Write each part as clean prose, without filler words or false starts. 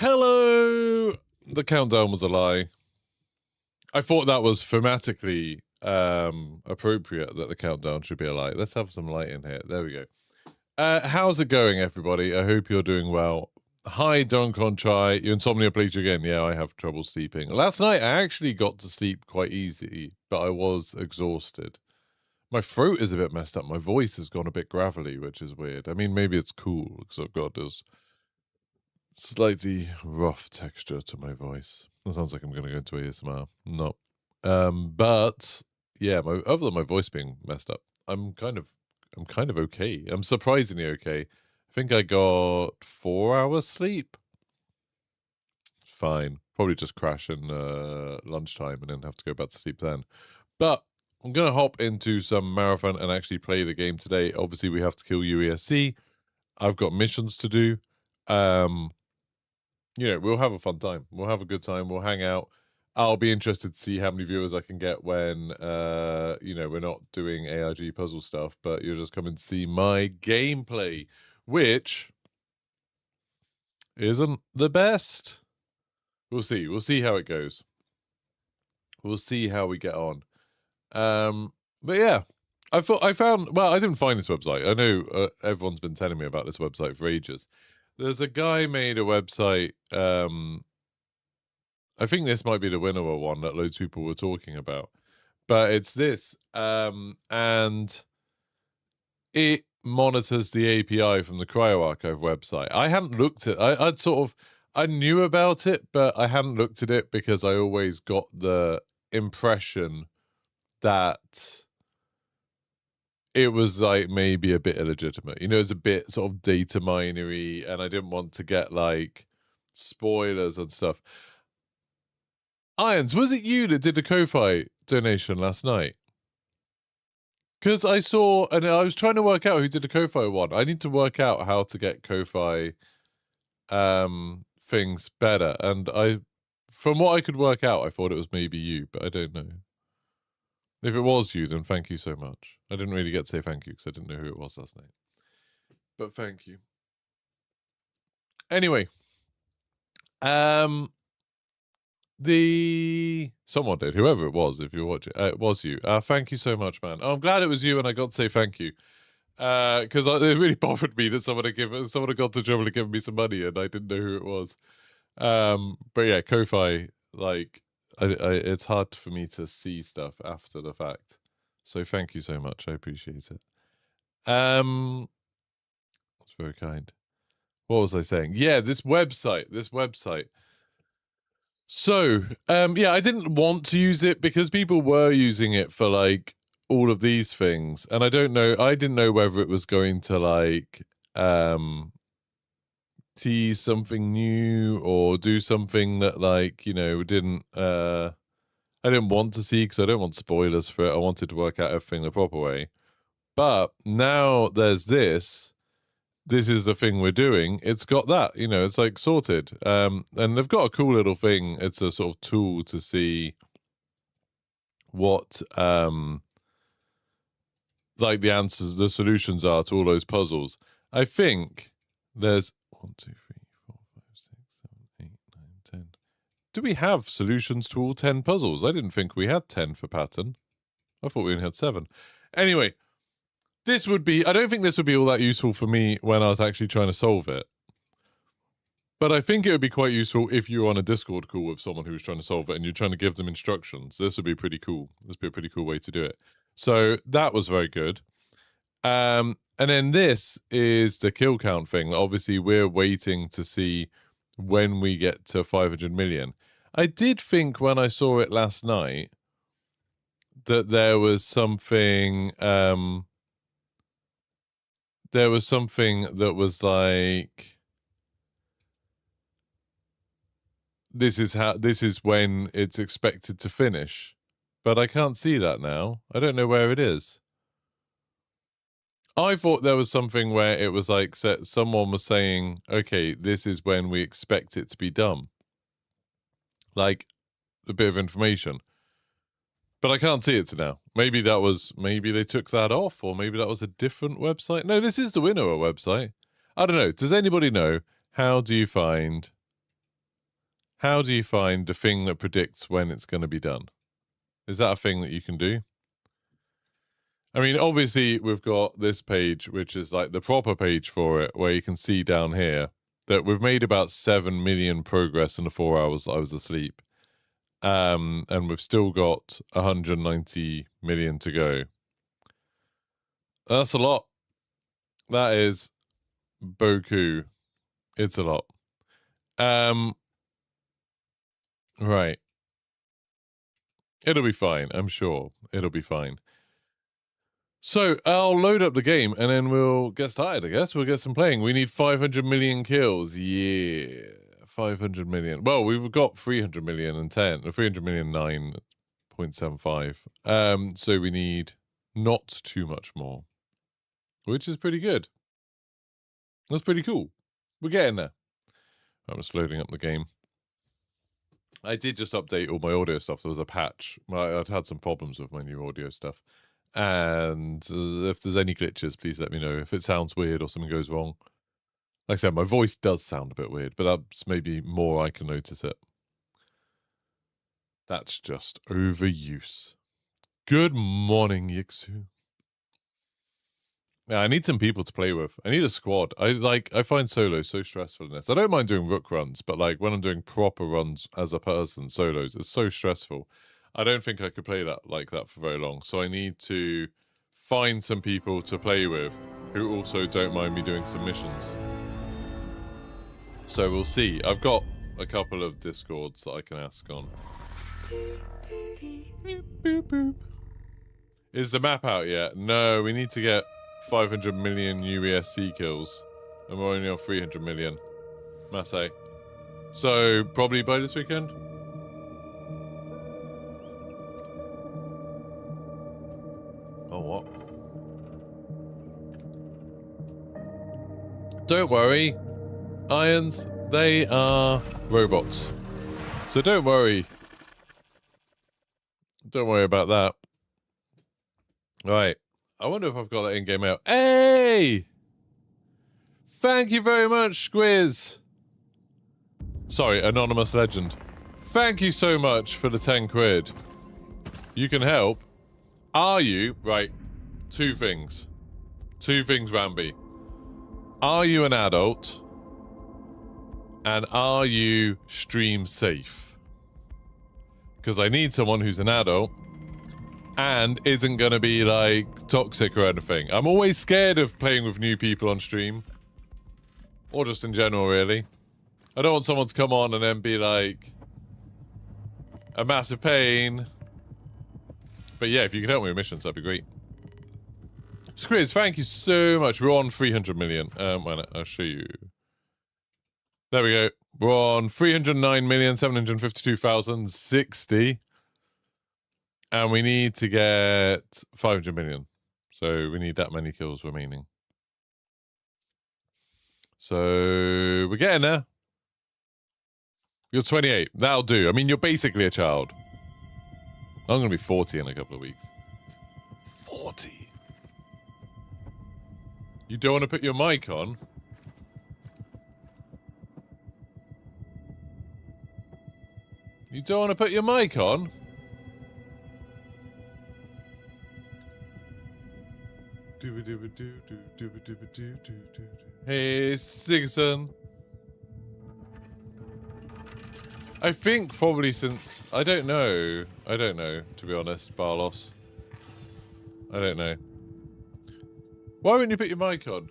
Hello! The countdown was a lie. I thought that was thematically appropriate that the countdown should be a lie. Let's have some light in here. There we go. How's it going, everybody? I hope you're doing well. Hi, Don Contrai. You insomnia bleacher again? Yeah, I have trouble sleeping. Last night, I actually got to sleep quite easy, but I was exhausted. My throat is a bit messed up. My voice has gone a bit gravelly, which is weird. I mean, maybe it's cool, because I've got this slightly rough texture to my voice. It sounds like I'm going to go into ASMR. No. But yeah, other than my voice being messed up, I'm kind of okay. I'm surprisingly okay. I think I got 4 hours sleep. Fine. Probably just crash in lunchtime and then have to go back to sleep then. But I'm going to hop into some Marathon and actually play the game today. Obviously, we have to kill UESC. I've got missions to do. We'll have a fun time. We'll have a good time. We'll hang out. I'll be interested to see how many viewers I can get when, we're not doing ARG puzzle stuff, but you're just coming to see my gameplay, which isn't the best. We'll see. We'll see how it goes. We'll see how we get on. But yeah, I didn't find this website. I know everyone's been telling me about this website for ages. There's a guy made a website. I think this might be the winner one that loads of people were talking about. But it's this. And it monitors the API from the Cryo Archive website. I hadn't looked at I knew about it, but I hadn't looked at it because I always got the impression that it was like maybe a bit illegitimate. It was a bit sort of data minery, and I didn't want to get like spoilers and stuff. Irons, was it you that did the Ko-Fi donation last night? Because I saw, and I was trying to work out who did the Ko-Fi one. I need to work out how to get Ko-Fi things better. And from what I could work out, I thought it was maybe you, but I don't know. If it was you, then thank you so much. I didn't really get to say thank you because I didn't know who it was last night. But thank you. Anyway. Someone did, whoever it was, if you're watching, it was you. Thank you so much, man. I'm glad it was you, and I got to say thank you. Because it really bothered me that someone had got to trouble to give me some money, and I didn't know who it was. But yeah, Ko-Fi, like, it's hard for me to see stuff after the fact. So thank you so much. I appreciate it. That's very kind. What was I saying? Yeah, this website. So, yeah, I didn't want to use it because people were using it for like all of these things. And I didn't know whether it was going to like tease something new or do something that like, I didn't want to see because I don't want spoilers for it. I wanted to work out everything the proper way. But now there's this is the thing we're doing. It's got that, it's like sorted. And they've got a cool little thing. It's a sort of tool to see what like the answers, the solutions are to all those puzzles. I think there's 1, 2, 3, 4, 5, 6, 7, 8, 9, 10. Do we have solutions to all 10 puzzles? I didn't think we had 10 for pattern. I thought we only had 7. Anyway, I don't think this would be all that useful for me when I was actually trying to solve it. But I think it would be quite useful if you were on a Discord call with someone who was trying to solve it and you're trying to give them instructions. This would be pretty cool. This would be a pretty cool way to do it. So that was very good. And then this is the kill count thing. Obviously, we're waiting to see when we get to 500 million. I did think when I saw it last night that there was something that was like, this is when it's expected to finish, but I can't see that now. I don't know where it is. I thought there was something where it was like someone was saying, okay, this is when we expect it to be done. Like a bit of information. But I can't see it now. Maybe they took that off, or maybe that was a different website. No, this is the Winnower website. I don't know. Does anybody know, how do you find How do you find the thing that predicts when it's going to be done? Is that a thing that you can do? I mean, obviously, we've got this page, which is like the proper page for it, where you can see down here that we've made about 7 million progress in the 4 hours that I was asleep. And we've still got 190 million to go. That's a lot. That is beaucoup. It's a lot. Right. It'll be fine, I'm sure. It'll be fine. So I'll load up the game and then we'll get started, I guess. We'll get some playing. We need 500 million kills. Yeah. 500 million. Well, we've got 300 million and 10. 300 million 9.75. So we need not too much more, which is pretty good. That's pretty cool. We're getting there. I'm just loading up the game. I did just update all my audio stuff. There was a patch. I'd had some problems with my new audio stuff. And if there's any glitches, please let me know. If it sounds weird or something goes wrong. Like I said, my voice does sound a bit weird, but that's maybe more I can notice it. That's just overuse. Good morning, Yixu. Yeah, I need some people to play with. I need a squad. I find solo so stressful in this. I don't mind doing rook runs, but like when I'm doing proper runs as a person, solos, it's so stressful. I don't think I could play that like that for very long. So I need to find some people to play with who also don't mind me doing some missions. So we'll see. I've got a couple of Discords that I can ask on. Boop, boop, boop. Is the map out yet? No, we need to get 500 million UESC kills. And we're only on 300 million. Massey. So probably by this weekend? Oh, what? Don't worry, Irons, they are robots. So don't worry. Don't worry about that. Right. I wonder if I've got that in-game out. Hey! Thank you very much, Squiz. Sorry, Anonymous Legend. Thank you so much for the 10 quid. You can help. Are you... Right. Two things. Two things, Ramby. Are you an adult? And are you stream safe? Because I need someone who's an adult and isn't going to be, like, toxic or anything. I'm always scared of playing with new people on stream. Or just in general, really. I don't want someone to come on and then be, like, a massive pain. But yeah, if you can help me with missions, that'd be great. Squiz, thank you so much. We're on 300 million. Why not? I'll show you. There we go. We're on 309,752,060. And we need to get 500 million. So we need that many kills remaining. So we're getting there. You're 28. That'll do. I mean, you're basically a child. I'm going to be 40 in a couple of weeks. 40? You don't want to put your mic on? You don't want to put your mic on? Hey, Sigson. I think probably since... I don't know, to be honest, Barlos. I don't know. Why wouldn't you put your mic on?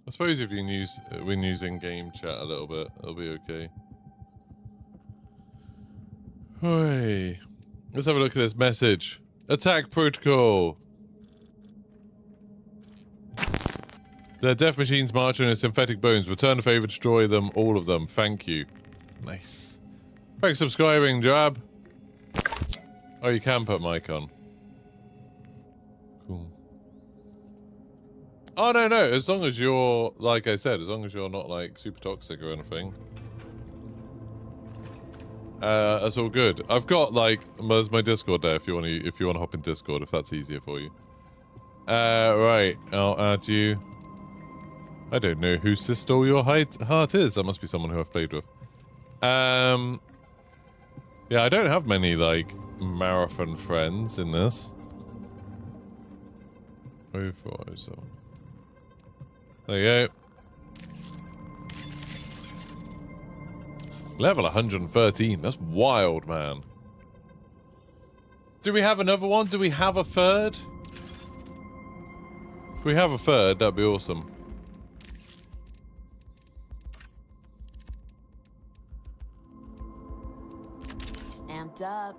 I suppose if you can use... when using game chat a little bit, it'll be okay. Hey. Let's have a look at this message. Attack protocol. Their death machines march on their synthetic bones. Return the favor, destroy them, all of them. Thank you. Nice. Thanks for subscribing, Jab. Oh, you can put mic on. Cool. Oh, no, no. As long as you're, like I said, as long as you're not, like, super toxic or anything. That's all good. I've got, like, there's my Discord there if you want to hop in Discord, if that's easier for you. Right. I'll add you. I don't know who Stole Your Heart is. That must be someone who I've played with. Yeah, I don't have many, like, marathon friends in this. 0407. There you go. Level 113. That's wild, man. Do we have another one? Do we have a third? If we have a third, that'd be awesome. Amped up.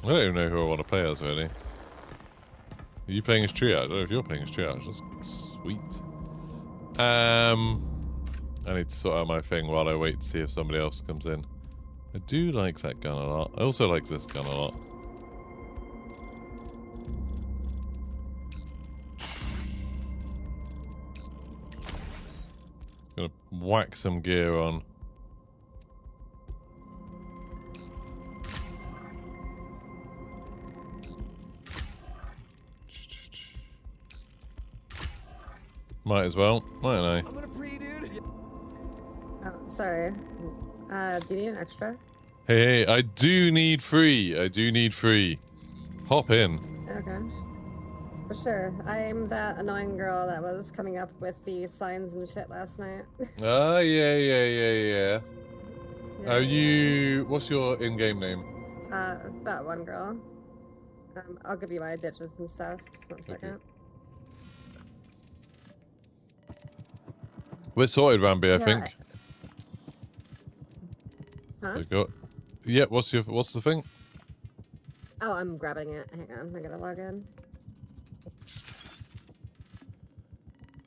I don't even know who I want to play as, really. Are you playing as triage? I don't know if you're playing as triage. That's sweet. I need to sort out my thing while I wait to see if somebody else comes in. I do like that gun a lot. I also like this gun a lot. Gonna whack some gear on. Might as well, mightn't I? I'm gonna pre, dude. Oh, sorry. Do you need an extra? Hey, I do need free. I do need free. Hop in. Okay. For sure. I'm that annoying girl that was coming up with the signs and shit last night. Ah, yeah. Yeah, Are you... What's your in-game name? that one girl. I'll give you my digits and stuff. Just one second. We're sorted, Ramby, I think. Huh? I got... Yeah, what's the thing? Oh, I'm grabbing it. Hang on, I gotta log in.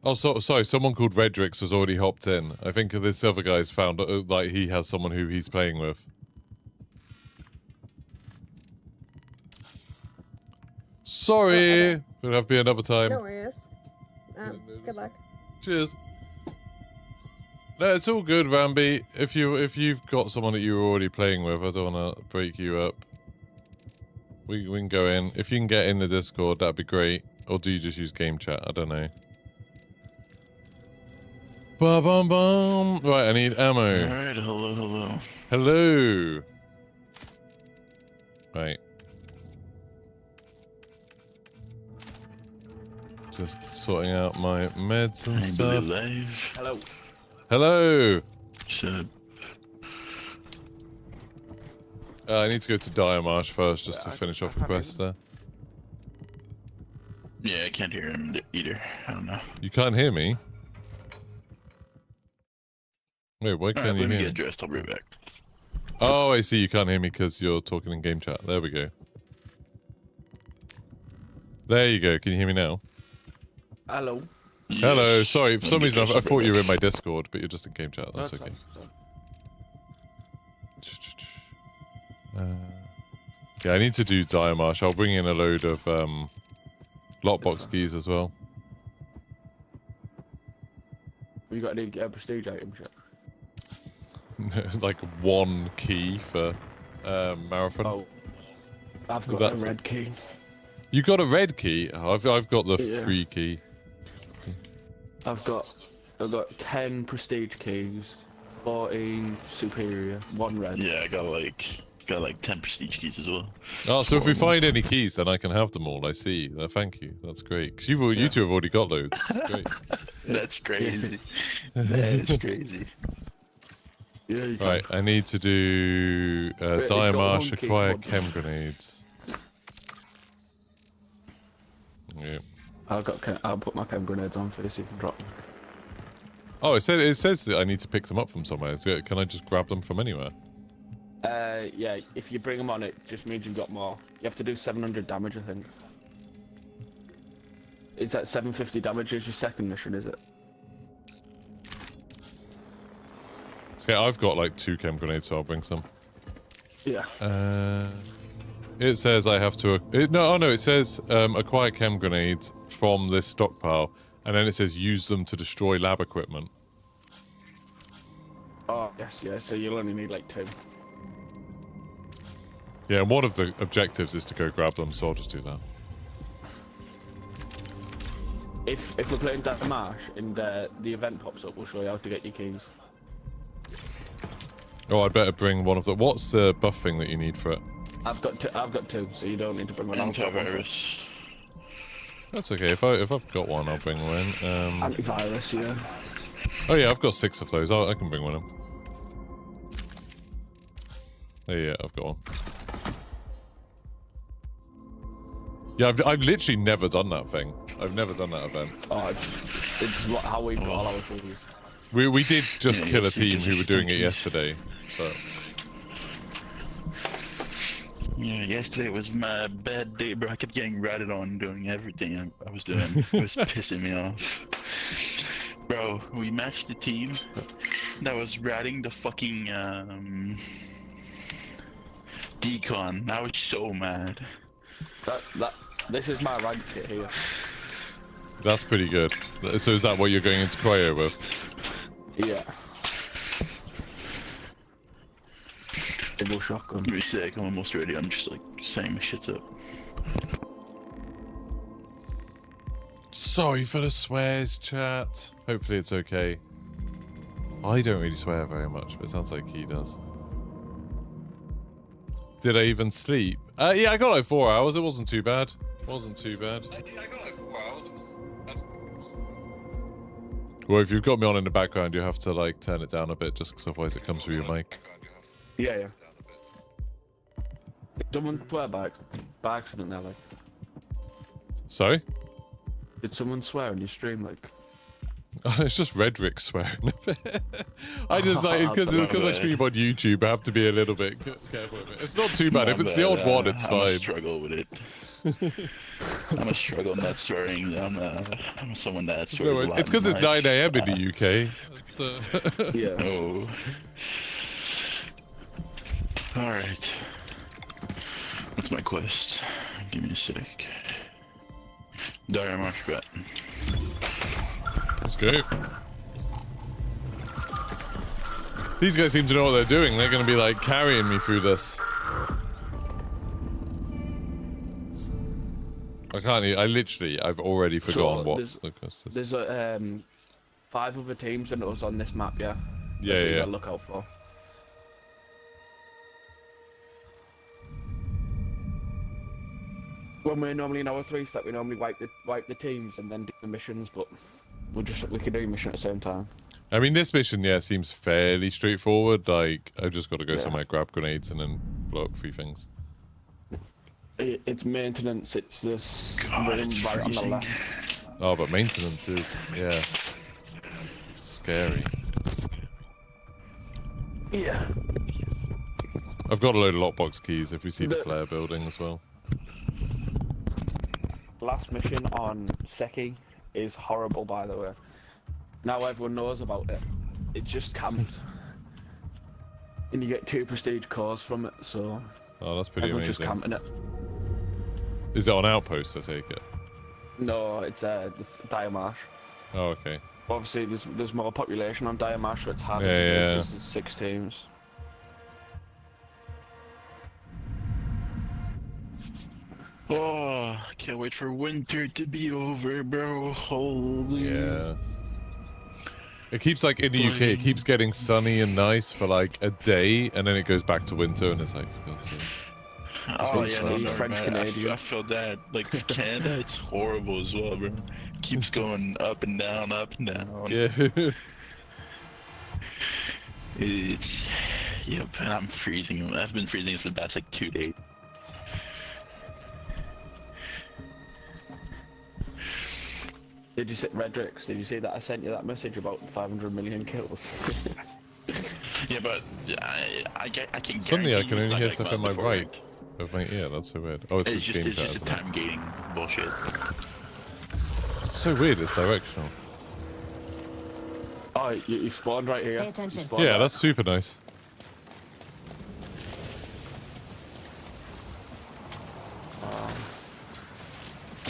Oh, sorry, someone called Redrix has already hopped in. I think this other guy's found, like, he has someone who he's playing with. Sorry! Okay. It'll have to be another time. No worries. Good luck. Cheers. No, it's all good, Ramby. If you've got someone that you were already playing with, I don't want to break you up. We can go in. If you can get in the Discord, that'd be great. Or do you just use game chat? I don't know. Ba-bum-bum. Right, I need ammo. Alright, hello. Hello. Right. Just sorting out my meds and stuff. Live. Hello. Hello. Shut. I need to go to Diamarsh first just to finish off a quest there. Yeah, I can't hear him either. I don't know. You can't hear me? Wait, why can't you let me hear get me? dressed. I'll be right back. Oh, I see. You can't hear me because you're talking in game chat. There we go. There you go. Can you hear me now? Hello. Hello. Yes. Sorry, for Let some me reason dress I up thought right you were in back. my Discord, but you're just in game chat. That's okay. Yeah, I need to do Diamarsh. I'll bring in a load of lockbox keys as well. You got any prestige items yet? Like one key for marathon. Oh, I've got That's a red key. You got a red key? Oh, I've got the Yeah. free key. I've got 10 prestige keys, 14 superior, 1 red. Yeah, I got like 10 prestige keys as well. Oh, so if we find any keys, then I can have them all. I see. Thank you. That's great. Because you two have already got loads. That's great. That's crazy. That's crazy. Yeah, you can. Right, I need to do it's got Diamarsh, one key, acquire one. chem grenades. Yeah. I'll put my chem grenades on for you so you can drop them. Oh, it says that I need to pick them up from somewhere. Can I just grab them from anywhere? Yeah, if you bring them on, it just means you've got more. You have to do 700 damage, I think. Is that 750 damage is your second mission, is it? Okay, I've got like 2 chem grenades, so I'll bring some. Yeah. It says I have to... it says acquire chem grenades from this stockpile, and then it says use them to destroy lab equipment. Oh, yes, yeah, so you'll only need like 2. Yeah, and one of the objectives is to go grab them, so I'll just do that. If we're playing Marsh and the event pops up, we'll show you how to get your keys. Oh, I better bring one of the. What's the buff thing that you need for it? I've got two, so you don't need to bring one. I'll grab one. Antivirus. That's okay. If I've got one, I'll bring one in. Antivirus, yeah. Oh yeah, I've got 6 of those. I can bring one in. Yeah, I've got one. Yeah, I've literally never done that thing. I've never done that event. Oh, it's how we got all our keys. We did just Yeah, kill a yes, team yes, who were doing it yes. yesterday, but Yeah, yesterday was my bad day, bro. I kept getting ratted on doing everything I was doing. It was pissing me off. Bro, we matched the team that was ratting the fucking decon. I was so mad. This is my rank kit here. that's pretty good. So is that what you're going into Cryo with? Yeah. Double shotgun. Give me a sec, I'm almost ready. I'm just like saying my shit's up. Sorry for the swears, chat. Hopefully it's okay. I don't really swear very much, but it sounds like he does. Did I even sleep? Yeah, I got like 4 hours. It wasn't too bad. Wasn't too bad. I got like 4 hours. Well, if you've got me on in the background, you have to like turn it down a bit, just because otherwise it comes through your mic. Yeah. Someone swear by accident now, like. Sorry? Did someone swear on your stream, like? It's just Redrick swearing a bit. I just like because I stream on YouTube, I have to be a little bit careful with it. It's not too bad. If it's the odd one, it's I'm fine. a struggle with it. I'm a struggle not swearing. I'm someone that swears a lot. It's because in it's life. 9 a.m. in the UK. It's, Yeah. Oh. Alright. What's my quest? Give me a sec. Dire Marsh bet. Let's go. These guys seem to know what they're doing. They're going to be like carrying me through this. I can't. I've already forgotten what the quest is. There's 5 other teams than us on this map, yeah. Yeah, That's what you yeah. gotta look out for. When we're normally in our 3-step, we normally wipe the teams and then do the missions, but we can do a mission at the same time. I mean, this mission, yeah, seems fairly straightforward. Like, I've just got to go Yeah. somewhere, grab grenades, and then blow up 3 things. It's maintenance. It's this God, room it's right on the freezing. left. Oh, but maintenance is, yeah, scary. Yeah. I've got a load of lockbox keys if we see the The- flare building as well. Last mission on Seki is horrible, by the way. Now everyone knows about it. It's just camped. And you get 2 prestige cores from it, so Oh, that's pretty everyone's amazing. just camping it. Is it on Outpost, I take it? No, it's this Diamarsh. Oh, okay. Obviously, there's more population on Diamarsh, so it's harder Yeah, to do yeah. because there's 6 teams. Oh, I can't wait for winter to be over, bro. Holy. Yeah. It keeps, like, in the UK, it keeps getting sunny and nice for, like, a day, and then it goes back to winter, and it's like, for God's sake. Oh It's yeah, really no, French man. Canadian. I feel that. Like Canada, it's horrible as well, bro. Keeps going up and down, up and down. Yeah. It's yep, and I'm freezing. I've been freezing for the past like 2 days. Did you see Redrix? Did you see that I sent you that message about 500 million kills? Yeah, but I can. Suddenly I guarantee can you it's only not hear like stuff that in my before. right of my ear. That's so weird. Oh, it's It's the just game chat, a isn't it? time gating bullshit. It's so weird. It's directional. Oh, you spawned right here. Pay attention. You spawned Yeah, right- that's super nice.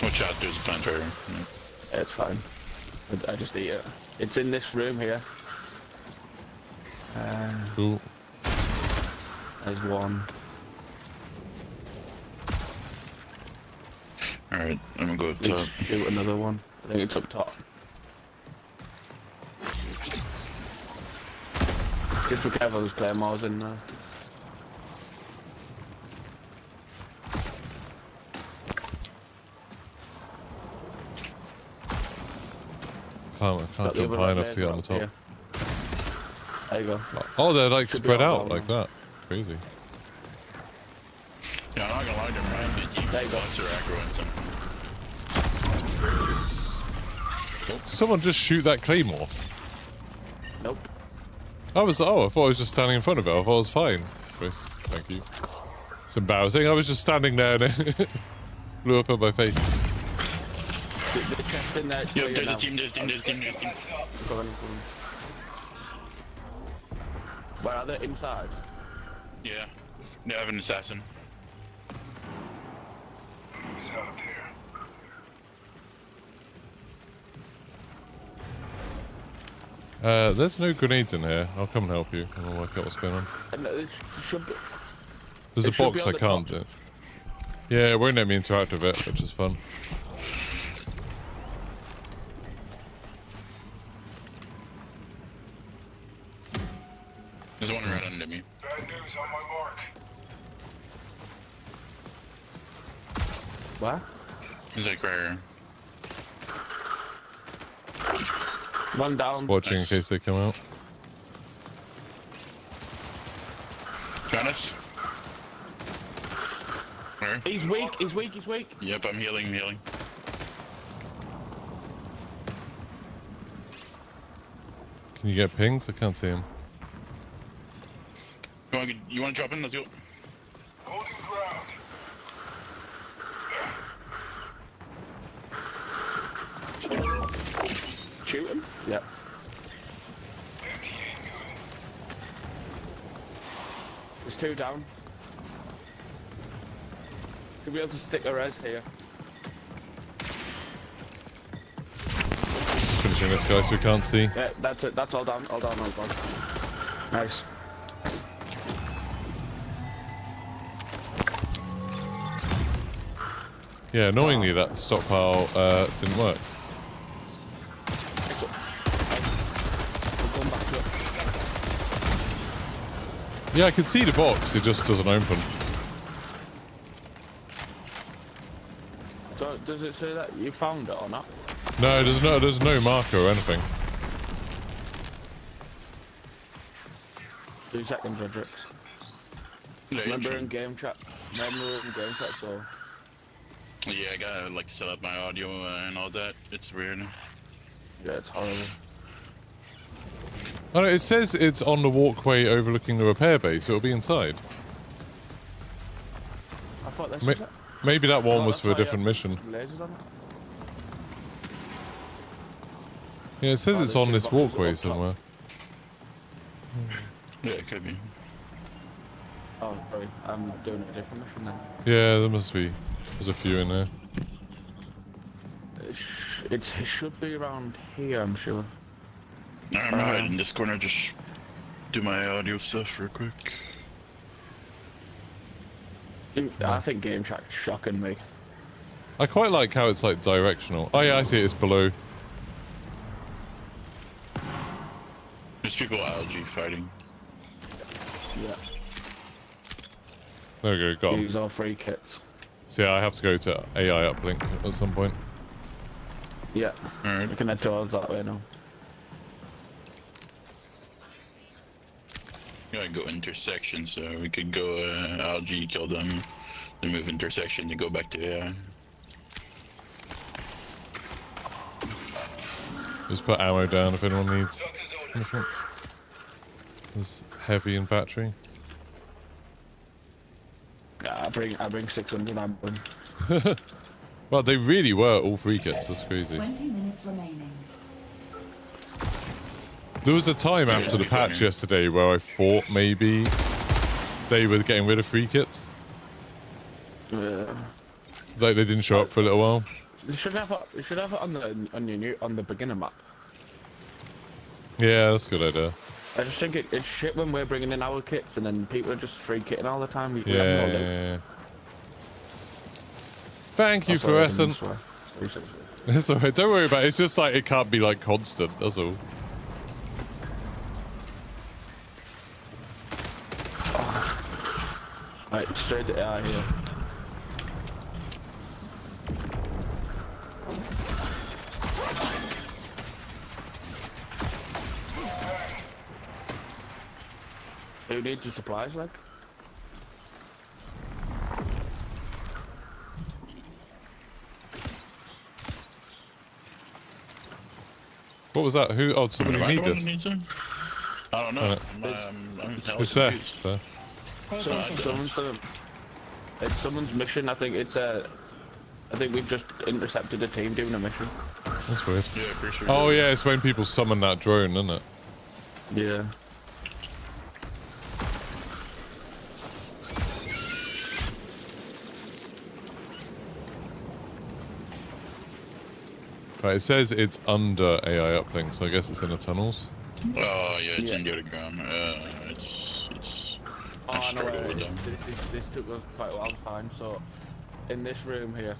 Watch out, there's a planter. It's fine. I just eat it. It's in this room here. Cool. There's one. Alright, I'm gonna go up top. Do another one. I think it's up top. Just be careful, there's claymores in there. I can't jump high enough to get on the top. Yeah. There you go. Oh, they're like Should be spread all out down like that. Crazy. Yeah, I'm not gonna lie, them random teams There you go. lots are aggro and Someone just shoot that claymore. Nope. I thought I was just standing in front of it. I thought I was fine. Thank you. It's embarrassing. I was just standing there and it blew up on my face. The chest in there. Yep, there's a team, there's a team. Go on. Where are they? Inside? Yeah, they have an assassin. Who's out there? There's no grenades in here. I'll come and help you. I'll work out what's going on. It should be. There's a It should be box on I the can't top. do. Yeah, it won't let me interact with it, which is fun. There's one right under me. Bad news on my mark. Where? He's like right here. One down. Watching in Nice. case they come out. Got us. Where? He's weak. He's weak. He's weak. Yep, I'm healing, Can you get pings? I can't see him. You want to drop in? Let's go. Holding ground. Shoot him. Yep. Empty ain't good. There's two down. Should be able to stick a res here. Finishing this guy so we can't see. Yeah, that's it. That's all down. All down. All down. Nice. Yeah, annoyingly that stockpile didn't work. We're going back to it. Yeah, I can see the box, it just doesn't open. So does it say that you found it or not? No, there's no marker or anything. 2 seconds, Rodrix. Remember in game chat. So Yeah, I gotta like set up my audio and all that. It's weird. yeah, it's horrible. Oh no, it says it's on the walkway overlooking the repair base, so it'll be inside. I thought that's Ma- Maybe that one was that's for a why you different have mission. lasers on it. Yeah, it says Oh, it's there's on two this boxes walkway up top. somewhere. Yeah, it could be. Oh, sorry. I'm doing a different mission then. Yeah, there must be. There's a few in there. It should be around here, I'm sure. I'm gonna hide in this corner, just do my audio stuff real quick. I think game chat's shocking me. I quite like how it's like directional. Oh yeah, I see it, it's below. There's people ARG fighting. Yeah. There we go, got 'em. Use all free kits. So yeah, I have to go to AI uplink at some point. Yeah. Alright. We can head towards that way now. Yeah, go intersection, so we could go ARG, kill them, then move intersection to go back to AI. Just put ammo down if anyone needs. It's heavy in battery. Yeah, I bring 600 ammo. Well, they really were all free kits. That's crazy. 20 minutes remaining. There was a time after the patch yesterday where I thought maybe they were getting rid of free kits. Yeah. Like they didn't show up for a little while. You should have it on the beginner map. Yeah, that's a good idea. I just think it's shit when we're bringing in our kits and then people are just free kitting all the time. We have no loot. Yeah. Thank you, That's what I fluorescent. swear. It's alright. Don't worry about it. It's just like it can't be like constant. That's all. Right, straight to AI here. Who needs the supplies, like? What was that? Who? Oh, somebody Am I the need one who this. needs them? I don't know. Alright. It's there. So. It's someone's mission. I think it's I think we've just intercepted a team doing a mission. That's weird. Yeah, pretty sure. Oh yeah, it's when people summon that drone, isn't it? Yeah. Right, it says it's under AI uplink, so I guess it's in the tunnels. Oh yeah, it's Yeah. in the underground. It's. Oh, I no, struggle with them. this took us quite a while to find. So, in this room here,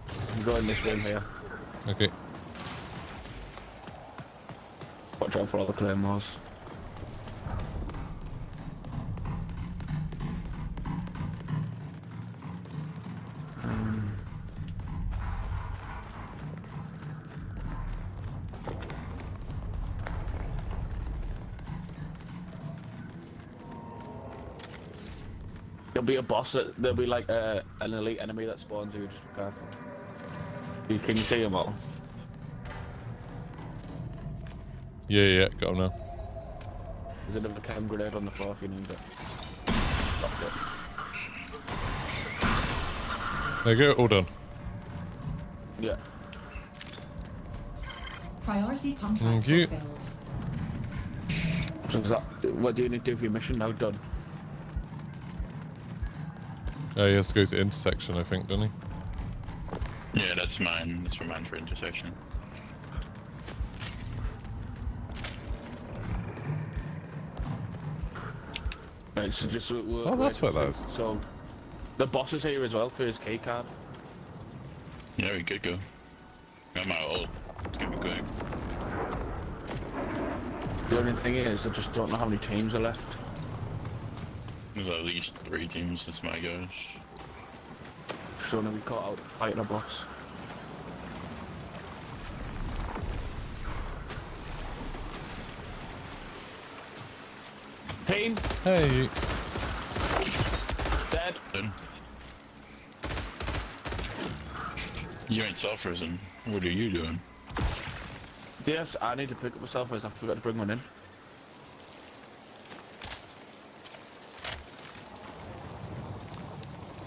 you can go in this room here. Okay. Watch out for all the claymores. There'll be a boss there'll be like an elite enemy that spawns you, just be careful. Can you see them all? Yeah, got him now. There's another chem grenade on the floor if you need it. Stop it. There you go, all done. Yeah. Priority contract Thank you. fulfilled. So is that, what do you need to do for your mission now? Done. He has to go to intersection, I think, doesn't he? Yeah, that's mine. That's for mine for intersection. Right, so just Oh, that's what that is. So the boss is here as well for his key card. Yeah, we could go. I'm out old. It's gonna be quick. The only thing is, I just don't know how many teams are left. There's at least 3 teams. That's my gosh. So now we caught out fighting a boss. Team Hey. dead. Then. You ain't self-risen. What are you doing? Yes, I need to pick up myself as I forgot to bring one in.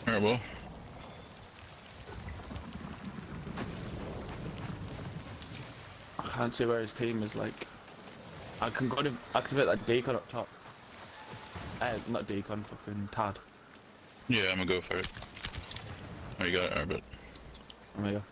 Alright, well. I can't see where his team is, like. I can go to activate that decon up top. Not decon, fucking Tad. Yeah, I'm gonna go for it. Oh, you got it? Alright, but. There we go.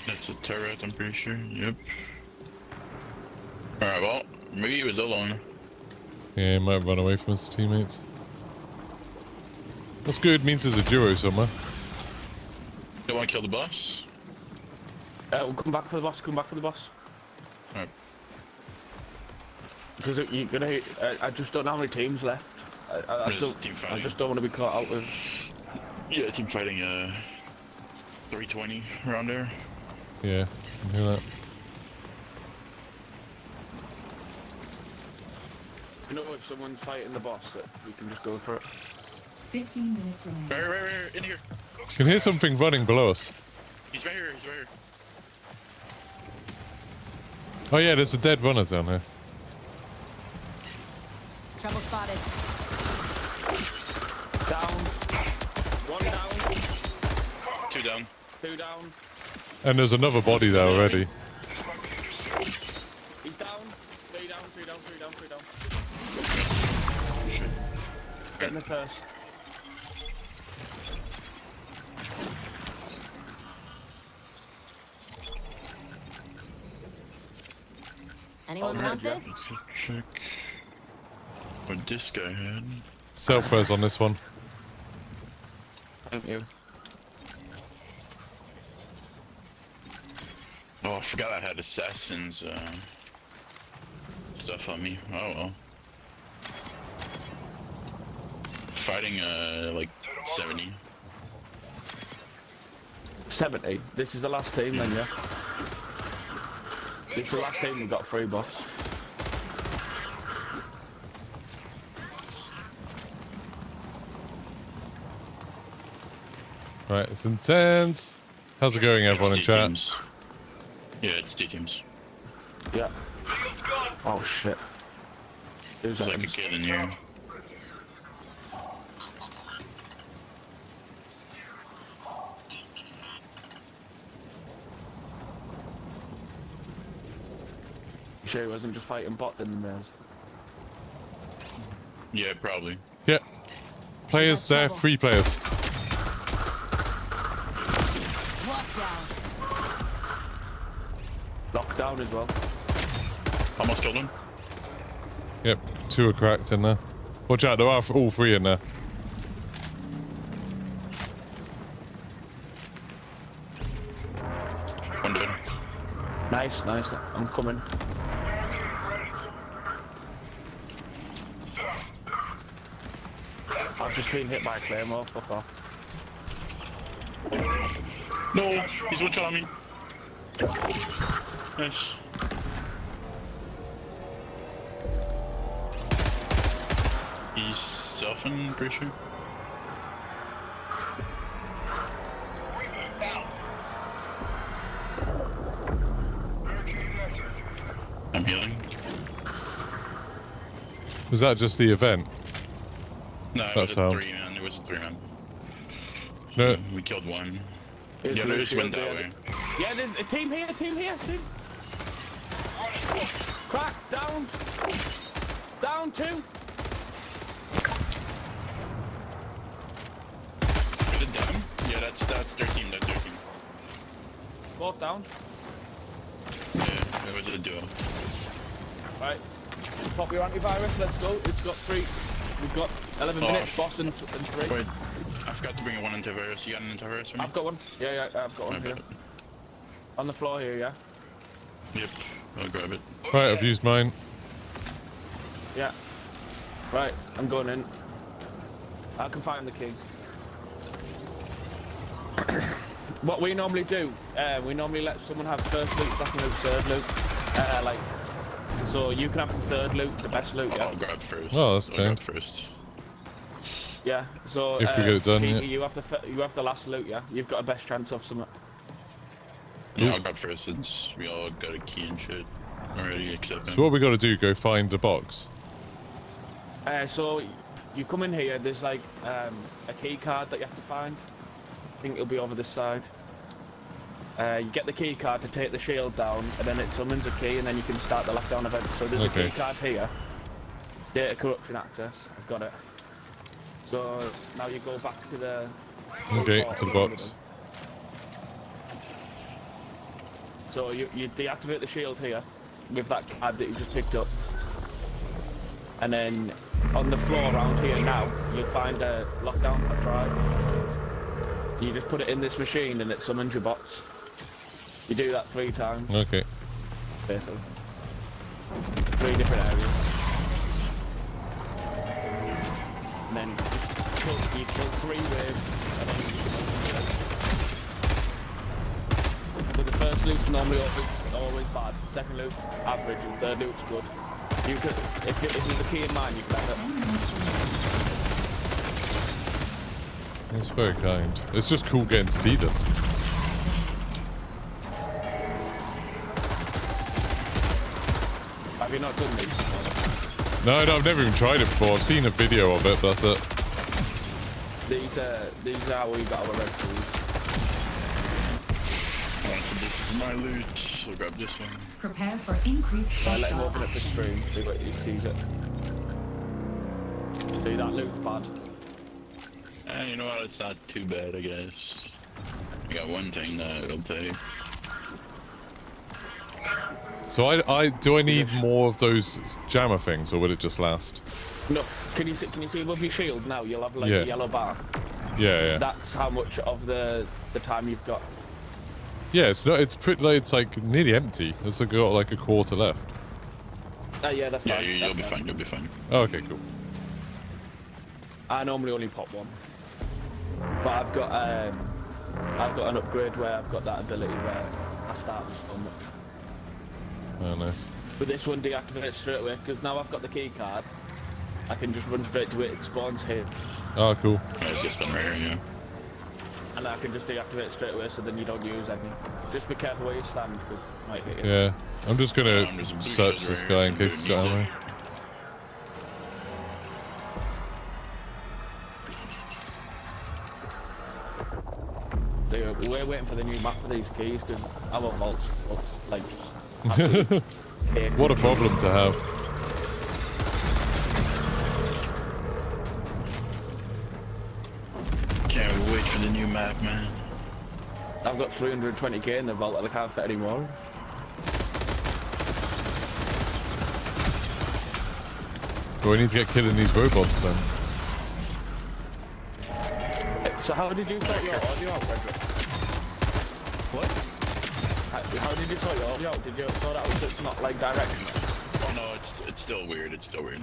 That's a turret, I'm pretty sure. Yep. Alright, well, maybe it was alone. Yeah, he might have run away from his teammates. That's good, means there's a duo somewhere. You wanna kill the boss? We'll come back for the boss, Alright. Because you're gonna, I just don't know how many teams left. I There's team I fighting. just don't want to be caught out with. Yeah, team fighting 320 around there. Yeah, I hear that. You know, if someone's fighting the boss, that we can just go for it. 15 minutes remaining. Right, in here. You can hear something running below us. He's right here, he's right here. Oh yeah, there's a dead runner down here. Trouble spotted. Down. One down. 2 down. 2 down. And there's another body there already. This might be interesting. He's down. 3 down. 3 down. 3 down. 3 down. Shit. Getting the first. Anyone Oh, want yeah. this? Let's check what this guy had. Self-res on this one. Thank you. Oh, I forgot I had assassins stuff on me. Oh well. Fighting like 70. 70. This is the last team then, yeah? This is the last team we got free, boss. Right, it's intense. How's it going, everyone in It's chat? teams. Yeah, it's 2 teams. Yeah. Oh shit. Who's There's that? like a kid in here. Sure he wasn't just fighting bot in the maze. Yeah, probably. Yeah. Players there, 3 players. Watch out. Lockdown as well. Almost killed him. Yep, 2 are cracked in there. Watch out, there are all 3 in there. One dead. Nice, nice. I'm coming. I've just been hit by a claymore. Fuck off. No, he's one shot on me. Nice. He's selfing, pretty sure. I'm healing. Was that just the event? No, it That was a sound. 3-man. It was a 3-man. No. We killed one. Here's The the others shield went that there. way. Yeah, there's a team here, team. Crack, down. Down 2. Is it them? Yeah, that's their team. That's their team. Both down. Yeah, it was a duo. Right. Pop your antivirus, let's go. It's got 3. We've got 11 minutes, boss and 3. Wait, I forgot to bring one antivirus. You got an antivirus for me? I've got one. Yeah, I've got one I've here. got it. On the floor here, yeah? Yep, I'll grab it. Right, I've used mine. Yeah. Right, I'm going in. I can find the key. What we normally do, we normally let someone have first loot, second loot, third loot. So you can have the third loot, the best loot, yeah? I'll grab first. Oh, that's I'll grab kind. first. Yeah, so If we get it done, Kiki, yeah. you have the last loot, yeah? You've got a best chance of something. Yeah, I'll grab first since we all got a key and shit already, except him. So what we got to do, go find the box. So you come in here, there's like a key card that you have to find. I think it'll be over this side. You get the key card to take the shield down, and then it summons a key, and then you can start the lockdown event. So there's a Okay. key card here. Data corruption access. I've got it. So now you go back to the. Okay, to the box. So you deactivate the shield here with that card that you just picked up, and then on the floor around here now you'll find a lockdown drive. You just put it in this machine and it summons your bots. You do that 3 times, Okay. basically. 3 different areas. And then you kill 3 waves, and then you so the first loop's normally always bad, second loop's average, and third loop's good. You could, if there's a key in mind, you can have it. That's very kind. It's just cool getting to see this. Have you not done these? No, I've never even tried it before. I've seen a video of it, but that's it. These are where you got our red tools. Alright, so this is my loot. I'll grab this one. Prepare for increased I let him hostile open up the action. stream, see what he sees it. See, that loot's bad. You know what? It's not too bad, I guess. I got one thing that it'll take. So I do I need more of those jammer things, or will it just last? No, can you see above your shield now? You'll have like Yeah. a yellow bar. Yeah. That's how much of the time you've got. Yeah, it's not. It's pretty. It's like nearly empty. It's like got like a quarter left. Yeah, that's Yeah, fine. you'll be fine. You'll be fine. Oh, okay, cool. I normally only pop one, but I've got an upgrade where I've got that ability where I start with so much. Oh, nice. But this one deactivates straight away because now I've got the key card. I can just run straight to it. It spawns here, Oh, cool. Let's get spun right here. Yeah. and I can just deactivate it straight away. So then you don't use any. Just be careful where you stand because it might hit you. Yeah, I'm just gonna There's a blue search shield this right guy here in if case he's got somebody ammo. Dude, we're waiting for the new map for these keys because our vaults look like just absolute cake. What a problem to have. Can't wait for the new map, man. I've got 320k in the vault and I can't fit any more. Well, we need to get killing these robots then. So how did you sort your audio out, Frederick? What? How did you sort your audio out? Did you sort out so it's not like directional? Oh no, it's still weird. It's still weird.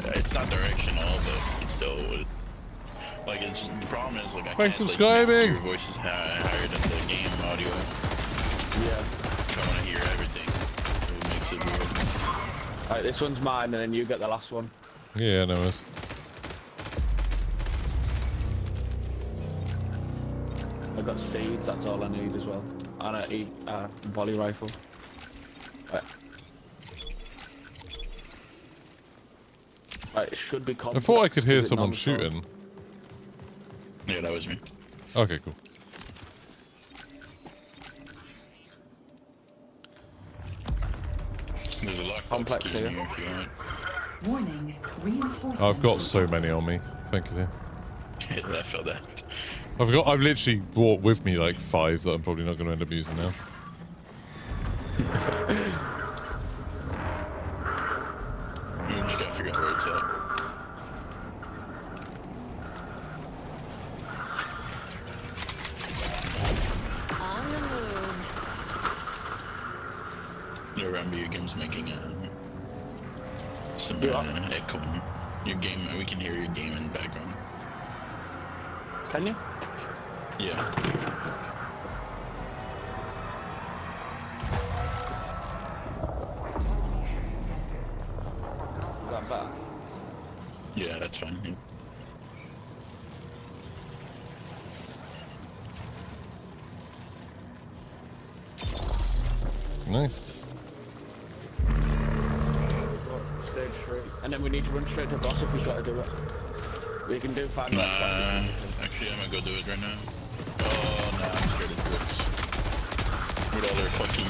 It's not directional, but it's still like it's the problem is like I Thanks can't subscribing. your voice is higher than the game audio. Yeah. I want to hear everything. It makes it weird. Alright, this one's mine and then you get the last one. Yeah, no worries. I got seeds, that's all I need as well. And I eat volley rifle. Right. Right, it should be I complex. thought I could hear Is it someone non-stop? shooting. Yeah, that was me. Okay, cool. There's a lockbox Complex key in here. here if you want. Warning. Reinforcements. I've got so many on me. Thank you. Yeah, I felt that. I've literally brought with me like 5 that I'm probably not going to end up using now. You just gotta figure out where it's at. On the move. Yeah, remember your game's making some Yeah. echo. Your game, we can hear your game in the background. Can you? Yeah. Is that better? Yeah, that's fine. Yeah. Nice. Stage 3. And then we need to run straight to boss if we've got to do it. We can do 5 minutes. Actually, I'm gonna go do it right now. Oh, nah, I'm scared of bricks. With all their fucking,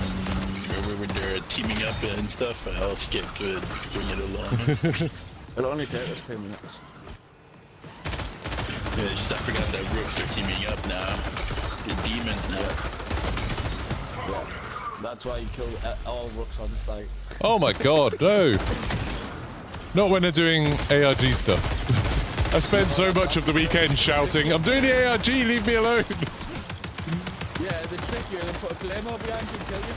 when they're teaming up and stuff, I'll skip to bring it along. It'll only take us 2 minutes. Yeah, just I forgot that rooks are teaming up now. They're demons now. Yeah. That's why you kill all rooks on site. Oh my god, no! Not when they're doing ARG stuff. I spent so much of the weekend shouting, I'm doing the ARG, leave me alone! Yeah, they trick you and then put a claymore behind you and kill you.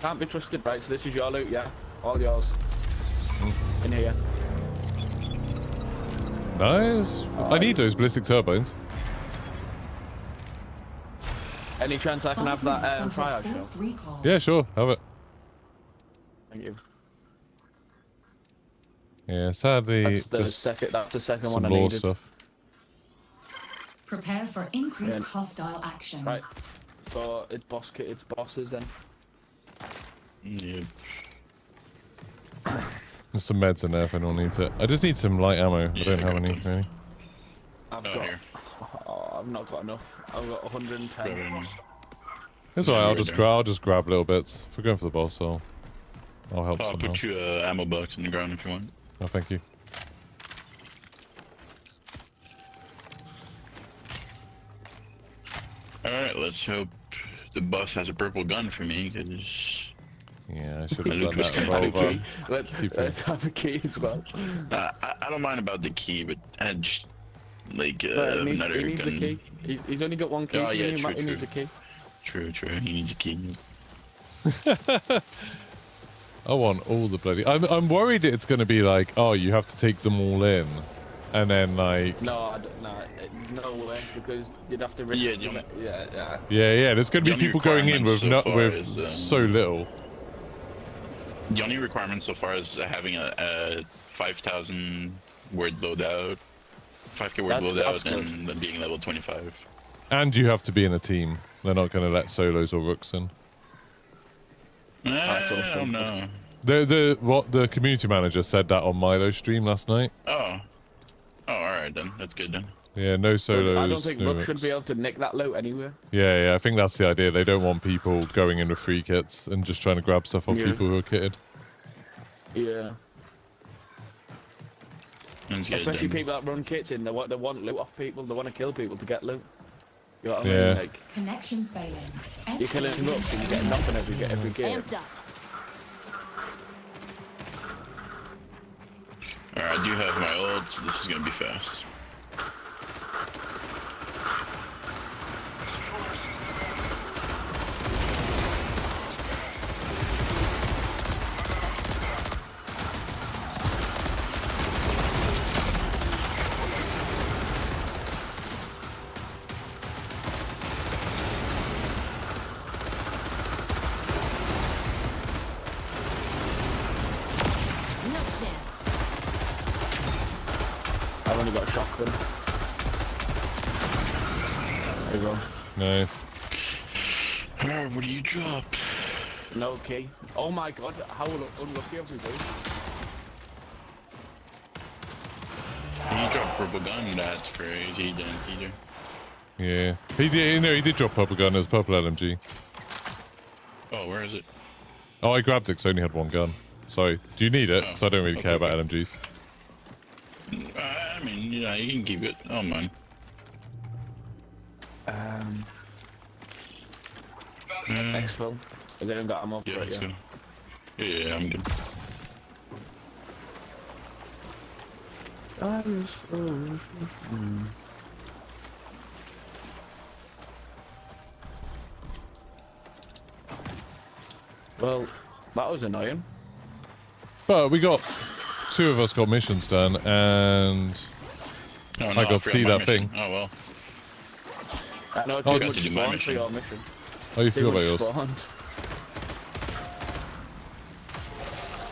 Can't be trusted, right? So this is your loot, yeah? All yours. In here. Nice. I need those ballistic turbines. Any chance I can have 5 that minutes until triage show? forced recall. Yeah, sure, have it. Thank you. Yeah, sadly, That's the just second some one I law needed. stuff. Prepare for increased Yeah. hostile action. Right. So it's it's bosses then. Yeah. There's some meds in there if anyone needs it. I just need some light ammo. I Yeah, don't I have got any, them. really. I've Oh, got. here. Oh, I've not got enough. I've got 110. It's Yeah, alright, right there. I'll just grab little bits. If we're going for the boss, I'll help I'll somehow. put you a ammo box in the ground if you want. Oh, thank you. Alright, let's hope the boss has a purple gun for me, because Yeah, I should have I done was that gonna involve, Key. people. Let's have a key as well. I don't mind about the key, but I just like But another he needs gun. a key. He's only got one key. Oh, so yeah, he true, needs true. a key. True, he needs a key. I want all the bloody. I'm worried it's going to be like, oh, you have to take them all in, and then like. No, no way, because you'd have to risk. Yeah, yeah. Yeah. There's going to The be only people going in with requirement so far with is, so little. The only requirement so far is having a 5,000 word loadout, 5k word That's loadout, good. and then being level 25. And you have to be in a team. They're not going to let solos or rooks in. I don't know. The community manager said that on Milo's stream last night. Oh, alright then. That's good then. Yeah, no solos. I don't think no Rook should rooks. be able to nick that loot anywhere. Yeah, I think that's the idea. They don't want people going in with free kits and just trying to grab stuff off Yeah. people who are kitted. Yeah. That's good Especially then. people that run kits in, they want loot off people. They want to kill people to get loot. You know what I Yeah. mean? Like, Connection failing. you're killing Rooks and you get nothing every game. Amped up. Alright, I do have my ult, so this is gonna be fast. Destroyer system active. No chance. I've only got a shotgun. There you go. Nice. Alright, what do you drop? No key. Oh my god, how unlucky have we been? He dropped purple gun, that's crazy, he didn't either. Yeah. He did drop purple gun as purple LMG. Oh, where is it? Oh, I grabbed it because I only had one gun. Sorry. Do you need it? Because I don't really care about LMGs. I mean, yeah, you can keep it. Oh, man. Exfil. Has anyone got ammo Yeah, for it let's yet? go. Yeah, I'm good. Well, that was annoying. But we got... Two of us got missions done, and... Oh, I got to forgot see my that mission. thing. Oh, well. I know Oh, too got much to do my spawn for mission. your mission. How you Too feel about much yours? spawned.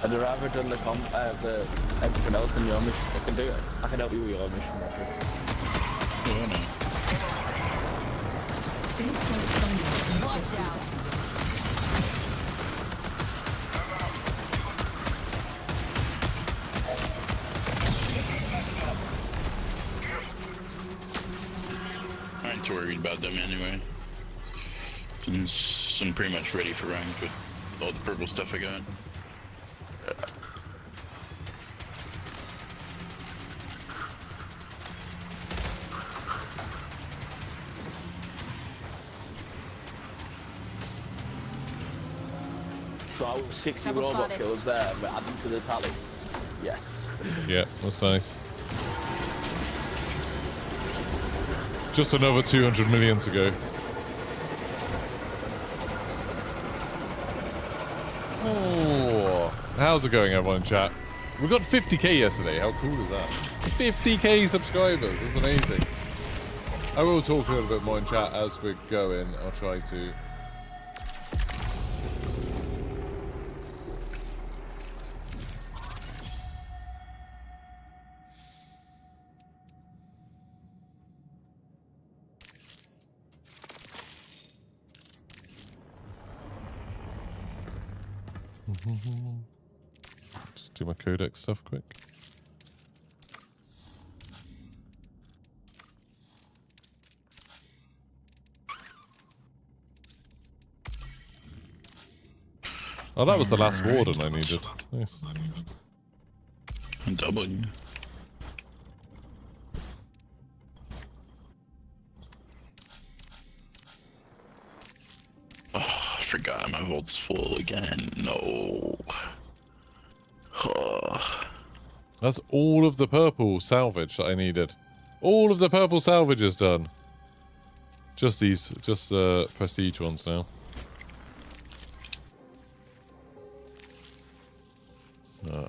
I'd have rather done the everything else than your mission. I can do it. I can help you with your mission. Oh, no. Safe zone phone Watch in 60 out. seconds. I ain't too worried about them anyway. Since I'm pretty much ready for rank with all the purple stuff I got. So I was 60 Trouble robot spotted. kills there, but add them to the tally. Yes. Yeah, that's nice. Just another 200 million to go. Oh, how's it going, everyone in chat? We got 50k yesterday. How cool is that? 50k subscribers. That's amazing. I will talk a little bit more in chat as we're going. I'll try to. Just do my codec stuff quick. Oh, that was the last warden I needed. Nice. W. forgot my vault's full again. No. Oh. That's all of the purple salvage that I needed. All of the purple salvage is done. Just the prestige ones now.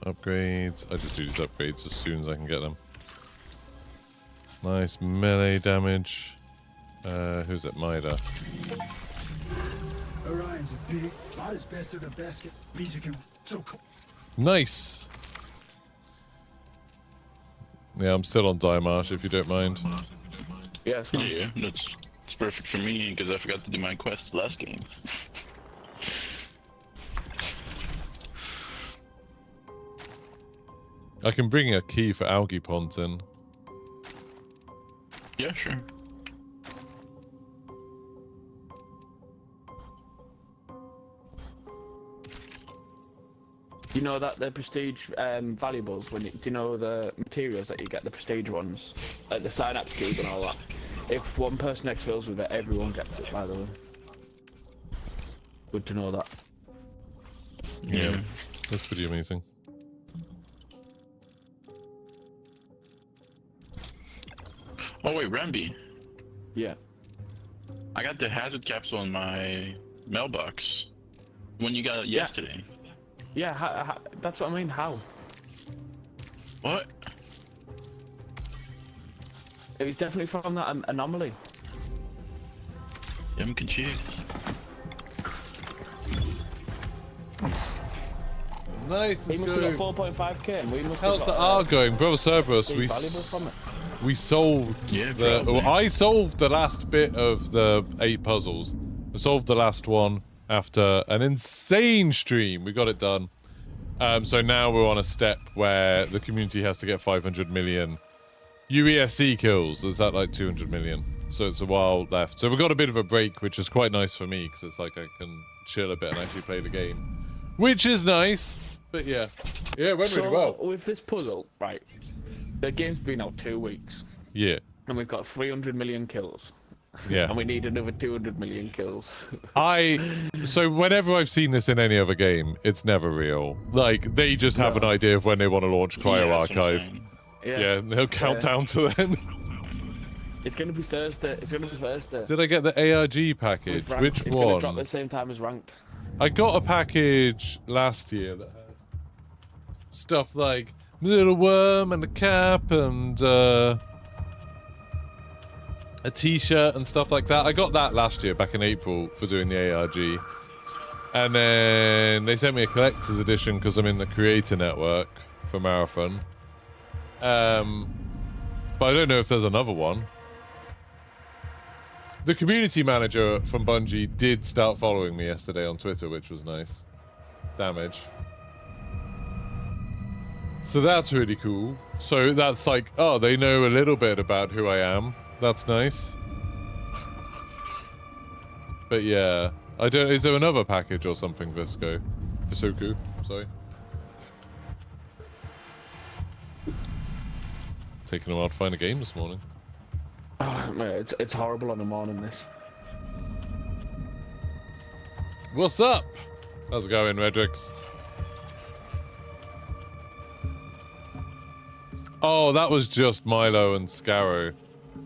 Upgrades. I just do these upgrades as soon as I can get them. Nice melee damage. Who's it? Mida. Orion's a big, about as best of the best. Means you can so cool. Nice. Yeah, I'm still on Dimarsh if you don't mind. Yeah, it's fine. Yeah, it's perfect for me because I forgot to do my quest last game. I can bring a key for Algae Ponds in. Yeah, sure. Do you know that the prestige valuables, do you know the materials that you get, the prestige ones? Like the synapse cube and all that. If one person exfils with it, everyone gets it, by the way. Good to know that. Yeah, that's pretty amazing. Oh wait, Rambi. Yeah. I got the hazard capsule in my mailbox. When you got it yesterday. Yeah, that's what I mean, how? What? It was definitely from that anomaly. I'm confused. Nice. He must have got 4.5k and we must How's have the got R going? Brother Cerberus, valuable from it. we solved Yeah, the... probably. Well, I solved the last bit of the 8 puzzles. I solved the last one after an insane stream. We got it done. So now we're on a step where the community has to get 500 million UESC kills. There's that like 200 million. So it's a while left. So we got a bit of a break, which is quite nice for me because it's like I can chill a bit and actually play the game, which is nice. But yeah, it went really well. With this puzzle, right, the game's been out 2 weeks. Yeah, And we've got 300 million kills. yeah. And we need another 200 million kills. So whenever I've seen this in any other game, it's never real. Like, they just have an idea of when they want to launch Cryo Yeah, that's what I'm Archive. saying. Yeah, they'll count down to then. It's gonna be Thursday. It's gonna be Thursday. Did I get the ARG package? With ranked. Which It's gonna drop at one? the same time as ranked. I got a package last year that had stuff like little worm and a cap and a t-shirt and stuff like that. I got that last year, back in April, for doing the ARG. And then they sent me a collector's edition because I'm in the creator network for Marathon. But I don't know if there's another one. The community manager from Bungie did start following me yesterday on Twitter, which was nice. Damage. So that's really cool. So that's like, oh, they know a little bit about who I am. That's nice. But yeah, I don't. Is there another package or something, Visoku? Sorry. Taking a while to find a game this morning. Oh, man, it's horrible on the morning, this. What's up? How's it going, Redrix? Oh, that was just Milo and Scarrow.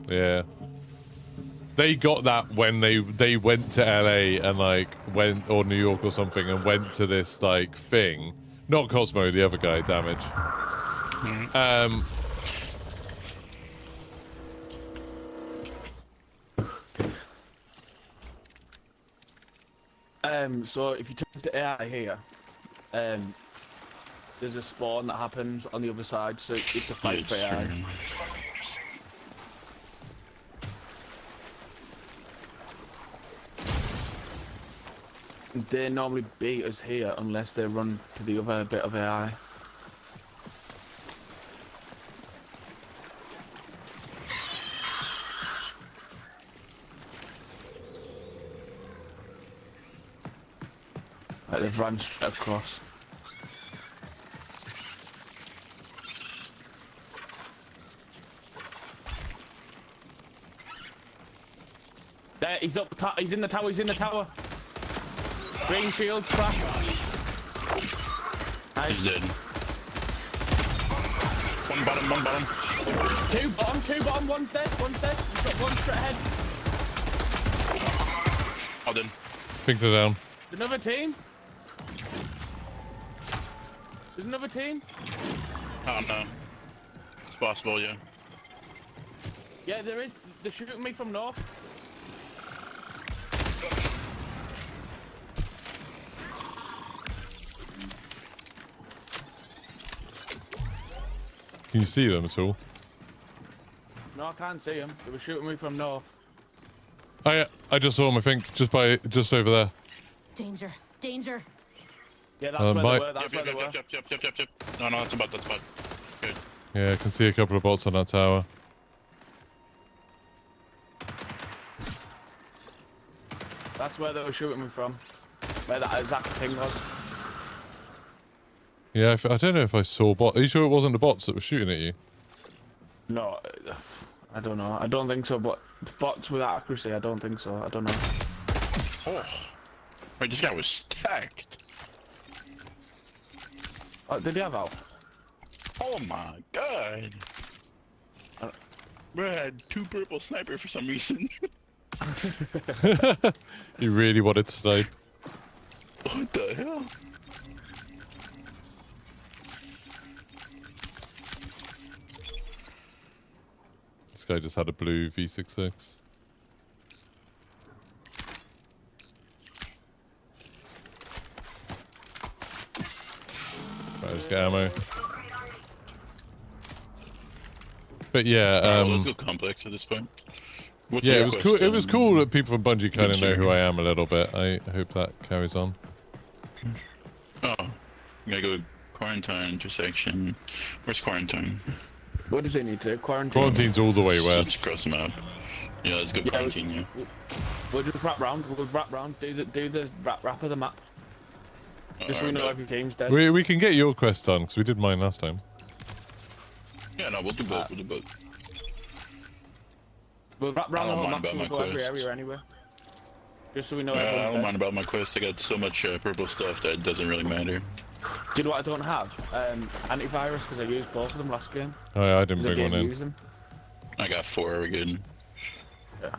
Yeah. They got that when they went to LA and like went, or New York or something, and went to this like thing. Not Cosmo, the other guy, Damage. So if you turn to AI here, there's a spawn that happens on the other side, so it's a fight for AI. They normally beat us here unless they run to the other bit of AI. Like they've run straight across. There, he's up. He's in the tower. He's in the tower. Green shield, crack. Nice. He's dead. One bottom, one bottom. Two bottom, one's dead. He's got one straight ahead. All dead. Think they're down. Another team? There's another team? I don't know. It's possible, yeah. Yeah, there is. They're shooting me from north. Can you see them at all? No, I can't see them. They were shooting me from north. Oh yeah, I just saw them. I think just over there. Danger. Danger. Yeah, that's Uh, where my- they were. That's where they were. Yep. No, that's about that spot. Good. Yeah, I can see a couple of bots on that tower. That's where they were shooting me from. Where that exact thing was. Yeah, I don't know if I saw bot. Are you sure it wasn't the bots that were shooting at you? No, I don't know. I don't think so, but bots with accuracy, I don't think so. I don't know. Oh. Wait, this guy was stacked. Oh, did he have out? Oh my god. Bro, I had 2 purple sniper for some reason. You really wanted to snipe. What the hell? This guy just had a blue V66. Right, let's get ammo. But yeah, Well, let's go complex at this point. What's yeah, your it was quest, cool. It was cool that people from Bungie kind of know Bungie. who I am a little bit. I hope that carries on. Oh, we gotta go quarantine intersection. Where's quarantine? What does he need to do? Quarantine? Quarantine's all the way Let's west. cross the map. Yeah, let's go Yeah, quarantine, yeah. We'll just wrap round. We'll wrap round. Do the wrap of the map. Just so we know Alright, every team's dead. We can get your quest done because we did mine last time. yeah, no, we'll do both. We'll do both. We'll wrap round I the don't whole mind map about and my we'll go every quests. area anyway. Just so we know I everyone's don't dead. mind about my quest. I got so much purple stuff that it doesn't really matter. Do you know what I don't have? Antivirus, because I used both of them last game. Oh yeah, I didn't 'Cause I bring one didn't in. use them. I got 4, we're good. Yeah.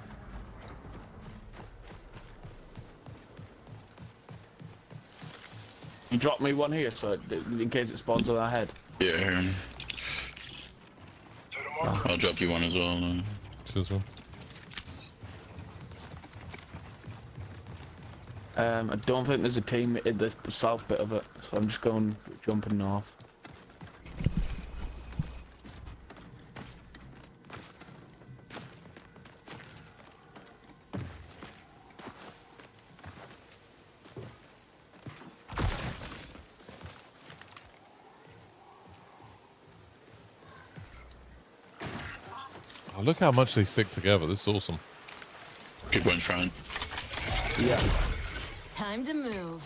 You drop me one here, so in case it spawns on our head. Yeah, here. I'll drop you one as well. Cheers, man. I don't think there's a team in the south bit of it, so I'm just going jumping north. Oh, look how much they stick together. This is awesome. Keep one front. Yeah. Time to move.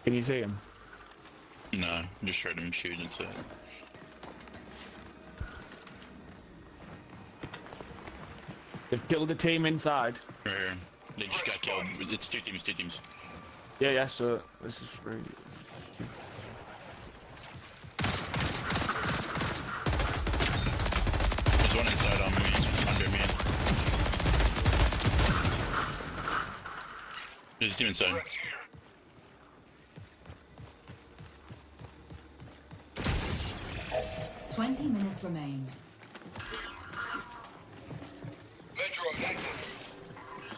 Can you see him? No, just heard him shoot inside. They've killed the team inside. Right here. They just got killed. It's 2 teams, 2 teams. Yeah, so this is really... There's one inside on me, under me. There's a team inside. Here. 20 minutes remain.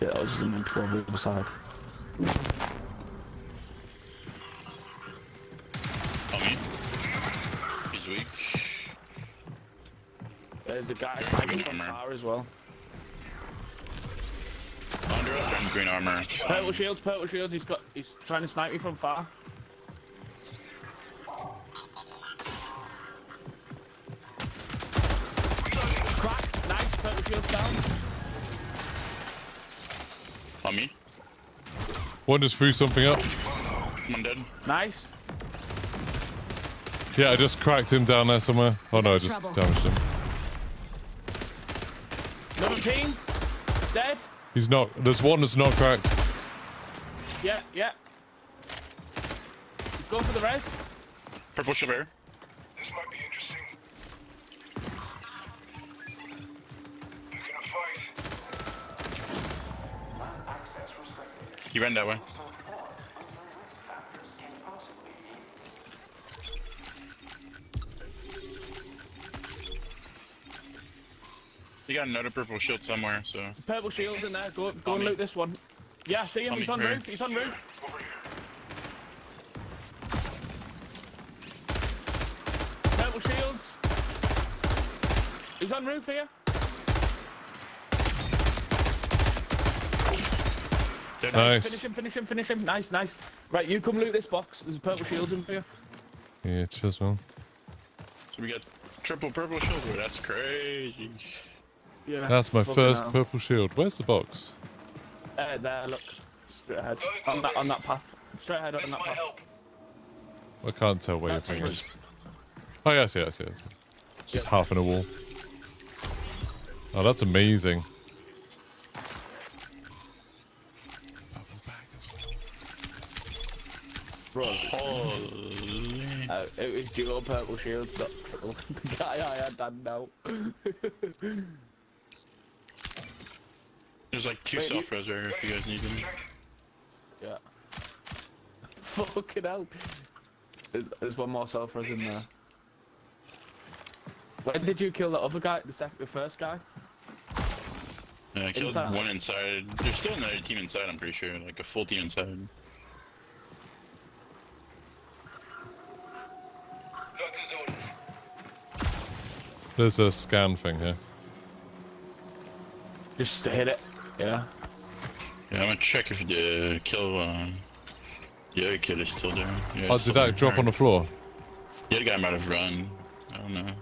Yeah, I was zooming to the other side. On me. He's weak. There's the guy Green fighting from armor. far as well. Under us and green armor. Purple shields, he's trying to snipe me from far. Crack, nice, purple shields down. On me. One just threw something up. I'm dead. Nice. Yeah, I just cracked him down there somewhere. Oh no, I just Trouble. damaged him. Another team. Dead. He's not. There's one that's not cracked. Yeah, yeah. Go for the res. Purple shiver. This might be interesting. Picking a fight. He ran that way. You got another purple shield somewhere, so. Purple shield in there. Go and loot this one. Yeah, see him. On He's me, on right. roof. He's on roof. Purple shields. He's on roof here. Dead. Nice. Finish him, finish him, finish him. Nice, nice. Right, you come loot this box. There's purple shields in for you. Yeah, cheers, man. So we got triple purple shield. Bro. That's crazy. Yeah. That's my fucking first hell. purple shield. Where's the box? There, look. Straight ahead. On that path. Straight ahead on that path. I can't tell where That's your thing fine. is. Oh, yeah, I see it, I see it. It's just half in a wall. Oh, that's amazing. Bro, Holy. it was dual purple shields, not triple. The guy I had done now. There's like two Wait, self res right here if you guys need them. Yeah. Fucking hell. There's one more self-res in there. When did you kill the other guy? The first guy? Yeah, I killed Inside. one inside. There's still another team inside, I'm pretty sure. Like a full team inside. Doctor's orders. There's a scan thing here. Just to hit it. Yeah. Yeah, I'm gonna check if the kill, the other kid is still there. Yeah, Oh, it's did still that there. drop on the floor? The other guy might have run. I don't know.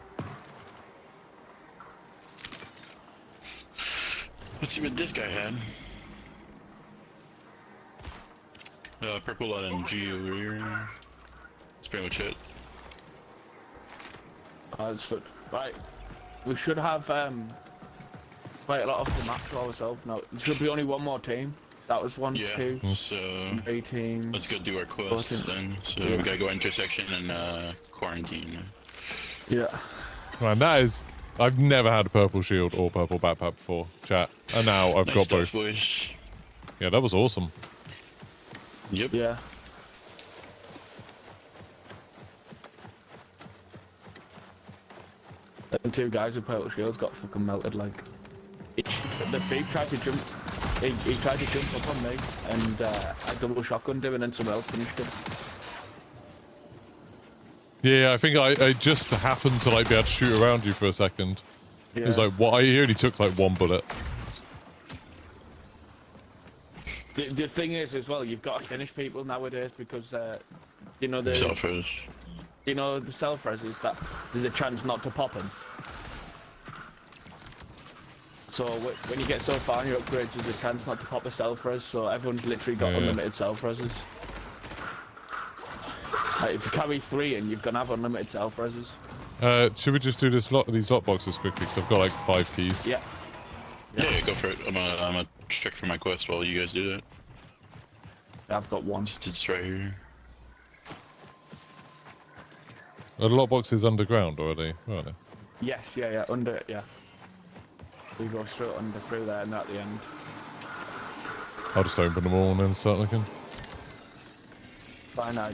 Let's see what this guy had. Purple LMG over here. That's pretty much it. Understood. Right. We should have quite a lot of the map to ourselves now. There should be only one more team. That was 1, Yeah, 2, so 3 teams. let's go do our quests Fourteen. then. So we gotta go intersection and quarantine. Yeah. Man, that is... I've never had a purple shield or purple backpack before, chat. And now I've Nice got stuff, both. boys. Yeah, that was awesome. Yep. Yeah. The two guys with purple shields got fucking melted like. The thief tried to jump. He tried to jump up on me, and I double shotgunned him, and then someone else finished him. Yeah, I think I just happened to like be able to shoot around you for a second. Yeah. It was like, what? He only took like one bullet. The thing is, as well, you've got to finish people nowadays because you know the Self-res. you know the self-reses that there's a chance not to pop them. So when you get so far in your upgrades, there's a chance not to pop a self-res. So everyone's literally got Yeah. unlimited self-reses. Like, if you carry 3 in, you're gonna have unlimited self-reses. Should we just do these lot boxes quickly? Because I've got like 5 keys. Yeah. Yeah, go for it. I'm gonna check for my quest while you guys do that. I've got 1. It's right here. Are the lot boxes underground already? Where are they? Yes, yeah, under it, yeah. We go straight under through there and at the end. I'll just open them all and then start looking. By now,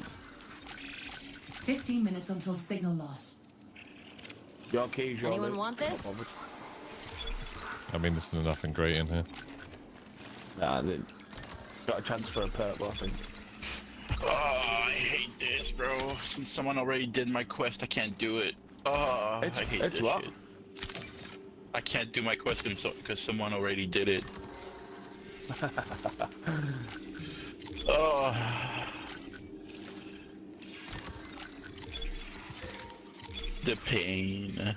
15 minutes until signal loss. your keys, your Anyone loot. want this? Not bothered. I mean, there's nothing great in here. Nah, they got a chance for a purple, I think. Oh, I hate this, bro. Since someone already did my quest, I can't do it. Oh, I hate it's this what? shit. I can't do my quest because someone already did it. Oh. The pain.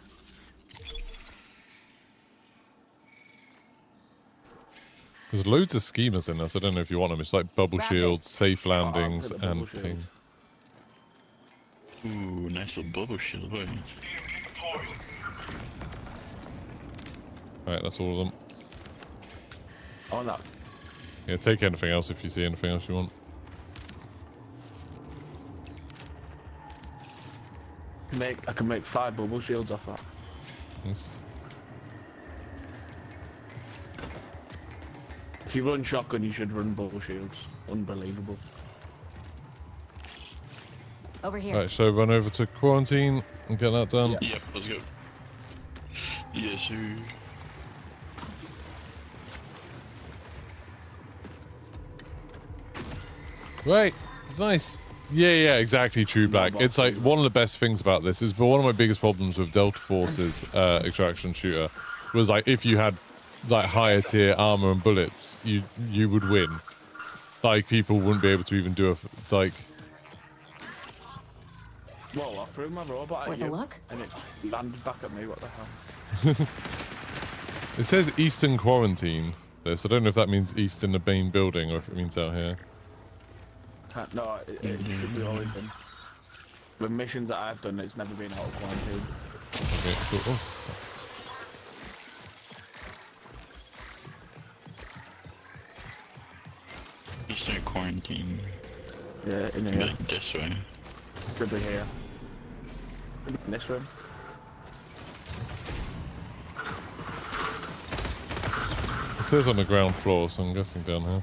There's loads of schemas in this. I don't know if you want them. It's like bubble Grab shields, this. safe I'll landings, put the bubble and shield. ping. Ooh, nice little bubble shield. Boy. Alright, that's all of them. Oh no. Yeah, take anything else if you see anything else you want. I can make 5 bubble shields off that. Nice. If you run shotgun, you should run bubble shields. Unbelievable. Over here. Right, so run over to quarantine and get that done. Yep, let's go. Yes, sir. Right, nice. Yeah, exactly, True Black. It's like one of the best things about this is, but one of my biggest problems with Delta Force's extraction shooter was like if you had like higher tier armor and bullets, you would win. Like people wouldn't be able to even do a like. Well, I threw my robot Worth at a you, look? and it landed back at me. What the hell? It says Eastern Quarantine. This I don't know if that means east in the main building or if it means out here. No, it should be always been. The missions that I've done, it's never been out of quarantine. Okay, cool. Oh. Eastern quarantine. Yeah, in here. Like this way. Should be here. In this room. It says on the ground floor, so I'm guessing down here.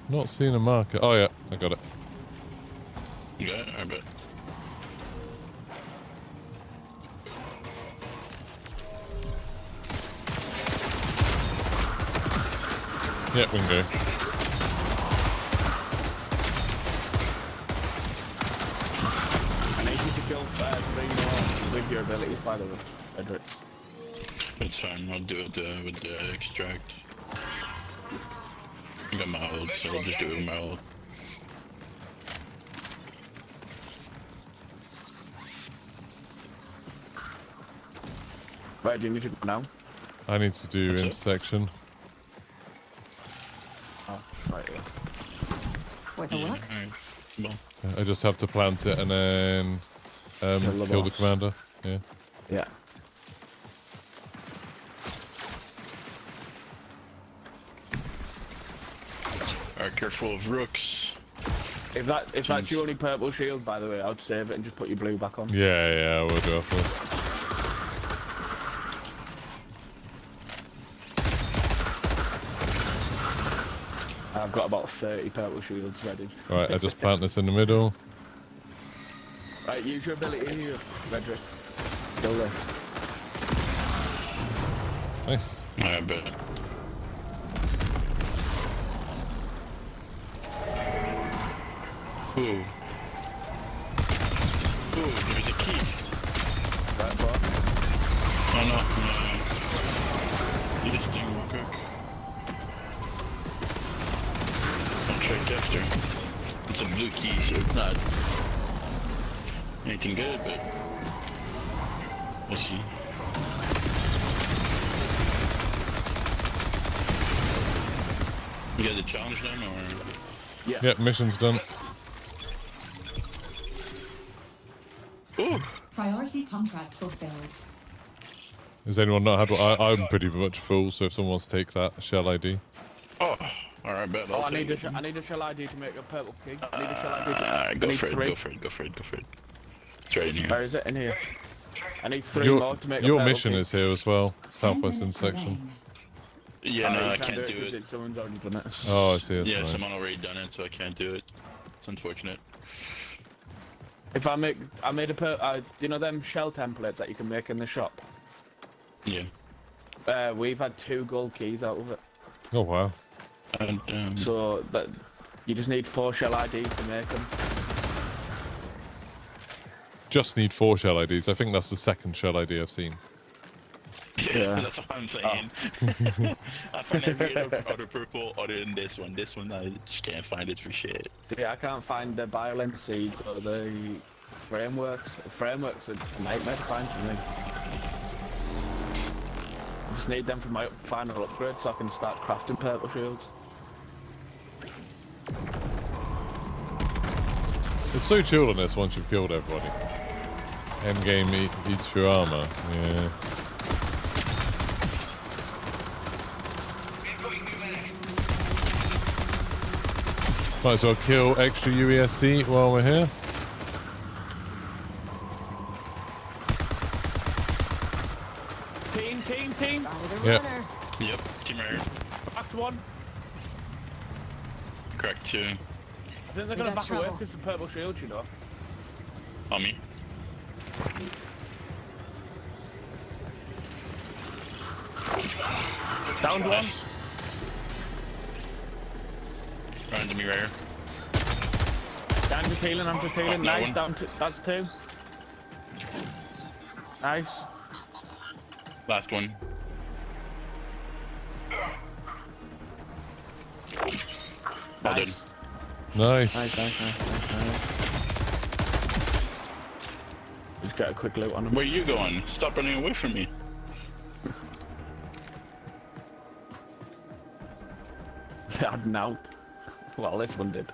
Not seeing a marker. Oh yeah, I got it. You got it? I bet. Yeah, we can go. I need you to kill 3 more with your abilities, by the way, Edric. It's fine. I'll do it with the extract. I got my ult, so I'll just do it with my ult. Right, do you need to go now? I need to do That's it. intersection. Oh, right, yeah. Worth a look? Alright. Well, I just have to plant it and then the kill the boss. commander. Yeah. Yeah. alright, careful of rooks. If that's your only purple shield, by the way, I'd save it and just put your blue back on. Yeah, I will do after this. I've got about 30 purple shields ready. Right, I just plant this in the middle. Right, use your ability here, Redrick. Kill this. Nice. I bet. Ooh. Ooh, there's a key. Right, what? Oh no. Need this thing real quick. I'll check after. It's a blue key, so it's not anything good, but we'll see. You got the challenge done, or? Yeah. Yep, mission's done. Ooh! Priority contract fulfilled. Has anyone not had one? I'm pretty much full, so if someone wants to take that shell ID. Oh! Alright, bet. Oh, I need a shell ID to make a purple key. I need a shell ID to... Go I need for it, 3. go for it, go for it, go for it. It's right in here. Where is it? In here. I need 3 more to make a Your purple mission key. is here as well. 10 Southwest minutes intersection. remain. Yeah, Oh, no, you I can't do 'cause it. Someone's already done it. Oh, I see. That's Yeah, right. someone already done it, so I can't do it. It's unfortunate. If I made do you know them shell templates that you can make in the shop? Yeah. We've had 2 gold keys out of it. Oh wow. And, So that you just need 4 shell IDs to make them. Just need 4 shell IDs. I think that's the second shell ID I've seen. yeah, that's what I'm saying. I find every other purple other than this one. This one, I just can't find it for shit. See, I can't find the violence seeds or the frameworks. The frameworks are a nightmare to find for me. just need them for my final upgrade so I can start crafting purple shields. It's so chilled on this once you've killed everybody. Endgame eats your armor. Yeah. Might as well kill extra UESC while we're here. Team. Yep. Yep, team right here. Back one. Correct, two. I think they're We gonna got back away trouble. because the purple shield, you know. On me. Downed one. Nice. Running to me right here. I'm just healing. that Nice, one. down to, that's two. Nice. Last one. Well done. Nice. Nice. Nice. Just get a quick loot on him. Where you going? Stop running away from me. Now. Well, this one did.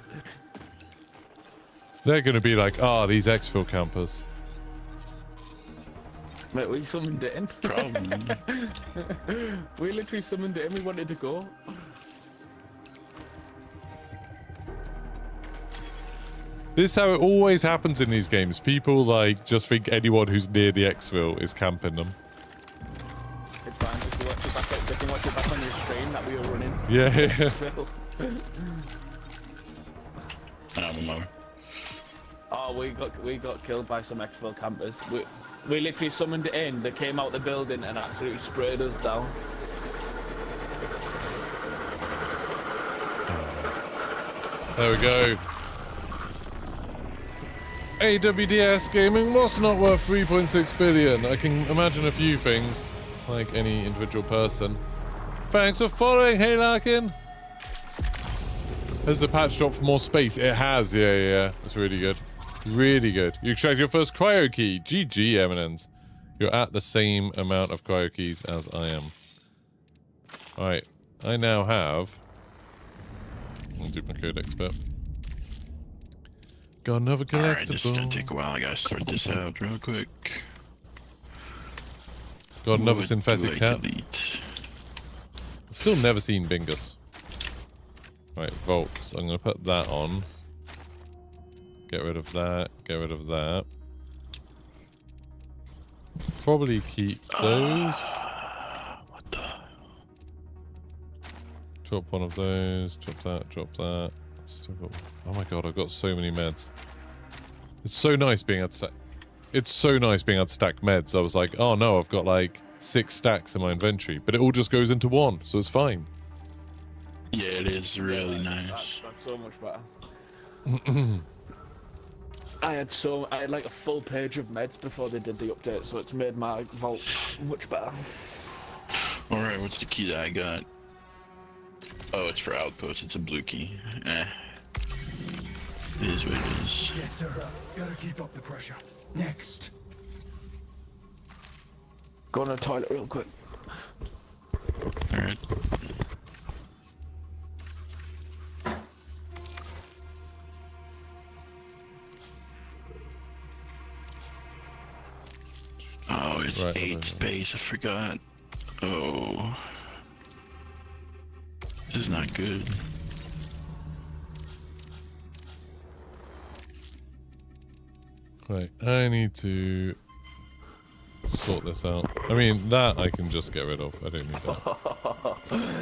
They're going to be like, these exfil campers. Mate, we summoned it in. Probably. We literally summoned it in. We wanted to go. This is how it always happens in these games. People like just think anyone who's near the exfil is camping them. It's fine. They can watch it back on your stream that we were running. Yeah. It's Phil. I'm over. Oh, we got killed by some exfil campers. We literally summoned it in. They came out the building and absolutely sprayed us down. There we go. AWDS gaming was not worth 3.6 billion. I can imagine a few things, like any individual person. Thanks for following, hey Larkin. Has the patch dropped for more space? It has, yeah. It's really good. Really good. You extract your first cryo key. GG, Eminence. You're at the same amount of cryo keys as I am. Alright, I now have... I'll do my codex bit. Got another collectible. Alright, this is gonna take a while. I gotta sort this out real quick. Got another What synthetic do I cat. delete? I've still never seen Bingus. Right, vaults. I'm gonna put that on. Get rid of that. Get rid of that. Probably keep those. What the? Drop one of those. Drop that. Drop that. Still got. Oh my god! I've got so many meds. It's so nice being able to stack. It's so nice being able to stack meds. I was like, oh no, I've got like 6 stacks in my inventory, but it all just goes into one, so it's fine. Yeah, it is really nice. That's so much better. I had like a full page of meds before they did the update, so it's made my vault much better. Alright, what's the key that I got? Oh, it's for outpost. It's a blue key. It is what it is. Yes, sir. Gotta keep up the pressure. Next. Go on the toilet real quick. Alright. Oh, it's Right, 8 right. space. I forgot. Oh. This is not good. Right, I need to sort this out. I mean, that I can just get rid of. I don't need that.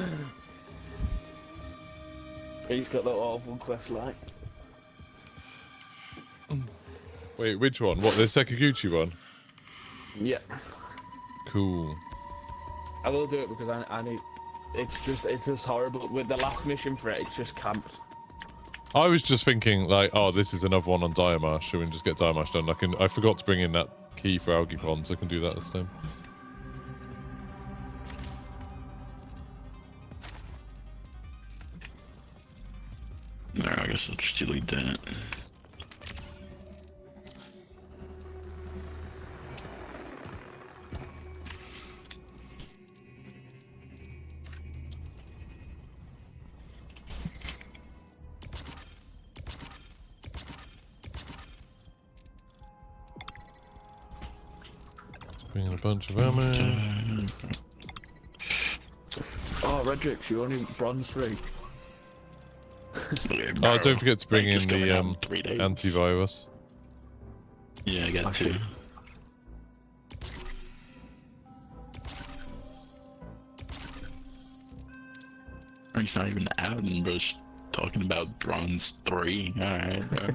He's got that awful quest like. Wait, which one? What, the Sekaguchi one? Yeah. Cool. I will do it because I need. It's just horrible. With the last mission for it, it's just camped. I was just thinking, like, oh, this is another one on Diamash, so we can just get Diamash done. I forgot to bring in that key for Algae Pond, so I can do that this time. No, I guess I'll just delete that. Bringing a bunch of ammo. Oh, Redrix, you only bronze 3. Yeah, Oh, bro, don't forget to bring like, in it's coming the out in 3 days. antivirus. Yeah, I got 2. It's not even out, and bro's talking about bronze 3. Alright, bro.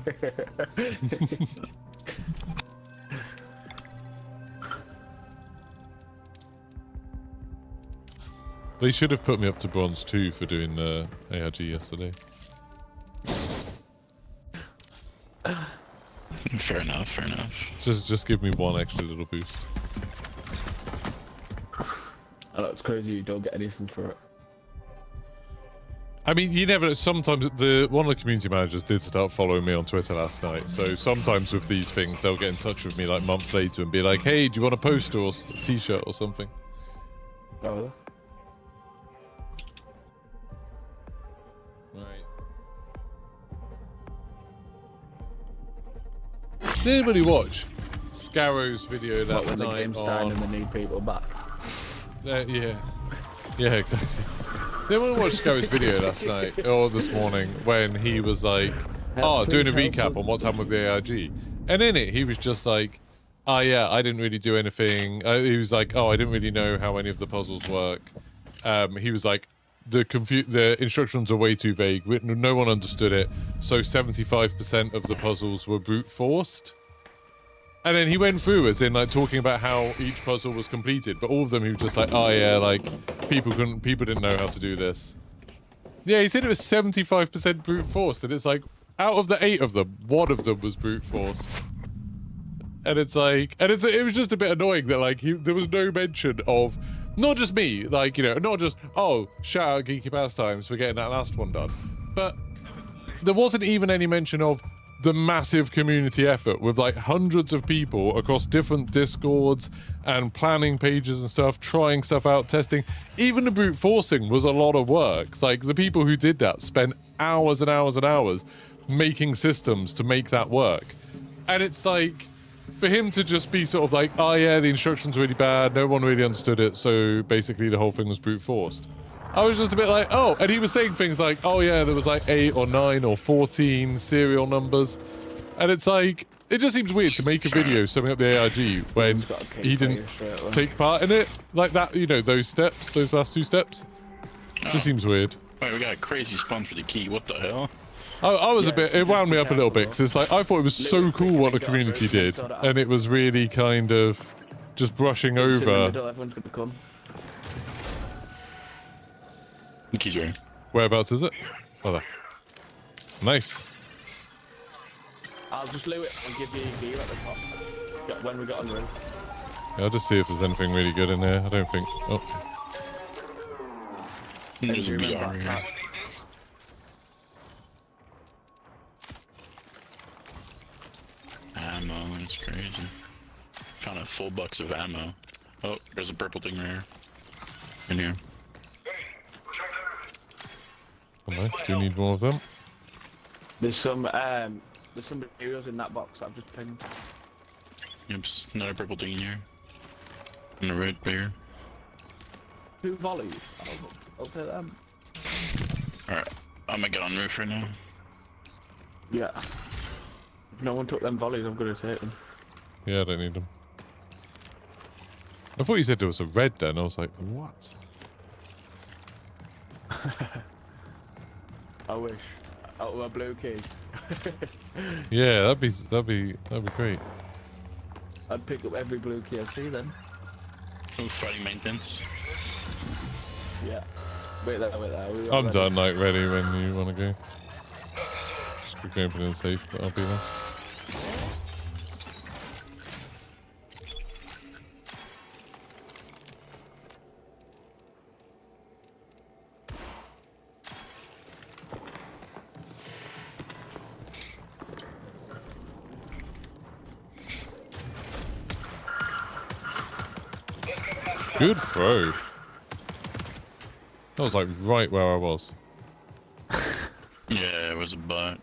They should have put me up to bronze 2 for doing the ARG yesterday. Fair enough, fair enough. Just give me one extra little boost. I know it's crazy you don't get anything for it. I mean, you never. Sometimes one of the community managers did start following me on Twitter last night. So sometimes with these things, they'll get in touch with me like months later and be like, "Hey, do you want a poster or a T-shirt or something?" Oh, Right. Did anybody watch Scarrow's video what, last when the night game's down on? and they need people back. Yeah, exactly. Did anyone watch Scarrow's video last night or this morning when he was like, doing a recap on what's happened with the ARG, and in it he was just like, yeah, I didn't really do anything. He was like, I didn't really know how any of the puzzles work. He was like, the instructions are way too vague. No one understood it. So 75% of the puzzles were brute forced. And then he went through as in like talking about how each puzzle was completed, but all of them he was just like, like people didn't know how to do this. Yeah, he said it was 75% brute forced, and it's like out of the 8 of them, 1 of them was brute forced. And it's like, it was just a bit annoying that like there was no mention of, not just me, like, you know, not just, shout out Geeky Pastimes for getting that last one done, but there wasn't even any mention of the massive community effort with like hundreds of people across different discords and planning pages and stuff, trying stuff out, testing. Even the brute forcing was a lot of work. Like the people who did that spent hours and hours and hours making systems to make that work. And it's like, for him to just be sort of like, the instructions were really bad, no one really understood it, so basically the whole thing was brute forced. I was just a bit like, and he was saying things like, there was like 8 or 9 or 14 serial numbers. And it's like, it just seems weird to make a video summing up the ARG when he didn't take part in it. Like that, you know, those last 2 steps. Just seems weird. Wait, we got a crazy spawn for the key, what the hell? I was it wound me up a little bit, because it's like, I thought it was so cool what the community did. And it was really kind of just brushing over. Everyone's gonna come. The key's right. Whereabouts is it? Oh, there. Nice. I'll just loot it and give you a gear at the top when we get on the roof. Yeah, I'll just see if there's anything really good in there. I don't think. Oh. There's a Remember BR that here. tap? Ammo, that's crazy. Found a full box of ammo. Oh, there's a purple thing right here. In here. Oh, nice. Do you need more of them? There's some materials in that box that I've just pinned. Yep, another purple thing in here. And the red bear. 2 volleys. I'll take them. Alright, I'm gonna get on the roof right now. Yeah. If no one took them volleys, I'm gonna take them. Yeah, I don't need them. I thought you said there was a red then. I was like, what? I wish. Out of a blue key. Yeah, that'd be great. I'd pick up every blue key I see then. Oh, fighting maintenance. Yeah. Wait there. I'm done, like, ready when you want to go. Just quickly open the safe, but I'll be there. Good throw. That was like right where I was. Yeah, it was a butt.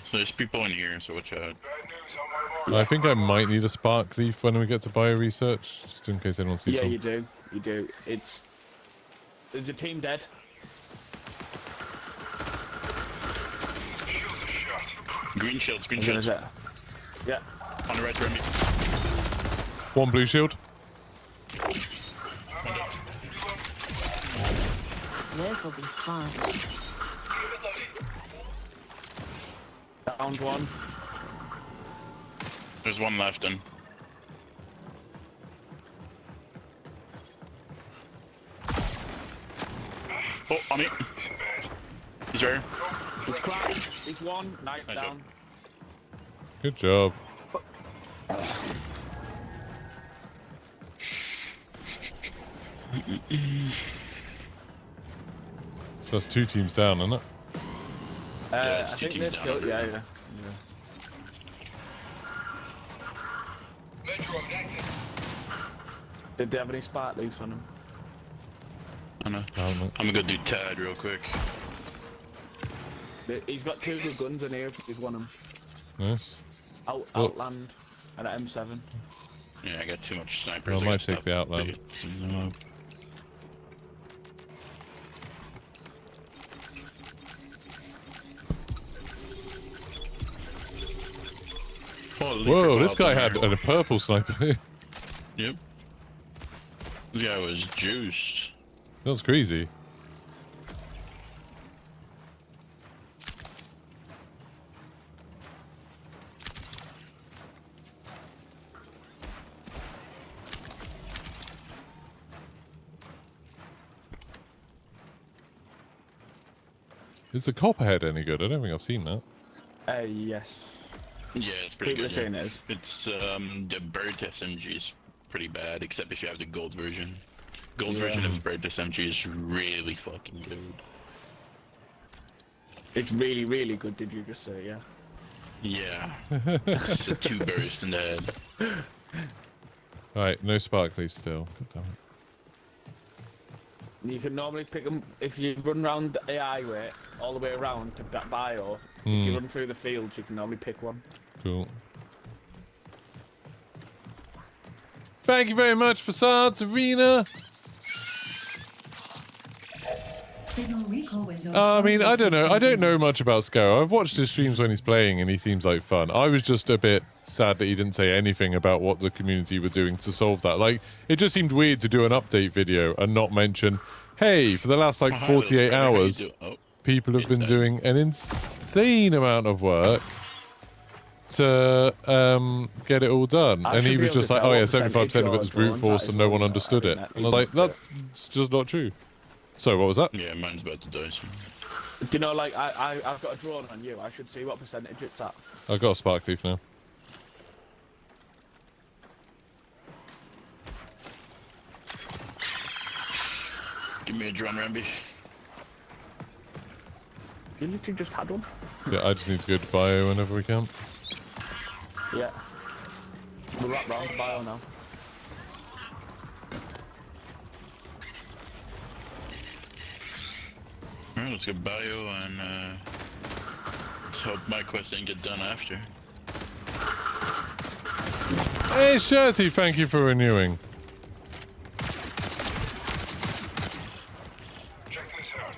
So there's people in here, so watch out. I think I might need a spark leaf when we get to bio research, just in case anyone sees Yeah, one. you do. You do. There's a team dead. Green shields, green I'm gonna shields. say- Yeah. On the right, Remy. One blue shield. This'll be fun. Downed one. There's one left then. Oh, on me. He's there. He's cracked. He's one. Nice Nice down. Good job. So that's 2 teams down, isn't it? it's I two think teams they've down. killed. Yeah. Did they have any spark leaves on them? I know. I don't know. I'm gonna go do Tad real quick. He's got 2 good guns in here. He's one of them. Nice. Outland and an M7. Yeah, I got too much snipers. Well, I I might gotta take stop the Outland. picking them up. Holy Whoa, crap, this guy out had there. a purple sniper. Yep. This guy was juiced. That was crazy. Is the copperhead any good? I don't think I've seen that. Yes. Yeah, it's pretty People are good. saying yeah. it is. It's the bird SMG is pretty bad, except if you have the gold version. Gold Yeah. version of bird SMG is really fucking good. It's really, really good. Did you just say? Yeah. Yeah. It's a 2 burst in the head. Right, no sparklies still. God damn it. You can normally pick them if you run around the AI way, all the way around to that bio. If Hmm. you run through the fields, you can normally pick one. Cool. Thank you very much, Facades Arena. Signal recall window. I mean, I don't know. I don't know closes. much about Scarrow. I've watched his streams when he's playing, and he seems like fun. I was just a bit sad that he didn't say anything about what the community were doing to solve that. Like, it just seemed weird to do an update video and not mention, hey, for the last like Oh, hi, 48 Will. How you hours, doing? Oh, people have been Midnight. doing an insane amount of work to get it all done. I And he should be was able just to like, tell oh yeah, what 75% of it was percentage brute yours force is and no one on understood it. that And I was like, that's just not true. So what was that? Yeah, mine's about to die soon. Do you know, like, I've got a drone on you. I should see what percentage it's at. I got a spark leaf now. Give me a drone, Ramby. You literally just had one. Yeah, I just need to go to bio whenever we can. Yeah. We're right round the bio now. Alright, let's go bio and let's hope my quest didn't get done after. Hey, Shirty, thank you for renewing. Check this out.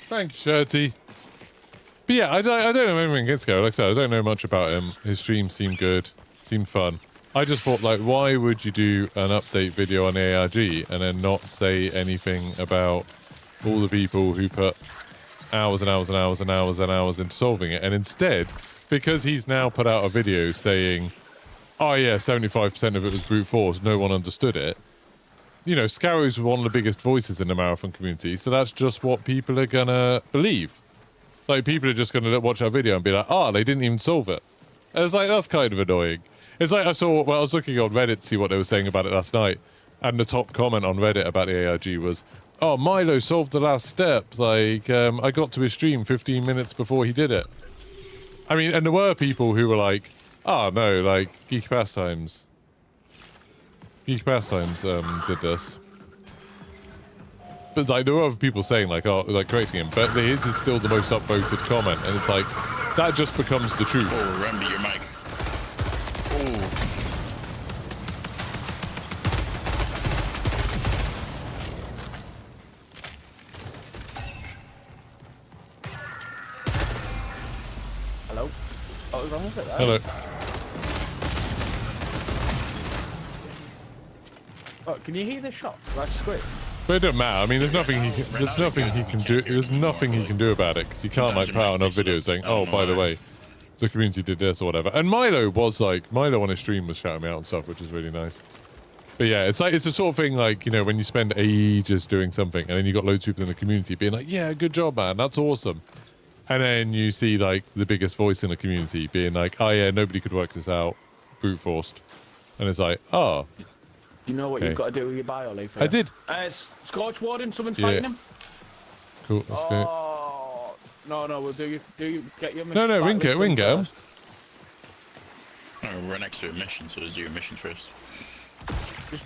Thank you, Shirty. But yeah, I don't know anything against Gary. Like I said, I don't know much about him. His stream seemed good, seemed fun. I just thought, like, why would you do an update video on ARG and then not say anything about all the people who put hours and hours and hours and hours and hours into solving it? And instead, because he's now put out a video saying, oh yeah, 75% of it was brute force, no one understood it. You know, Scarrow's one of the biggest voices in the marathon community, so that's just what people are gonna believe. Like, people are just gonna watch our video and be like, oh, they didn't even solve it. And it's like, that's kind of annoying. It's like I was looking on Reddit to see what they were saying about it last night, and the top comment on Reddit about the ARG was, oh, Milo solved the last step. Like, I got to his stream 15 minutes before he did it. I mean, and there were people who were like, oh, no, like, Geeky Pastimes. Geeky Pastimes did this. but like there were other people saying like, oh, like correcting him, but his is still the most upvoted comment, and it's like that just becomes the truth. Oh, Ramby, your mic. Oh. Hello? What was wrong with it there? Hello. Oh, can you hear the shot? Like squid? But it doesn't matter. I mean, there's nothing he can, there's nothing he can do. There's nothing he can do about it because he can't like put out another video saying, "Oh, by the way, the community did this or whatever." And Milo on his stream was shouting me out and stuff, which is really nice. But yeah, it's like it's a sort of thing like, you know, when you spend ages doing something and then you got loads of people in the community being like, "Yeah, good job, man. That's awesome." And then you see like the biggest voice in the community being like, "Oh yeah, nobody could work this out, brute forced," and it's like, "Oh." You know what Okay. you've got to do with your bio, Lee? I did. Scorch Warden, someone's fighting him. Cool. Let's go. Oh, no, we'll do you get your No, we can get him. We're next to a mission, so let's do your mission first.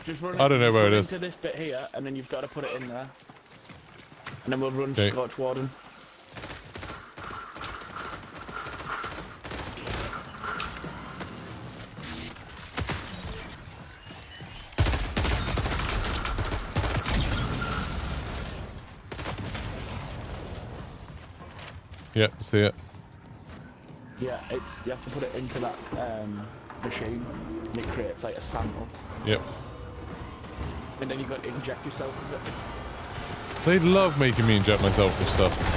Just run. I don't know where it is. Into this bit here, and then you've got to put it in there, and then we'll run Okay. Scorch Warden. Yep, see it. Yeah, you have to put it into that machine, and it creates like a sample, Yep. and then you've got to inject yourself with it. They love making me inject myself with stuff.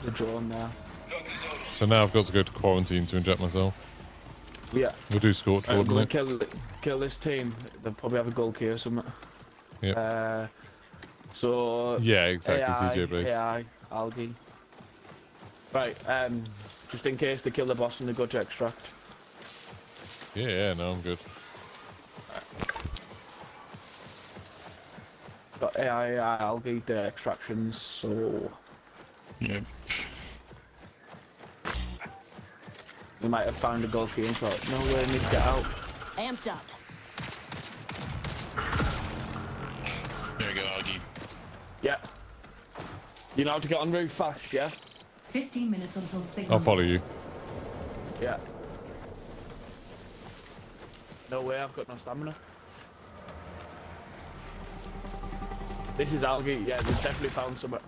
The drone there. So now I've got to go to quarantine to inject myself. Yeah. We'll do Scorch I'm Warden. gonna kill this team. They'll probably have a goal key or something. Yep. So Yeah, exactly. AI, CJ base. AI, algae. Right. Just in case they kill the boss and they go to extract. Yeah, no, I'm good. Got AI, algae, the extractions. So Yeah. we might have found a goal key and thought, no way, need to get out. Amped up. There you go, Augie. Yeah. You know how to get on roof fast, yeah? 15 minutes until signal. I'll follow you. Yeah. No way, I've got no stamina. This is algae, yeah, they've definitely found something.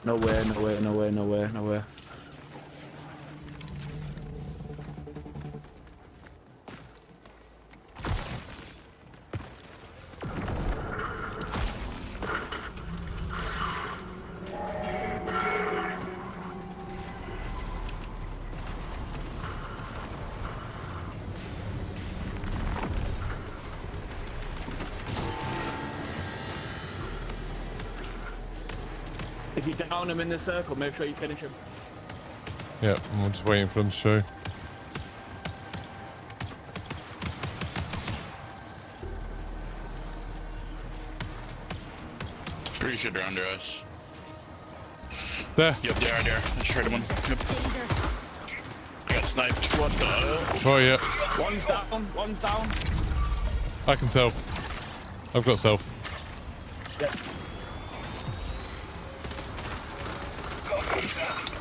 No way, no way, no way, no way, no way. If you down him in the circle, make sure you finish him. Yeah, I'm just waiting for them to show. Pretty sure they're under us. There. Yep, they are there. I just heard one. Yep. Danger. I got sniped. What the hell? Oh, yeah. One's down, one's down. I can self. I've got self. Yeah.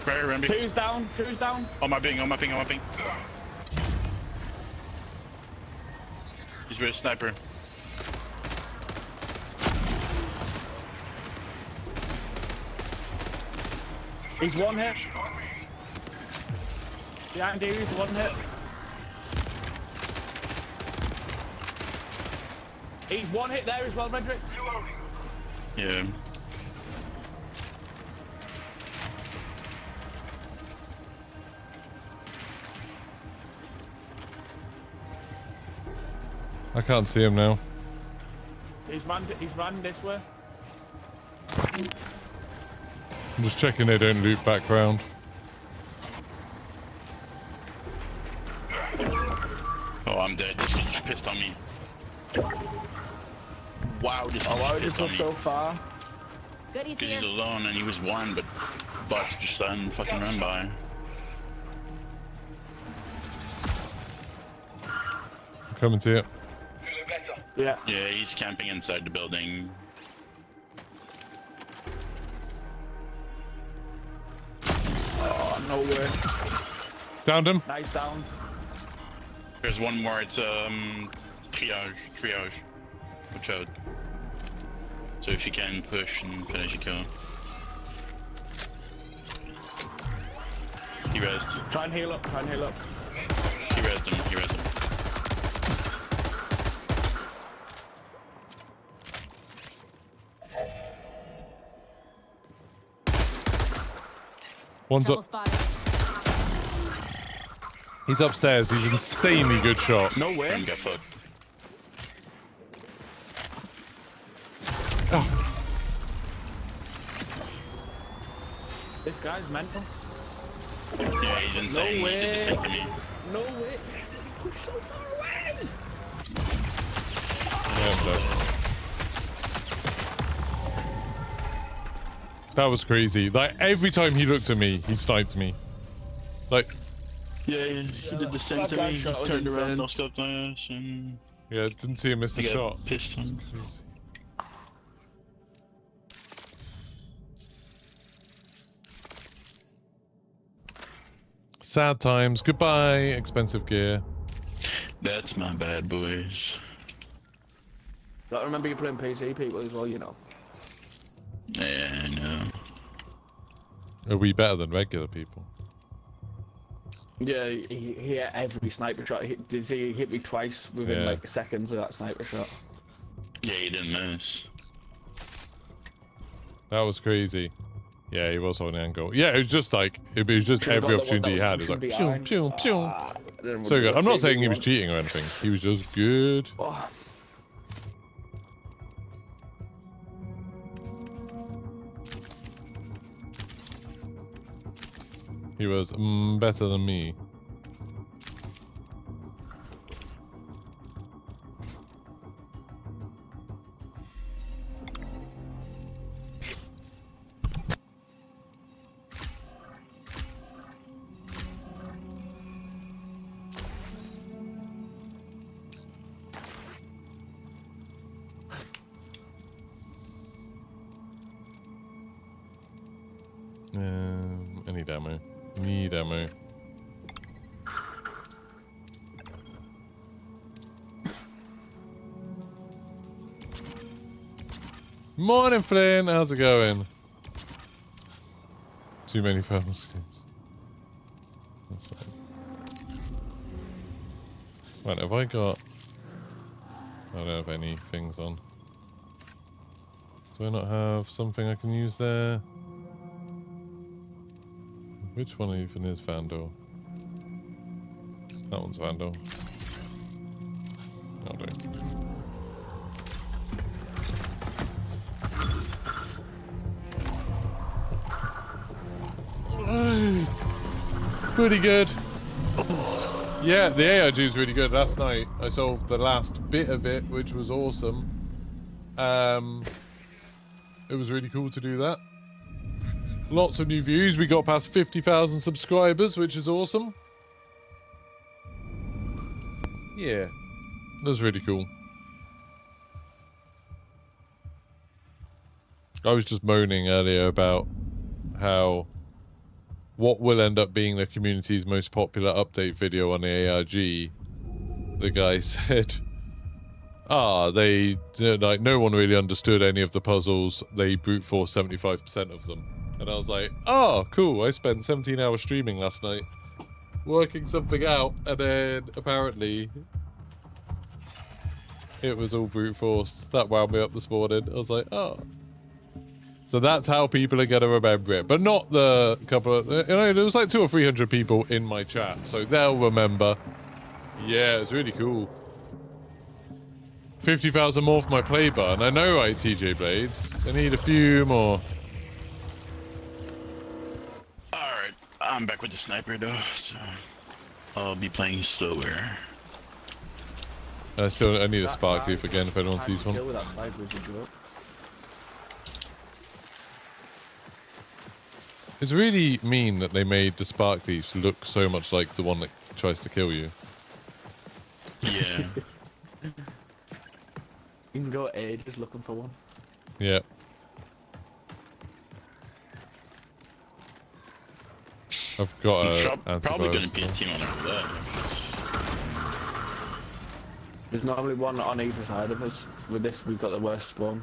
Right, Ramby. Two's down, two's down. On my ping, on my ping, on my ping. He's with a sniper. He's one hit. Behind you, he's one hit. He's one hit there as well, Redrick. Yeah. I can't see him now. He's ran this way. I'm just checking they don't loop back round. Oh, I'm dead. This kid just pissed on me. Wow, this kid Oh, why just did you pissed go on me. so far? Goodies Because here. he's alone and he was one, but bots just fucking run by. Coming to you. Yeah. Yeah, he's camping inside the building. Oh, no way. Downed him. Nice down. There's one more. It's triage. Watch out. So if you can push and finish your kill. He rezzed. Try and heal up. He rezzed him. One's Trouble up. spotted. He's upstairs. He's insanely good shot. No way. And get fucked. This guy's mental. Yeah, he's insane. No He did the same to me. No way. Push so far away. Yeah, that was crazy. Like every time he looked at me, he sniped me. Like, Yeah, he did the same That to guy me. He shot was turned around, insane. no scoped my ass, and yeah, didn't see him miss I a got shot. pissed on. Sad times. Goodbye, expensive gear. That's my bad, boys. Gotta remember you're playing PC people as well, you know. Yeah, I know. Are we better than regular people? Yeah, he hit every sniper shot. He hit me twice within Yeah. like seconds of that sniper shot. Yeah, he didn't miss. That was crazy. Yeah, he was on the angle. Yeah, it was just like, it was just Should've every got the one opportunity he that had. was It was like, pushing pew, behind. pew, pew. Then So good. I'm not saying he was one. cheating or anything. He was just good. Oh, He was better than me. Any demo. Need ammo. Morning, Flynn. How's it going? Too many thermal scopes. That's fine. Right, have I got... I don't have any things on. Do I not have something I can use there? Which one even is Vandal? That one's Vandal. I'll do. Pretty good. Yeah, the ARG is really good. Last night I solved the last bit of it, which was awesome. It was really cool to do that. Lots of new views. We got past 50,000 subscribers, which is awesome. Yeah, that was really cool. I was just moaning earlier about how what will end up being the community's most popular update video on the ARG. The guy said, they like no one really understood any of the puzzles. They brute force 75% of them. And I was like, oh, cool. I spent 17 hours streaming last night working something out, and then apparently it was all brute force. That wound me up this morning. I was like, oh. So that's how people are going to remember it. But not the couple of... there was like 200 or 300 people in my chat, so they'll remember. Yeah, it's really cool. 50,000 more for my play button. I know, right, TJ Blades? I need a few more. Alright, I'm back with the sniper though, so I'll be playing slower. I need a spark leaf again if anyone sees one. Kill with that sniper is a joke. It's really mean that they made the spark leaves look so much like the one that tries to kill you. Yeah. You can go ages looking for one. Yeah. I've got a Probably going antivirus. to be a team on over there. There's normally one on either side of us. With this, we've got the worst spawn.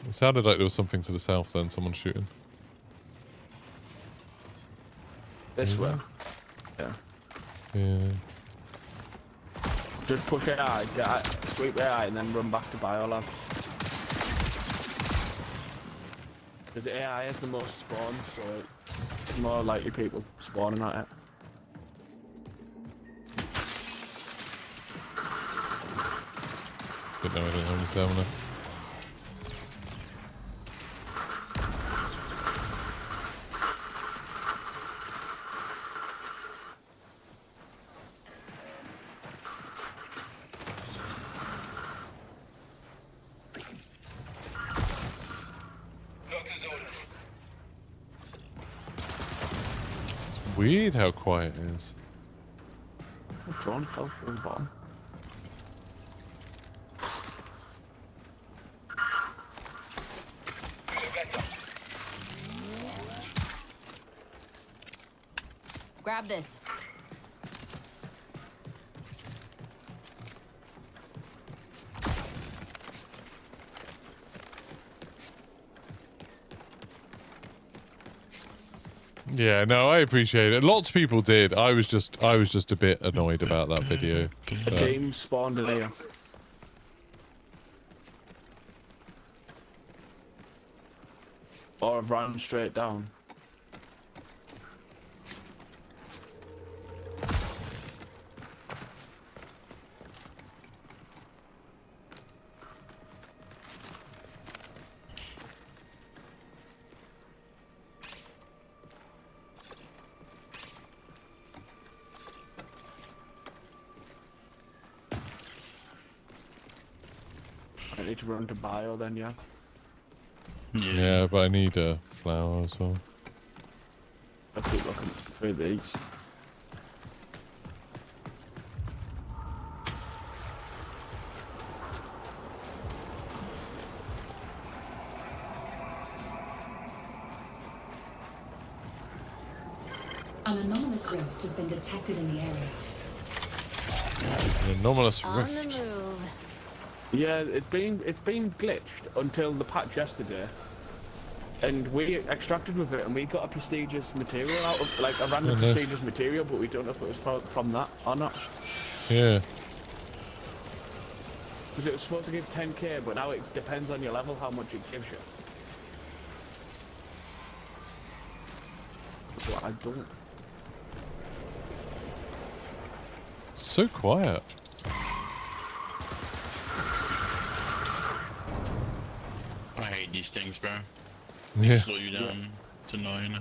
It sounded like there was something to the south then, someone shooting. This way. Yeah. Yeah. Just push AI, sweep AI, and then run back to Biolab. Because AI has the most spawns, so it's more likely people spawning at it. But no, I don't have any stamina. Doctor's orders. It's weird how quiet it is. The drone fell through the bottom. Grab this. Yeah, no, I appreciate it. Lots of people did. I was just a bit annoyed about that video. A team spawned in here. Or have ran straight down. I need to run to bio then, yeah. Yeah, but I need a flower as well. I keep looking through these. An anomalous rift has been detected in the area. An anomalous On the rift. move. Yeah, it's been glitched until the patch yesterday. And we extracted with it and we got a prestigious material out of, like a random nice. prestigious material, but we don't know if it was from that or not. Yeah. Because it was supposed to give 10k, but now it depends on your level how much it gives you. So I don't. So quiet. I hate these things, bro. Yeah. Slow you down. It's annoying.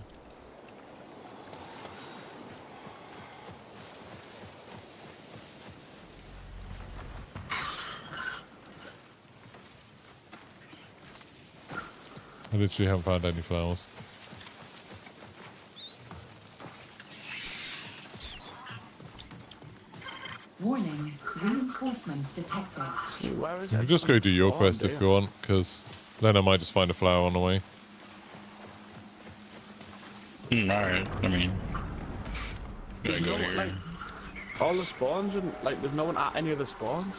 I literally haven't found any flowers. Warning, reinforcements detected. Where is You it? can just go do your Oh, quest if dear. you want, because then I might just find a flower on the way. Alright, I mean. Gotta go No, here. like, all the spawns and like there's no one at any of the spawns.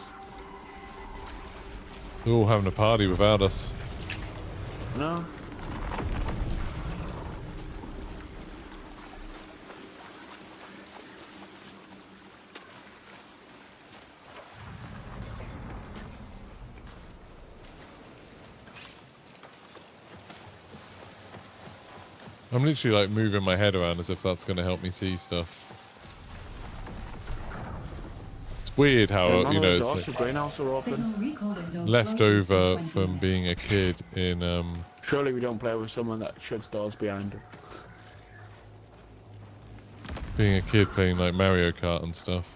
They're all having a party without us. No. I'm literally like moving my head around as if that's going to help me see stuff. It's weird how, you know, it's like the greenhouse are open. Signal recall window left closes in over 20 from minutes. being a kid in Surely we don't play with someone that shuts doors behind them. being a kid playing like Mario Kart and stuff.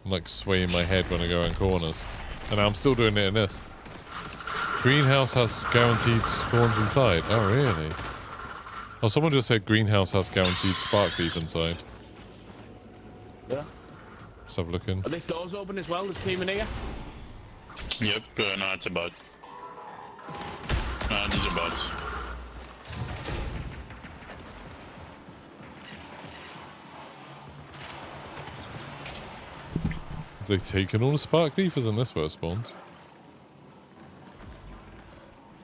I'm like swaying my head when I go around corners. And I'm still doing it in this. Greenhouse has guaranteed spawns inside. Oh really? Oh, someone just said greenhouse has guaranteed spark beef inside. Yeah. Let's have a look in. Are these doors open as well? There's a team in here? Yep, no, it's a bot. No, these are bots. Have they taken all the spark leafers and this where it spawns?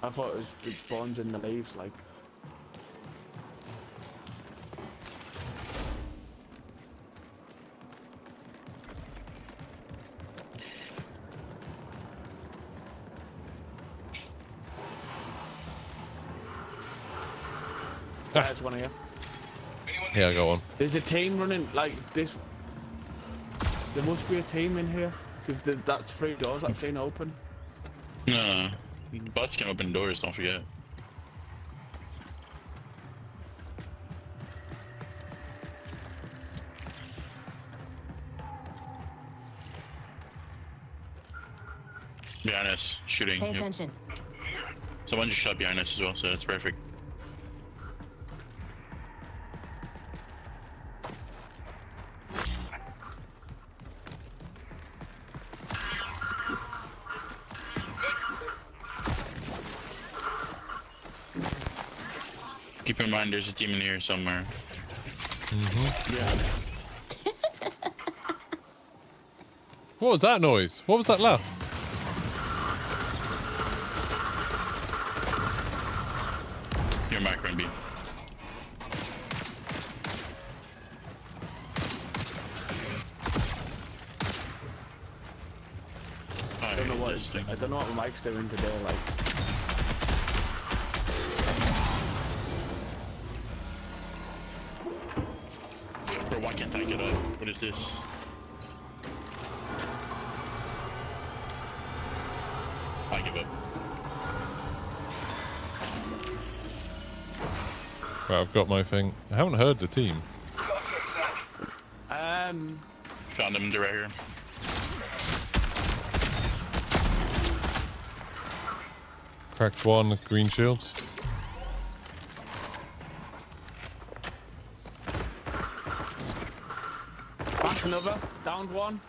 I thought it spawns in the leaves, like. There's one here. Yeah, go on. There's a team running like this. There must be a team in here because that's 3 doors I've seen open. No, bots can open doors, don't forget. Behind us, shooting. Pay Yep. attention. Someone just shot behind us as well, so that's perfect. Keep in mind there's a team in here somewhere. Yeah. What was that noise? What was that laugh? Your micro and B. I don't know what my mic's doing today. Like. Bro, why can't I get up? What is this? I give up. Right, I've got my thing. I haven't heard the team. Found him right here. Cracked one, green shields. Back another. Downed one.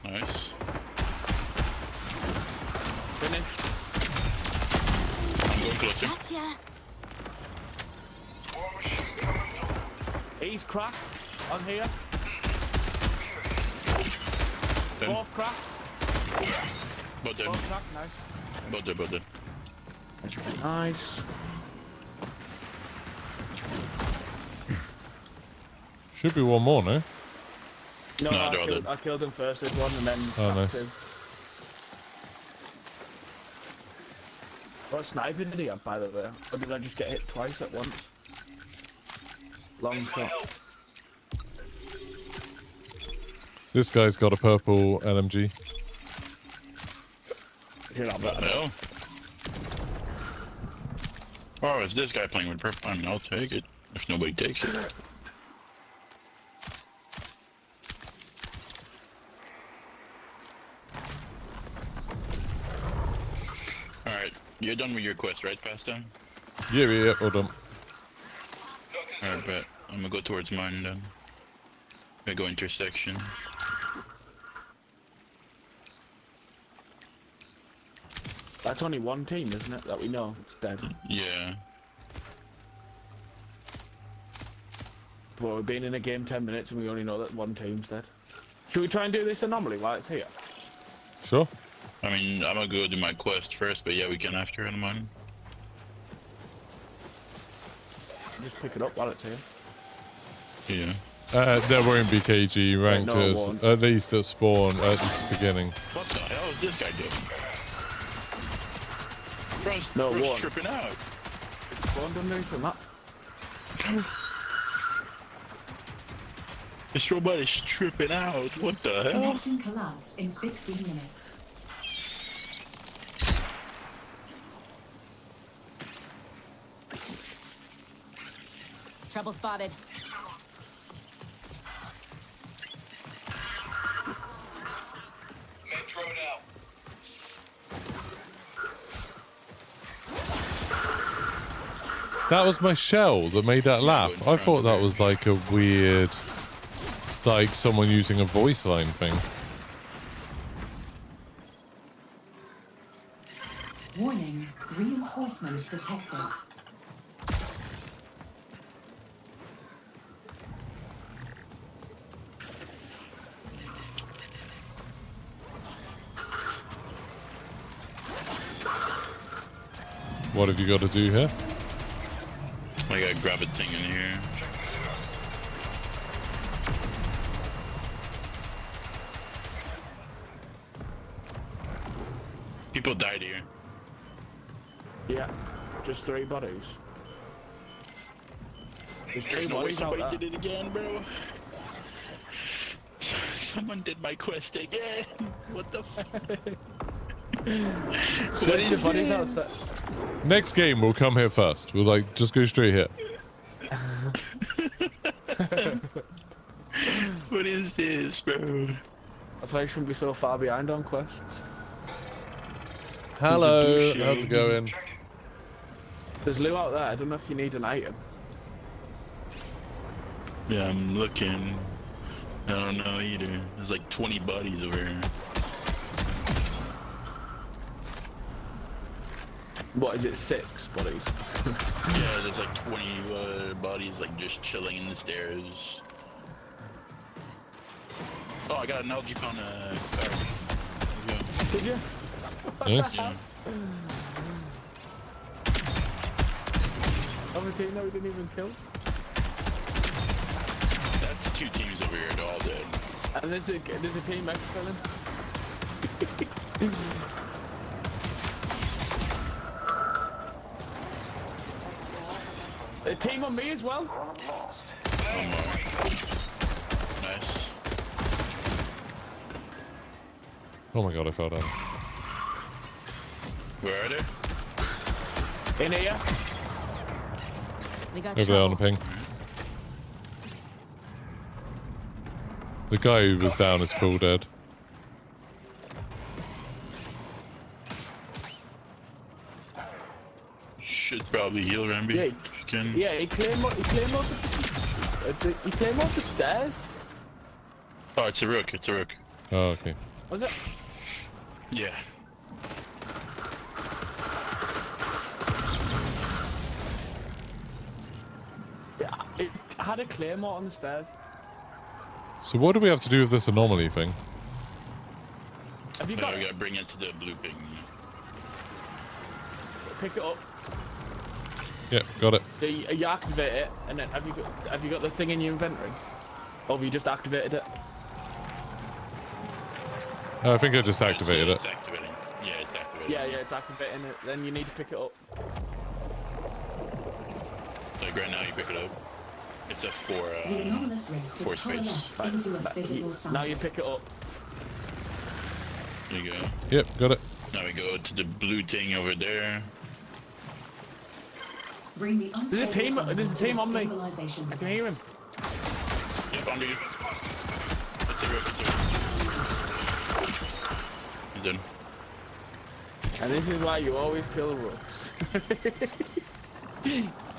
Nice. Finished. I'm going closer. Gotcha. He's cracked on here. Then, Both cracked. both there. Both cracked. Nice. Both there, both there. Nice. Should be one more, no? No, No, they're all dead. I killed him first, this one, and then Oh, cracked nice. him. What sniping did he have, by the way? Or did I just get hit twice at once? Long shot. This guy's got a purple LMG. You're not better. No. Oh, is this guy playing with purple? I mean, I'll take it if nobody takes it. Alright, you're done with your quest, right, Pasta? Yeah, hold on. Alright, bet. I'm gonna go towards mine then. I go intersection. That's only one team, isn't it? That we know it's dead. Yeah. But we've been in a game 10 minutes and we only know that one team's dead. Should we try and do this anomaly while it's here? Sure. I mean, I'm gonna go do my quest first, but yeah, we can after in a moment. Just pick it up while it's here. Yeah. There won't be KG ranked no, it as won't. at least at spawn at the beginning. What the hell is this guy doing? Bro's, No, bro's one. tripping out. Spawned underneath the map. This robot is tripping out. What the hell? Connection collapse in 15 minutes. Trouble spotted. Metro now. That was my shell that made that laugh. I thought that was like a weird, like someone using a voice line thing. Warning, reinforcements detected. What have you got to do here? I gotta grab a thing in here. People died here. Yeah, just 3 bodies. There's 3 There's no way bodies out somebody there. did it again, bro. Someone did my quest again. What the fuck? Search your bodies outside. Next game, we'll come here first. We'll like just go straight here. What is this, bro? That's why you shouldn't be so far behind on quests. Hello, There's a blue how's it shield. going? There's loot out there. I don't know if you need an item. Yeah, I'm looking. I don't know either. There's like 20 bodies over here. What is it? 6 bodies? Yeah, there's like 20 bodies like just chilling in the stairs. Oh, I got an algae on a car. Let's go. Did you? Yes. Yeah. Other team that we didn't even kill. That's 2 teams over here. They're all dead. And there's a team X filling. A team on me as well. One more. Nice. Oh my god, I fell down. Where are they? In here. We got Over there on the trouble. ping. The guy who was down is full dead. Should probably heal Ramby. Yeah, if you can. Yeah, he claimed off the stairs. Oh, it's a rook. It's a rook. Oh, okay. Was it? Yeah. Yeah, it had a claymore on the stairs. So what do we have to do with this anomaly thing? Have you got We it? gotta bring it to the blue ping. Pick it up. Yeah, got it. You activate it, and then have you got the thing in your inventory? Or have you just activated it? I think I just activated it. It's activating. Yeah, it's activated. Yeah, it's activating it. Then you need to pick it up. Like right now, you pick it up. It's a 4. The anomalous rift Four is space. coalesced into a physical sign. Now you pick it up. There you go. Yep, got it. Now we go to the blue thing over there. Bring the There's a team. unstable There's a summon team to on me. stabilization I can hear him. device. Yep, under you. It's a rook. It's a rook. He's in. And this is why you always kill rooks.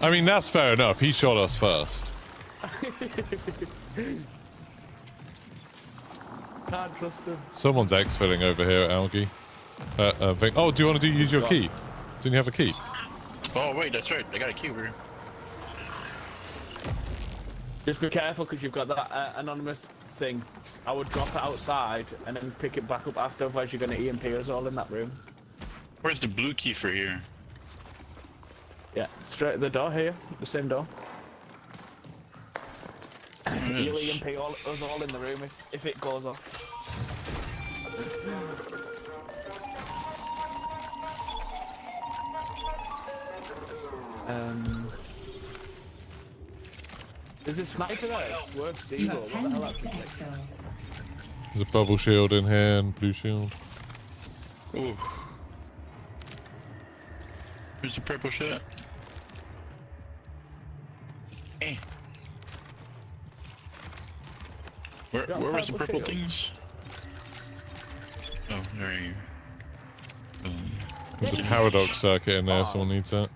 I mean, that's fair enough. He shot us first. Can't trust him. Someone's exfilling over here at Algae. Thing. Oh, do you want to use your key? Didn't you have a key? Oh wait, that's right. I got a key over here. Just be careful because you've got that anonymous thing. I would drop it outside and then pick it back up after, otherwise you're going to EMP us all in that room. Where's the blue key for here? Yeah, straight at the door here, the same door. You'll EMP us all in the room if it goes off. There's a sniper there. Works You zero. have What 10 the hell minutes to that's like? exfil. There's a bubble shield in here and blue shield. Ooh. Where's the purple shit? Eh. Where was the purple purple shield. things? Oh, there you. There's a paradox circuit in there. Someone needs that.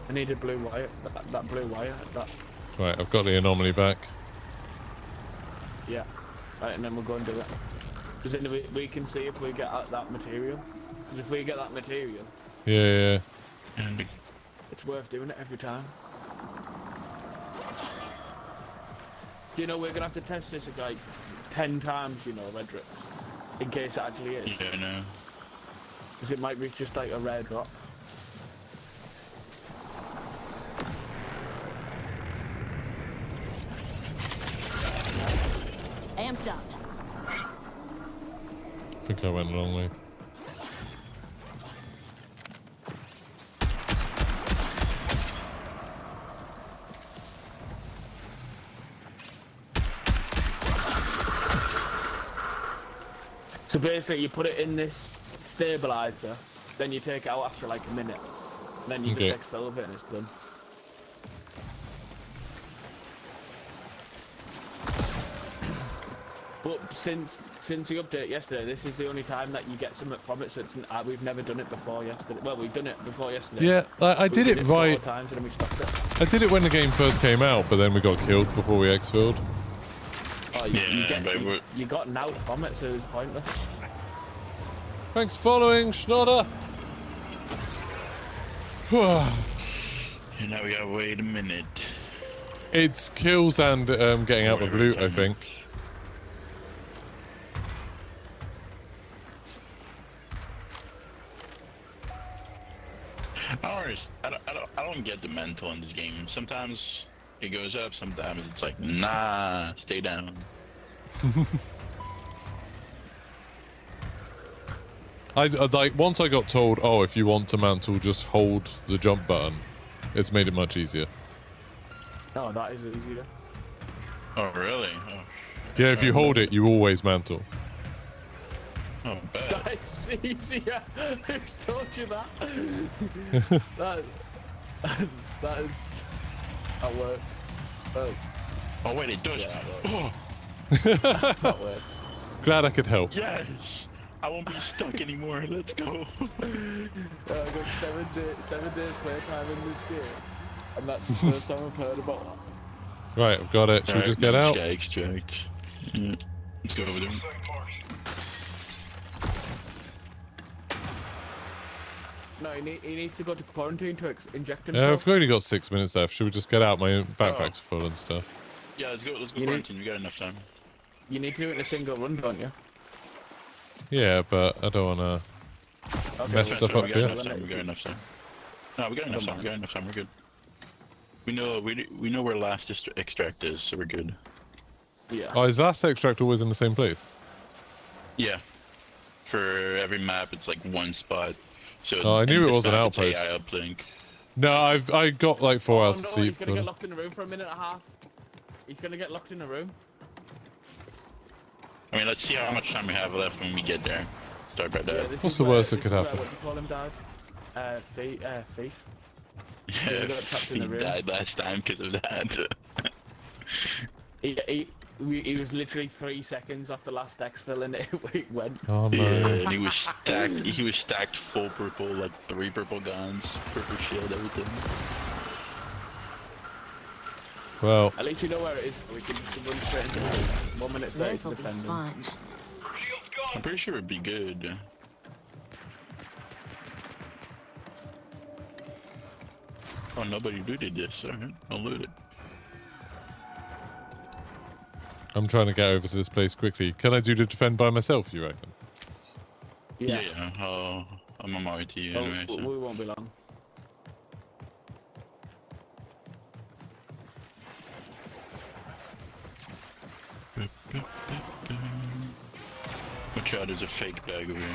I need a blue wire. That blue wire. That. Right, I've got the anomaly back. Yeah. Right, and then we'll go and do it. Because then we can see if we get that material. Because if we get that material, Yeah. And it's worth doing it every time. You know, we're gonna have to test this like 10 times, you know, Redrix, in case it actually is. yeah, no. Because it might be just like a red rock. Amped up. I think I went the wrong way. So basically, you put it in this stabilizer, then you take it out after like a minute, and then you Okay. just exfil of it and it's done. But since the update yesterday, this is the only time that you get something from it. So it's, we've never done it before yesterday. Well, we've done it before yesterday. Yeah, I We did it four right. times and then we stopped it. I did it when the game first came out, but then we got killed before we exfilled. Oh, Yeah, you got an out from it, so it was pointless. Thanks for following, Schnodder. And now we gotta wait a minute. It's kills and getting out of Whatever loot, I time. think. I don't get the mental in this game. Sometimes it goes up, sometimes it's like, nah, stay down. I like once I got told, oh, if you want to mantle, just hold the jump button. It's made it much easier. Oh, that is easier. Oh, really? Oh, Yeah, if you hold it, you always mantle. oh bad. That is easier. Who's told you that? that is that works. Oh wait, it does. Yeah, Oh, That works. Glad I could help. yes! I won't be stuck anymore. Let's go. I got 7 days playtime in this game, and that's the first time I've heard about that. Right, I've got it. Should we just get out? Extract. Yeah. Let's go over there. No, he needs to go to quarantine to inject Yeah, himself. I've only got 6 minutes left. Should we just get out? My backpack's full and stuff. Yeah, let's go. Let's go You quarantine. We got enough time. You need to do it in a single run, don't you? Yeah, but I don't want Okay, Mess well, stuff we up got here. enough time. We got enough time. No, we got enough Come time. on. We got enough time. We're good. We know where last extract is, so we're good. Yeah. to... Oh, is last extract always in the same place? Yeah. For every map, it's like one spot. So Oh, I knew in it this was an map, it's outpost. AI uplink. No, I got like 4 hours Oh of no, sleep. he's gonna get locked in a room for a minute and a half. He's gonna get locked in a room. I mean, let's see how much time we have left when we get there. Start by that. this What's is the where- worst that this could is where- happen? What do you call him, Dad? Thief. Yeah, we got trapped in he the room. died last time because of that. He was literally 3 seconds off the last exfil and it went. Oh no. Yeah, and he was stacked. He was stacked full purple, like 3 purple guns, purple shield, everything. Well, At least you know where it is. We can just run straight into the room. 1 minute 30 This'll to be defend him. fun. I'm pretty sure it'd be good. Oh, nobody looted this. Alright, I'll loot it. I'm trying to get over to this place quickly. Can I do the defend by myself, you reckon? Yeah, I'm on my way to you Oh, anyway. So. we won't be long. Watch out, there's a fake bag over here.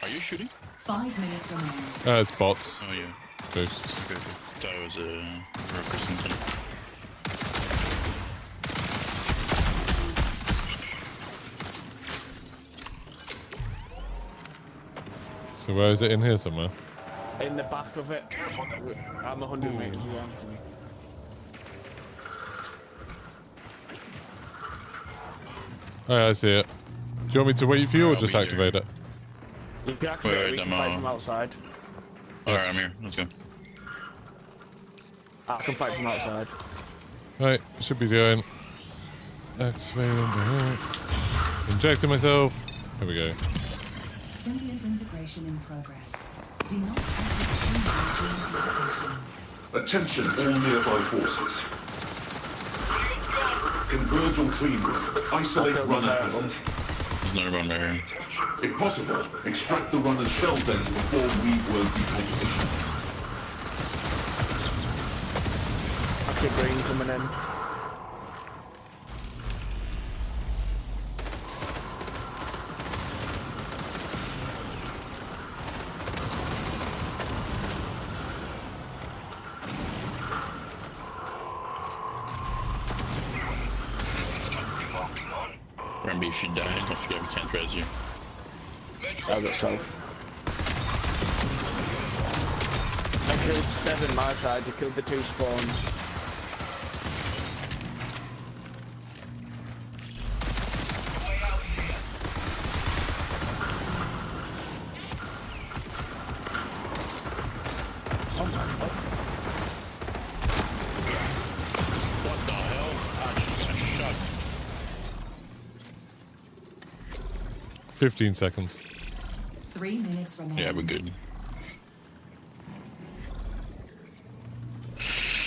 Are you shooting? 5 minutes remaining. It's bots. Oh yeah. Ghosts. Okay, okay. Thought it was a rook or something. So where is it? In here somewhere? In the back of it. I'm 100 meters away. Oh, yeah, I see it. Do you want me to wait for you or I'll just be activate it? You can activate it, we Wait, can fight from outside. Alright, I'm here. Let's go. I can fight from outside. Right, should be doing. Activating. Injecting myself. Here we go. Symbiont integration in progress. Do not activate Attention, all nearby forces. Converge on clean room. Isolate runner hazard. There's another one right here. If possible, extract the runner's shell vent before rework detected. Active green coming in. Remember, if you die, don't forget we can't res you. I got self. I killed 7 my side, you killed the 2 spawns. Oh my god. What the hell? I got shot. 15 seconds. 3 minutes remaining. Yeah, we're good.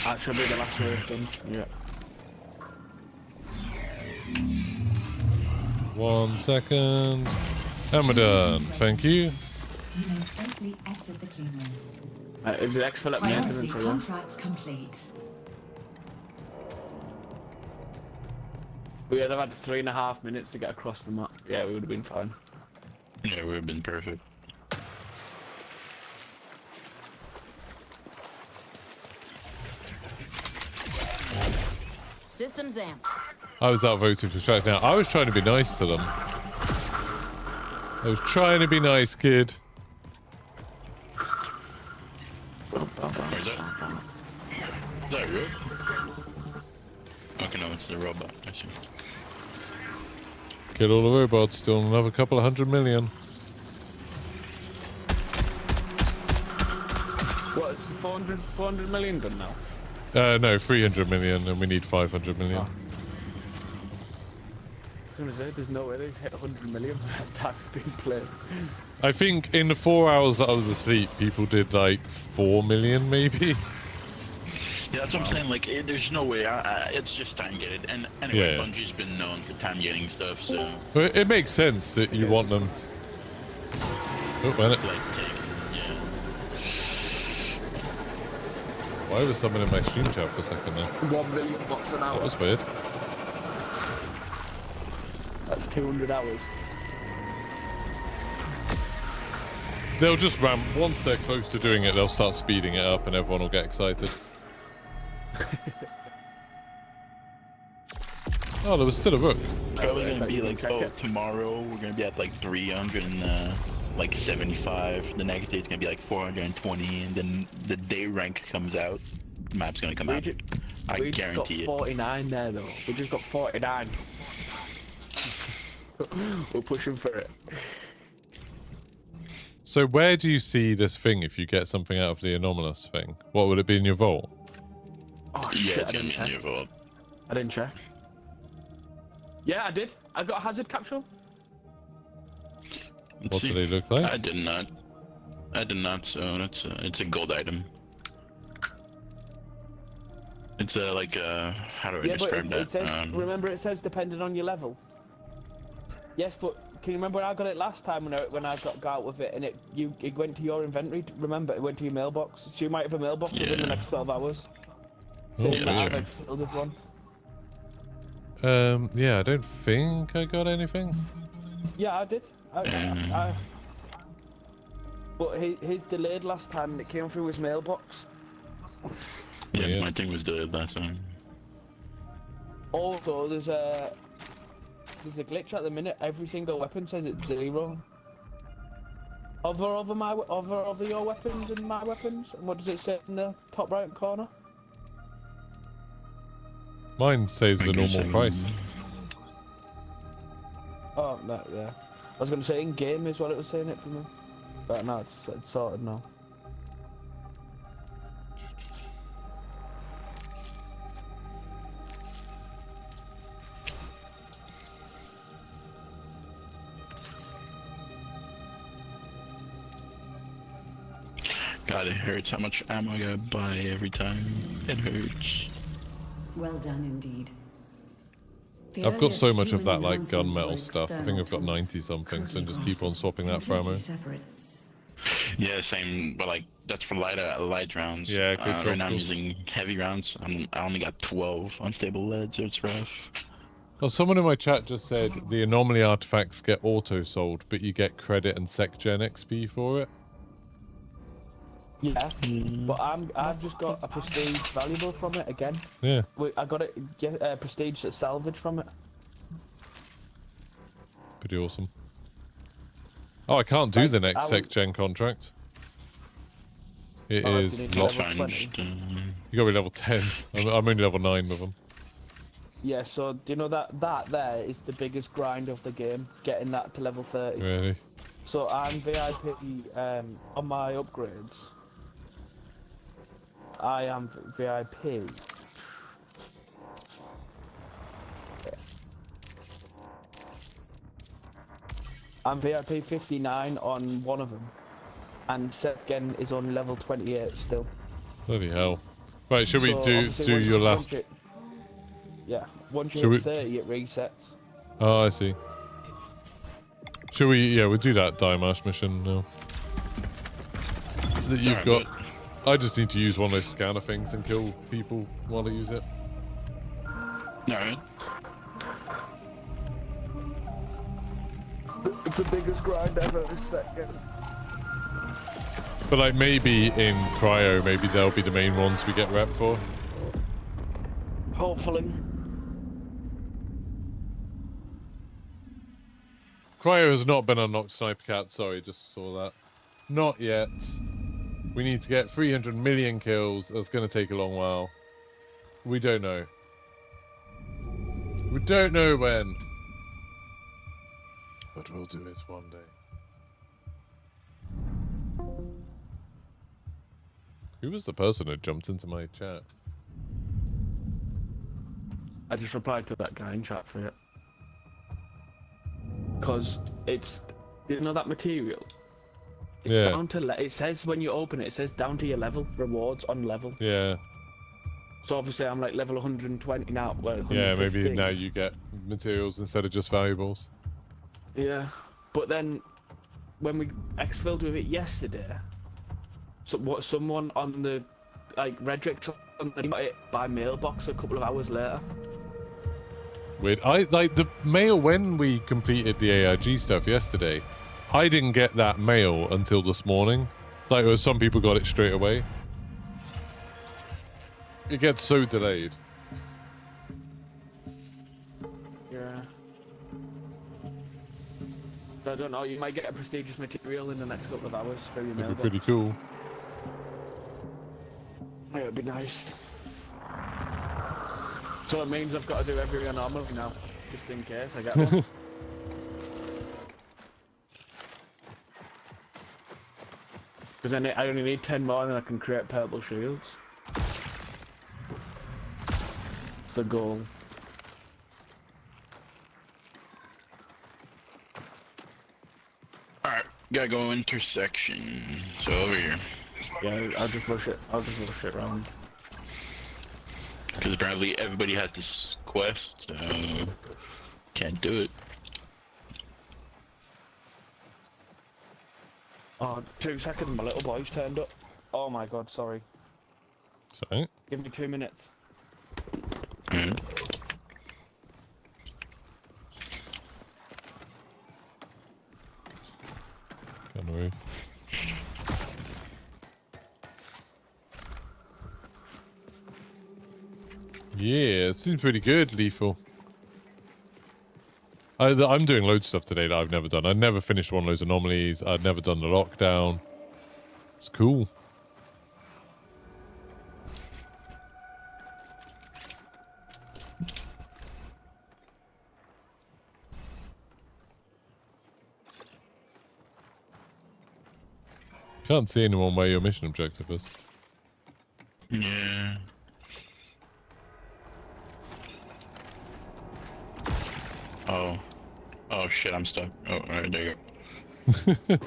That should be the last wave done. Yeah. 1 second. And we're done. Thank you. You may safely exit the clean room. Is it exfil at Priority maintenance or yeah? contract complete. We would have had 3.5 minutes to get across the map. Yeah, we would have been fine. Yeah, we would have been perfect. Systems amped. I was outvoted for strike now. I was trying to be nice to them. I was trying to be nice, kid. Where's that? Is that real? Okay, no, it's the robot. I see. Kill all the robots, still another couple of 100 million. What, it's 400 million done now? No, 300 million, and we need 500 million. Oh. I was gonna say, there's no way they've hit 100 million by that time being played. I think in the 4 hours that I was asleep, people did like 4 million, maybe. Yeah, that's what I'm saying. Like, there's no way. It's just time getting. And anyway, Yeah. Bungie's been known for time getting stuff, so But it makes sense that you want them. Oh, man, like, yeah. why was someone in my stream chat for a second there? 1 million bots an hour. That was weird. That's 200 hours. They'll just ramp. Once they're close to doing it, they'll start speeding it up and everyone will get excited. Oh, there was still a rook. Probably gonna be like, check oh, it. tomorrow we're gonna be at like 375. The next day it's gonna be like 420, and then the day rank comes out. The map's gonna come out. I We just guarantee got it. 49 there though. We just got 49. We're pushing for it. So where do you see this thing if you get something out of the anomalous thing? What would it be in your vault? Oh Yeah, shit, it's I gonna didn't be in check. your vault. I didn't check. Yeah, I did. I got a hazard capsule. Let's What see. do they look like? I did not. So it's a gold item. It's a like how do I Yeah, but describe that? it says, remember it says depending on your level. Yes, but can you remember when I got it last time when I got out with it and it went to your inventory? Remember, it went to your mailbox. So you might have a mailbox within the Yeah. next 12 hours. Oh, So yeah, I've sure. filled with one. Yeah, I don't think I got anything. Yeah, I did. But his delayed last time and it came through his mailbox. Yeah, Yeah. my thing was delayed last time. Also, there's a glitch at the minute. Every single weapon says it's 0. Hover over your weapons and my weapons. And what does it say in the top right corner? Mine says the Okay, normal so- price. Oh, no, yeah. I was going to say in game is what it was saying it for me. But no, it's sorted now. God, it hurts how much ammo I gotta buy every time. It hurts. Well done indeed. The I've got so earliest much of human that like enhancements gunmetal were stuff. I think external I've got tools, 90 something, so crudely just keep on crafted, swapping that for completely ammo. separate. Yeah, same, but like that's for light rounds. Yeah, okay, Right now I'm cool. using heavy rounds. I only got 12 unstable lead, so it's rough. Well, someone in my chat just said the anomaly artifacts get auto-sold, but you get credit and sec-gen XP for it. Yeah, but I've just got a prestige valuable from it again. Yeah. I got it prestige salvage from it. Pretty awesome. Oh, I can't do Like, the next I was- sec-gen contract. It Oh, is do you need locked. level 20? You gotta be level 10. I'm only level 9 with them. Yeah, so do you know that there is the biggest grind of the game, getting that to level 30. Really? So I'm VIP on my upgrades. I am VIP. I'm VIP 59 on one of them, and second is on level 28 still. Bloody hell. Right, should we So do obviously your last... once you Should hit we- 30 it resets. Oh, I see. Should we... Yeah, we'll do that Dimash mission now. That you've Alright, got... I just need to use one of those scanner things and kill people while I use it. Alright. It's the biggest grind ever, this second. But like maybe in Cryo, maybe they'll be the main ones we get rep for. Hopefully. Cryo has not been unlocked, Sniper Cat. Sorry, just saw that. Not yet. We need to get 300 million kills. That's going to take a long while. We don't know. We don't know when. But we'll do it one day. Who was the person who jumped into my chat? I just replied to that guy in chat for it. Because it's... You know that material? It's Yeah. down to... It says when you open it, it says down to your level. Rewards on level. Yeah. So obviously I'm like level 120 now. Well, Yeah, 115. maybe now you get materials instead of just valuables. Yeah. But then, when we exfilled with it yesterday, someone on the... Like, Redrick got it by mailbox a couple of hours later. Weird. I like the mail when we completed the ARG stuff yesterday. I didn't get that mail until this morning. Like, some people got it straight away. It gets so delayed. Yeah. So I don't know. You might get a prestigious material in the next couple of hours for your It'd be mailbox. pretty cool. Yeah, it'd be nice. So it means I've got to do every anomaly now, just in case I get one. Because then I only need 10 more and then I can create purple shields. That's the goal. Alright, gotta go intersection. So over here. Yeah, I'll just rush it. I'll just rush it around. Because apparently everybody has this quest, so can't do it. Oh, 2 seconds, my little boy's turned up. Oh my god, sorry. Sorry. Give me 2 minutes. Mm. Can't worry. Yeah, it seems pretty good, Lethal. I'm doing loads of stuff today that I've never done. I've never finished one of those anomalies. I've never done the lockdown. It's cool. Can't see anyone where your mission objective is. Yeah. Oh. Oh shit, I'm stuck. Oh, alright, there you go.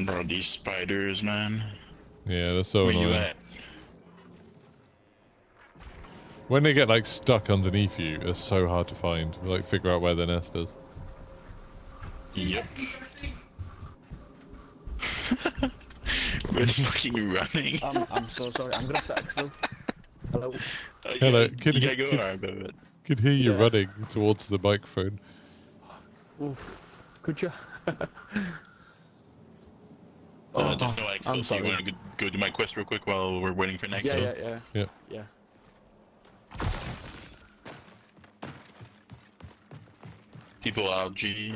Bro, these spiders, man. Yeah, they're so Where you annoying. at? When they get like stuck underneath you, it's so hard to find. Like figure out where their nest is. Yep. We're just fucking running. I'm so sorry. I'm gonna set exfil. Hello. Hello, You kid- gotta go. kid- Alright, but Could hear you Yeah. running towards the microphone. Oof. Could you? there's no exfil, I'm so you sorry. want to go do my quest real quick while we're waiting for next? Yeah. Yeah. People algae.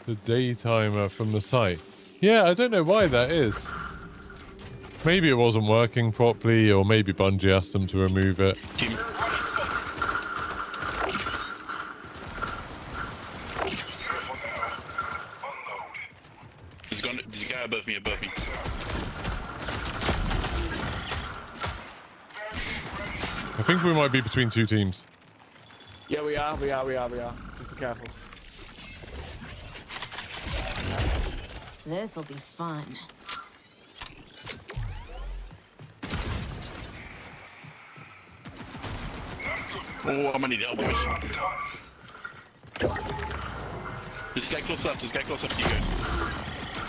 The day timer from the site. Yeah, I don't know why that is. Maybe it wasn't working properly, or maybe Bungie asked them to remove it. Team. There's a guy above me, I think we might be between two teams. Yeah, we are. Just be careful. This'll be fun. Oh, I'm gonna need help, boys. This guy close up to you guys.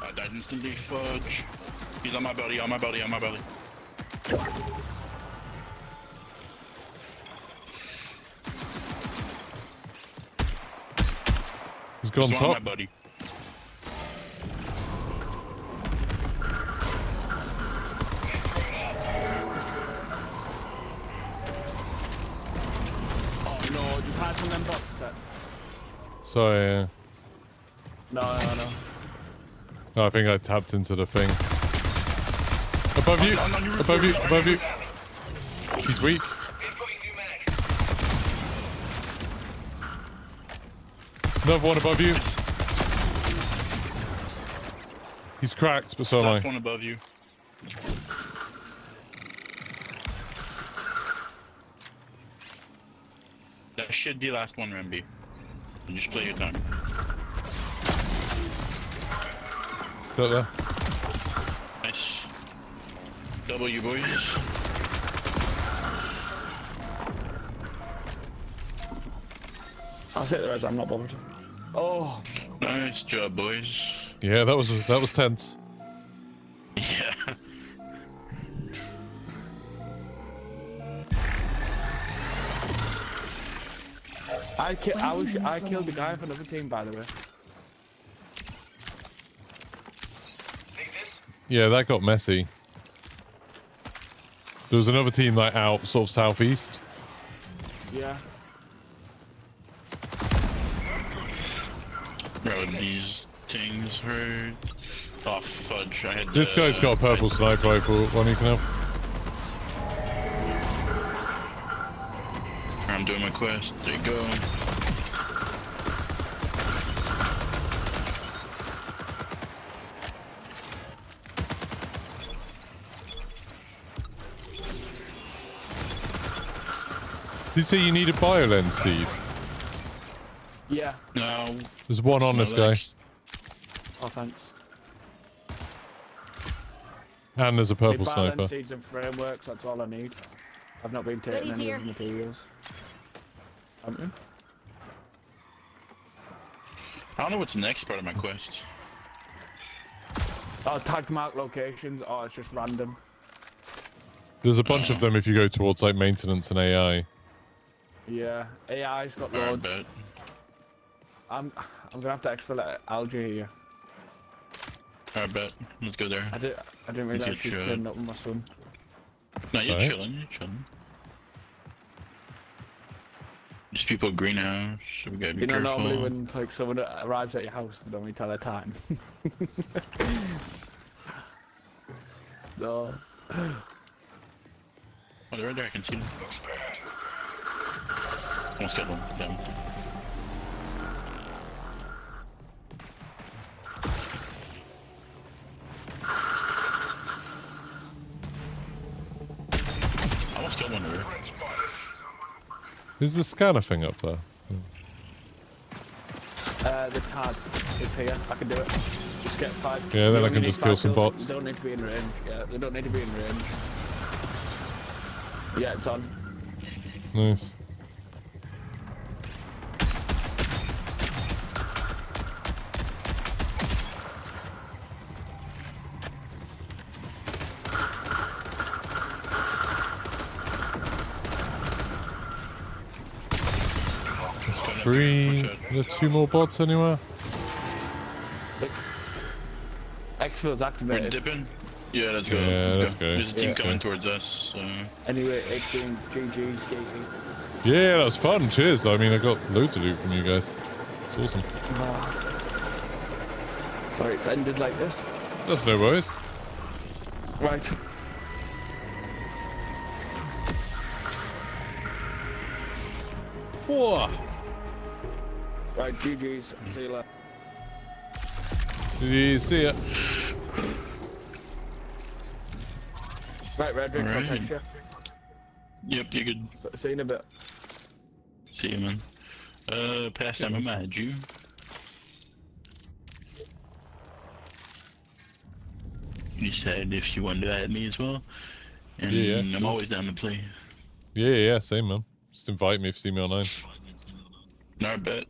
I died instantly, fudge. He's on my belly. He's gone He's on my top. buddy. Oh no, just hide from them boxes. Set. Sorry. No. No, I think I tapped into the thing. Above you! Above you! He's weak. Another one above you. He's cracked, but so am Last I. one above you. That should be last one, Ramby. You just play your time. Got there. Nice. W, boys. I'll sit there as I'm not bothered. Oh, Nice job, boys. Yeah, that was tense. Yeah. I killed the guy from another team, by the way. Yeah, that got messy. There was another team like out sort of southeast. Yeah. Bro, these things hurt. Oh, fudge. I had This guy's got a purple sniper rifle. One you can have. I'm doing my quest. There you go. Did you say you need a BioLens seed? Yeah. No. There's one on this guy. Oh, thanks. And there's a purple Need sniper. balance seeds and frameworks, that's all I need. I've not been taking Goodies any here. of the materials. Haven't you? I don't know what's the next part of my quest. Oh, tag mark locations. Oh, it's just random. There's a bunch of them if you go towards like maintenance and AI. Yeah, AI's got I loads. bet. I'm gonna have to exfil at algae here. I bet. Let's go there. I didn't Let's realize get she's shot. turning up with my son. No, you're Alright. chilling. There's people at greenhouse, so we gotta be You know, careful. normally when like someone arrives at your house, they normally tell their time. No. Oh, they're right there. I can see them. Almost got one. Down. Still wonder. Is the scanner thing up there? The tag is here. I can do it. Just get 5. Yeah, You then I only can need just kill 5 some kills. bots. They don't need to be in range. Yeah, they don't need to be in range. Yeah, it's on. Nice. Three. Are there 2 more bots anywhere? Exfil's We're activated. dipping. Yeah, let's go. Yeah, let's go. There's a team Yeah. coming towards us. So. Anyway, it's been GG's, GG. Yeah, that was fun. Cheers. I mean, I got loads of loot from you guys. It's awesome. Sorry, it's ended like this. That's no worries. Right. Whoa. Right, GG's. See you later. Did you see it? Right, Redrix, I'll Alright. text you. Yep, you could See you in a bit. see you, man. Past time I'm at you. You said if you wanted to add me as well, and Yeah, I'm cool. always down to play. Yeah, same man. Just invite me if you see me online. No, I bet.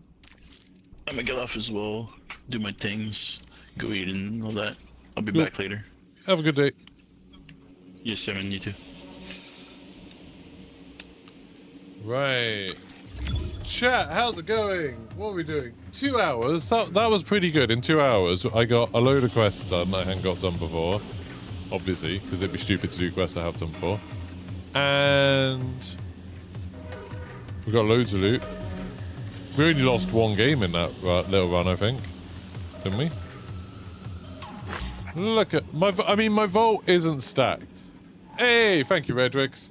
I'm gonna get off as well, do my things, go eat and all that. I'll be Cool. back later. Have a good day. Yes, sir, man, you too. Right. Chat, how's it going? What are we doing? 2 hours? That was pretty good. In 2 hours, I got a load of quests done I hadn't got done before. Obviously, because it'd be stupid to do quests I have done before. And we got loads of loot. We only lost 1 game in that little run, I think. Didn't we? Look at my... I mean, my vault isn't stacked. Hey, thank you, Redrix.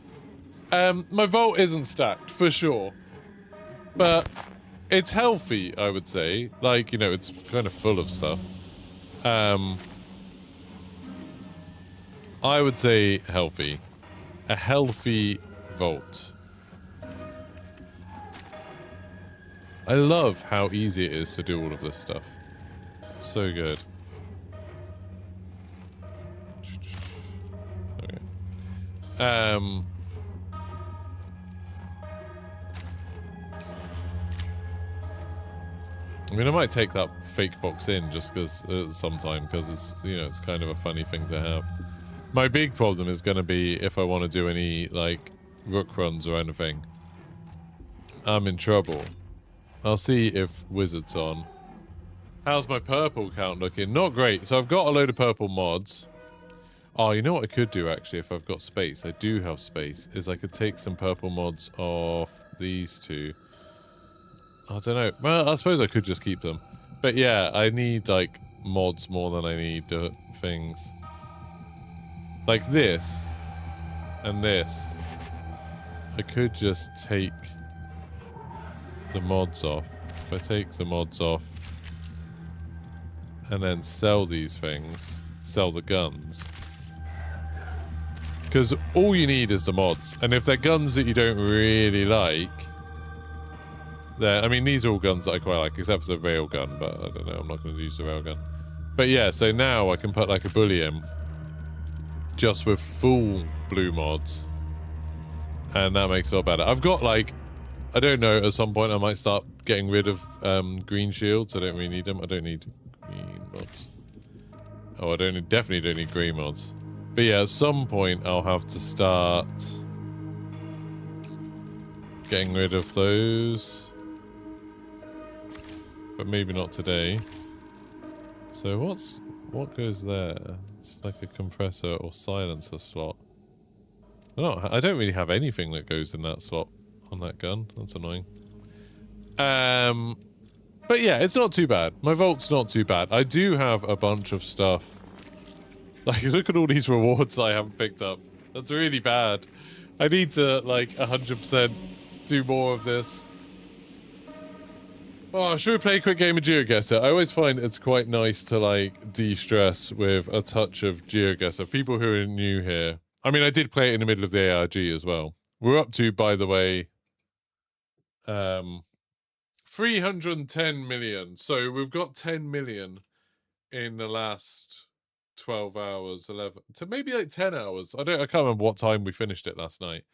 My vault isn't stacked, for sure. But it's healthy, I would say. Like, you know, it's kind of full of stuff. I would say healthy. A healthy vault. I love how easy it is to do all of this stuff. So good. Okay. I mean, I might take that fake box in just because sometime, because it's, you know, it's kind of a funny thing to have. My big problem is going to be if I want to do any like rook runs or anything. I'm in trouble. I'll see if Wizard's on. How's my purple count looking? Not great. So I've got a load of purple mods. Oh, you know what I could do actually if I've got space? I do have space. Is I could take some purple mods off these two. I don't know. Well, I suppose I could just keep them. But yeah, I need like mods more than I need things. Like this and this. I could just take the mods off. If I take the mods off and then sell these things, sell the guns. Because all you need is the mods. And if they're guns that you don't really like, I mean, these are all guns that I quite like, except for the rail gun, but I don't know, I'm not going to use the rail gun. But yeah, so now I can put like a bullion just with full blue mods. And that makes it a lot better. I've got like, I don't know, at some point I might start getting rid of green shields. I don't really need them. I don't need green mods. Oh, definitely don't need green mods. But yeah, at some point I'll have to start getting rid of those. But maybe not today. So what goes there? It's like a compressor or silencer slot. I don't really have anything that goes in that slot on that gun. That's annoying. But yeah, it's not too bad. My vault's not too bad. I do have a bunch of stuff. Like, look at all these rewards I haven't picked up. That's really bad. I need to, like, 100% do more of this. Oh, should we play a quick game of GeoGuessr? I always find it's quite nice to, like, de-stress with a touch of GeoGuessr. People who are new here. I mean, I did play it in the middle of the ARG as well. We're up to, by the way, 310 million. So we've got 10 million in the last 12 hours, 11 to maybe like 10 hours. I can't remember what time we finished it last night.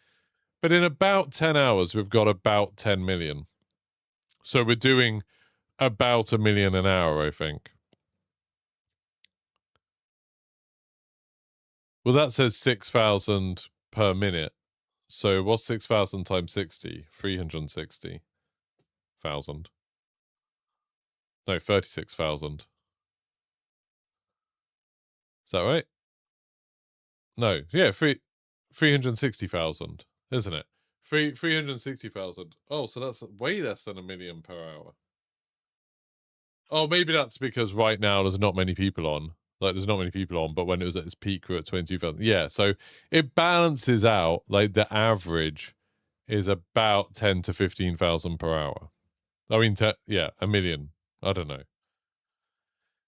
But in about 10 hours, we've got about 10 million. So we're doing about 1 million an hour, I think. Well, that says 6,000 per minute. So what's 6,000 times 60? 360,000. No, 36,000. Is that right? No, yeah, 360,000, isn't it? 360,000. Oh, so that's way less than 1 million per hour. Oh, maybe that's because right now there's not many people on. Like, there's not many people on, but when it was at its peak, we're at 22,000. Yeah, so it balances out. Like, the average is about 10 to 15,000 per hour. I mean, yeah, 1 million. I don't know.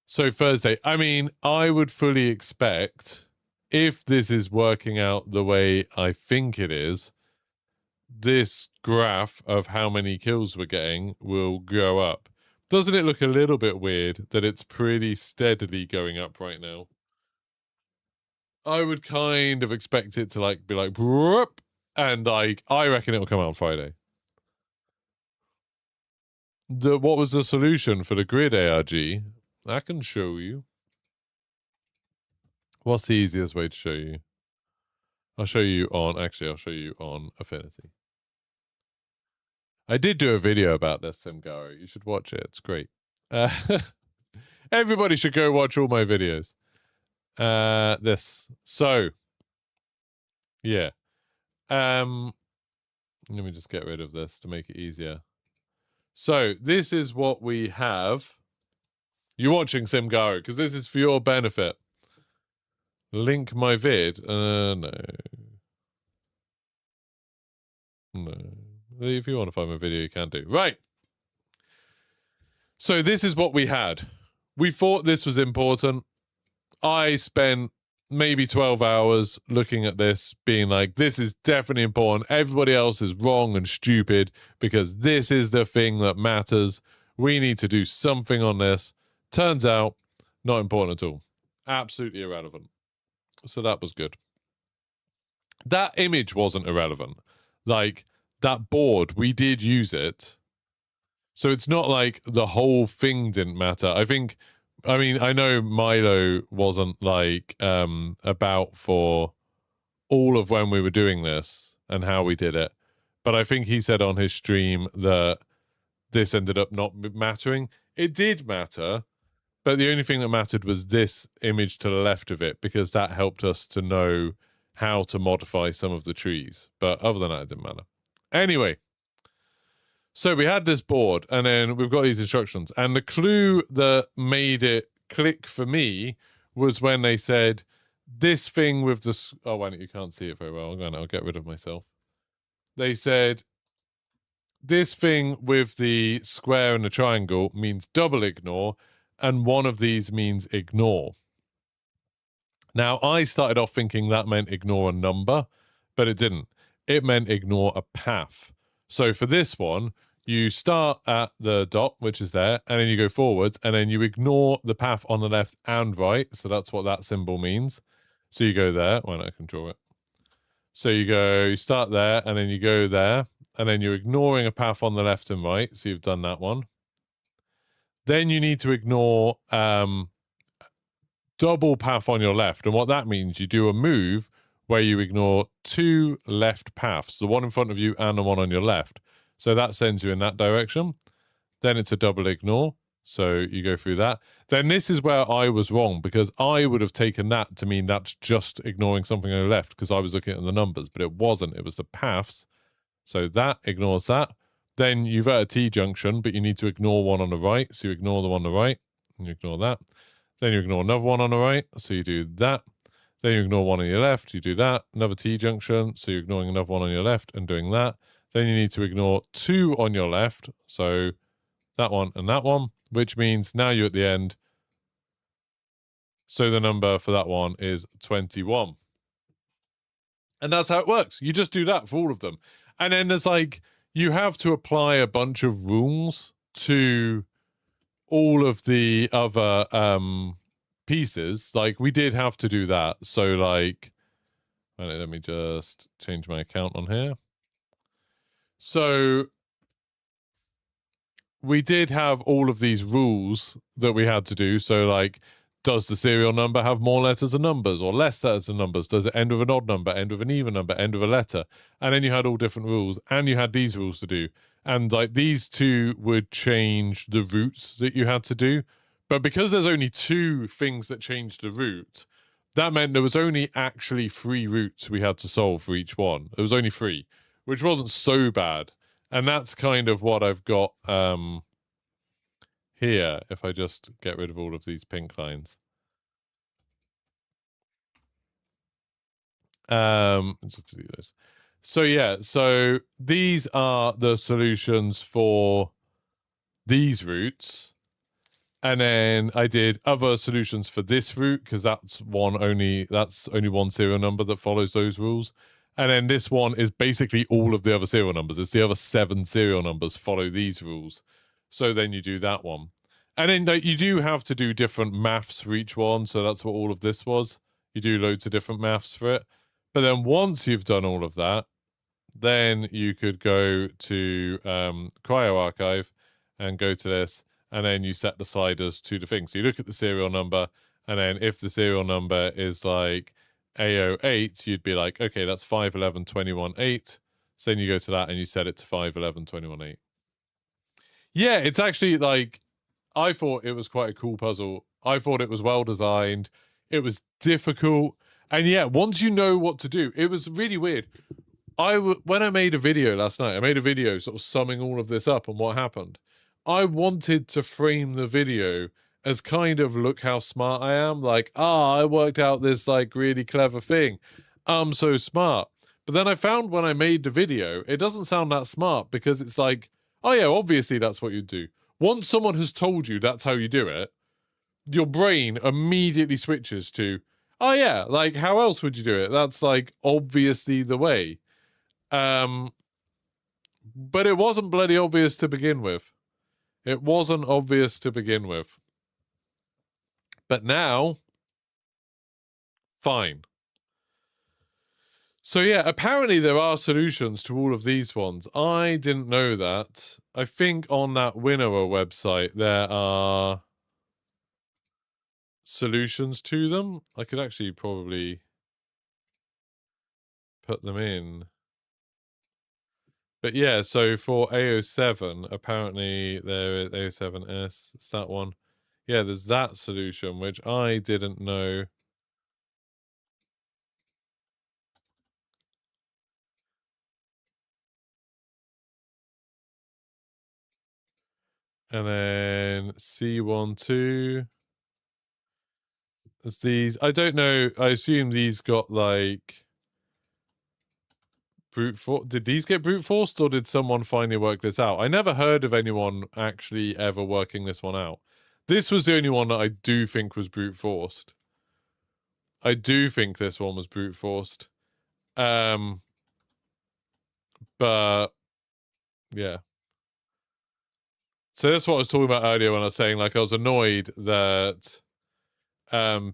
So Thursday, I mean, I would fully expect, if this is working out the way I think it is, this graph of how many kills we're getting will go up. Doesn't it look a little bit weird that it's pretty steadily going up right now? I would kind of expect it to like be like, and I reckon it'll come out on Friday. What was the solution for the grid ARG? I can show you. What's the easiest way to show you? I'll show you on Affinity. I did do a video about this, Simgaro. You should watch it. It's great. Everybody should go watch all my videos. This. So, yeah. Let me just get rid of this to make it easier. So, this is what we have. You're watching Simgaro, because this is for your benefit. Link my vid. No. No. If you want to find my video, you can do. Right. So this is what we had. We thought this was important. I spent maybe 12 hours looking at this, being like, this is definitely important. Everybody else is wrong and stupid because this is the thing that matters. We need to do something on this. Turns out, not important at all. Absolutely irrelevant. So that was good. That image wasn't irrelevant. Like, that board, we did use it. So it's not like the whole thing didn't matter. I mean, I know Milo wasn't like about for all of when we were doing this and how we did it. But I think he said on his stream that this ended up not mattering. It did matter, but the only thing that mattered was this image to the left of it, because that helped us to know how to modify some of the trees. But other than that, it didn't matter. Anyway, so we had this board, and then we've got these instructions. And the clue that made it click for me was when they said, this thing with the... Oh, wait, you can't see it very well. I'll get rid of myself. They said, this thing with the square and the triangle means double ignore, and one of these means ignore. Now, I started off thinking that meant ignore a number, but it didn't. It meant ignore a path. So for this one, you start at the dot, which is there, and then you go forwards, and then you ignore the path on the left and right. So that's what that symbol means. So you go there. Why not? I can draw it. So you start there, and then you go there, and then you're ignoring a path on the left and right. So you've done that one. Then you need to ignore double path on your left. And what that means, you do a move where you ignore two left paths, the one in front of you and the one on your left. So that sends you in that direction. Then it's a double ignore. So you go through that. Then this is where I was wrong, because I would have taken that to mean that's just ignoring something on the left, because I was looking at the numbers, but it wasn't. It was the paths. So that ignores that. Then you've at a T-junction, but you need to ignore one on the right. So you ignore the one on the right, and you ignore that. Then you ignore another one on the right, so you do that. Then you ignore one on your left, you do that. Another T-junction, so you're ignoring another one on your left and doing that. Then you need to ignore two on your left, so that one and that one, which means now you're at the end. So the number for that one is 21. And that's how it works. You just do that for all of them. And then there's like, you have to apply a bunch of rules to all of the other pieces. Like, we did have to do that. So, like, let me just change my account on here. So, we did have all of these rules that we had to do. So, like, does the serial number have more letters and numbers or less letters and numbers? Does it end with an odd number, end with an even number, end with a letter? And then you had all different rules, and you had these rules to do. And like these two would change the routes that you had to do. But because there's only two things that changed the route, that meant there was only actually 3 routes we had to solve for each one. There was only 3, which wasn't so bad. And that's kind of what I've got here, if I just get rid of all of these pink lines. Just delete this. So yeah, so these are the solutions for these routes. And then I did other solutions for this route, because that's only one serial number that follows those rules. And then this one is basically all of the other serial numbers. It's the other 7 serial numbers follow these rules. So then you do that one. And then like, you do have to do different maths for each one. So that's what all of this was. You do loads of different maths for it. But then once you've done all of that, then you could go to Cryo Archive and go to this. And then you set the sliders to the thing. So you look at the serial number. And then if the serial number is like A08, you'd be like, okay, that's 51121.8. So then you go to that and you set it to 51121.8. Yeah, it's actually like, I thought it was quite a cool puzzle. I thought it was well designed. It was difficult. And yeah, once you know what to do, it was really weird. When I made a video last night, I made a video sort of summing all of this up and what happened. I wanted to frame the video as kind of, look how smart I am. Like, I worked out this like really clever thing. I'm so smart. But then I found when I made the video, it doesn't sound that smart, because it's like, oh yeah, obviously that's what you do. Once someone has told you that's how you do it, your brain immediately switches to, oh yeah, like how else would you do it? That's like obviously the way. But it wasn't bloody obvious to begin with. It wasn't obvious to begin with. But now, fine. So yeah, apparently there are solutions to all of these ones. I didn't know that. I think on that Winnower website there are solutions to them. I could actually probably put them in. But yeah, so for A07, apparently there is A07S. It's that one. Yeah, there's that solution, which I didn't know. And then C12. There's these. I don't know. I assume these got like brute force. Did these get brute forced, or did someone finally work this out? I never heard of anyone actually ever working this one out. This was the only one that I do think was brute forced. I do think this one was brute forced. But yeah. So that's what I was talking about earlier when I was saying, like, I was annoyed that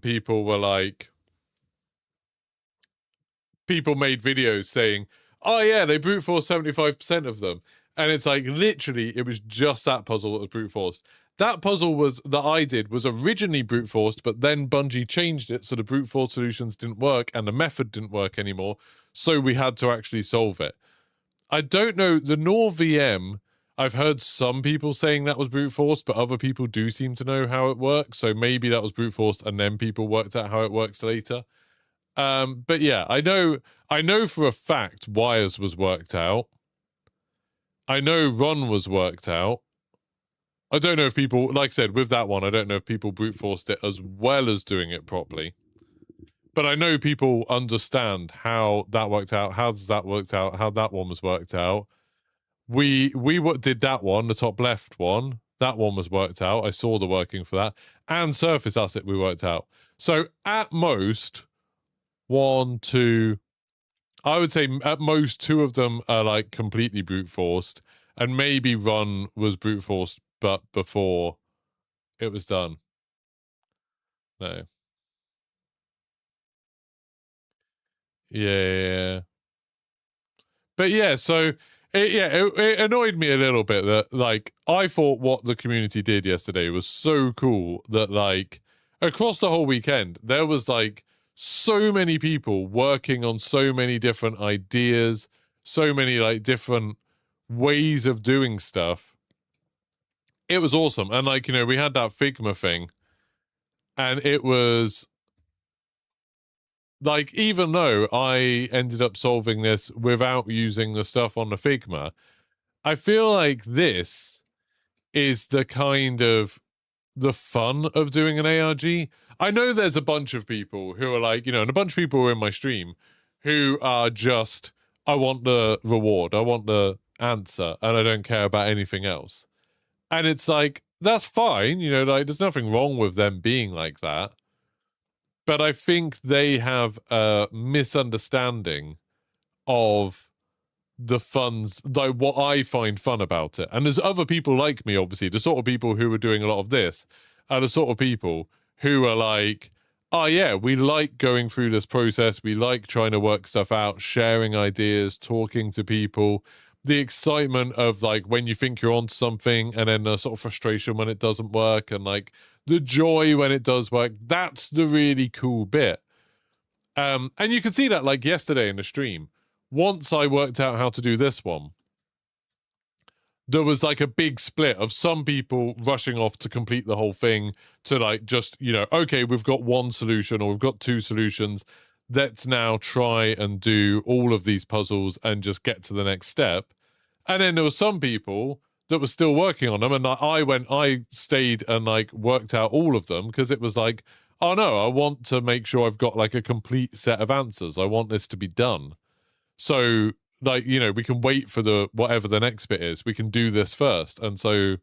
people were like, people made videos saying, oh yeah, they brute forced 75% of them. And it's like, literally, it was just that puzzle that was brute forced. That puzzle that I did was originally brute forced, but then Bungie changed it so the brute force solutions didn't work and the method didn't work anymore. So we had to actually solve it. I don't know, the Nor VM, I've heard some people saying that was brute force, but other people do seem to know how it works. So maybe that was brute force and then people worked out how it works later. But yeah, I know for a fact Wires was worked out. I know Run was worked out. I don't know if people, like I said, with that one, I don't know if people brute forced it as well as doing it properly. But I know people understand how that worked out, how that worked out, how that one was worked out. We did that one, the top left one. That one was worked out. I saw the working for that. And Surface Asset we worked out. So at most, 1, 2, I would say at most 2 of them are like completely brute forced, and maybe Run was brute forced, but before it was done. No. Yeah. But yeah, so it annoyed me a little bit that like I thought what the community did yesterday was so cool that like across the whole weekend there was like so many people working on so many different ideas, so many like different ways of doing stuff. It was awesome. And like, you know, we had that Figma thing and it was like, even though I ended up solving this without using the stuff on the Figma, I feel like this is the kind of the fun of doing an ARG. I know there's a bunch of people who are like, you know, and a bunch of people who are in my stream who are just, I want the reward, I want the answer, and I don't care about anything else. And it's like, that's fine, you know, like there's nothing wrong with them being like that. But I think they have a misunderstanding of the fun's, like what I find fun about it. And there's other people like me, obviously, the sort of people who are doing a lot of this are the sort of people who are like, oh yeah, we like going through this process, we like trying to work stuff out, sharing ideas, talking to people, the excitement of like when you think you're on something and then the sort of frustration when it doesn't work, and like the joy when it does work. That's the really cool bit. And you can see that like yesterday in the stream. Once I worked out how to do this one, there was like a big split of some people rushing off to complete the whole thing to like just, you know, okay, we've got 1 solution or we've got 2 solutions. Let's now try and do all of these puzzles and just get to the next step. And then there were some people that were still working on them. And I stayed and like worked out all of them because it was like, oh no, I want to make sure I've got like a complete set of answers. I want this to be done. So like, you know, we can wait for the whatever the next bit is. We can do this first. And so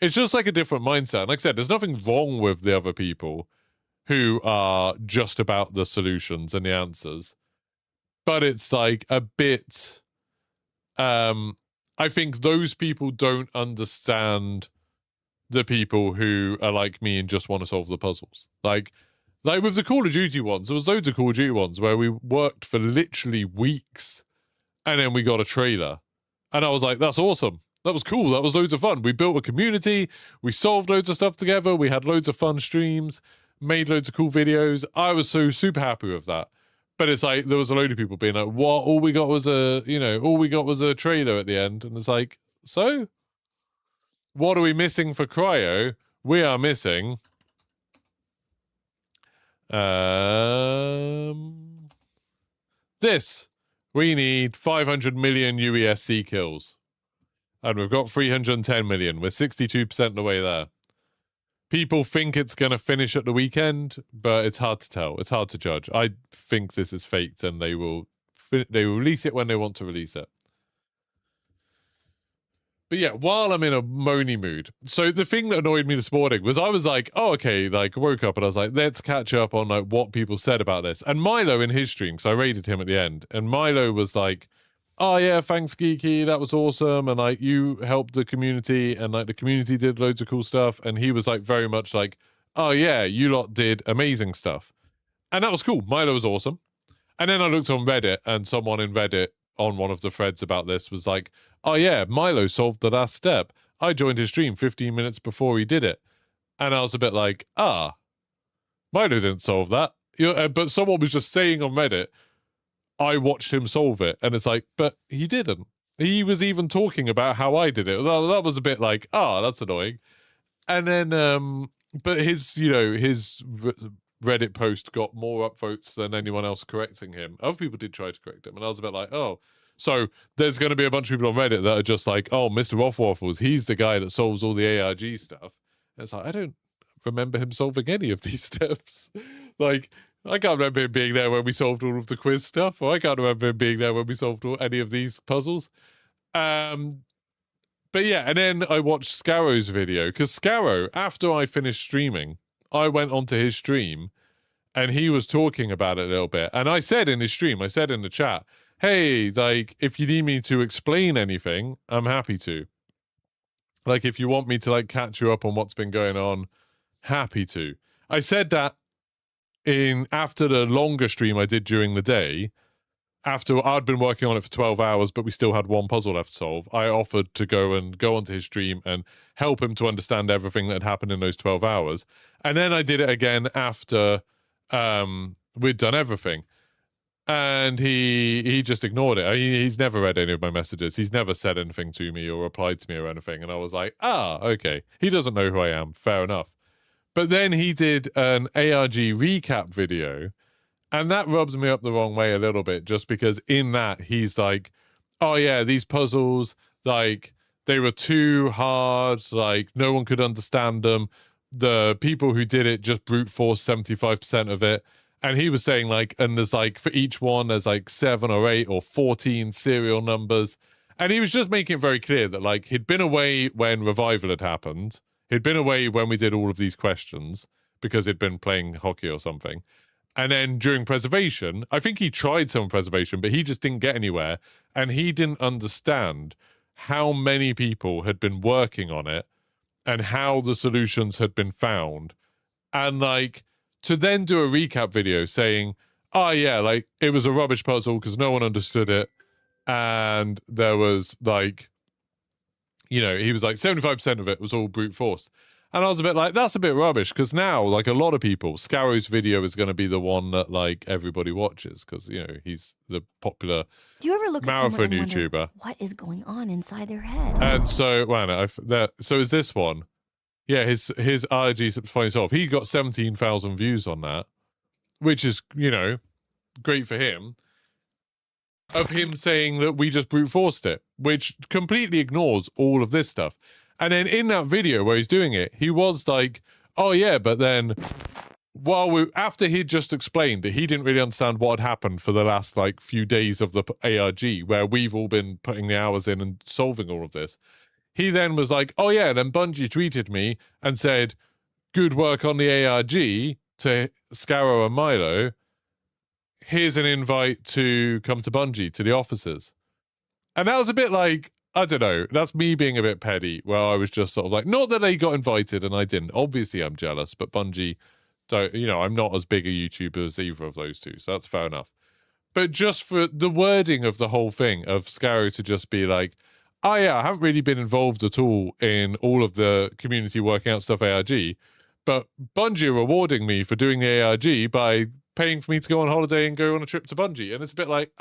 it's just like a different mindset. And like I said, there's nothing wrong with the other people who are just about the solutions and the answers. But it's like a bit I think those people don't understand the people who are like me and just want to solve the puzzles. Like with the Call of Duty ones, there was loads of Call of Duty ones where we worked for literally weeks and then we got a trailer. And I was like, that's awesome. That was cool. That was loads of fun. We built a community. We solved loads of stuff together. We had loads of fun streams, made loads of cool videos. I was so super happy with that. But it's like, there was a load of people being like, what? All we got was a trailer at the end. And it's like, so? What are we missing for Cryo? We are missing this. We need 500 million UESC kills. And we've got 310 million. We're 62% of the way there. People think it's going to finish at the weekend, but it's hard to tell. It's hard to judge. I think this is faked, and they will release it when they want to release it. But yeah, while I'm in a moany mood, so the thing that annoyed me this morning was I was like, oh, okay, like I woke up and I was like, let's catch up on like what people said about this. And Milo in his stream, because I raided him at the end, and Milo was like, oh yeah, thanks Geeky, that was awesome, and like you helped the community, and like the community did loads of cool stuff, and he was like very much like, oh yeah, you lot did amazing stuff. And that was cool. Milo was awesome. And then I looked on Reddit, and someone in Reddit on one of the threads about this was like, oh yeah, Milo solved the last step. I joined his stream 15 minutes before he did it. And I was a bit like, Milo didn't solve that. But someone was just saying on Reddit, I watched him solve it. And it's like, but he didn't. He was even talking about how I did it. That was a bit like, that's annoying. And then, but his Reddit post got more upvotes than anyone else correcting him. Other people did try to correct him, and I was a bit like, oh. So there's going to be a bunch of people on Reddit that are just like, oh, Mr. Rothwaffles, he's the guy that solves all the ARG stuff. And it's like, I don't remember him solving any of these steps. Like, I can't remember him being there when we solved all of the quiz stuff, or I can't remember him being there when we solved any of these puzzles. But yeah, and then I watched Scarrow's video, because Scarrow, after I finished streaming, I went onto his stream, and he was talking about it a little bit. And I said in his stream, I said in the chat, hey, like, if you need me to explain anything, I'm happy to. Like, if you want me to, like, catch you up on what's been going on, happy to. I said that after the longer stream I did during the day, after I'd been working on it for 12 hours, but we still had one puzzle left to solve, I offered to go onto his stream and help him to understand everything that had happened in those 12 hours. And then I did it again after we'd done everything. And he just ignored it. He's never read any of my messages. He's never said anything to me or replied to me or anything. And I was like, okay. He doesn't know who I am. Fair enough. But then he did an ARG recap video, and that rubs me up the wrong way a little bit, just because in that he's like, oh yeah, these puzzles, like, they were too hard, like, no one could understand them. The people who did it just brute force 75% of it. And he was saying, like, and there's, like, for each one, there's, like, 7 or 8 or 14 serial numbers. And he was just making it very clear that, like, he'd been away when Revival had happened. He'd been away when we did all of these questions because he'd been playing hockey or something. And then during Preservation, I think he tried some Preservation, but he just didn't get anywhere. And he didn't understand how many people had been working on it and how the solutions had been found. And, like, to then do a recap video saying, oh yeah, like, it was a rubbish puzzle because no one understood it. And there was, like, you know, he was like, 75% of it was all brute force. And I was a bit like, that's a bit rubbish, because now, like, a lot of people, Scarrow's video is going to be the one that, like, everybody watches, because, you know, he's the popular Do you ever look at Marathon someone and wonder YouTuber. what is going on inside their head? And so, well, no, so is this one. Yeah, his RG Funny Solve. He got 17,000 views on that, which is, you know, great for him. Of him saying that we just brute forced it, which completely ignores all of this stuff. And then in that video where he's doing it, he was like, oh yeah, but then after he'd just explained that he didn't really understand what had happened for the last, like, few days of the ARG, where we've all been putting the hours in and solving all of this. He then was like, oh yeah, then Bungie tweeted me and said, good work on the ARG to Scarrow and Milo. Here's an invite to come to Bungie, to the officers. And that was a bit like, I don't know, that's me being a bit petty, where I was just sort of like, not that they got invited and I didn't. Obviously I'm jealous, but Bungie don't, you know, I'm not as big a YouTuber as either of those two, so that's fair enough. But just for the wording of the whole thing, of Scarrow to just be like, oh yeah, I haven't really been involved at all in all of the community working out stuff ARG, but Bungie are rewarding me for doing the ARG by paying for me to go on holiday and go on a trip to Bungie. And it's a bit like,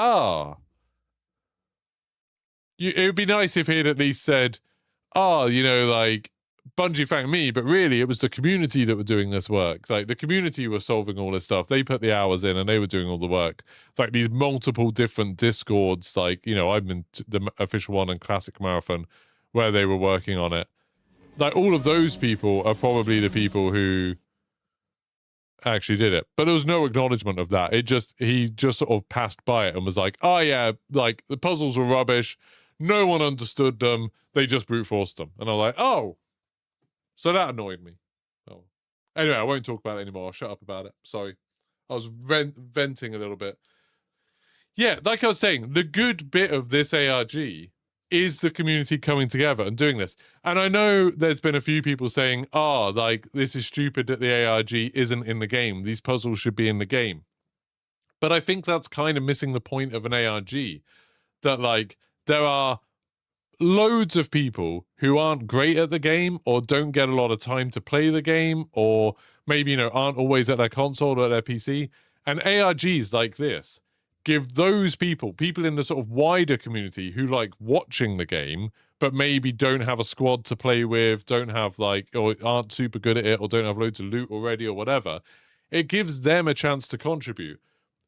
it would be nice if he'd at least said, you know, like, Bungie thanked me, but really it was the community that were doing this work. Like, the community were solving all this stuff. They put the hours in and they were doing all the work. Like, these multiple different Discords, like, you know, I've been the official one and Classic Marathon where they were working on it. Like, all of those people are probably the people who actually did it. But there was no acknowledgement of that. He just sort of passed by it and was like, oh yeah, like, the puzzles were rubbish. No one understood them. They just brute forced them. And I was like, oh. So that annoyed me. Oh. Anyway, I won't talk about it anymore. I'll shut up about it. Sorry. I was venting a little bit. Yeah, like I was saying, the good bit of this ARG is the community coming together and doing this. And I know there's been a few people saying, like, this is stupid that the ARG isn't in the game. These puzzles should be in the game. But I think that's kind of missing the point of an ARG. That, like, there are loads of people who aren't great at the game or don't get a lot of time to play the game, or maybe, you know, aren't always at their console or at their PC. And ARGs like this give those people in the sort of wider community who like watching the game, but maybe don't have a squad to play with, don't have, like, or aren't super good at it, or don't have loads of loot already or whatever. It gives them a chance to contribute.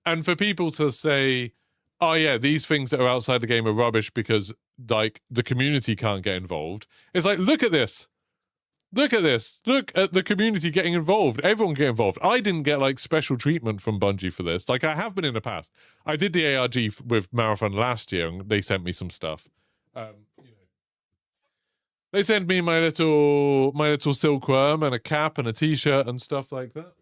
And for people to say, oh yeah, these things that are outside the game are rubbish because, like, the community can't get involved. It's like, look at this. Look at this. Look at the community getting involved. Everyone get involved. I didn't get, like, special treatment from Bungie for this. Like, I have been in the past. I did the ARG with Marathon last year, and they sent me some stuff. You know, they sent me my little silkworm and a cap and a t-shirt and stuff like that.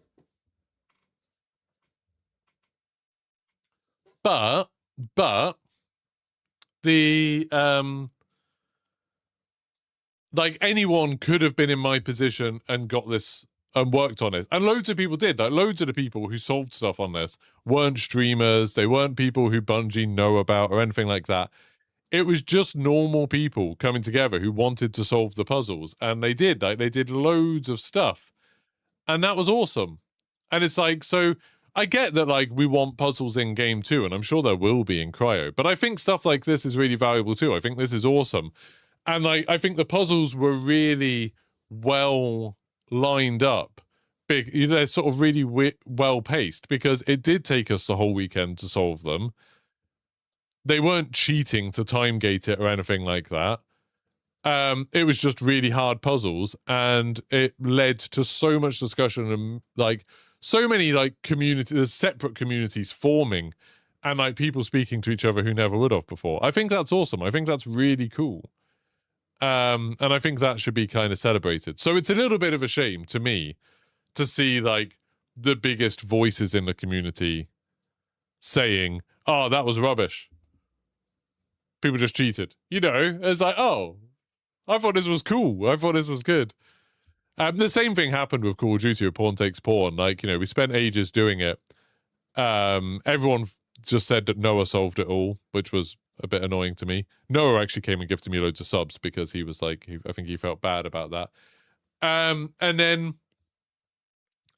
But the like anyone could have been in my position and got this and worked on it. And loads of people did. Like loads of the people who solved stuff on this weren't streamers. They weren't people who Bungie know about or anything like that. It was just normal people coming together who wanted to solve the puzzles. And they did. Like they did loads of stuff. And that was awesome. And it's like, so I get that like we want puzzles in game too, and I'm sure there will be in Cryo. But I think stuff like this is really valuable too. I think this is awesome. And like I think the puzzles were really well lined up. They're sort of really well paced because it did take us the whole weekend to solve them. They weren't cheating to time gate it or anything like that. It was just really hard puzzles, and it led to so much discussion and like so many like separate communities forming, and like people speaking to each other who never would have before. I think that's awesome. I think that's really cool. And I think that should be kind of celebrated. So it's a little bit of a shame to me to see like the biggest voices in the community saying, "Oh, that was rubbish. People just cheated." You know, it's like, oh, I thought this was cool. I thought this was good. The same thing happened with Call of Duty with Pawn Takes Pawn. Like, you know, we spent ages doing it. Everyone just said that Noah solved it all, which was a bit annoying to me. Noah actually came and gifted me loads of subs because he was like, I think he felt bad about that. And then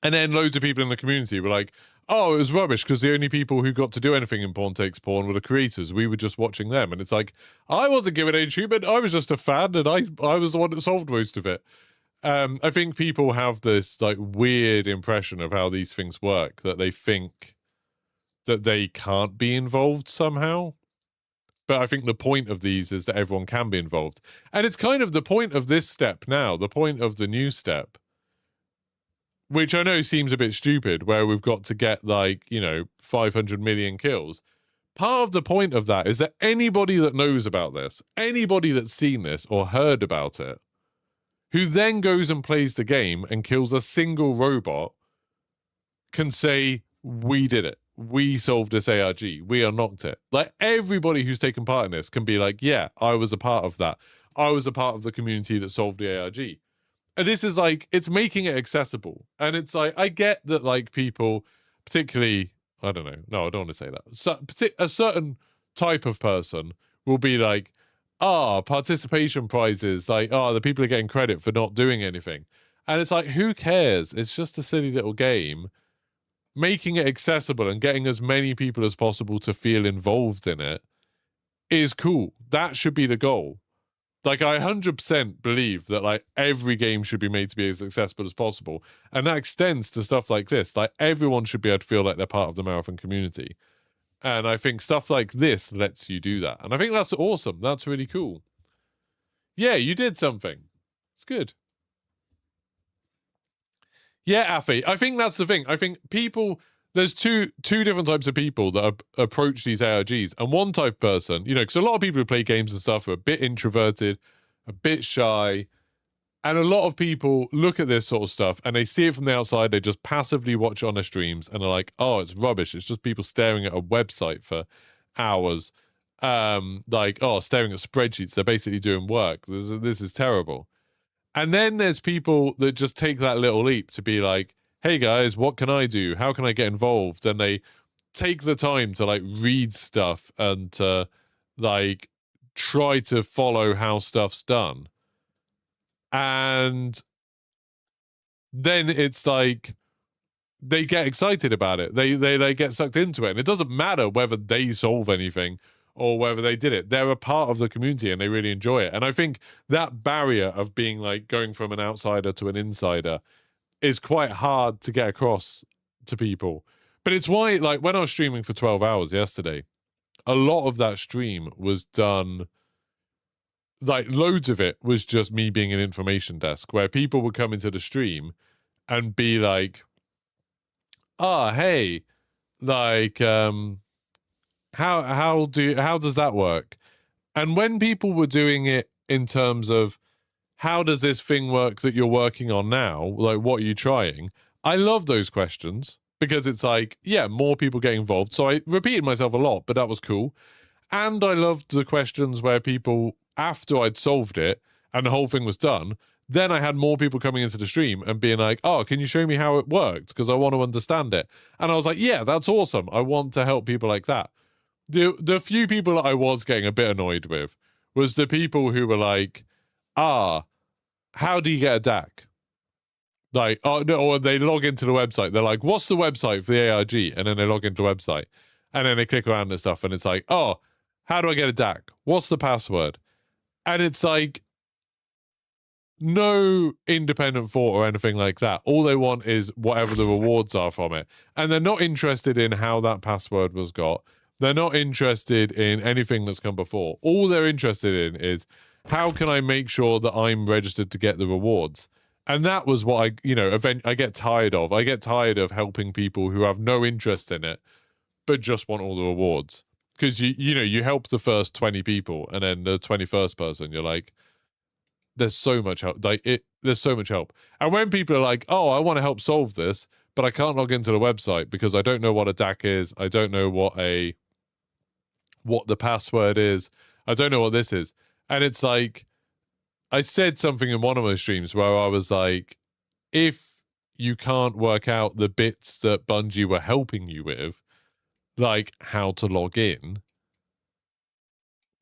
loads of people in the community were like, oh, it was rubbish because the only people who got to do anything in Pawn Takes Pawn were the creators. We were just watching them. And it's like, I wasn't given any treatment. I was just a fan, and I was the one that solved most of it. I think people have this like weird impression of how these things work, that they think that they can't be involved somehow. But I think the point of these is that everyone can be involved. And it's kind of the point of this step now, the point of the new step, which I know seems a bit stupid, where we've got to get like, you know, 500 million kills. Part of the point of that is that anybody that knows about this, anybody that's seen this or heard about it, who then goes and plays the game and kills a single robot, can say, we did it. We solved this ARG. We unlocked it. Like, everybody who's taken part in this can be like, yeah, I was a part of that. I was a part of the community that solved the ARG. And this is like, it's making it accessible. And it's like, I get that like people, particularly, I don't know. No, I don't want to say that. So, a certain type of person will be like, participation prizes, like, the people are getting credit for not doing anything. And it's like, who cares? It's just a silly little game. Making it accessible and getting as many people as possible to feel involved in it is cool. That should be the goal. Like, I 100% believe that, like, every game should be made to be as accessible as possible. And that extends to stuff like this. Like, everyone should be able to feel like they're part of the Marathon community. And I think stuff like this lets you do that. And I think that's awesome. That's really cool. Yeah, you did something. It's good. Yeah, Afi. I think that's the thing. I think people, there's two different types of people that approach these ARGs. And one type of person, you know, because a lot of people who play games and stuff are a bit introverted, a bit shy. And a lot of people look at this sort of stuff and they see it from the outside. They just passively watch on their streams and are like, oh, it's rubbish. It's just people staring at a website for hours. Like, oh, staring at spreadsheets. They're basically doing work. This is terrible. And then there's people that just take that little leap to be like, hey guys, what can I do? How can I get involved? And they take the time to like read stuff and to like try to follow how stuff's done. And then it's like they get excited about it. They get sucked into it. And it doesn't matter whether they solve anything or whether they did it. They're a part of the community and they really enjoy it. And I think that barrier of being like going from an outsider to an insider is quite hard to get across to people. But it's why, like, when I was streaming for 12 hours yesterday, a lot of that stream was done, like, loads of it was just me being an information desk, where people would come into the stream and be like, hey, like, how does that work? And when people were doing it in terms of how does this thing work that you're working on now, like what are you trying? I love those questions because it's like, yeah, more people get involved. So I repeated myself a lot, but that was cool. And I loved the questions where people, after I'd solved it and the whole thing was done, then I had more people coming into the stream and being like, oh, can you show me how it worked? Because I want to understand it. And I was like, yeah, that's awesome. I want to help people like that. The few people that I was getting a bit annoyed with was the people who were like, how do you get a DAC? Like, oh, no, or they log into the website. They're like, what's the website for the ARG? And then they log into the website. And then they click around and stuff. And it's like, oh, how do I get a DAC? What's the password? And it's like, no independent thought or anything like that. All they want is whatever the rewards are from it. And they're not interested in how that password was got. They're not interested in anything that's come before. All they're interested in is, how can I make sure that I'm registered to get the rewards? And that was what I get tired of. I get tired of helping people who have no interest in it, but just want all the rewards. Because you help the first 20 people, and then the 21st person, you're like, there's so much help. There's so much help. And when people are like, oh, I want to help solve this, but I can't log into the website because I don't know what a DAC is. I don't know what the password is. I don't know what this is. And it's like, I said something in one of my streams where I was like, if you can't work out the bits that Bungie were helping you with, like how to log in,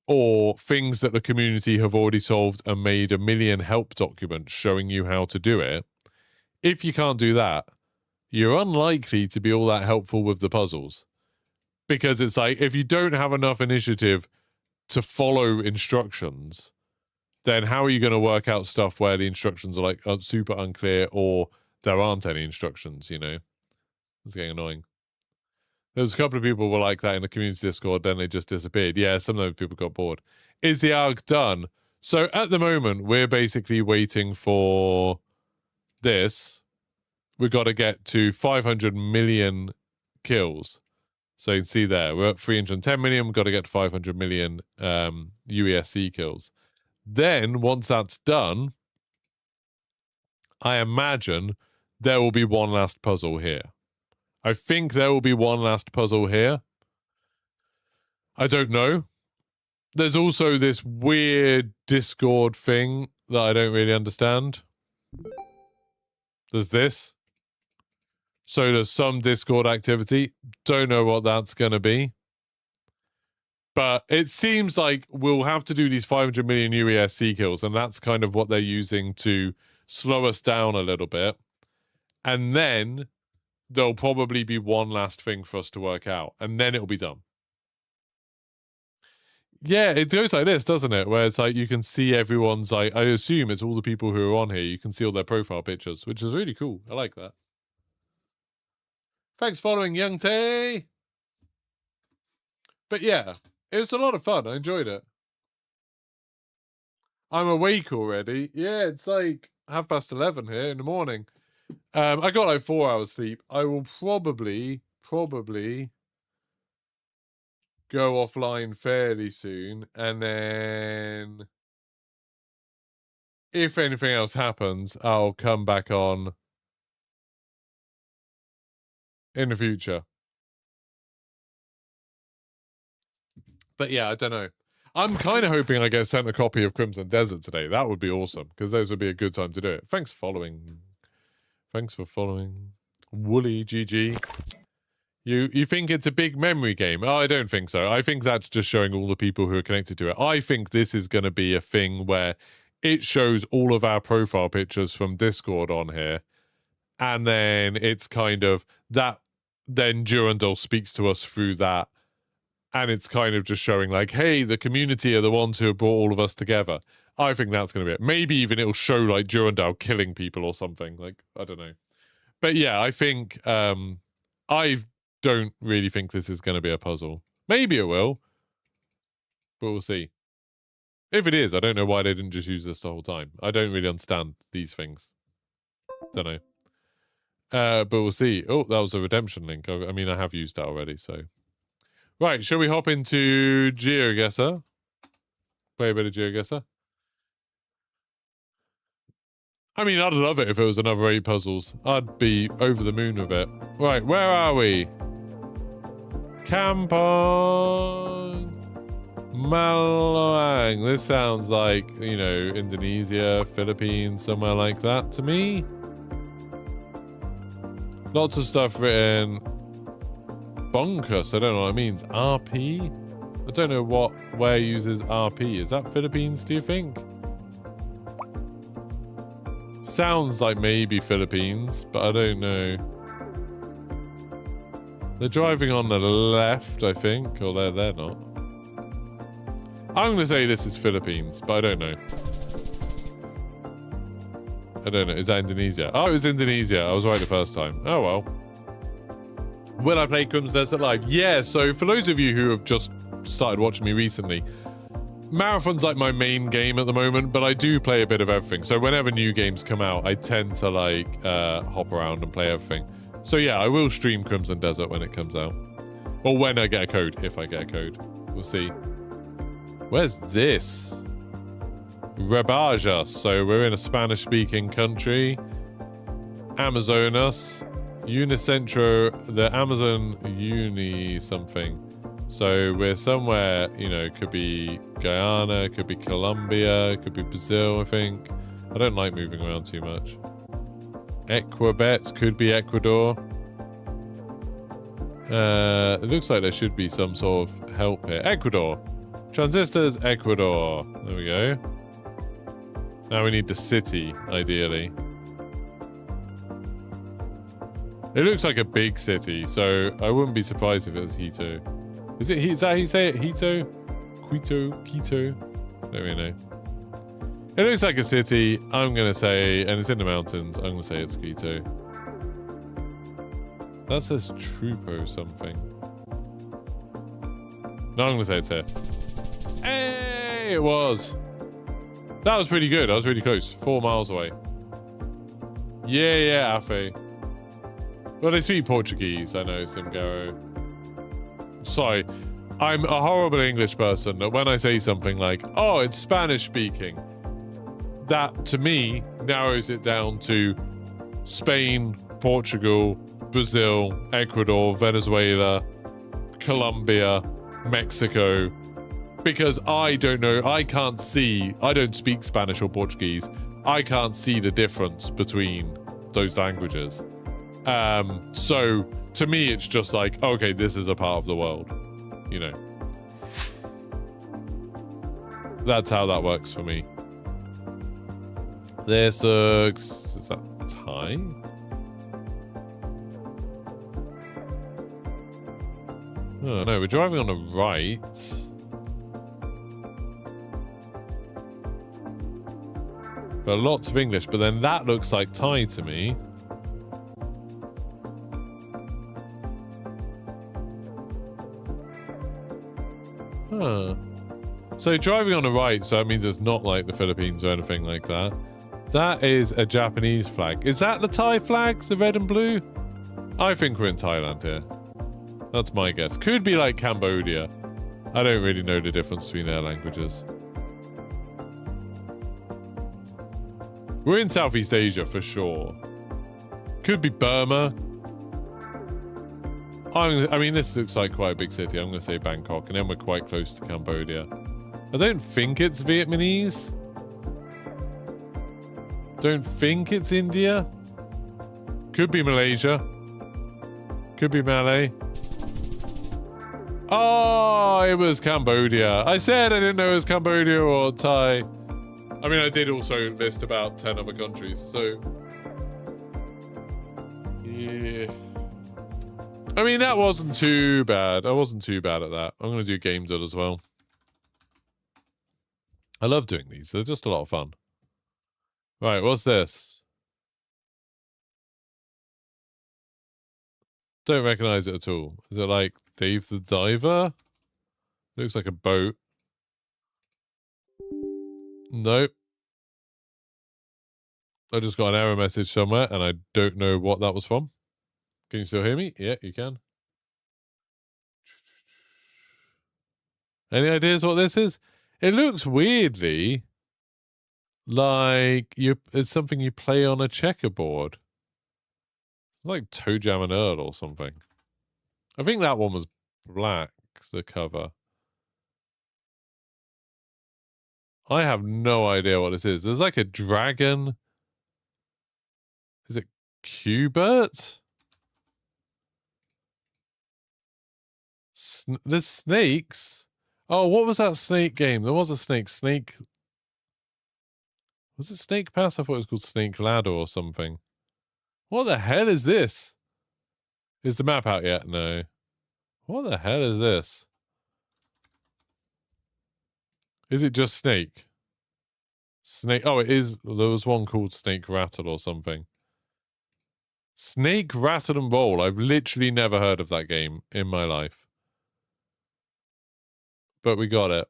or things that the community have already solved and made a million help documents showing you how to do it, if you can't do that, you're unlikely to be all that helpful with the puzzles. Because it's like, if you don't have enough initiative to follow instructions, then how are you going to work out stuff where the instructions are like super unclear, or there aren't any instructions, It's getting annoying. There was a couple of people who were like that in the community Discord, then they just disappeared. Yeah, some of those people got bored. Is the ARG done? So at the moment, we're basically waiting for this. We've got to get to 500 million kills. So you can see there, we're at 310 million. We've got to get to 500 million UESC kills. Then, once that's done, I imagine there will be one last puzzle here. I think there will be one last puzzle here. I don't know. There's also this weird Discord thing that I don't really understand. There's this. So there's some Discord activity. Don't know what that's going to be. But it seems like we'll have to do these 500 million UESC kills, and that's kind of what they're using to slow us down a little bit. And then there'll probably be one last thing for us to work out, and then it'll be done. Yeah, it goes like this, doesn't it? Where it's like you can see everyone's, like, I assume it's all the people who are on here. You can see all their profile pictures, which is really cool. I like that. Thanks for following, Young Tay. But yeah, it was a lot of fun. I enjoyed it. I'm awake already. Yeah, it's like 11:30 here in the morning. I got like 4 hours sleep. I will probably go offline fairly soon, and then if anything else happens, I'll come back on in the future. But yeah, I don't know. I'm kind of hoping I get sent a copy of Crimson Desert today. That would be awesome, because those would be a good time to do it. Thanks for following. Woolly GG. You think it's a big memory game? Oh, I don't think so. I think that's just showing all the people who are connected to it. I think this is going to be a thing where it shows all of our profile pictures from Discord on here. And then it's kind of that. Then Durandal speaks to us through that. And it's kind of just showing like, hey, the community are the ones who have brought all of us together. I think that's going to be it. Maybe even it'll show like Durandal killing people or something. Like, I don't know. But yeah, I think I don't really think this is going to be a puzzle. Maybe it will. But we'll see. If it is, I don't know why they didn't just use this the whole time. I don't really understand these things. Don't know. But we'll see. Oh, that was a redemption link. I mean, I have used that already, so... Right, shall we hop into GeoGuessr? Play a bit of GeoGuessr. I mean, I'd love it if it was another 8 puzzles. I'd be over the moon with it. Right, where are we? Camp on... Maluang. This sounds like, you know, Indonesia, Philippines, somewhere like that to me. Lots of stuff written. Bonkers. I don't know what it means. RP? I don't know where uses RP. Is that Philippines, do you think? Sounds like maybe Philippines, but I don't know. They're driving on the left, I think. Or they're not. I'm going to say this is Philippines, but I don't know. I don't know. Is that Indonesia? Oh, it was Indonesia. I was right the first time. Oh, well. Will I play Crimson Desert Live? Yeah, so for those of you who have just started watching me recently, Marathon's like my main game at the moment, but I do play a bit of everything. So whenever new games come out, I tend to like hop around and play everything. So yeah, I will stream Crimson Desert when it comes out. Or when I get a code, if I get a code. We'll see. Where's this? Rabajas. So we're in a Spanish-speaking country. Amazonas. Unicentro, the Amazon Uni something. So we're somewhere, you know, could be Guyana, could be Colombia, could be Brazil, I think. I don't like moving around too much. Equabet could be Ecuador. It looks like there should be some sort of help here. Ecuador. Transistors, Ecuador. There we go. Now we need the city, ideally. It looks like a big city, so I wouldn't be surprised if it was Hito. Is that how you say it? Hito? Quito? Don't really know. It looks like a city. I'm going to say, and it's in the mountains, I'm going to say it's Quito. That says Trupo something. No, I'm going to say it's here. Hey, it was. That was pretty good. I was really close. 4 miles away. Yeah, Afe. Well, they speak Portuguese. I know, Simgaro. Sorry. I'm a horrible English person that when I say something like, oh, it's Spanish speaking, that to me narrows it down to Spain, Portugal, Brazil, Ecuador, Venezuela, Colombia, Mexico, because I don't know, I don't speak Spanish or Portuguese. I can't see the difference between those languages. So to me, it's just like, okay, this is a part of the world, you know. That's how that works for me. This looks, is that Thai? Oh no, we're driving on the right. But lots of English, but then that looks like Thai to me. Huh. So driving on the right, so that means it's not like the Philippines or anything like that. That is a Japanese flag. Is that the Thai flag, the red and blue? I think we're in Thailand here. That's my guess. Could be like Cambodia. I don't really know the difference between their languages. We're in Southeast Asia for sure. Could be Burma. I mean, this looks like quite a big city. I'm going to say Bangkok, and then we're quite close to Cambodia. I don't think it's Vietnamese. Don't think it's India. Could be Malaysia. Could be Malay. Oh, it was Cambodia. I said I didn't know it was Cambodia or Thai. I mean, I did also list about 10 other countries, so... yeah. I mean, that wasn't too bad. I wasn't too bad at that. I'm going to do games as well. I love doing these. They're just a lot of fun. Right, what's this? Don't recognize it at all. Is it like Dave the Diver? Looks like a boat. Nope. I just got an error message somewhere and I don't know what that was from. Can you still hear me? Yeah, you can. Any ideas what this is? It looks weirdly like it's something you play on a checkerboard. It's like Toe Jam and Earl or something. I think that one was black, the cover. I have no idea what this is. There's like a dragon. Is it Qbert? There's snakes. Oh, what was that snake game? There was a snake. Was it Snake Pass? I thought it was called Snake Ladder or something. What the hell is this? Is the map out yet? No. What the hell is this? Is it just Snake? Snake. Oh, it is. There was one called Snake Rattle or something. Snake Rattle and Roll. I've literally never heard of that game in my life. But we got it.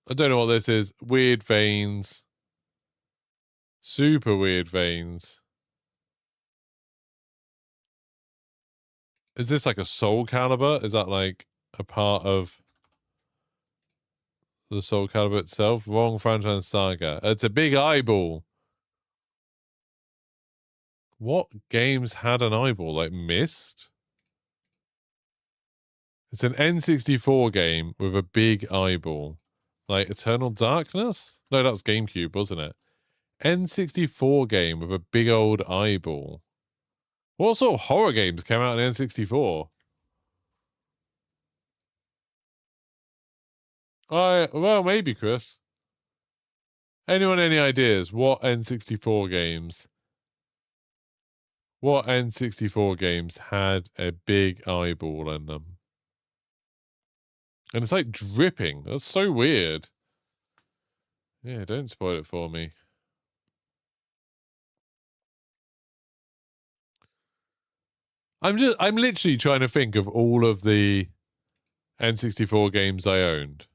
I don't know what this is. Weird veins. Super weird veins. Is this like a Soul Calibur? Is that like a part of the Soul Calibur itself? Wrong franchise saga. It's a big eyeball. What games had an eyeball? Like Myst? It's an N64 game with a big eyeball. Like Eternal Darkness? No, that was GameCube, wasn't it? N64 game with a big old eyeball. What sort of horror games came out in N64? Well, maybe, Chris. Anyone any ideas? What N64 games? What N64 games had a big eyeball in them? And it's like dripping. That's so weird. Yeah, don't spoil it for me. I'm literally trying to think of all of the N64 games I owned.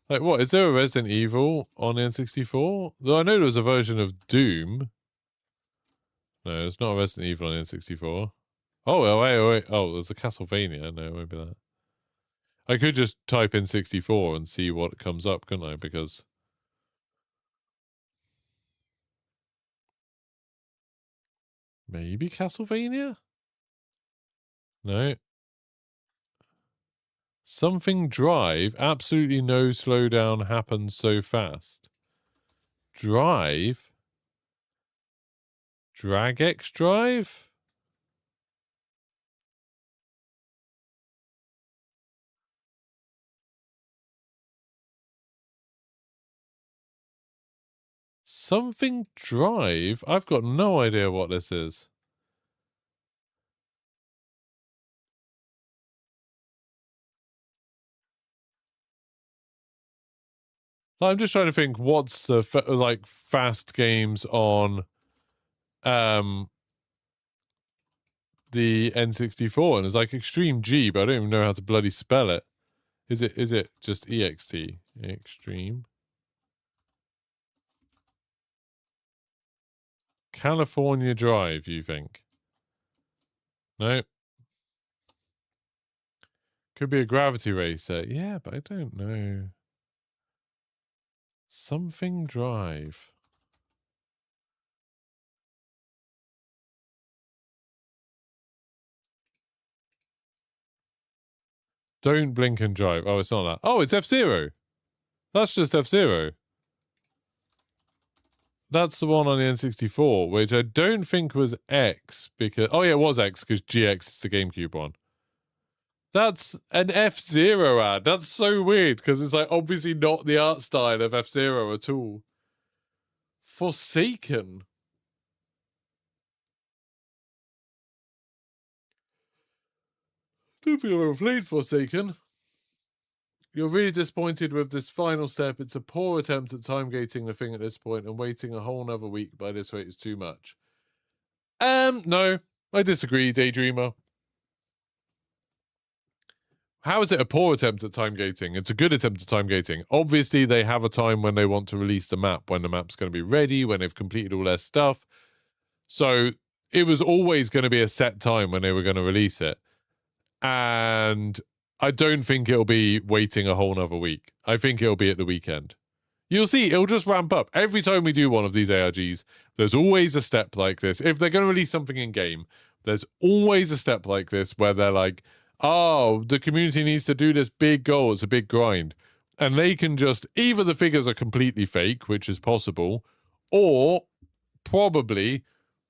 Like, what? Is there a Resident Evil on N64? Though I know there was a version of Doom. No, there's not a Resident Evil on N64. Oh, wait. Oh, there's a Castlevania. No, it won't be that. I could just type in 64 and see what comes up, couldn't I? Because... maybe Castlevania? No. Something Drive. Absolutely no slowdown happens so fast. Drive? Drag X Drive? Something Drive? I've got no idea what this is. I'm just trying to think what's the like fast games on the N64, and it's like Extreme G, but I don't even know how to bloody spell it. Is it just EXT? Extreme. California Drive, you think? No. Could be a Gravity Racer. Yeah, but I don't know. Something Drive. Don't blink and drive. Oh, it's not that. Oh, it's F-Zero. That's just F-Zero. That's the one on the N64, which I don't think was X because... oh, yeah, it was X because GX is the GameCube one. That's an F-Zero ad. That's so weird because it's like obviously not the art style of F-Zero at all. Forsaken. Don't think I've ever played Forsaken. You're really disappointed with this final step. It's a poor attempt at time gating the thing at this point, and waiting a whole nother week by this rate is too much. No, I disagree, Daydreamer. How is it a poor attempt at time gating? It's a good attempt at time gating. Obviously, they have a time when they want to release the map, when the map's going to be ready, when they've completed all their stuff. So it was always going to be a set time when they were going to release it. And I don't think it'll be waiting a whole nother week. I think it'll be at the weekend. You'll see, it'll just ramp up. Every time we do one of these ARGs, there's always a step like this. If they're going to release something in-game, there's always a step like this where they're like, oh, the community needs to do this big goal. It's a big grind. and they can just, either the figures are completely fake, which is possible, or probably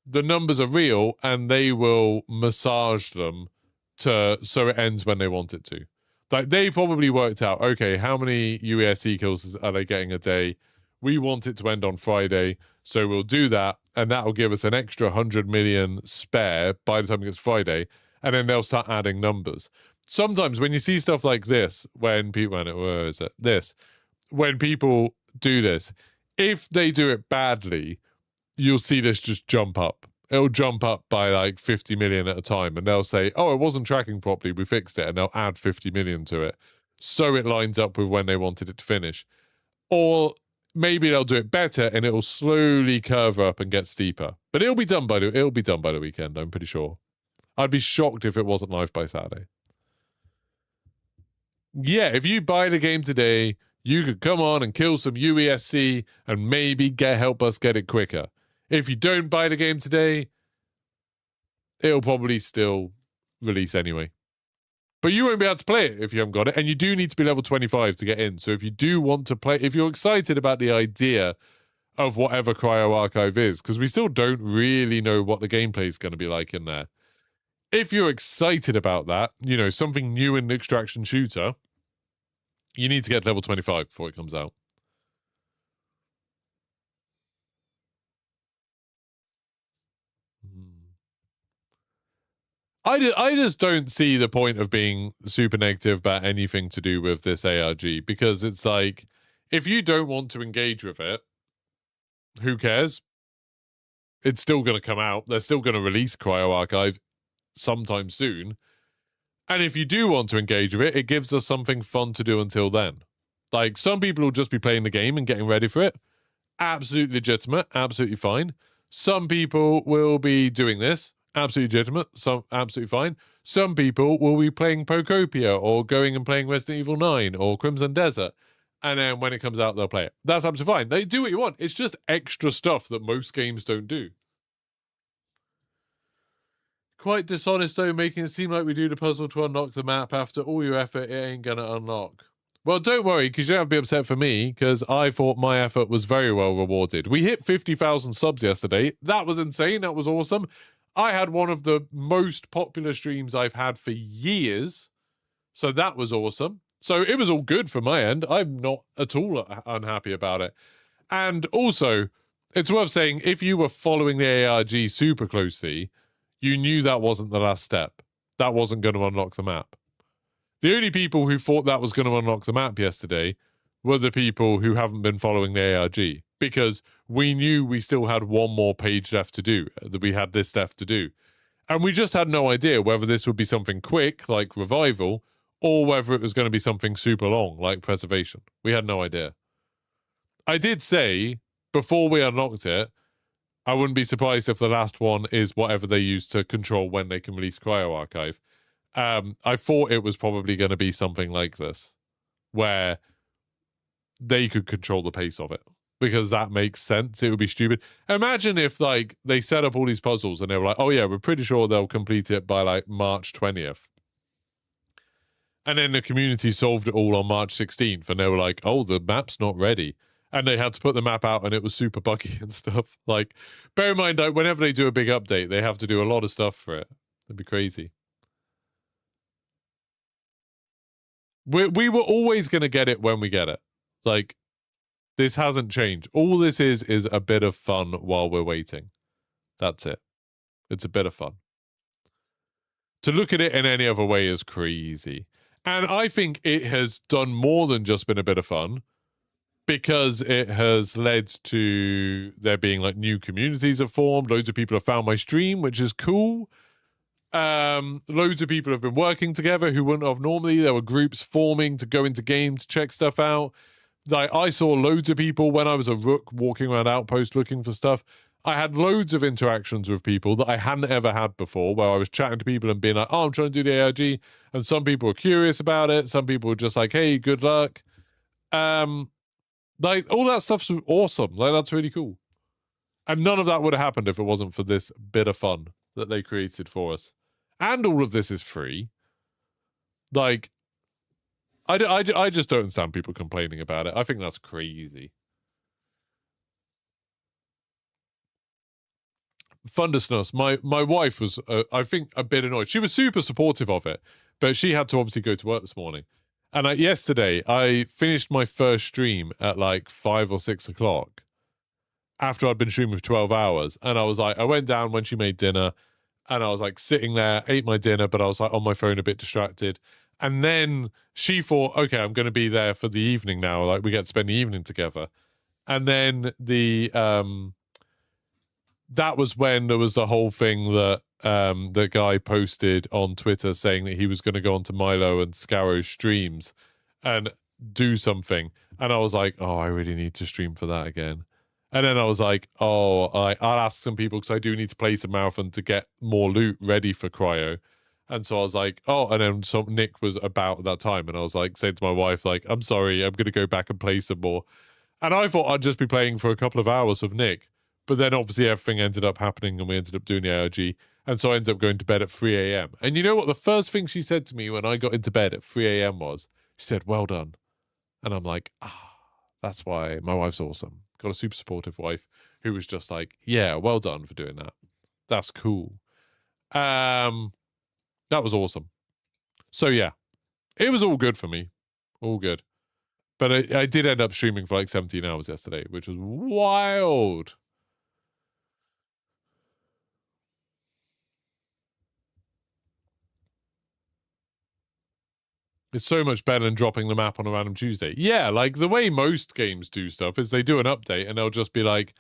the numbers are real and they will massage them so it ends when they want it to. Like, they probably worked out, okay, how many UESC kills are they getting a day? We want it to end on Friday, so we'll do that, and that will give us an extra 100 million spare by the time it gets Friday, and then they'll start adding numbers. Sometimes when you see stuff like this, when people, where is it? This. When people do this, if they do it badly, you'll see this just jump up. It'll jump up by like 50 million at a time, and they'll say, oh, it wasn't tracking properly, we fixed it, and they'll add 50 million to it, so it lines up with when they wanted it to finish. Or maybe they'll do it better, and it'll slowly curve up and get steeper. But it'll be done by the weekend, I'm pretty sure. I'd be shocked if it wasn't live by Saturday. Yeah, if you buy the game today, you could come on and kill some UESC and maybe help us get it quicker. If you don't buy the game today, it'll probably still release anyway. But you won't be able to play it if you haven't got it, and you do need to be level 25 to get in. So if you do want to play, if you're excited about the idea of whatever Cryo Archive is, because we still don't really know what the gameplay is going to be like in there. If you're excited about that, you know, something new in the extraction shooter, you need to get level 25 before it comes out. I just don't see the point of being super negative about anything to do with this ARG, because it's like, if you don't want to engage with it, who cares? It's still going to come out. They're still going to release Cryo Archive sometime soon. And if you do want to engage with it, it gives us something fun to do until then. Like, some people will just be playing the game and getting ready for it. Absolutely legitimate, absolutely fine. Some people will be doing this. Absolutely legitimate, some absolutely fine. Some people will be playing Pocopia or going and playing Resident Evil 9 or Crimson Desert, and then when it comes out, they'll play it. That's absolutely fine. They do what you want. It's just extra stuff that most games don't do. Quite dishonest, though, making it seem like we do the puzzle to unlock the map. After all your effort, it ain't gonna unlock. Well, don't worry, because you don't have to be upset for me, because I thought my effort was very well rewarded. We hit 50,000 subs yesterday. That was insane. That was awesome. I had one of the most popular streams I've had for years. So that was awesome. So it was all good from my end. I'm not at all unhappy about it. And also, it's worth saying, if you were following the ARG super closely, you knew that wasn't the last step. That wasn't going to unlock the map. The only people who thought that was going to unlock the map yesterday were the people who haven't been following the ARG, because we knew we still had one more page left to do, that we had this left to do. And we just had no idea whether this would be something quick, like Revival, or whether it was going to be something super long, like Preservation. We had no idea. I did say, before we unlocked it, I wouldn't be surprised if the last one is whatever they use to control when they can release Cryo Archive. I thought it was probably going to be something like this, where they could control the pace of it, because that makes sense. It would be stupid. Imagine if, like, they set up all these puzzles and they were like, oh yeah, we're pretty sure they'll complete it by like March 20th. And then the community solved it all on March 16th, and they were like, oh, the map's not ready. And they had to put the map out, and it was super buggy and stuff. Like, bear in mind, like, whenever they do a big update, they have to do a lot of stuff for it. It'd be crazy. We were always going to get it when we get it. Like, this hasn't changed. All this is a bit of fun while we're waiting. That's it. It's a bit of fun. To look at it in any other way is crazy. And I think it has done more than just been a bit of fun, because it has led to there being, like, new communities have formed. Loads of people have found my stream, which is cool. Loads of people have been working together who wouldn't have normally. There were groups forming to go into games to check stuff out. Like, I saw loads of people when I was a rook walking around Outpost looking for stuff. I had loads of interactions with people that I hadn't ever had before, where I was chatting to people and being like, oh, I'm trying to do the ARG. And some people were curious about it. Some people were just like, hey, good luck. Like, all that stuff's awesome. Like, that's really cool. And none of that would have happened if it wasn't for this bit of fun that they created for us. And all of this is free. Like, I just don't understand people complaining about it. I think that's crazy. Thundersnuss, my wife was, I think, a bit annoyed. She was super supportive of it, but she had to obviously go to work this morning. And yesterday, I finished my first stream at like 5 or 6 o'clock after I'd been streaming for 12 hours. And I was like, I went down when she made dinner, and I was like sitting there, ate my dinner, but I was like on my phone a bit distracted. And then she thought, okay, I'm going to be there for the evening now. Like, we get to spend the evening together. And then that was when there was the whole thing that the guy posted on Twitter saying that he was going to go onto Milo and Scarrow's streams and do something. And I was like, oh, I really need to stream for that again. And then I was like, oh, I'll ask some people because I do need to play some Marathon to get more loot ready for Cryo. And so I was like, oh, and then Nick was about at that time. And I was like, saying to my wife, like, I'm sorry, I'm going to go back and play some more. And I thought I'd just be playing for a couple of hours with Nick. But then obviously everything ended up happening and we ended up doing the ARG. And so I ended up going to bed at 3 a.m. And you know what? The first thing she said to me when I got into bed at 3 a.m. was, she said, well done. And I'm like, that's why my wife's awesome. Got a super supportive wife who was just like, yeah, well done for doing that. That's cool. That was awesome. So yeah, it was all good for me. All good. But I did end up streaming for like 17 hours yesterday, which was wild. It's so much better than dropping the map on a random Tuesday. Yeah, like the way most games do stuff is they do an update and they'll just be like,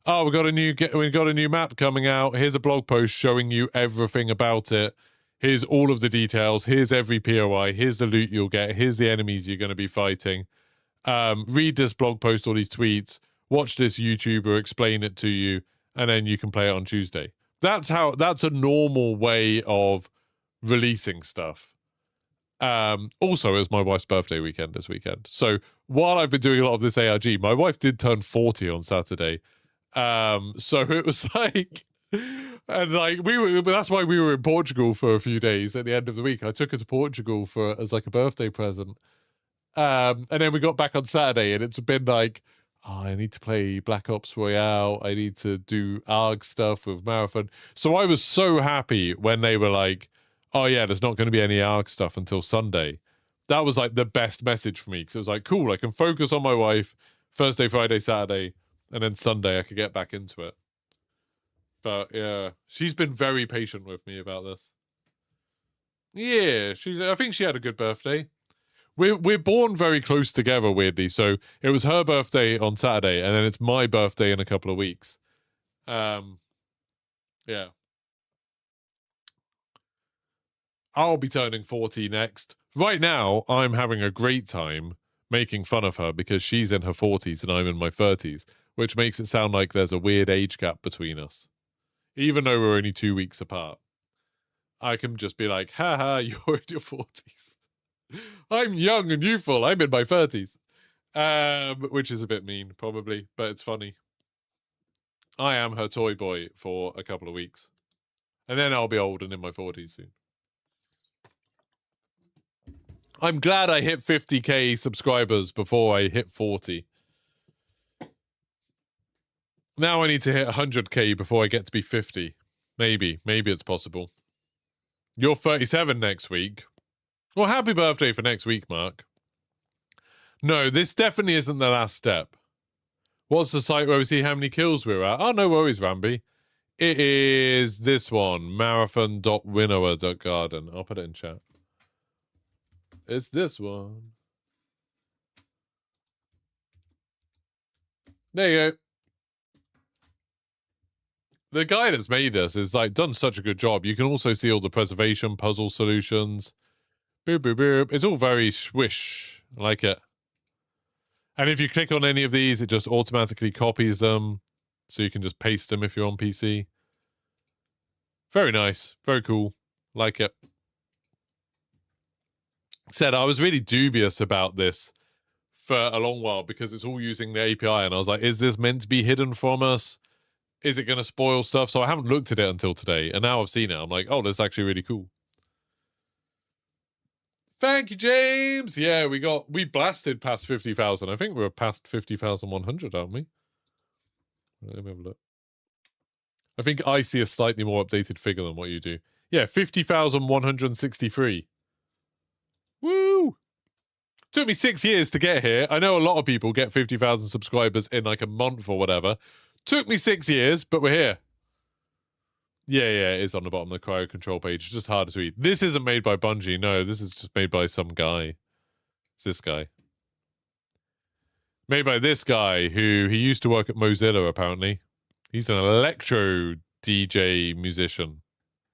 oh, we got a new map coming out. Here's a blog post showing you everything about it. Here's all of the details. Here's every POI. Here's the loot you'll get. Here's the enemies you're going to be fighting. Read this blog post or these tweets. Watch this YouTuber explain it to you, and then you can play it on Tuesday. That's a normal way of releasing stuff. Also, it was my wife's birthday weekend this weekend. So while I've been doing a lot of this ARG, my wife did turn 40 on Saturday. So it was like, and like that's why we were in Portugal for a few days at the end of the week. I took her to Portugal as like a birthday present. And then we got back on Saturday and it's been like, oh, I need to play Black Ops Royale. I need to do ARG stuff with Marathon. So I was so happy when they were like, oh yeah, there's not going to be any ARG stuff until Sunday. That was like the best message for me because it was like, cool, I can focus on my wife Thursday, Friday, Saturday, and then Sunday I could get back into it. But yeah, she's been very patient with me about this. Yeah, I think she had a good birthday. We're born very close together, weirdly. So it was her birthday on Saturday, and then it's my birthday in a couple of weeks. Yeah. I'll be turning 40 next. Right now, I'm having a great time making fun of her because she's in her 40s and I'm in my 30s, which makes it sound like there's a weird age gap between us. Even though we're only 2 weeks apart. I can just be like, haha, you're in your 40s. I'm young and youthful. I'm in my 30s. Which is a bit mean, probably, but it's funny. I am her toy boy for a couple of weeks. And then I'll be old and in my 40s soon. I'm glad I hit 50k subscribers before I hit 40. Now I need to hit 100k before I get to be 50. Maybe it's possible. You're 37 next week. Well, happy birthday for next week, Mark. No, this definitely isn't the last step. What's the site where we see how many kills we're at? Oh, no worries, Ramby. It is this one, marathon.winnower.garden. I'll put it in chat. It's this one. There you go. The guy that's made this is like done such a good job. You can also see all the preservation puzzle solutions. Boop, boop, boop. It's all very swish. I like it. And if you click on any of these, it just automatically copies them. So you can just paste them if you're on PC. Very nice. Very cool. Like it. Said I was really dubious about this for a long while because it's all using the API. And I was like, is this meant to be hidden from us? Is it going to spoil stuff? So I haven't looked at it until today. And now I've seen it. I'm like, oh, that's actually really cool. Thank you, James. Yeah, we blasted past 50,000. I think we're past 50,100, aren't we? Let me have a look. I think I see a slightly more updated figure than what you do. Yeah, 50,163. Woo! Took me 6 years to get here. I know a lot of people get 50,000 subscribers in like a month or whatever. Took me 6 years, but we're here. Yeah, it is on the bottom of the Cryo control page. It's just harder to read. This isn't made by Bungie. No, this is just made by some guy. It's this guy. Made by this guy who he used to work at Mozilla, apparently. He's an electro DJ musician.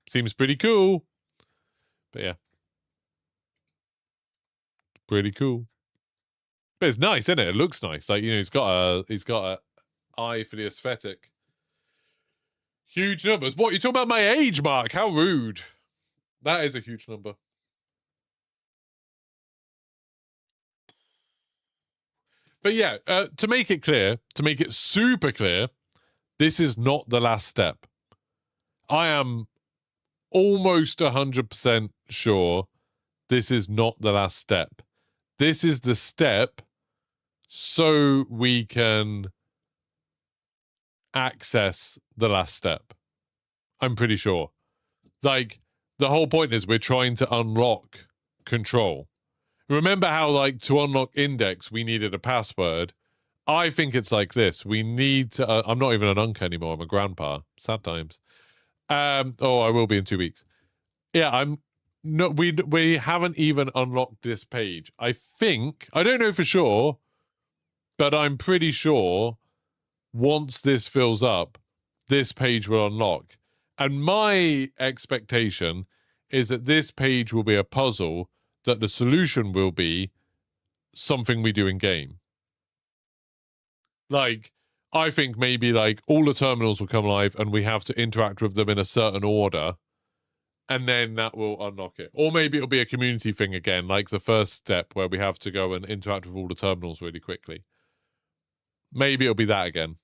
Seems pretty cool. But yeah. Pretty cool. But it's nice, isn't it? It looks nice. Like, you know, he's got a eye for the aesthetic. Huge numbers. What, you talking about my age, Mark? How rude. That is a huge number. But yeah, to make it clear, to make it super clear, this is not the last step. I am almost 100% sure this is not the last step. This is the step so we can access the last step. I'm pretty sure. Like, the whole point is we're trying to unlock control. Remember how, like, to unlock index, we needed a password? I think it's like this. We need to... I'm not even an uncle anymore. I'm a grandpa. Sad times. I will be in 2 weeks. Yeah, I'm... No, we haven't even unlocked this page. I think... I don't know for sure, but I'm pretty sure once this fills up, this page will unlock. And my expectation is that this page will be a puzzle, that the solution will be something we do in game. Like, I think maybe like all the terminals will come live and we have to interact with them in a certain order, and then that will unlock it. Or maybe it'll be a community thing again, like the first step where we have to go and interact with all the terminals really quickly. Maybe it'll be that again.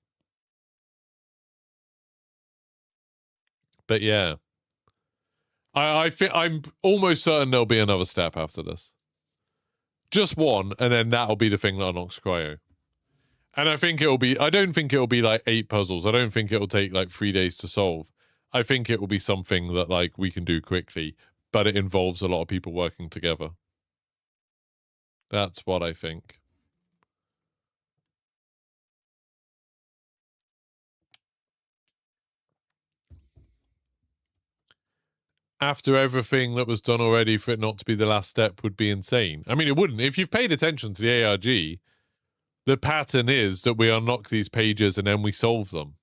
But yeah. I think I'm almost certain there'll be another step after this. Just one, and then that'll be the thing that unlocks Cryo. And I think it'll be... I don't think it'll be like 8 puzzles. I don't think it'll take like 3 days to solve. I think it will be something that like we can do quickly, but it involves a lot of people working together. That's what I think. After everything that was done already, for it not to be the last step would be insane. I mean, it wouldn't. If you've paid attention to the ARG, the pattern is that we unlock these pages and then we solve them.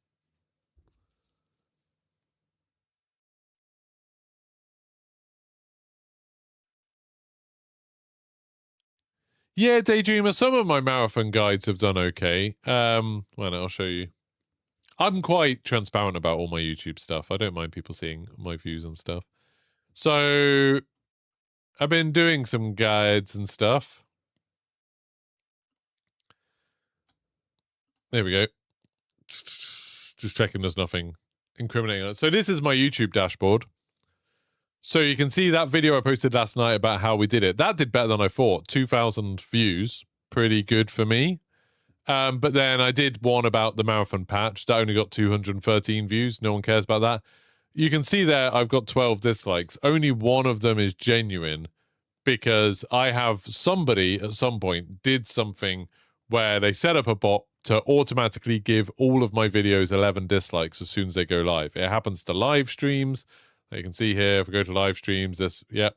Yeah, Daydreamer, some of my marathon guides have done okay. Well, I'll show you. I'm quite transparent about all my YouTube stuff. I don't mind people seeing my views and stuff. So, I've been doing some guides and stuff. There we go. Just checking there's nothing incriminating on it. So this is my YouTube dashboard. So you can see that video I posted last night about how we did it. That did better than I thought. 2,000 views. Pretty good for me. But then I did one about the marathon patch. That only got 213 views. No one cares about that. You can see there I've got 12 dislikes. Only one of them is genuine because I have somebody at some point did something where they set up a bot to automatically give all of my videos 11 dislikes as soon as they go live. It happens to live streams. You can see here, if we go to live streams, this, yep,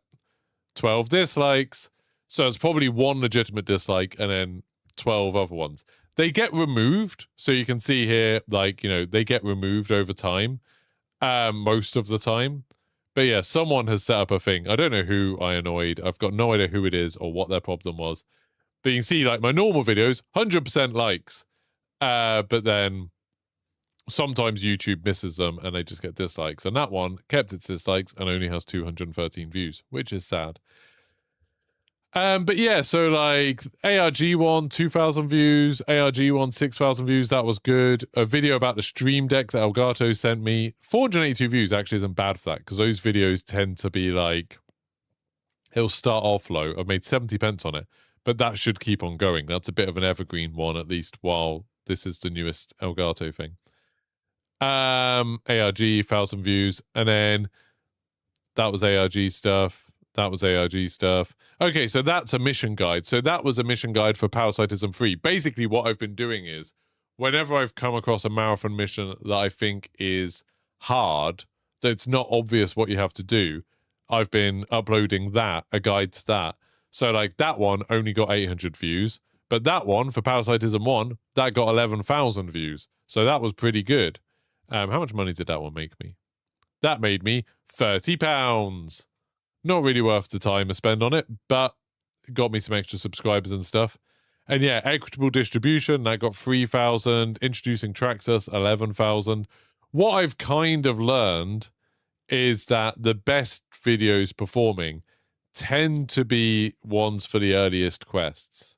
12 dislikes. So it's probably one legitimate dislike and then 12 other ones. They get removed. So you can see here, like, you know, they get removed over time, most of the time. But yeah, someone has set up a thing. I don't know who I annoyed. I've got no idea who it is or what their problem was. But you can see, like, my normal videos, 100% likes. But then sometimes YouTube misses them and they just get dislikes. And that one kept its dislikes and only has 213 views, which is sad. But yeah, so like ARG one, 2,000 views, ARG one, 6,000 views. That was good. A video about the Stream Deck that Elgato sent me. 482 views actually isn't bad for that because those videos tend to be like It'll start off low. I've made 70 pence on it, but that should keep on going. That's a bit of an evergreen one, at least while this is the newest Elgato thing. ARG, 1,000 views, and then that was ARG stuff. That was ARG stuff. Okay, so that's a mission guide. So that was a mission guide for Parasitism 3. Basically, what I've been doing is, whenever I've come across a marathon mission that I think is hard, that it's not obvious what you have to do, I've been uploading that, a guide to that. So, like, that one only got 800 views, but that one, for Parasitism 1, that got 11,000 views. So that was pretty good. How much money did that one make me? That made me £30. Not really worth the time I spend on it, but it got me some extra subscribers and stuff. And yeah, equitable distribution, that got 3,000. Introducing Traxxas, 11,000. What I've kind of learned is that the best videos performing tend to be ones for the earliest quests.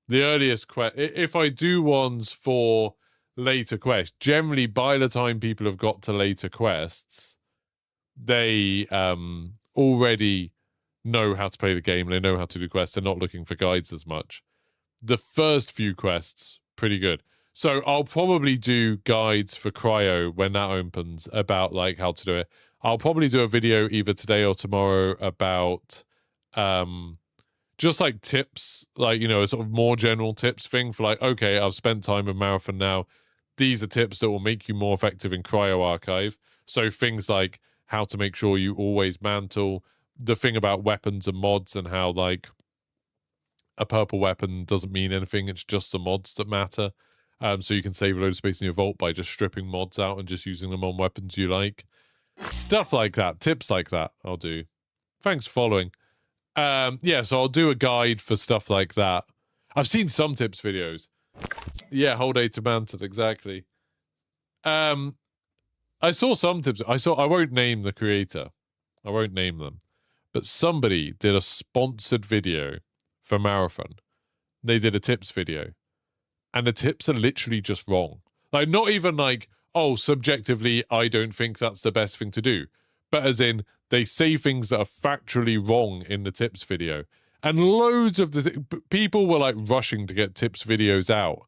The earliest quest, if I do ones for later quests, generally by the time people have got to later quests, they already know how to play the game, they know how to do quests, they're not looking for guides as much. The first few quests, pretty good. So I'll probably do guides for Cryo when that opens about like how to do it. I'll probably do a video either today or tomorrow about just like tips, like, you know, a sort of more general tips thing for like, okay, I've spent time with Marathon now. These are tips that will make you more effective in Cryo Archive. So things like how to make sure you always mantle, the thing about weapons and mods and how like a purple weapon doesn't mean anything. It's just the mods that matter. So you can save a load of space in your vault by just stripping mods out and just using them on weapons you like. Stuff like that. Tips like that I'll do. Thanks for following. Yeah, so I'll do a guide for stuff like that. I've seen some tips videos. Yeah, whole day to mantle, exactly. I saw some tips. I won't name the creator. I won't name them. But somebody did a sponsored video for Marathon. They did a tips video. And the tips are literally just wrong. Like, not even like, oh, subjectively, I don't think that's the best thing to do. But as in, they say things that are factually wrong in the tips video. And loads of people were like rushing to get tips videos out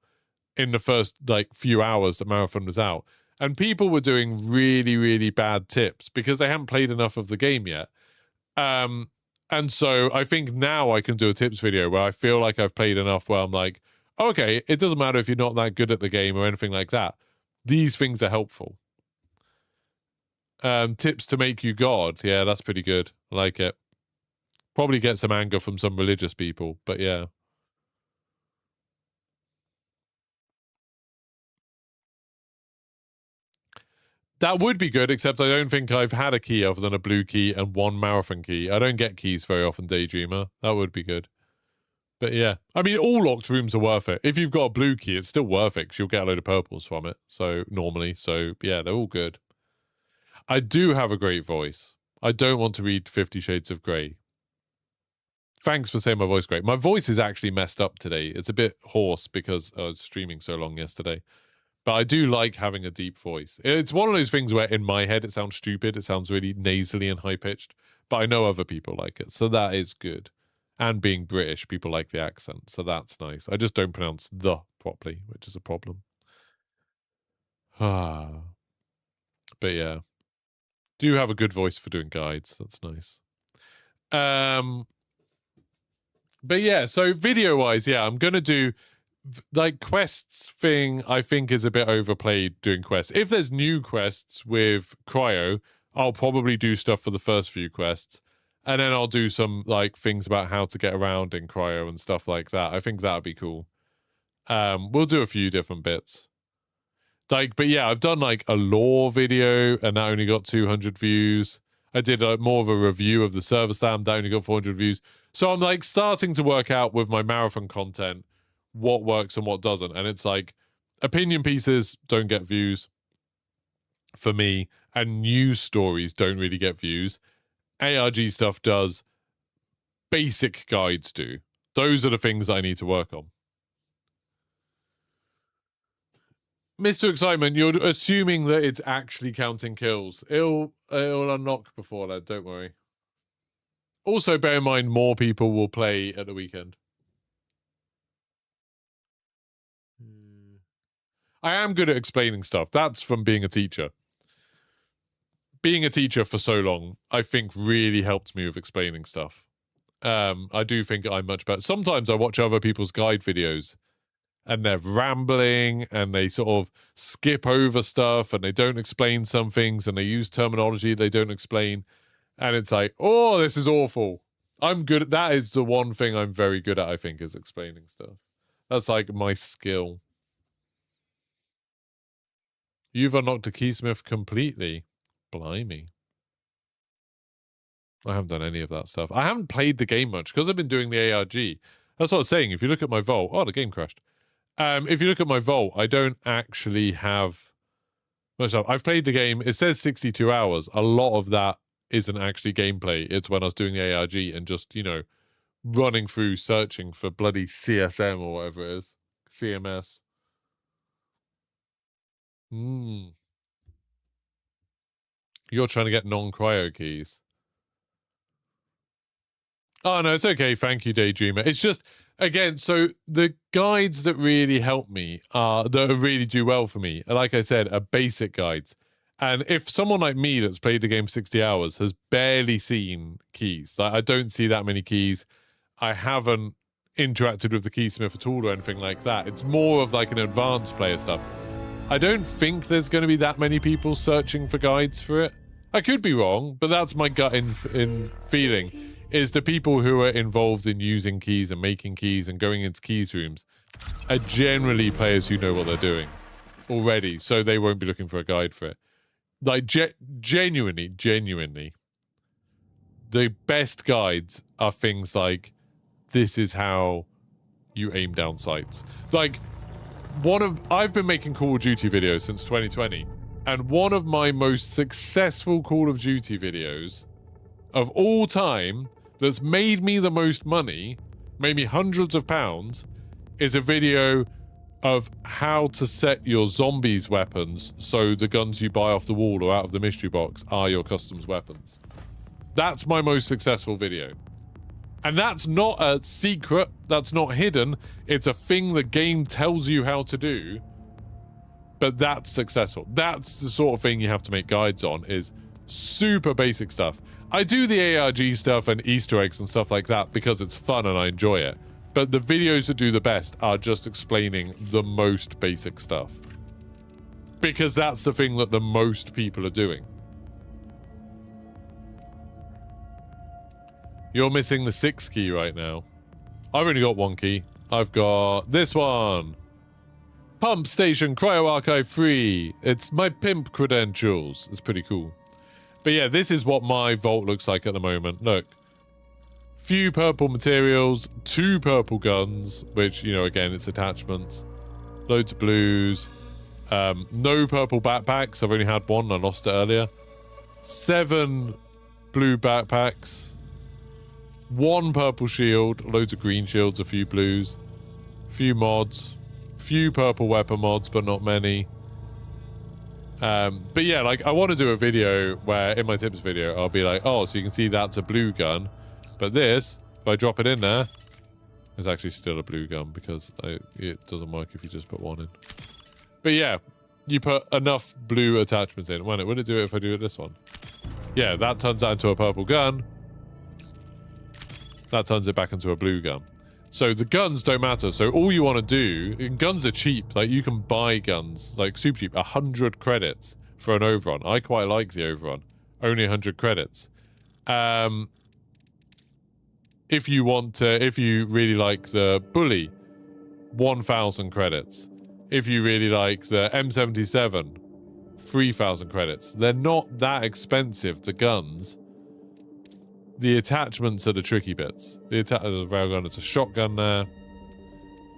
in the first like few hours that Marathon was out. And people were doing really, really bad tips because they hadn't played enough of the game yet. And so I think now I can do a tips video where I feel like I've played enough where I'm like, okay, it doesn't matter if you're not that good at the game or anything like that. These things are helpful. Tips to make you God. Yeah, that's pretty good. I like it. Probably get some anger from some religious people, but yeah. That would be good, except I don't think I've had a key other than a blue key and one Marathon key. I don't get keys very often, Daydreamer. That would be good. But yeah, I mean, all locked rooms are worth it. If you've got a blue key, it's still worth it because you'll get a load of purples from it. So normally, so yeah, they're all good. I do have a great voice. I don't want to read 50 Shades of Grey. Thanks for saying my voice great. My voice is actually messed up today. It's a bit hoarse because I was streaming so long yesterday. But I do like having a deep voice. It's one of those things where in my head it sounds stupid. It sounds really nasally and high-pitched. But I know other people like it. So that is good. And being British, people like the accent. So that's nice. I just don't pronounce the properly, which is a problem. But yeah. Do have a good voice for doing guides. That's nice. But yeah, so video-wise, yeah, I'm going to do... like quests thing I think is a bit overplayed doing quests. If there's new quests with Cryo, I'll probably do stuff for the first few quests. And then I'll do some like things about how to get around in Cryo and stuff like that. I think that'd be cool. We'll do a few different bits. Like, but yeah, I've done like a lore video and that only got 200 views. I did more of a review of the server slam, that only got 400 views. So I'm like starting to work out with my Marathon content what works and what doesn't. And it's like opinion pieces don't get views for me, and news stories don't really get views. ARG stuff does. Basic guides do. Those are the things I need to work on. Mr. Excitement, you're assuming that it's actually counting kills. It'll unlock before that, don't worry. Also, bear in mind, more people will play at the weekend. I am good at explaining stuff. That's from being a teacher. Being a teacher for so long, I think really helped me with explaining stuff. I do think I'm much better. Sometimes I watch other people's guide videos and they're rambling and they sort of skip over stuff and they don't explain some things and they use terminology they don't explain. And it's like, oh, this is awful. I'm good at that. Is the one thing I'm very good at, I think, is explaining stuff. That's like my skill. You've unlocked a keysmith completely. Blimey. I haven't done any of that stuff. I haven't played the game much because I've been doing the ARG. That's what I was saying. If you look at my vault, oh, the game crashed. If you look at my vault, I don't actually have much stuff. I've played the game. It says 62 hours. A lot of that isn't actually gameplay. It's when I was doing the ARG and just, you know, running through searching for bloody CSM or whatever it is. CMS. You're trying to get non-cryo keys. Oh, no, it's okay. Thank you, Daydreamer. It's just, again, so the guides that really help me, that really do well for me, like I said, are basic guides. And if someone like me that's played the game 60 hours has barely seen keys, like I don't see that many keys, I haven't interacted with the keysmith at all or anything like that. It's more of like an advanced player stuff. I don't think there's going to be that many people searching for guides for it. I could be wrong, but that's my gut in feeling, is the people who are involved in using keys and making keys and going into keys rooms are generally players who know what they're doing already, so they won't be looking for a guide for it. Like, genuinely, the best guides are things like, this is how you aim down sights. Like, I've been making Call of Duty videos since 2020, and one of my most successful Call of Duty videos of all time that's made me the most money, made me hundreds of pounds, is a video of how to set your zombies weapons so the guns you buy off the wall or out of the mystery box are your customs weapons. That's my most successful video. And that's not a secret, that's not hidden, it's a thing the game tells you how to do, but that's successful. That's the sort of thing you have to make guides on, is super basic stuff. I do the ARG stuff and Easter eggs and stuff like that because it's fun and I enjoy it. But the videos that do the best are just explaining the most basic stuff. Because that's the thing that the most people are doing. You're missing the 6th key right now. I've only got 1 key. I've got this one. Pump Station Cryo Archive 3. It's my pimp credentials. It's pretty cool. But yeah, this is what my vault looks like at the moment. Look. Few purple materials, 2 purple guns, which, you know, again, it's attachments. Loads of blues. No purple backpacks. I've only had 1. I lost it earlier. 7 blue backpacks. 1 purple shield. Loads of green shields, a few blues. Few mods. Few purple weapon mods, but not many. But yeah, like, I want to do a video where, in my tips video, I'll be like, oh, so you can see that's a blue gun. But this, if I drop it in there, is actually still a blue gun because it doesn't work if you just put 1 in. But yeah, you put enough blue attachments in. Would it do it if I do it this one? Yeah, that turns that into a purple gun. That turns it back into a blue gun. So the guns don't matter. So all you want to do, and guns are cheap. Like, you can buy guns, like, super cheap. 100 credits for an overrun. I quite like the overrun. Only 100 credits. If you really like the bully, 1,000 credits. If you really like the M77, 3,000 credits. They're not that expensive, the guns. The attachments are the tricky bits. The railgun, it's a shotgun there.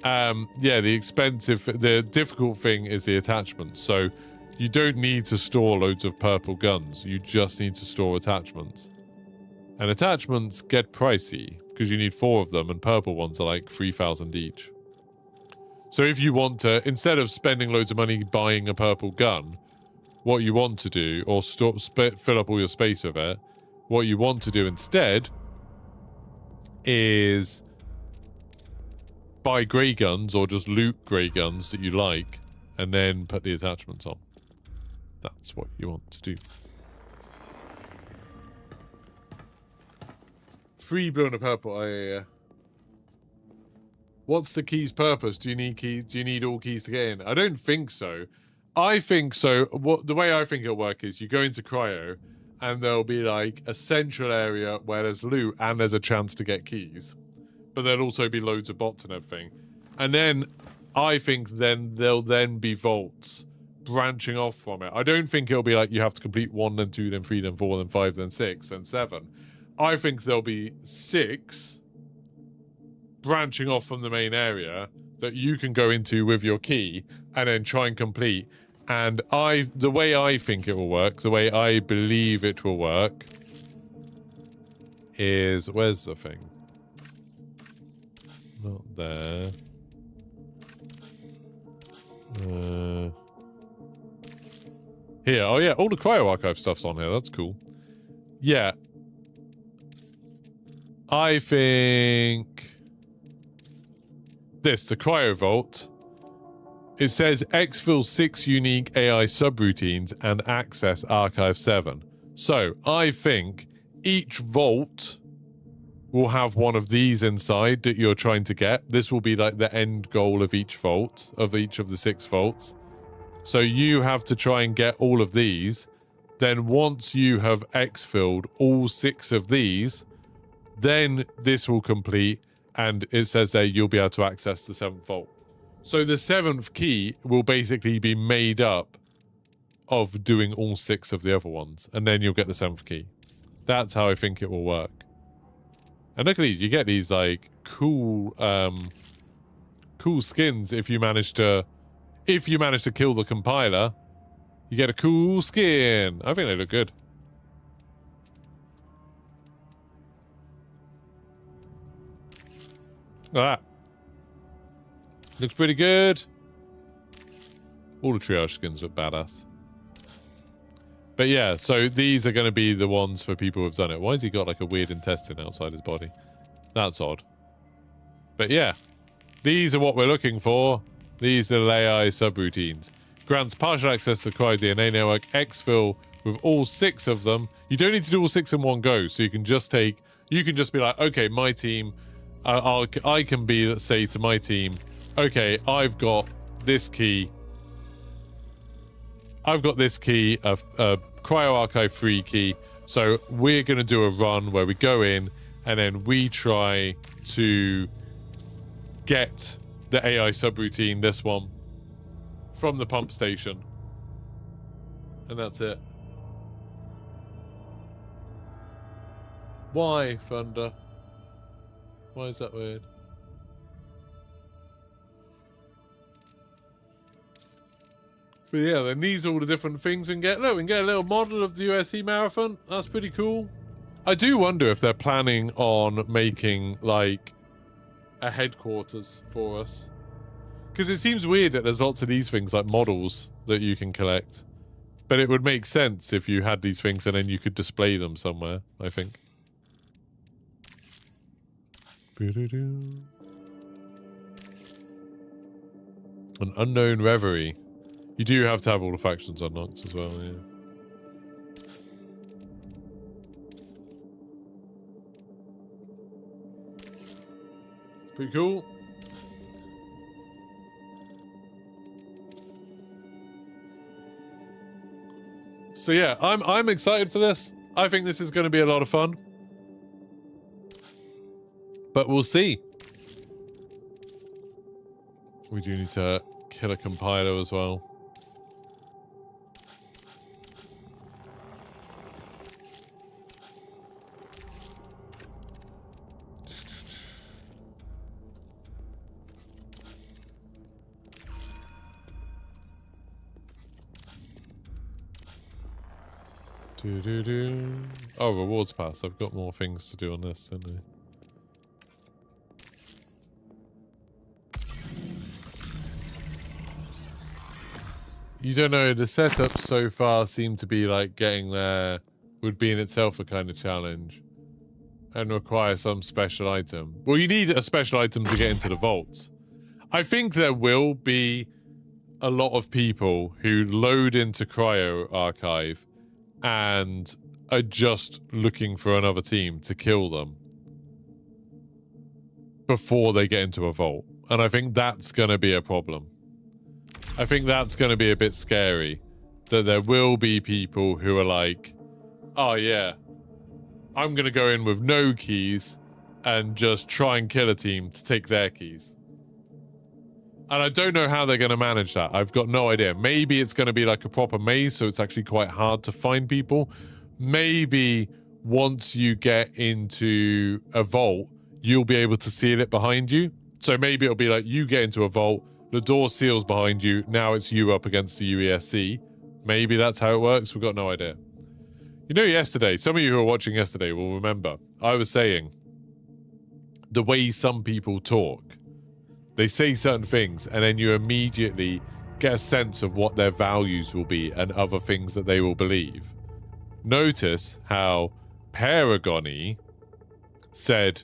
Yeah, the difficult thing is the attachments. So you don't need to store loads of purple guns. You just need to store attachments. And attachments get pricey because you need 4 of them, and purple ones are like 3,000 each. So if you want to, instead of spending loads of money buying a purple gun, what you want to do, or fill up all your space with it, what you want to do instead is buy grey guns or just loot grey guns that you like and then put the attachments on. That's what you want to do. Free blue and a purple. Oh, yeah. What's the key's purpose? Do you need keys? Do you need all keys to get in? I don't think so. I think so. The way I think it'll work is you go into Cryo and there'll be like a central area where there's loot and there's a chance to get keys. But there'll also be loads of bots and everything. And then I think then there'll then be vaults branching off from it. I don't think it'll be like you have to complete 1, then 2, then 3, then 4, then 5, then 6, then 7. I think there'll be 6 branching off from the main area that you can go into with your key and then try and complete. And the way I think it will work, the way I believe it will work is, where's the thing? Not there. Here, oh yeah, all the Cryo Archive stuff's on here, that's cool. Yeah. I think this, the Cryo Vault, it says exfil 6 unique AI subroutines and access Archive 7. So, I think each vault will have one of these inside that you're trying to get. This will be like the end goal of each vault, of each of the 6 vaults. So you have to try and get all of these. Then once you have exfilled all 6 of these, then this will complete, and it says there you'll be able to access the 7th vault. So the 7th key will basically be made up of doing all 6 of the other ones, and then you'll get the 7th key. That's how I think it will work. And look at these, you get these like cool cool skins if you manage to kill the compiler. You get a cool skin. I think they look good. Look at that. Looks pretty good. All the triage skins look badass. But yeah, so these are going to be the ones for people who've done it. Why has he got like a weird intestine outside his body? That's odd. But yeah, these are what we're looking for. These are the AI subroutines. Grants partial access to the Cryo DNA network. Exfil with all 6 of them. You don't need to do all 6 in one go. So you can just be like, okay, my team, I can be, let's say to my team, okay, I've got this key. I've got this key, a Cryo Archive 3 key. So we're going to do a run where we go in and then we try to get the AI subroutine, this one, from the pump station. And that's it. Why, Thunder? Why is that weird? But yeah, then these are all the different things we can get. Look, we can get a little model of the USC Marathon. That's pretty cool. I do wonder if they're planning on making, like, a headquarters for us. Because it seems weird that there's lots of these things, like models, that you can collect. But it would make sense if you had these things and then you could display them somewhere, I think. An unknown reverie. You do have to have all the factions unlocked as well, yeah. Pretty cool. So yeah, I'm excited for this. I think this is going to be a lot of fun. But we'll see. We do need to kill a compiler as well. Oh, rewards pass. I've got more things to do on this, don't I? You don't know, the setup so far seemed to be like getting there would be in itself a kind of challenge. and require some special item. Well, you need a special item to get into the vaults. I think there will be a lot of people who load into Cryo Archive and are just looking for another team to kill them before they get into a vault. And I think that's going to be a problem. I think that's going to be a bit scary. That there will be people who are like, oh yeah, I'm going to go in with no keys and just try and kill a team to take their keys. And I don't know how they're going to manage that. I've got no idea. Maybe it's going to be like a proper maze, so it's actually quite hard to find people. Maybe once you get into a vault, you'll be able to seal it behind you. So maybe it'll be like you get into a vault, the door seals behind you, now it's you up against the UESC. Maybe that's how it works. We've got no idea. You know, yesterday, some of you who were watching yesterday will remember, I was saying the way some people talk. They say certain things, and then you immediately get a sense of what their values will be and other things that they will believe. Notice how Paragony said,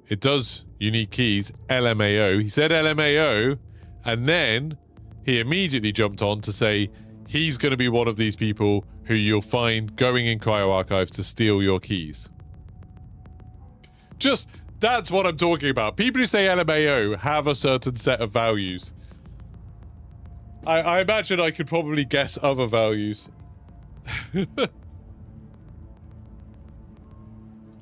it does unique keys, LMAO. He said LMAO, and then he immediately jumped on to say he's going to be one of these people who you'll find going in Cryo Archive to steal your keys. Just, that's what I'm talking about. People who say LMAO have a certain set of values. I imagine I could probably guess other values.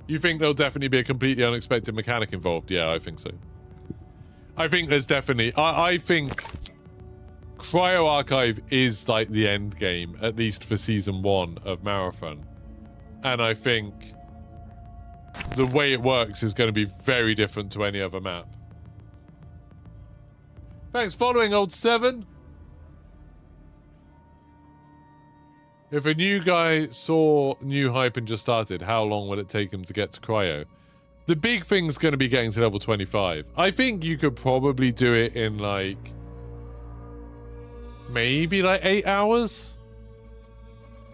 You think there'll definitely be a completely unexpected mechanic involved? Yeah, I think so. I think there's definitely... I think Cryo Archive is like the end game, at least for Season 1 of Marathon. And I think the way it works is going to be very different to any other map. Thanks for following, Old 7. If a new guy saw new hype and just started, how long would it take him to get to Cryo? The big thing's going to be getting to level 25. I think you could probably do it in like... maybe like 8 hours?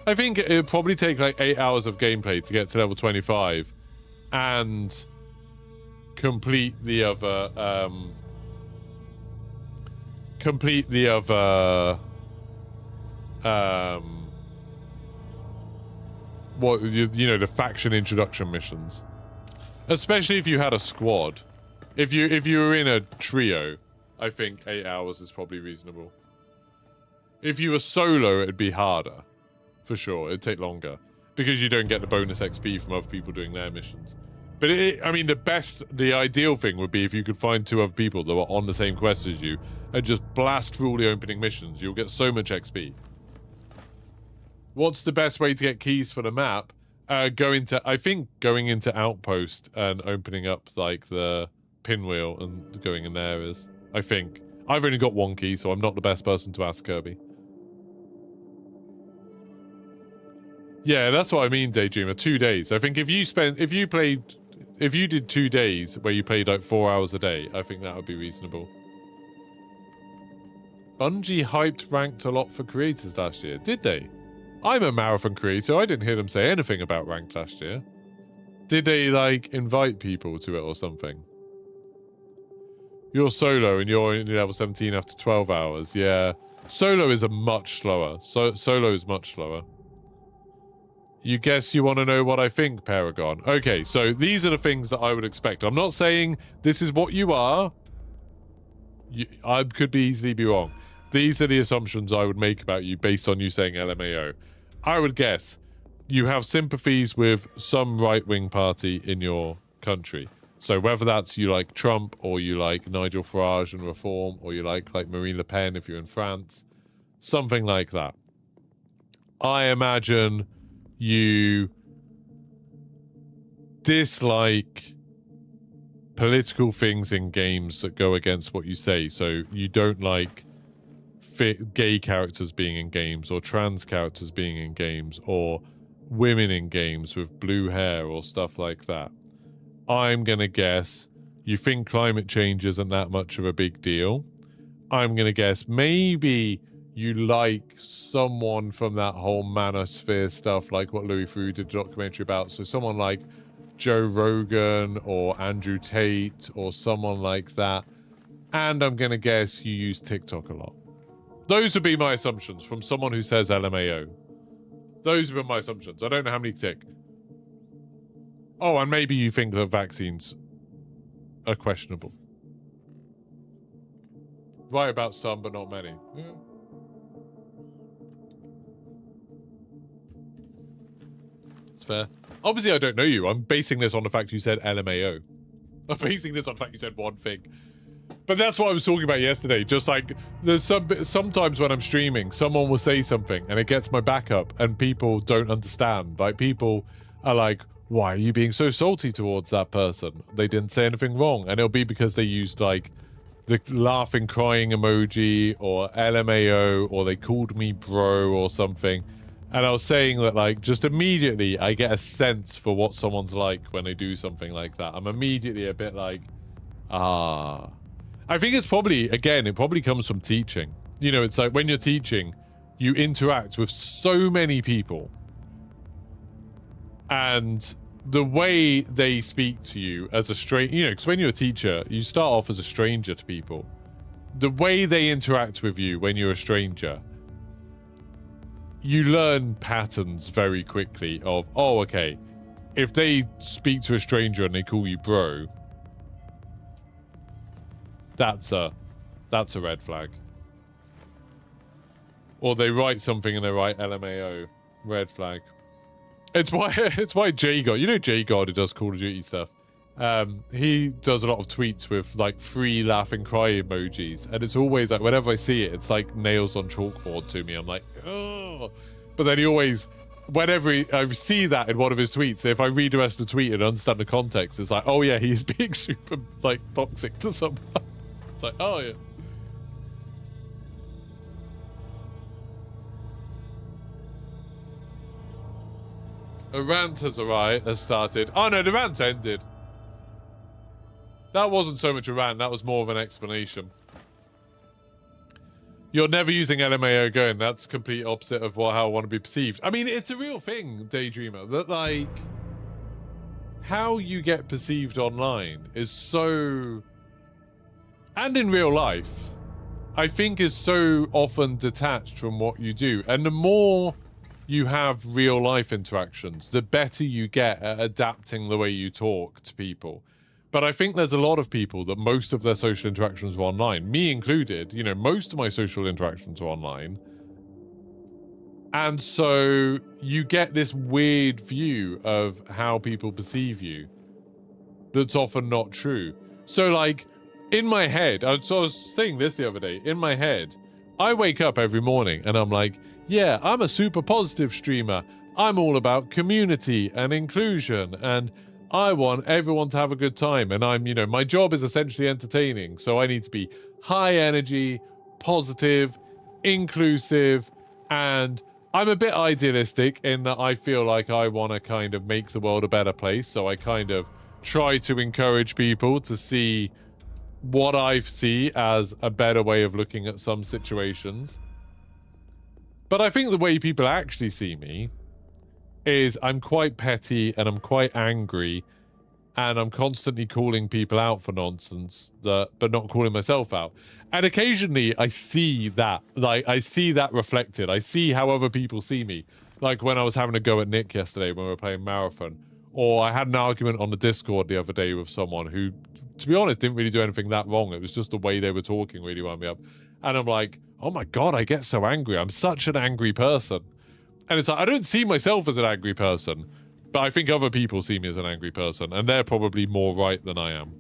I think it would probably take like 8 hours of gameplay to get to level 25 and complete the other what you know, the faction introduction missions, especially if you had a squad. If you were in a trio, I think 8 hours is probably reasonable. If you were solo, it'd be harder for sure. It'd take longer because you don't get the bonus XP from other people doing their missions. But I mean, the ideal thing would be if you could find 2 other people that were on the same quest as you and just blast through all the opening missions. You'll get so much XP. What's the best way to get keys for the map? I think going into Outpost and opening up like the pinwheel and going in there is, I think. I've only got 1 key, so I'm not the best person to ask Kirby. Yeah, that's what I mean, Daydreamer. 2 days. I think if you did 2 days where you played like 4 hours a day, I think that would be reasonable. Bungie hyped ranked a lot for creators last year. Did they? I'm a Marathon creator. I didn't hear them say anything about ranked last year. Did they, like, invite people to it or something? You're solo and you're in level 17 after 12 hours. Yeah. Solo is much slower. Solo is much slower. You guess you want to know what I think, Paragon. Okay, so these are the things that I would expect. I'm not saying this is what you are. I could easily be wrong. These are the assumptions I would make about you based on you saying LMAO. I would guess you have sympathies with some right-wing party in your country. So whether that's you like Trump or you like Nigel Farage and Reform or you like Marine Le Pen if you're in France, something like that. I imagine you dislike political things in games that go against what you say. So you don't like gay characters being in games or trans characters being in games or women in games with blue hair or stuff like that. I'm going to guess you think climate change isn't that much of a big deal. I'm going to guess maybe you like someone from that whole manosphere stuff, like what Louis Theroux did a documentary about. So someone like Joe Rogan or Andrew Tate or someone like that. And I'm going to guess you use TikTok a lot. Those would be my assumptions from someone who says LMAO. Those would be my assumptions. I don't know how many tick. Oh, and maybe you think that vaccines are questionable. Right about some, but not many. Yeah. It's fair. Obviously, I don't know you. I'm basing this on the fact you said LMAO. I'm basing this on the fact you said one thing. But that's what I was talking about yesterday. Just like, there's sometimes when I'm streaming, someone will say something and it gets my back up and people don't understand. Like, people are like, why are you being so salty towards that person? They didn't say anything wrong. And it'll be because they used, like, the laughing, crying emoji or LMAO, or they called me bro or something. And I was saying that, like, just immediately I get a sense for what someone's like when they do something like that. I'm immediately a bit like, ah. I think it's probably, again, it probably comes from teaching. You know, it's like when you're teaching, you interact with so many people. And the way they speak to you as a stranger, you know, because when you're a teacher, you start off as a stranger to people. The way they interact with you when you're a stranger, you learn patterns very quickly of, oh, okay, if they speak to a stranger and they call you bro, that's a red flag. Or they write something and they write LMAO, red flag. It's why J God, you know J God who does Call of Duty stuff. He does a lot of tweets with like 3 laughing cry emojis, and it's always like whenever I see it, it's like nails on chalkboard to me. I'm like, oh. But then he always, whenever I see that in one of his tweets, if I read the rest of the tweet and understand the context, it's like, oh yeah, he's being super like toxic to someone. It's like, oh yeah. A rant has started. Oh no, the rant ended. That wasn't so much a rant, that was more of an explanation. You're never using LMAO going, that's complete opposite of how I want to be perceived. I mean, it's a real thing, Daydreamer, that like, how you get perceived online is so, and in real life, I think is so often detached from what you do. And the more you have real life interactions, the better you get at adapting the way you talk to people. But I think there's a lot of people that most of their social interactions are online, me included. You know, most of my social interactions are online. And so you get this weird view of how people perceive you that's often not true. So like, in my head, so I was saying this the other day, in my head, I wake up every morning and I'm like, yeah, I'm a super positive streamer. I'm all about community and inclusion, and I want everyone to have a good time. And I'm, you know, my job is essentially entertaining. So I need to be high energy, positive, inclusive, and I'm a bit idealistic in that I feel like I want to kind of make the world a better place. So I kind of try to encourage people to see what I see as a better way of looking at some situations. But I think the way people actually see me is I'm quite petty and I'm quite angry and I'm constantly calling people out for nonsense, but not calling myself out. And occasionally I see that, like I see that reflected. I see how other people see me. Like when I was having a go at Nick yesterday when we were playing Marathon, or I had an argument on the Discord the other day with someone who, to be honest, didn't really do anything that wrong. It was just the way they were talking really wound me up. And I'm like, oh my God, I get so angry. I'm such an angry person. And it's like, I don't see myself as an angry person, but I think other people see me as an angry person, and they're probably more right than I am.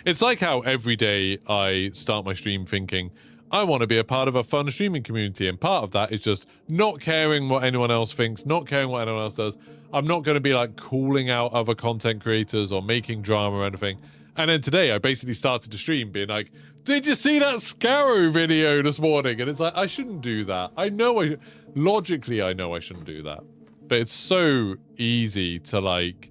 It's like how every day I start my stream thinking, I want to be a part of a fun streaming community, and part of that is just not caring what anyone else thinks, not caring what anyone else does. I'm not going to be like calling out other content creators or making drama or anything. And then today I basically started to stream being like, did you see that Scarrow video this morning? And it's like, I shouldn't do that. Logically, I know I shouldn't do that. But it's so easy to like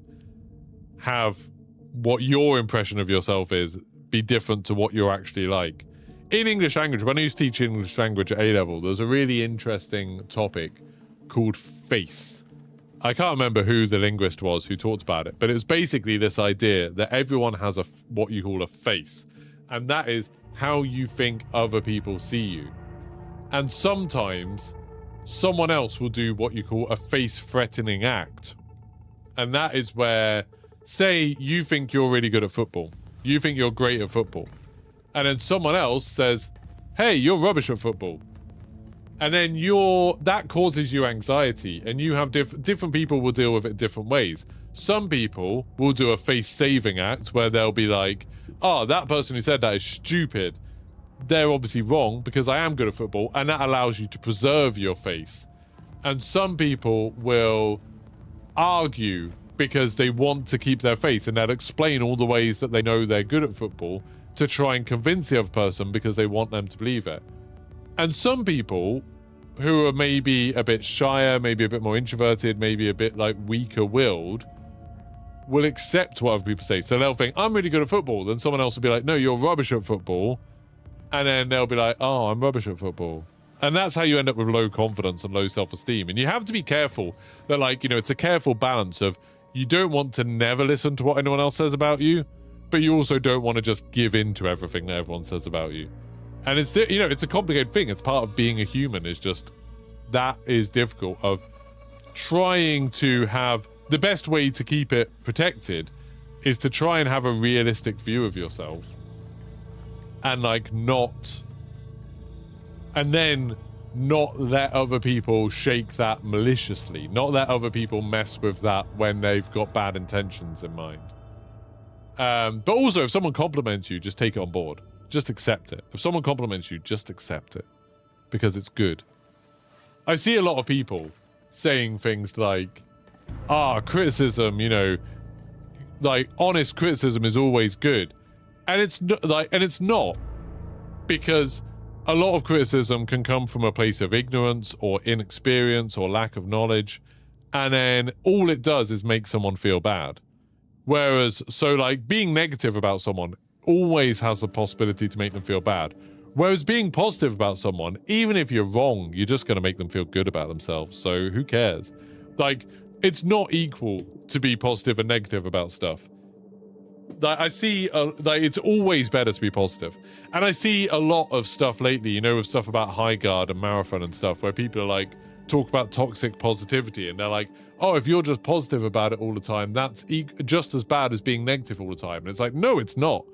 have what your impression of yourself is be different to what you're actually like. In English language, when I used to teach English language at A-level, there was a really interesting topic called face. I can't remember who the linguist was who talked about it, but it's basically this idea that everyone has what you call a face, and that is how you think other people see you. And sometimes someone else will do what you call a face-threatening act. And that is where, say, you think you're really good at football. You think you're great at football. And then someone else says, hey, you're rubbish at football. And then that causes you anxiety, and you have different people will deal with it different ways. Some people will do a face-saving act where they'll be like, oh, that person who said that is stupid. They're obviously wrong because I am good at football, and that allows you to preserve your face. And some people will argue because they want to keep their face, and they'll explain all the ways that they know they're good at football to try and convince the other person because they want them to believe it. And some people who are maybe a bit shyer, maybe a bit more introverted, maybe a bit like weaker-willed, will accept what other people say. So they'll think, I'm really good at football. Then someone else will be like, no, you're rubbish at football. And then they'll be like, oh, I'm rubbish at football. And that's how you end up with low confidence and low self-esteem. And you have to be careful that, like, you know, it's a careful balance of you don't want to never listen to what anyone else says about you, but you also don't want to just give in to everything that everyone says about you. And it's, you know, it's a complicated thing. It's part of being a human. Is just, that is difficult, of trying to have the best way to keep it protected is to try and have a realistic view of yourself. And like not let other people shake that maliciously. Not let other people mess with that when they've got bad intentions in mind. But also, if someone compliments you, just take it on board. Just accept it. If someone compliments you, just accept it. Because it's good. I see a lot of people saying things like, criticism, you know, like honest criticism is always good. And it's not, because a lot of criticism can come from a place of ignorance or inexperience or lack of knowledge, and then all it does is make someone feel bad. Whereas, so like being negative about someone always has the possibility to make them feel bad. Whereas being positive about someone, even if you're wrong, you're just going to make them feel good about themselves. So who cares? Like, it's not equal to be positive and negative about stuff. Like, I see, like, it's always better to be positive. And I see a lot of stuff lately, you know, with stuff about High Guard and Marathon and stuff, where people are like, talk about toxic positivity, and they're like, oh, if you're just positive about it all the time, that's just as bad as being negative all the time. And it's like, no, it's not.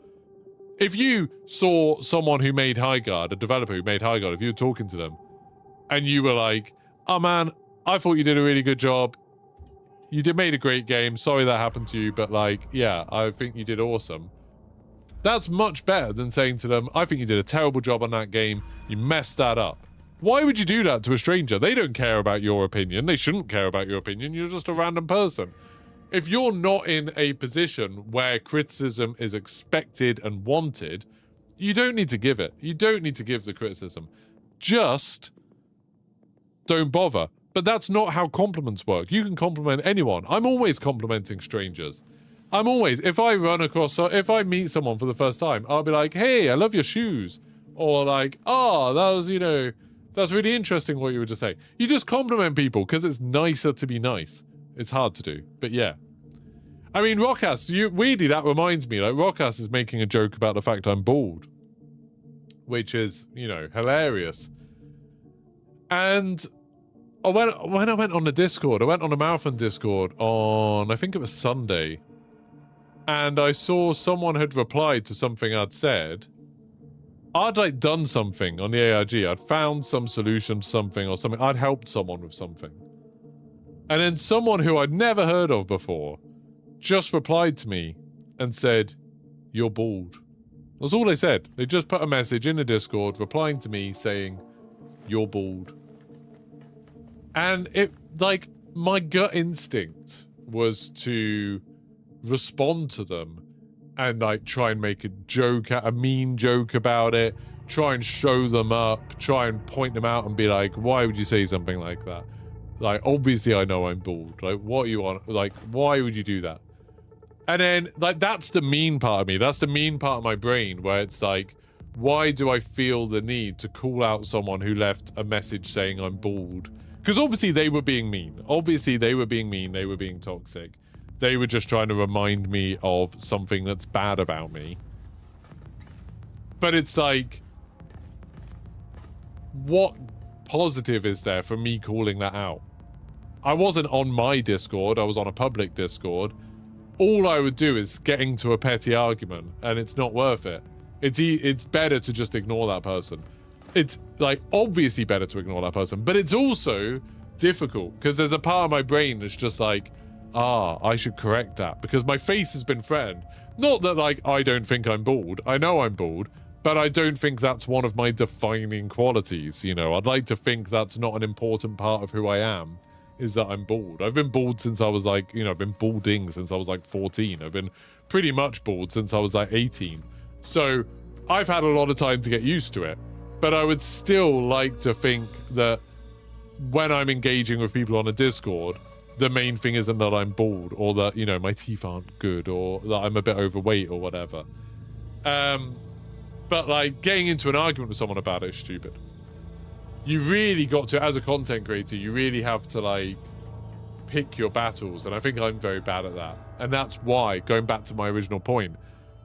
If you saw someone who made High Guard, a developer who made High Guard, if you were talking to them, and you were like, oh man, I thought you did a really good job. You made a great game. Sorry that happened to you, but like, yeah, I think you did awesome. That's much better than saying to them, I think you did a terrible job on that game. You messed that up. Why would you do that to a stranger? They don't care about your opinion. They shouldn't care about your opinion. You're just a random person. If you're not in a position where criticism is expected and wanted, you don't need to give it. You don't need to give the criticism. Just don't bother. But that's not how compliments work. You can compliment anyone. I'm always complimenting strangers. I'm always, if I meet someone for the first time, I'll be like, hey, I love your shoes. Or like, oh, that was, you know, that's really interesting what you were just saying. You just compliment people because it's nicer to be nice. It's hard to do, but yeah. I mean, Rockass, weirdly, that reminds me, like, Rockass is making a joke about the fact I'm bald. Which is, you know, hilarious. And when I went on the Discord, I went on a Marathon Discord on, I think it was Sunday. And I saw someone had replied to something I'd said. I'd, like, done something on the ARG. I'd found some solution to something or something. I'd helped someone with something. And then someone who I'd never heard of before just replied to me and said, you're bald. That's all they said. They just put a message in the Discord replying to me saying, you're bald. And it, like, my gut instinct was to respond to them and, like, try and make a mean joke about it, try and show them up, try and point them out and be like, why would you say something like that? Like, obviously I know I'm bald. Like, what are you on? Like, why would you do that? And then, like, that's the mean part of me. That's the mean part of my brain where it's like, why do I feel the need to call out someone who left a message saying I'm bald? Because obviously they were being mean. Obviously they were being mean. They were being toxic. They were just trying to remind me of something that's bad about me. But it's like, what positive is there for me calling that out? I wasn't on my Discord. I was on a public Discord. All I would do is get into a petty argument, and it's not worth it. It's better to just ignore that person. It's like obviously better to ignore that person, but it's also difficult because there's a part of my brain that's just like, I should correct that because my face has been threatened. Not that like I don't think I'm bald. I know I'm bald, but I don't think that's one of my defining qualities. You know, I'd like to think that's not an important part of who I am, is that I'm bald. I've been bald since I was like, you know, I've been balding since I was like 14. I've been pretty much bald since I was like 18. So I've had a lot of time to get used to it. But I would still like to think that when I'm engaging with people on a Discord, the main thing isn't that I'm bald or that, you know, my teeth aren't good or that I'm a bit overweight or whatever. But like getting into an argument with someone about it is stupid. You really got to, as a content creator, you really have to like pick your battles. And I think I'm very bad at that. And that's why, going back to my original point,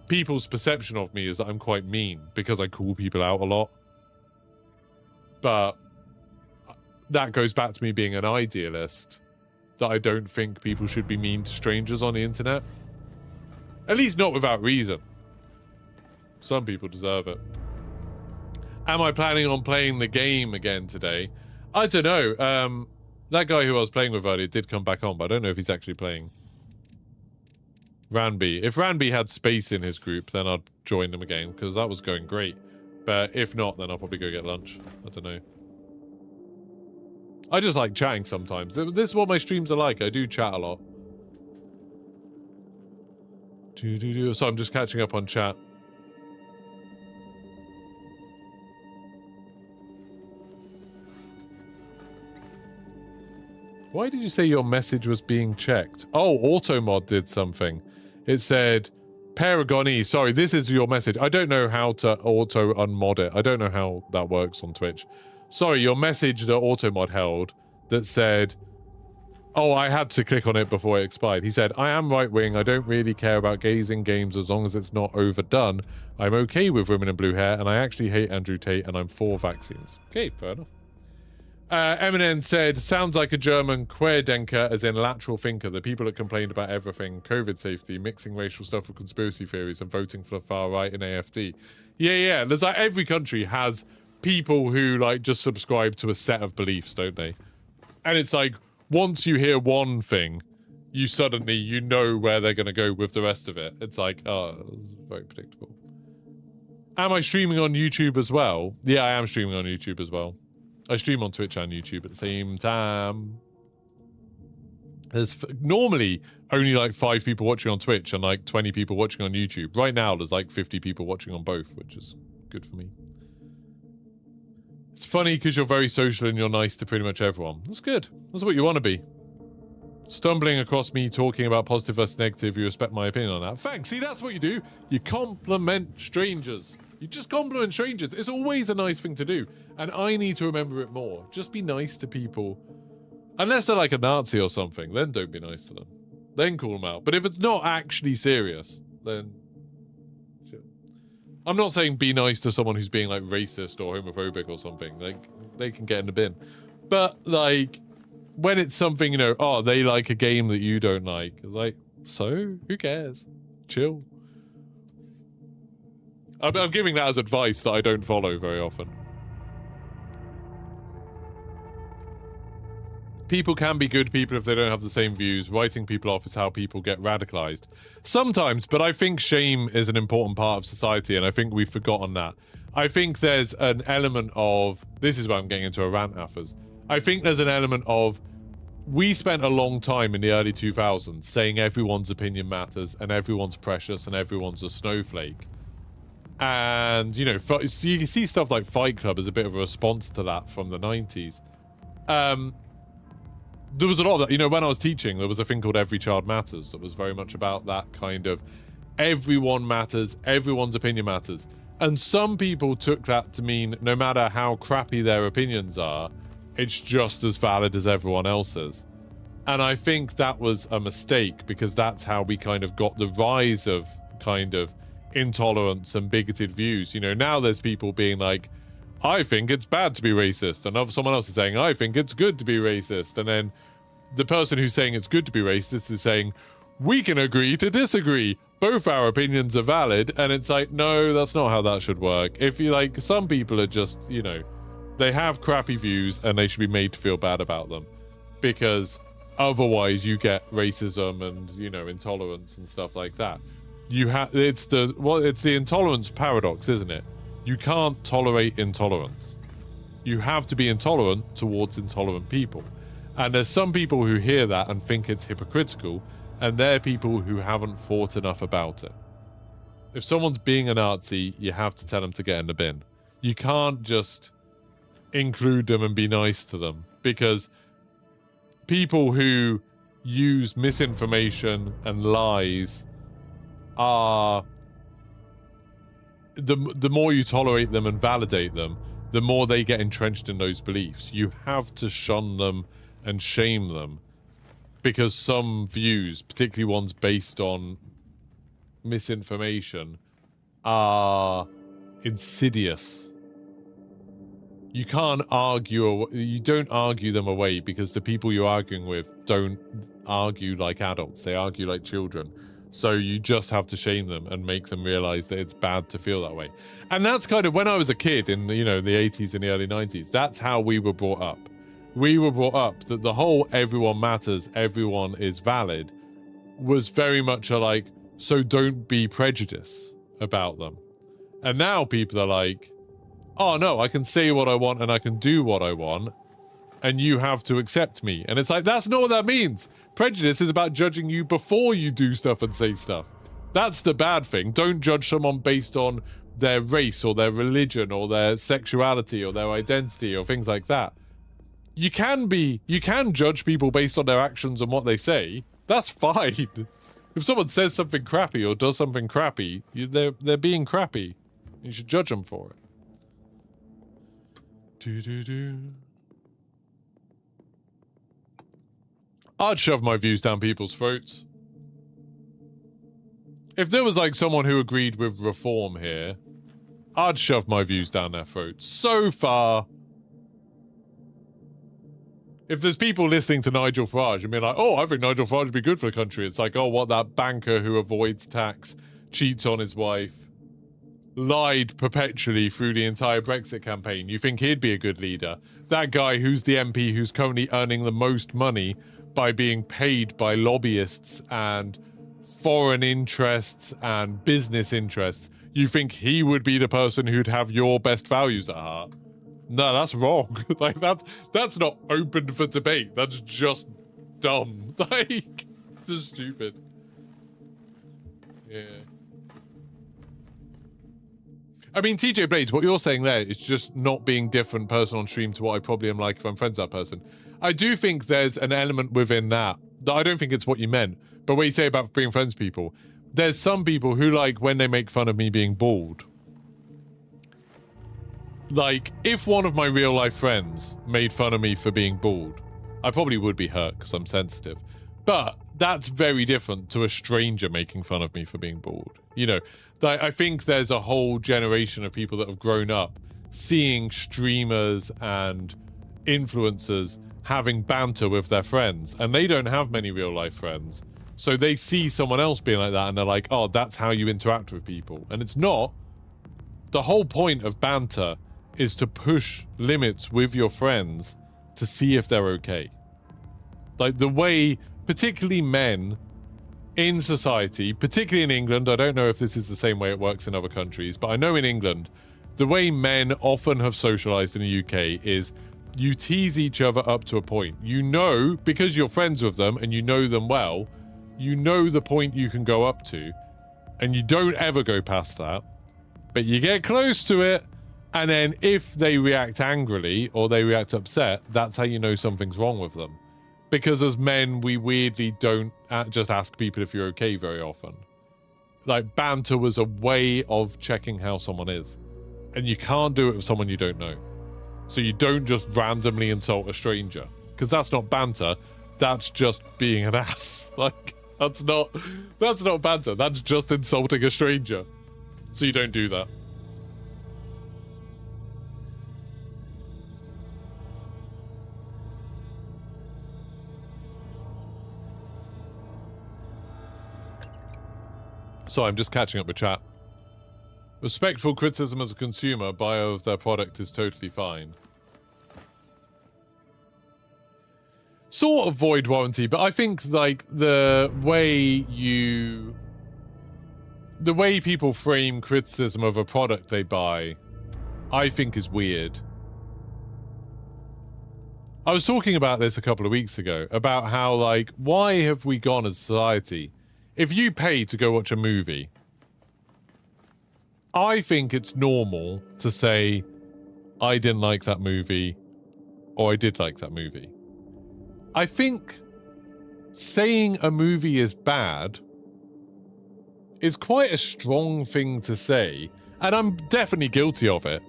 people's perception of me is that I'm quite mean because I call people out a lot. But that goes back to me being an idealist, that I don't think people should be mean to strangers on the internet. At least not without reason. Some people deserve it. Am I planning on playing the game again today? I don't know. That guy who I was playing with earlier did come back on, but I don't know if he's actually playing. Ranby. If Ranby had space in his group, then I'd join them again, because that was going great. But if not, then I'll probably go get lunch. I don't know. I just like chatting sometimes. This is what my streams are like. I do chat a lot. So I'm just catching up on chat. Why did you say your message was being checked? Oh, Automod did something. It said, Paragoni, sorry, this is your message. I don't know how to auto-unmod it. I don't know how that works on Twitch. Sorry, your message that Automod held that said, oh, I had to click on it before it expired. He said, I am right-wing. I don't really care about gays in games as long as it's not overdone. I'm okay with women in blue hair, and I actually hate Andrew Tate, and I'm for vaccines. Okay, fair enough. Eminem said, sounds like a German Querdenker, as in lateral thinker, the people that complained about everything, COVID safety, mixing racial stuff with conspiracy theories, and voting for the far right in AFD. Yeah. There's like every country has people who like just subscribe to a set of beliefs, don't they? And it's like, once you hear one thing, you suddenly, you know where they're going to go with the rest of it. It's like, oh, it's very predictable. Am I streaming on YouTube as well? Yeah, I am streaming on YouTube as well. I stream on Twitch and YouTube at the same time. There's normally only like 5 people watching on Twitch and like 20 people watching on YouTube. Right now, there's like 50 people watching on both, which is good for me. It's funny because you're very social and you're nice to pretty much everyone. That's good. That's what you want to be. Stumbling across me talking about positive versus negative, you respect my opinion on that. Thanks. See, that's what you do. You compliment strangers. You just compliment strangers. It's always a nice thing to do. And I need to remember it more. Just be nice to people. Unless they're like a Nazi or something, then don't be nice to them. Then call them out. But if it's not actually serious, then... shit. I'm not saying be nice to someone who's being like racist or homophobic or something. Like, they can get in the bin. But like, when it's something, you know, oh, they like a game that you don't like. It's like, so? Who cares? Chill. I'm giving that as advice that I don't follow very often. People can be good people if they don't have the same views. Writing people off is how people get radicalized. Sometimes, but I think shame is an important part of society, and I think we've forgotten that. I think there's an element of... This is where I'm getting into a rant, Affers. I think there's an element of... We spent a long time in the early 2000s saying everyone's opinion matters, and everyone's precious, and everyone's a snowflake. And, you know, so you can see stuff like Fight Club as a bit of a response to that from the 90s. There was a lot of that, you know, when I was teaching, there was a thing called Every Child Matters that was very much about that kind of everyone matters, everyone's opinion matters. And some people took that to mean no matter how crappy their opinions are, it's just as valid as everyone else's. And I think that was a mistake, because that's how we kind of got the rise of kind of intolerance and bigoted views. You know, now there's people being like, I think it's bad to be racist, and someone else is saying, I think it's good to be racist, and then the person who's saying it's good to be racist is saying, we can agree to disagree, both our opinions are valid. And it's like, no, that's not how that should work. If you like, some people are just, you know, they have crappy views and they should be made to feel bad about them, because otherwise you get racism and, you know, intolerance and stuff like that. It's the intolerance paradox, isn't it? You can't tolerate intolerance. You have to be intolerant towards intolerant people. And there's some people who hear that and think it's hypocritical, and they're people who haven't thought enough about it. If someone's being a Nazi, you have to tell them to get in the bin. You can't just include them and be nice to them, because people who use misinformation and lies are... The more you tolerate them and validate them, the more they get entrenched in those beliefs. You have to shun them and shame them, because some views, particularly ones based on misinformation, are insidious. You can't argue, you don't argue them away, because the people you're arguing with don't argue like adults, they argue like children. So you just have to shame them and make them realize that it's bad to feel that way. And that's kind of, when I was a kid in, you know, the 80s and the early 90s, that's how we were brought up. We were brought up that the whole everyone matters, everyone is valid was very much a like, so don't be prejudiced about them. And now people are like, oh no, I can say what I want and I can do what I want, and you have to accept me. And it's like, that's not what that means. Prejudice is about judging you before you do stuff and say stuff. That's the bad thing. Don't judge someone based on their race or their religion or their sexuality or their identity or things like that. You can judge people based on their actions and what they say. That's fine. If someone says something crappy or does something crappy, they're being crappy. You should judge them for it. I'd shove my views down people's throats. If there was like someone who agreed with reform here, I'd shove my views down their throats. So far, if there's people listening to Nigel Farage and being like, oh, I think Nigel Farage would be good for the country. It's like, oh, what, that banker who avoids tax, cheats on his wife, lied perpetually through the entire Brexit campaign. You think he'd be a good leader? That guy who's the MP who's currently earning the most money by being paid by lobbyists and foreign interests and business interests. You think he would be the person who'd have your best values at heart? No, that's wrong. Like, that's not open for debate. That's just dumb. Like, just stupid. Yeah. I mean, TJ Blades, what you're saying there is just not being different person on stream to what I probably am like if I'm friends with that person. I do think there's an element within that I don't think it's what you meant, but what you say about being friends with people, there's some people who, like, when they make fun of me being bald, like, if one of my real life friends made fun of me for being bald, I probably would be hurt because I'm sensitive. But that's very different to a stranger making fun of me for being bald. You know, I think there's a whole generation of people that have grown up seeing streamers and influencers having banter with their friends, and they don't have many real life friends. So they see someone else being like that and they're like, oh, that's how you interact with people. And it's not. The whole point of banter is to push limits with your friends to see if they're okay. Like, the way, particularly men in society, particularly in England, I don't know if this is the same way it works in other countries, but I know in England, the way men often have socialized in the UK is you tease each other up to a point. You know, because you're friends with them and you know them well, you know the point you can go up to, and you don't ever go past that, but you get close to it, and then if they react angrily or they react upset, that's how you know something's wrong with them. Because as men, we weirdly don't just ask people if you're okay very often. Like, banter was a way of checking how someone is, and you can't do it with someone you don't know. So you don't just randomly insult a stranger, because that's not banter. That's just being an ass. Like, that's not banter. That's just insulting a stranger. So you don't do that. So I'm just catching up with chat. Respectful criticism as a consumer, buyer of their product is totally fine. Sort of void warranty, but I think like the way people frame criticism of a product they buy, I think is weird. I was talking about this a couple of weeks ago, about how like, why have we gone as a society? If you pay to go watch a movie, I think it's normal to say, I didn't like that movie, or I did like that movie. I think saying a movie is bad is quite a strong thing to say, and I'm definitely guilty of it,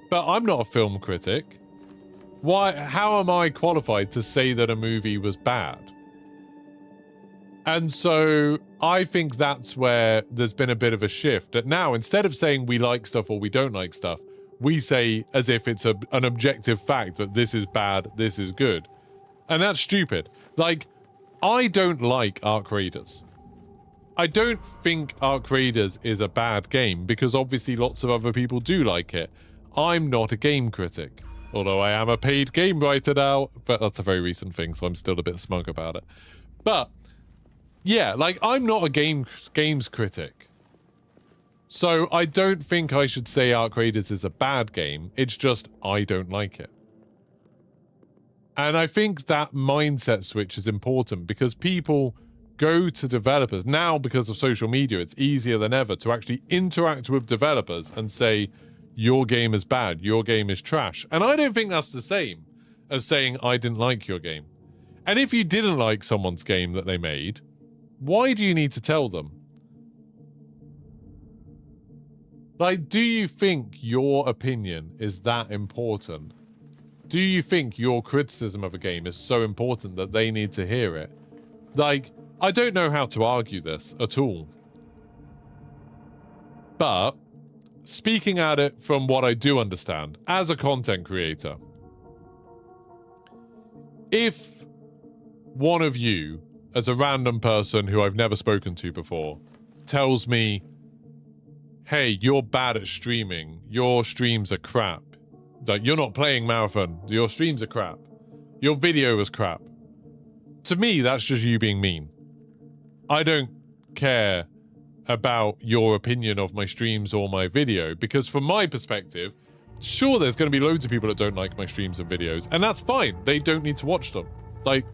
but I'm not a film critic. How am I qualified to say that a movie was bad? And so I think that's where there's been a bit of a shift. That now, instead of saying we like stuff or we don't like stuff, we say as if it's an objective fact that this is bad, this is good. And that's stupid. Like, I don't like Arc Raiders. I don't think Arc Raiders is a bad game because obviously lots of other people do like it. I'm not a game critic, although I am a paid game writer now, but that's a very recent thing, so I'm still a bit smug about it. But yeah, like, I'm not a games critic. So I don't think I should say Arc Raiders is a bad game. It's just I don't like it. And I think that mindset switch is important because people go to developers. Now, because of social media, it's easier than ever to actually interact with developers and say, your game is bad, your game is trash. And I don't think that's the same as saying, I didn't like your game. And if you didn't like someone's game that they made, why do you need to tell them? Like, do you think your opinion is that important? Do you think your criticism of a game is so important that they need to hear it? Like, I don't know how to argue this at all. But, speaking at it from what I do understand, as a content creator, if one of you, as a random person who I've never spoken to before, tells me, hey, you're bad at streaming, your streams are crap, like, you're not playing Marathon, your streams are crap, your video is crap. To me, that's just you being mean. I don't care about your opinion of my streams or my video, because from my perspective, sure, there's going to be loads of people that don't like my streams and videos, and that's fine. They don't need to watch them. Like,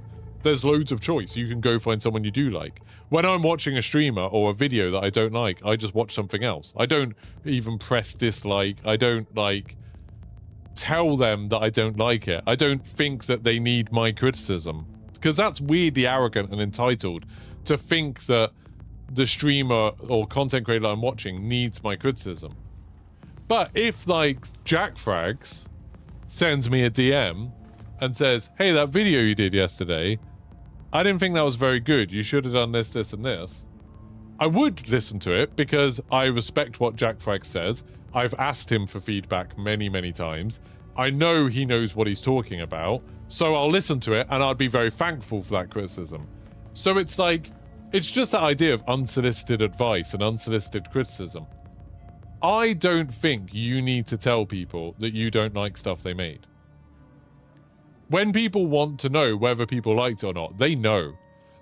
there's loads of choice. You can go find someone you do like. When I'm watching a streamer or a video that I don't like, I just watch something else. I don't even press dislike. I don't, like, tell them that I don't like it. I don't think that they need my criticism, because that's weirdly arrogant and entitled to think that the streamer or content creator I'm watching needs my criticism. But if, like, Jack Frags sends me a DM and says, hey, that video you did yesterday, I didn't think that was very good. You should have done this, this, and this. I would listen to it because I respect what Jack Frags says. I've asked him for feedback many, many times. I know he knows what he's talking about. So I'll listen to it and I'd be very thankful for that criticism. So it's like, it's just that idea of unsolicited advice and unsolicited criticism. I don't think you need to tell people that you don't like stuff they made. When people want to know whether people liked it or not, they know.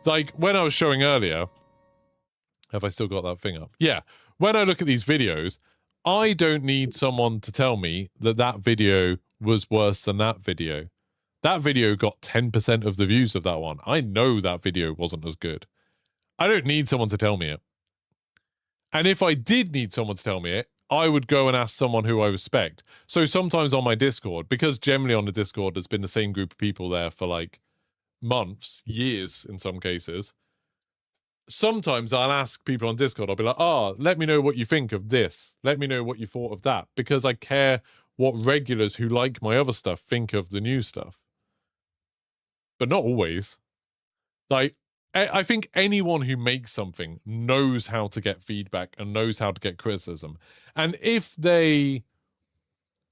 Like, when I was showing earlier, have I still got that thing up? Yeah. When I look at these videos, I don't need someone to tell me that that video was worse than that video. That video got 10% of the views of that one. I know that video wasn't as good. I don't need someone to tell me it. And if I did need someone to tell me it, I would go and ask someone who I respect. So sometimes on my Discord, because generally on the Discord there's been the same group of people there for like months, years in some cases. Sometimes I'll ask people on Discord, I'll be like, let me know what you think of this. Let me know what you thought of that. Because I care what regulars who like my other stuff think of the new stuff. But not always. Like, I think anyone who makes something knows how to get feedback and knows how to get criticism. And if they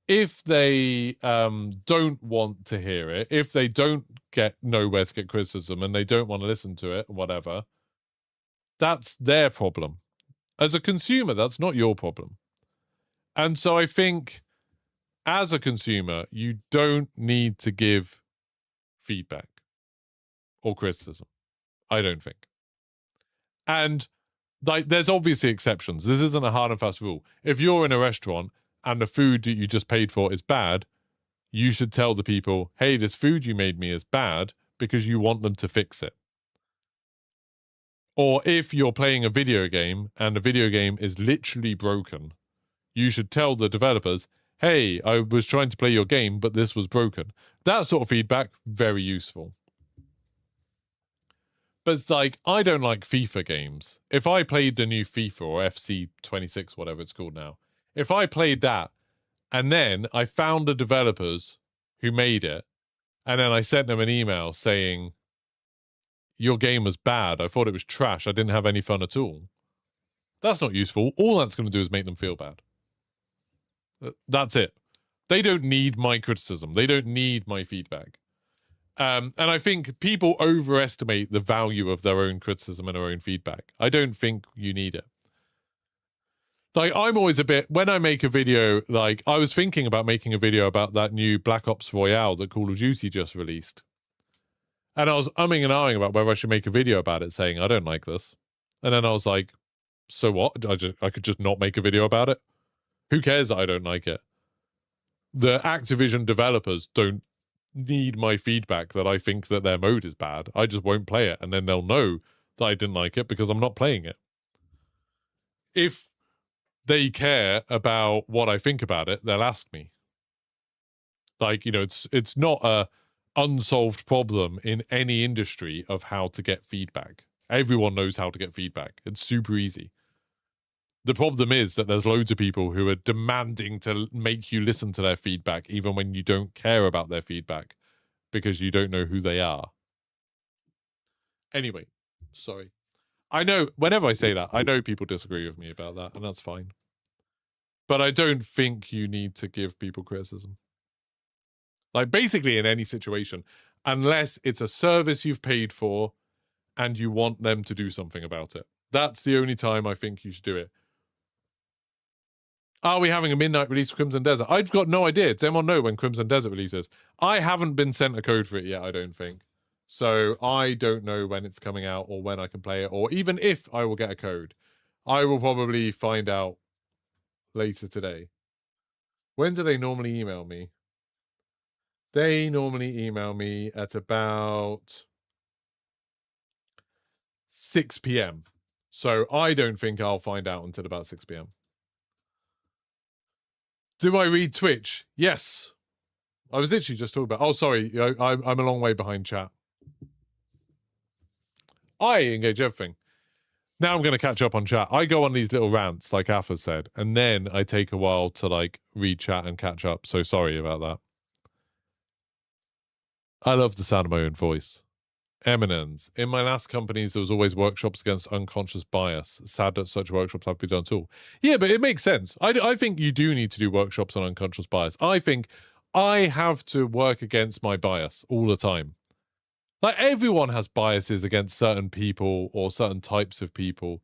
don't want to hear it, if they don't know where to get criticism and they don't want to listen to it or whatever, that's their problem. As a consumer, that's not your problem. And so I think as a consumer, you don't need to give feedback or criticism. I don't think. And like, there's obviously exceptions. This isn't a hard and fast rule. If you're in a restaurant and the food that you just paid for is bad, you should tell the people, hey, this food you made me is bad, because you want them to fix it. Or if you're playing a video game and the video game is literally broken, you should tell the developers, hey, I was trying to play your game, but this was broken. That sort of feedback, very useful. But it's like, I don't like FIFA games. If I played the new FIFA or FC 26, whatever it's called now, if I played that and then I found the developers who made it and then I sent them an email saying, your game was bad, I thought it was trash, I didn't have any fun at all, that's not useful. All that's going to do is make them feel bad. That's it. They don't need my criticism. They don't need my feedback. And I think people overestimate the value of their own criticism and their own feedback. I don't think you need it. Like, I'm always a bit, when I make a video, like, I was thinking about making a video about that new Black Ops Royale that Call of Duty just released. And I was umming and ahhing about whether I should make a video about it, saying, I don't like this. And then I was like, so what? I could just not make a video about it? Who cares that I don't like it? The Activision developers don't need my feedback that I think that their mode is bad. I just won't play it, and then they'll know that I didn't like it because I'm not playing it. If they care about what I think about it, they'll ask me. Like, you know, it's not a unsolved problem in any industry of how to get feedback. Everyone knows how to get feedback. It's super easy. The problem is that there's loads of people who are demanding to make you listen to their feedback, even when you don't care about their feedback, because you don't know who they are. Anyway, sorry. I know, whenever I say that, I know people disagree with me about that, and that's fine. But I don't think you need to give people criticism. Like, basically in any situation, unless it's a service you've paid for and you want them to do something about it. That's the only time I think you should do it. Are we having a midnight release for Crimson Desert? I've got no idea. Does anyone know when Crimson Desert releases? I haven't been sent a code for it yet, I don't think. So I don't know when it's coming out or when I can play it, or even if I will get a code. I will probably find out later today. When do they normally email me? They normally email me at about 6 p.m. So I don't think I'll find out until about 6 p.m. Do I read Twitch? Yes. I was literally just talking about... Oh, sorry. I'm a long way behind chat. I engage everything. Now I'm going to catch up on chat. I go on these little rants, like Alpha said, and then I take a while to, like, read chat and catch up. So sorry about that. I love the sound of my own voice. Eminence. In my last companies, there was always workshops against unconscious bias. Sad that such workshops have to be done at all. Yeah, but it makes sense. I think you do need to do workshops on unconscious bias. I think I have to work against my bias all the time. Like, everyone has biases against certain people or certain types of people,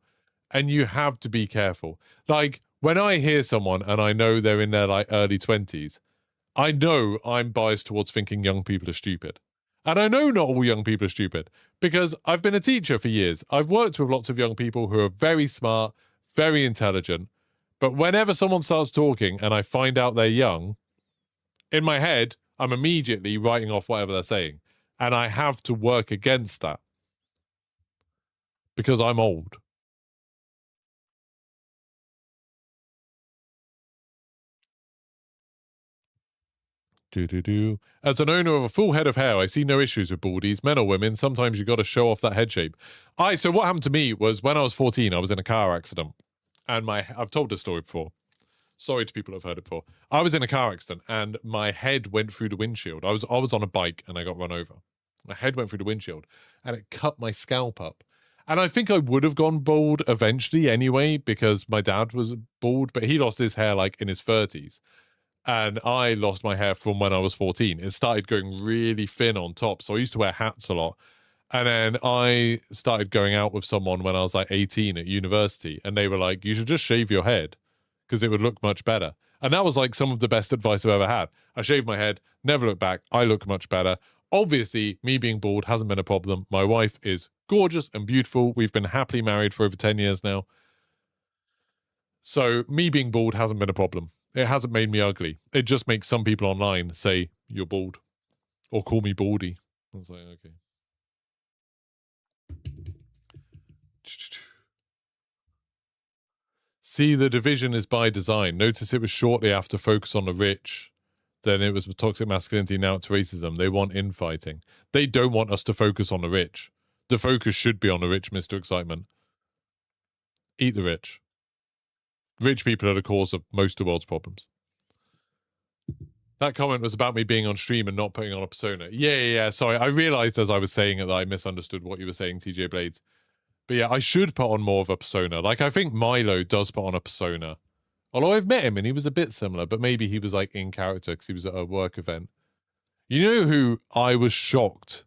and you have to be careful. Like, when I hear someone and I know they're in their, like, early 20s, I know I'm biased towards thinking young people are stupid. And I know not all young people are stupid, because I've been a teacher for years. I've worked with lots of young people who are very smart, very intelligent. But whenever someone starts talking and I find out they're young, in my head, I'm immediately writing off whatever they're saying. And I have to work against that. Because I'm old. As an owner of a full head of hair, I see no issues with baldies, men or women. Sometimes you got to show off that head shape. So what happened to me was when I was 14, I was in a car accident, and I've told this story before. Sorry to people who've heard it before. I was in a car accident and my head went through the windshield. I was on a bike and I got run over. My head went through the windshield and it cut my scalp up. And I think I would have gone bald eventually anyway because my dad was bald, but he lost his hair like in his 30s. And I lost my hair from when I was 14. It started going really thin on top. So I used to wear hats a lot. And then I started going out with someone when I was like 18 at university. And they were like, you should just shave your head because it would look much better. And that was like some of the best advice I've ever had. I shaved my head, never looked back. I look much better. Obviously, me being bald hasn't been a problem. My wife is gorgeous and beautiful. We've been happily married for over 10 years now. So me being bald hasn't been a problem. It hasn't made me ugly. It just makes some people online say, you're bald. Or call me baldy. I was like, okay. See, the division is by design. Notice it was shortly after Focus on the Rich. Then it was toxic masculinity, now it's racism. They want infighting. They don't want us to focus on the rich. The focus should be on the rich, Mr. Excitement. Eat the rich. Rich people are the cause of most of the world's problems. That comment was about me being on stream and not putting on a persona. Yeah. Sorry, I realized as I was saying it that I misunderstood what you were saying, TJ Blades. But yeah, I should put on more of a persona. Like, I think Milo does put on a persona. Although I've met him and he was a bit similar, but maybe he was like in character because he was at a work event. You know who I was shocked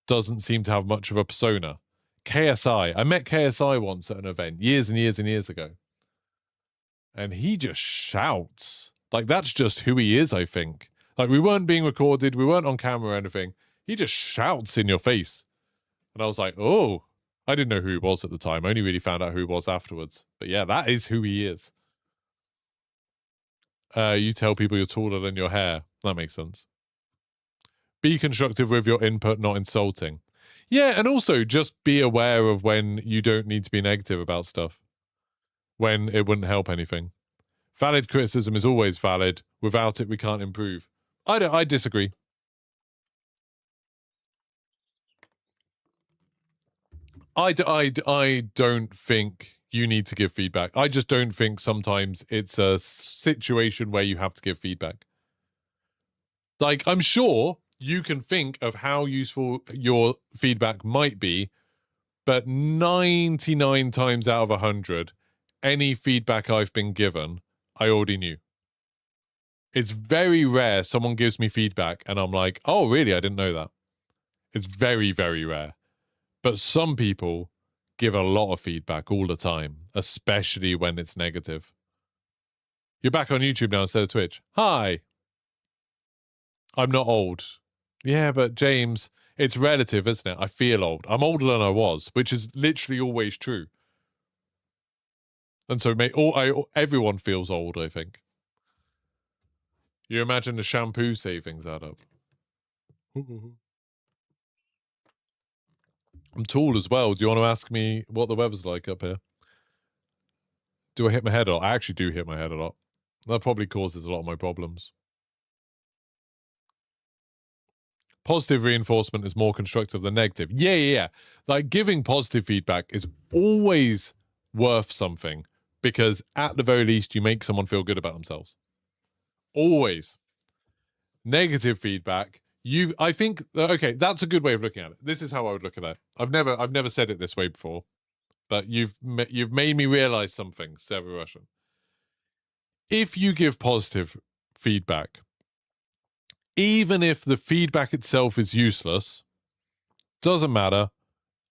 doesn't seem to have much of a persona? KSI. I met KSI once at an event years and years and years ago. And he just shouts. Like, that's just who he is, I think. Like, we weren't being recorded. We weren't on camera or anything. He just shouts in your face. And I was like, oh, I didn't know who he was at the time. I only really found out who he was afterwards. But yeah, that is who he is. You tell people you're taller than your hair. That makes sense. Be constructive with your input, not insulting. Yeah, and also just be aware of when you don't need to be negative about stuff. When it wouldn't help anything. Valid criticism is always valid. Without it, we can't improve. I disagree. I don't think you need to give feedback. I just don't think sometimes it's a situation where you have to give feedback. Like, I'm sure you can think of how useful your feedback might be, but 99 times out of 100, any feedback I've been given, I already knew. It's very rare someone gives me feedback and I'm like, oh, really? I didn't know that. It's very, very rare. But some people give a lot of feedback all the time, especially when it's negative. You're back on YouTube now instead of Twitch. Hi. I'm not old. Yeah, but James, it's relative, isn't it? I feel old. I'm older than I was, which is literally always true. And so everyone feels old, I think. You imagine the shampoo savings add up. I'm tall as well. Do you want to ask me what the weather's like up here? Do I hit my head a lot? I actually do hit my head a lot. That probably causes a lot of my problems. Positive reinforcement is more constructive than negative. Yeah. Like, giving positive feedback is always worth something because at the very least, you make someone feel good about themselves. Always. Negative feedback. I think, okay, that's a good way of looking at it. This is how I would look at it. I've never said it this way before, but you've made me realize something, Sever Russian. If you give positive feedback, even if the feedback itself is useless, doesn't matter,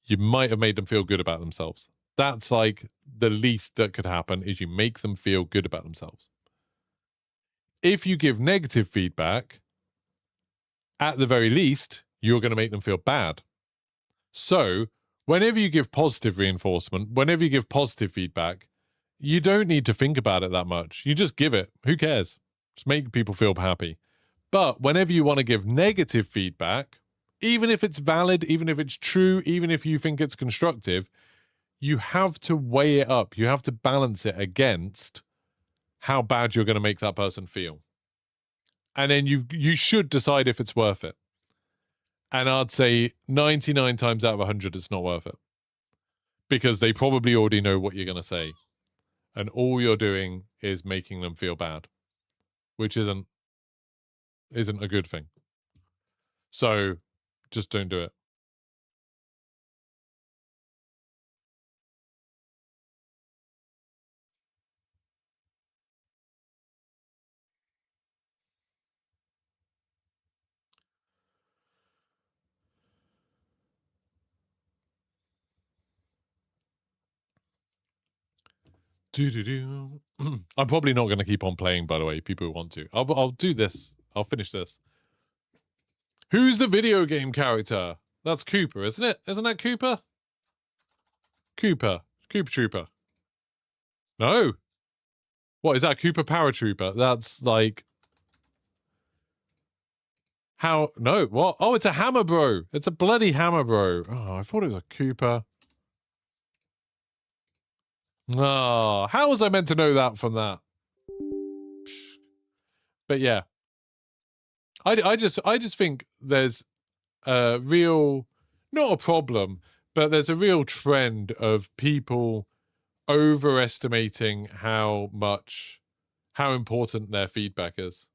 you might have made them feel good about themselves. That's like the least that could happen is you make them feel good about themselves. If you give negative feedback, at the very least, you're going to make them feel bad. So, whenever you give positive reinforcement, whenever you give positive feedback, you don't need to think about it that much. You just give it. Who cares? Just make people feel happy. But whenever you want to give negative feedback, even if it's valid, even if it's true, even if you think it's constructive, you have to weigh it up. You have to balance it against how bad you're going to make that person feel. And then you should decide if it's worth it. And I'd say 99 times out of 100, it's not worth it. Because they probably already know what you're going to say. and all you're doing is making them feel bad, which isn't a good thing. So just don't do it. Do. I'm probably not going to keep on playing, by the way, people who want to. I'll do this. I'll finish this. Who's the video game character? That's Cooper, isn't it? Isn't that Cooper? Cooper Trooper. No. What is that? Cooper Paratrooper? That's like... How? No, what? Oh, it's a Hammer Bro. It's a bloody Hammer Bro. Oh, I thought it was a Cooper. Oh, how was I meant to know that from that? But yeah. I just think there's a real, not a problem, but there's a real trend of people overestimating how important their feedback is.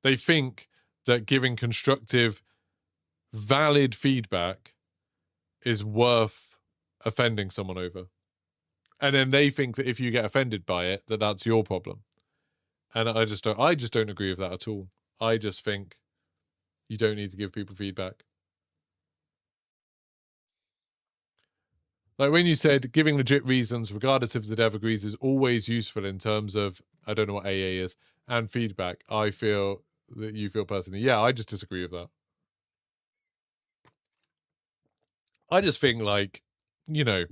They think that giving constructive, valid feedback is worth offending someone over. And then they think that if you get offended by it, that that's your problem. And I just don't agree with that at all. I just think you don't need to give people feedback. Like when you said giving legit reasons, regardless if the dev agrees, is always useful in terms of, I don't know what AA is, and feedback. I feel that you feel personally. Yeah, I just disagree with that. I just think, like, you know,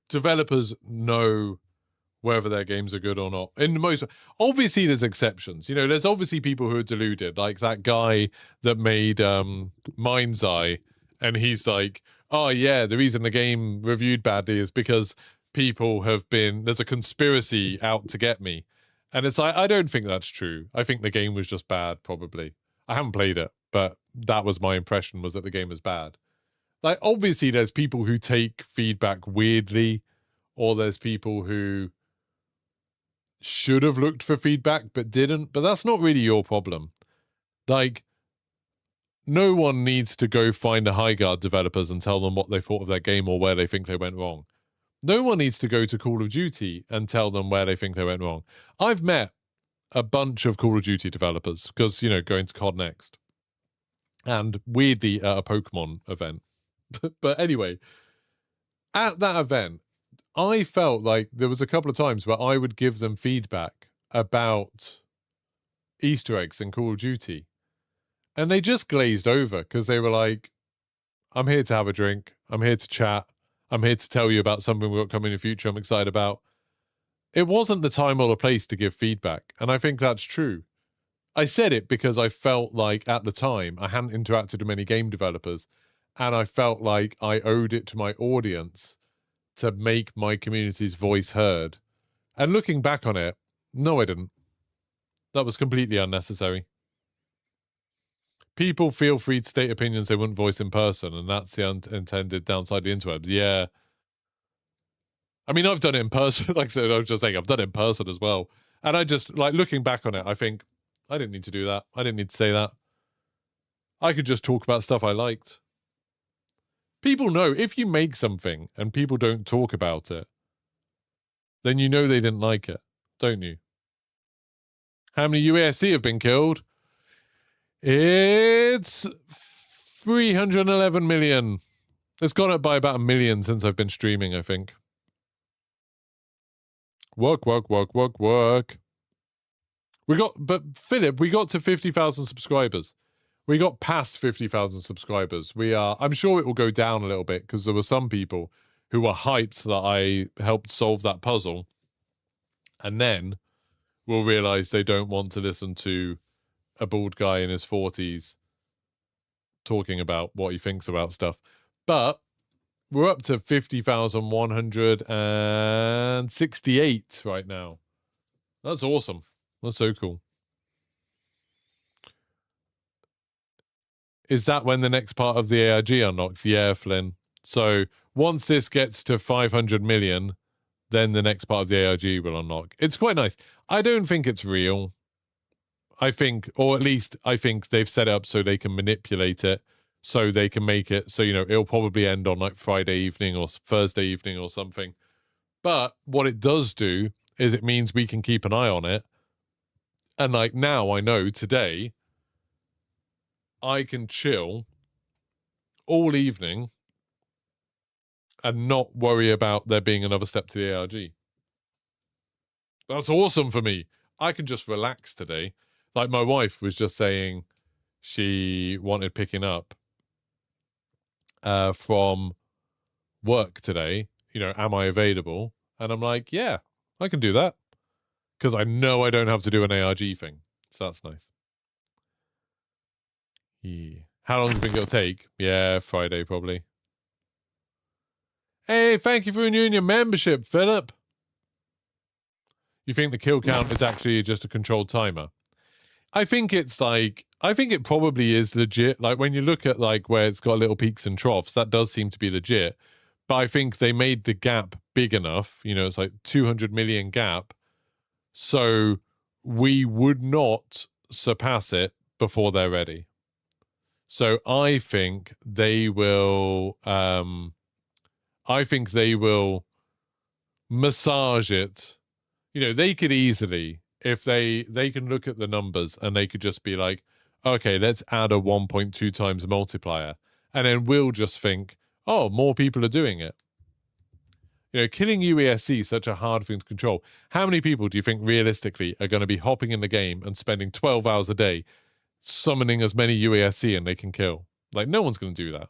developers know whether their games are good or not. In most, obviously there's exceptions. You know, there's obviously people who are deluded, like that guy that made Mind's Eye, and he's like, oh yeah, the reason the game reviewed badly is because people have been, there's a conspiracy out to get me. And it's like, I don't think that's true. I think the game was just bad, probably. I haven't played it, but that was my impression, was that the game was bad. Like, obviously there's people who take feedback weirdly, or there's people who should have looked for feedback but didn't, but that's not really your problem. Like, no one needs to go find the High Guard developers and tell them what they thought of their game or where they think they went wrong. No one needs to go to Call of Duty and tell them where they think they went wrong. I've met a bunch of Call of Duty developers because, you know, going to COD Next, and weirdly at a Pokemon event. But anyway, at that event, I felt like there was a couple of times where I would give them feedback about Easter eggs in Call of Duty, and they just glazed over because they were like, I'm here to have a drink. I'm here to chat. I'm here to tell you about something we've got coming in the future I'm excited about. It wasn't the time or the place to give feedback, and I think that's true. I said it because I felt like at the time I hadn't interacted with many game developers, and I felt like I owed it to my audience to make my community's voice heard. And looking back on it, no, I didn't. That was completely unnecessary. People feel free to state opinions they wouldn't voice in person, and that's the unintended downside of the interwebs. Yeah. I mean, I've done it in person. Like I said, I was just saying, I've done it in person as well. And I just, like, looking back on it, I think, I didn't need to do that. I didn't need to say that. I could just talk about stuff I liked. People know if you make something and people don't talk about it, then you know they didn't like it, don't you? How many UASC have been killed? It's 311 million. It's gone up by about 1 million since I've been streaming, I think. Work. But Philip, we got to 50,000 subscribers. We got past 50,000 subscribers. I'm sure it will go down a little bit because there were some people who were hyped that I helped solve that puzzle, and then will realize they don't want to listen to a bald guy in his 40s talking about what he thinks about stuff. But we're up to 50,168 right now. That's awesome. That's so cool. Is that when the next part of the ARG unlocks? Yeah, Flynn. So once this gets to 500 million, then the next part of the ARG will unlock. It's quite nice. I don't think it's real. I think, or at least I think they've set it up so they can manipulate it, so they can make it so, you know, it'll probably end on like Friday evening or Thursday evening or something. But what it does do is it means we can keep an eye on it. And like now I know today I can chill all evening and not worry about there being another step to the ARG. That's awesome for me. I can just relax today. Like my wife was just saying she wanted picking up from work today. You know, am I available? And I'm like, yeah, I can do that. Because I know I don't have to do an ARG thing. So that's nice. Yeah. How long do you think it'll take? Yeah, Friday probably. Hey, thank you for renewing your membership, Philip. You think the kill count is actually just a controlled timer? I think it's like, I think it probably is legit. Like when you look at like where it's got little peaks and troughs, that does seem to be legit. But I think they made the gap big enough, you know, it's like 200 million gap. So we would not surpass it before they're ready. So I think they will, massage it. You know, they could easily, if they can look at the numbers and they could just be like, okay, let's add a 1.2 times multiplier. And then we'll just think, oh, more people are doing it. You know, killing UESC is such a hard thing to control. How many people do you think realistically are going to be hopping in the game and spending 12 hours a day summoning as many UESC and they can kill? Like, no one's going to do that.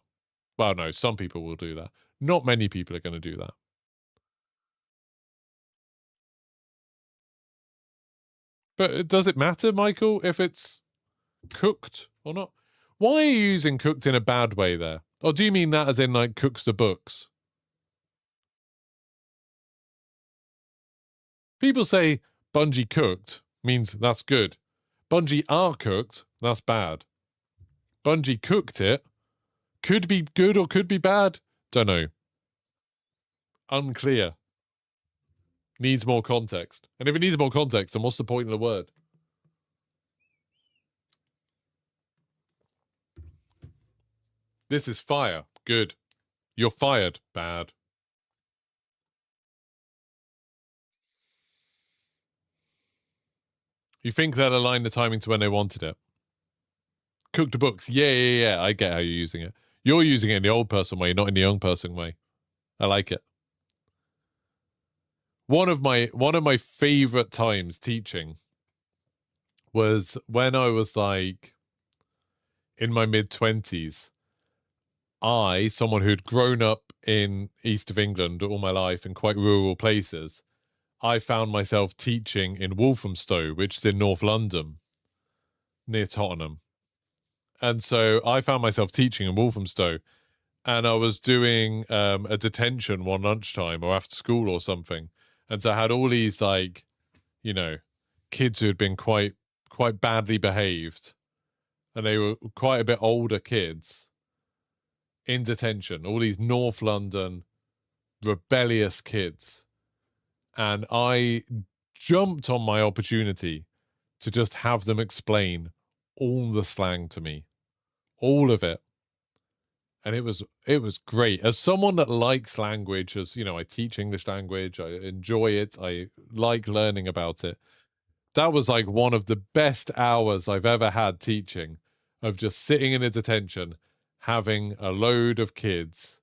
Well, no, some people will do that. Not many people are going to do that. But does it matter, Michael, if it's cooked or not? Why are you using cooked in a bad way there? Or do you mean that as in, like, cooks the books? People say Bungie cooked means that's good. Bungie are cooked, that's bad. Bungie cooked it. Could be good or could be bad. Don't know. Unclear. Needs more context. And if it needs more context, then what's the point of the word? This is fire. Good. You're fired. Bad. You think they'll align the timing to when they wanted it? Cook the books. Yeah. I get how you're using it. You're using it in the old person way, not in the young person way. I like it. One of my favorite times teaching was when I was like in my mid-20s. Someone who'd grown up in east of England all my life in quite rural places, I found myself teaching in Walthamstow, which is in North London, near Tottenham. And so I found myself teaching in Walthamstow, and I was doing a detention one lunchtime or after school or something. And so I had all these, like, you know, kids who had been quite badly behaved, and they were quite a bit older kids in detention, all these North London rebellious kids. And I jumped on my opportunity to just have them explain all the slang to me, all of it. And it was great. As someone that likes language, as you know, I teach English language, I enjoy it, I like learning about it. That was like one of the best hours I've ever had teaching, of just sitting in a detention, having a load of kids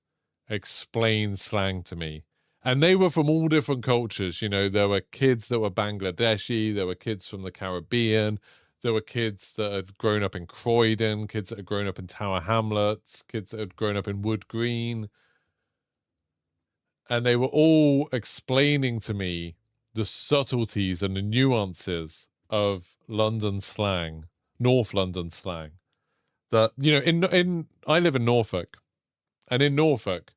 explain slang to me. And they were from all different cultures. You know, there were kids that were Bangladeshi, there were kids from the Caribbean, there were kids that had grown up in Croydon, kids that had grown up in Tower Hamlets, kids that had grown up in Wood Green. And they were all explaining to me the subtleties and the nuances of London slang, North London slang. That, you know, I live in Norfolk, and in Norfolk,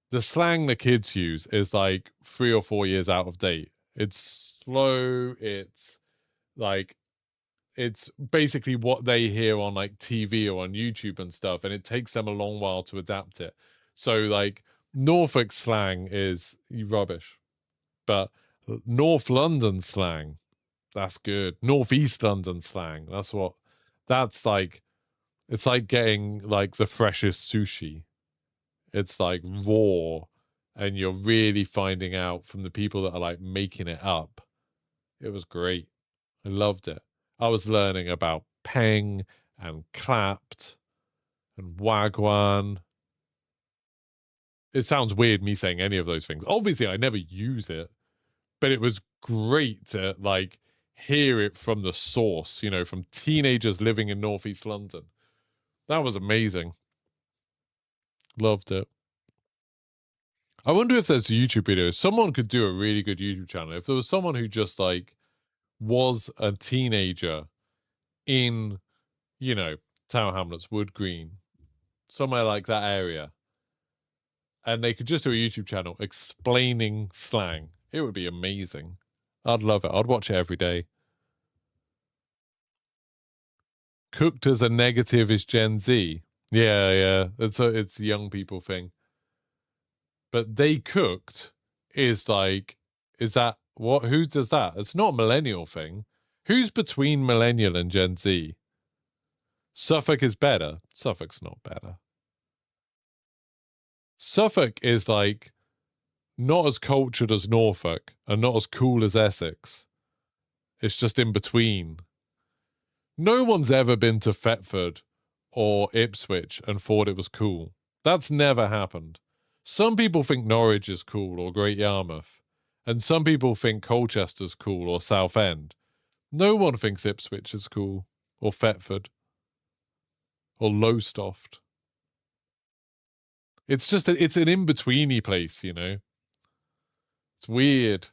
the slang the kids use is like 3 or 4 years out of date. It's slow. It's like, it's basically what they hear on like TV or on YouTube and stuff. And it takes them a long while to adapt it. So like Norfolk slang is rubbish. but North London slang, that's good. Northeast London slang, that's like, it's like getting like the freshest sushi. It's like raw, and you're really finding out from the people that are like making it up. It was great. I loved it. I was learning about peng and clapped and wagwan. It sounds weird me saying any of those things. Obviously, I never use it, but it was great to like hear it from the source, you know, from teenagers living in Northeast London. That was amazing. Loved it. I wonder if there's YouTube videos. Someone could do a really good YouTube channel. If there was someone who just like was a teenager in, you know, Tower Hamlets, Wood Green, somewhere like that area, and they could just do a YouTube channel explaining slang, it would be amazing. I'd love it. I'd watch it every day. Cooked as a negative is Gen Z. Yeah. It's a young people thing. But they cooked is like, is that what? Who does that? It's not a millennial thing. Who's between millennial and Gen Z? Suffolk is better. Suffolk's not better. Suffolk is like not as cultured as Norfolk and not as cool as Essex. It's just in between. No one's ever been to Thetford or Ipswich and thought it was cool. That's never happened. Some people think Norwich is cool or Great Yarmouth, and some people think Colchester's cool or Southend. No one thinks Ipswich is cool, or Thetford, or Lowestoft. It's just it's an in-betweeny place, you know. It's weird.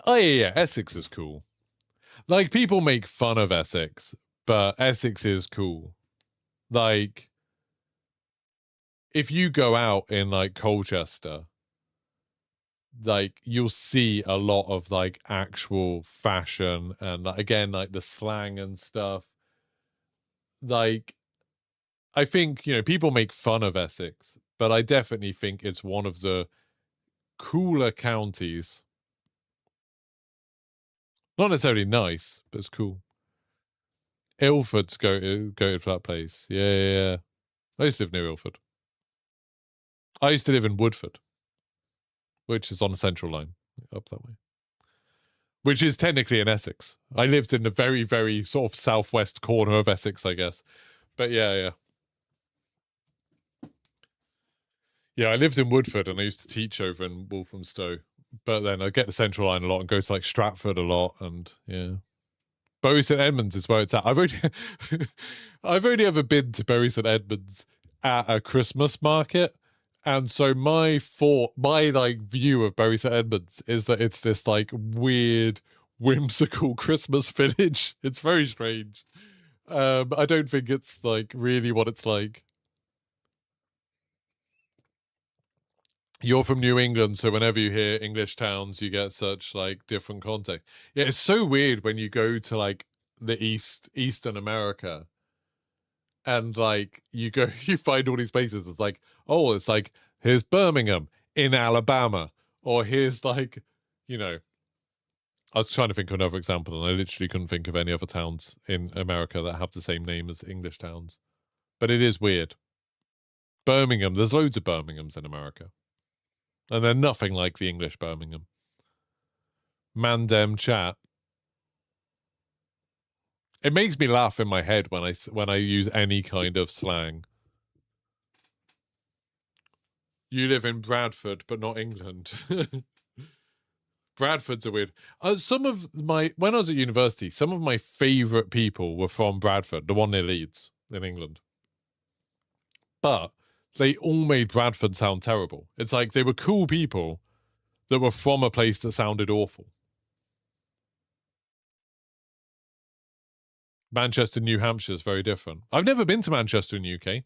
Oh yeah, Essex is cool. Like, people make fun of Essex, but Essex is cool. Like, if you go out in like Colchester, like you'll see a lot of like actual fashion and like, again, like the slang and stuff. Like, I think, you know, people make fun of Essex, but I definitely think it's one of the cooler counties. Not necessarily nice, but it's cool. Ilford's goated for that place. Yeah. I used to live near Ilford. I used to live in Woodford, which is on the Central Line, up that way. Which is technically in Essex. I lived in the very, very sort of southwest corner of Essex, I guess. But yeah. Yeah, I lived in Woodford and I used to teach over in Walthamstow. But then I get the Central Line a lot and go to like Stratford a lot, and yeah. Bury St Edmunds is where it's at. I've only ever been to Bury St Edmunds at a Christmas market, and so my like view of Bury St Edmunds is that it's this like weird, whimsical Christmas village. It's very strange. I don't think it's like really what it's like. You're from New England, so whenever you hear English towns, you get such like different context. Yeah, it's so weird when you go to like the Eastern America, and like you find all these places. It's like, oh, it's like here's Birmingham in Alabama, or here's like, you know, I was trying to think of another example, and I literally couldn't think of any other towns in America that have the same name as English towns. But it is weird. Birmingham, there's loads of Birminghams in America. And they're nothing like the English Birmingham. Mandem chat. It makes me laugh in my head when I use any kind of slang. You live in Bradford, but not England. Bradford's a weird. When I was at university, some of my favourite people were from Bradford, the one near Leeds in England. But they all made Bradford sound terrible. It's like they were cool people that were from a place that sounded awful. Manchester, New Hampshire is very different. I've never been to Manchester in the UK,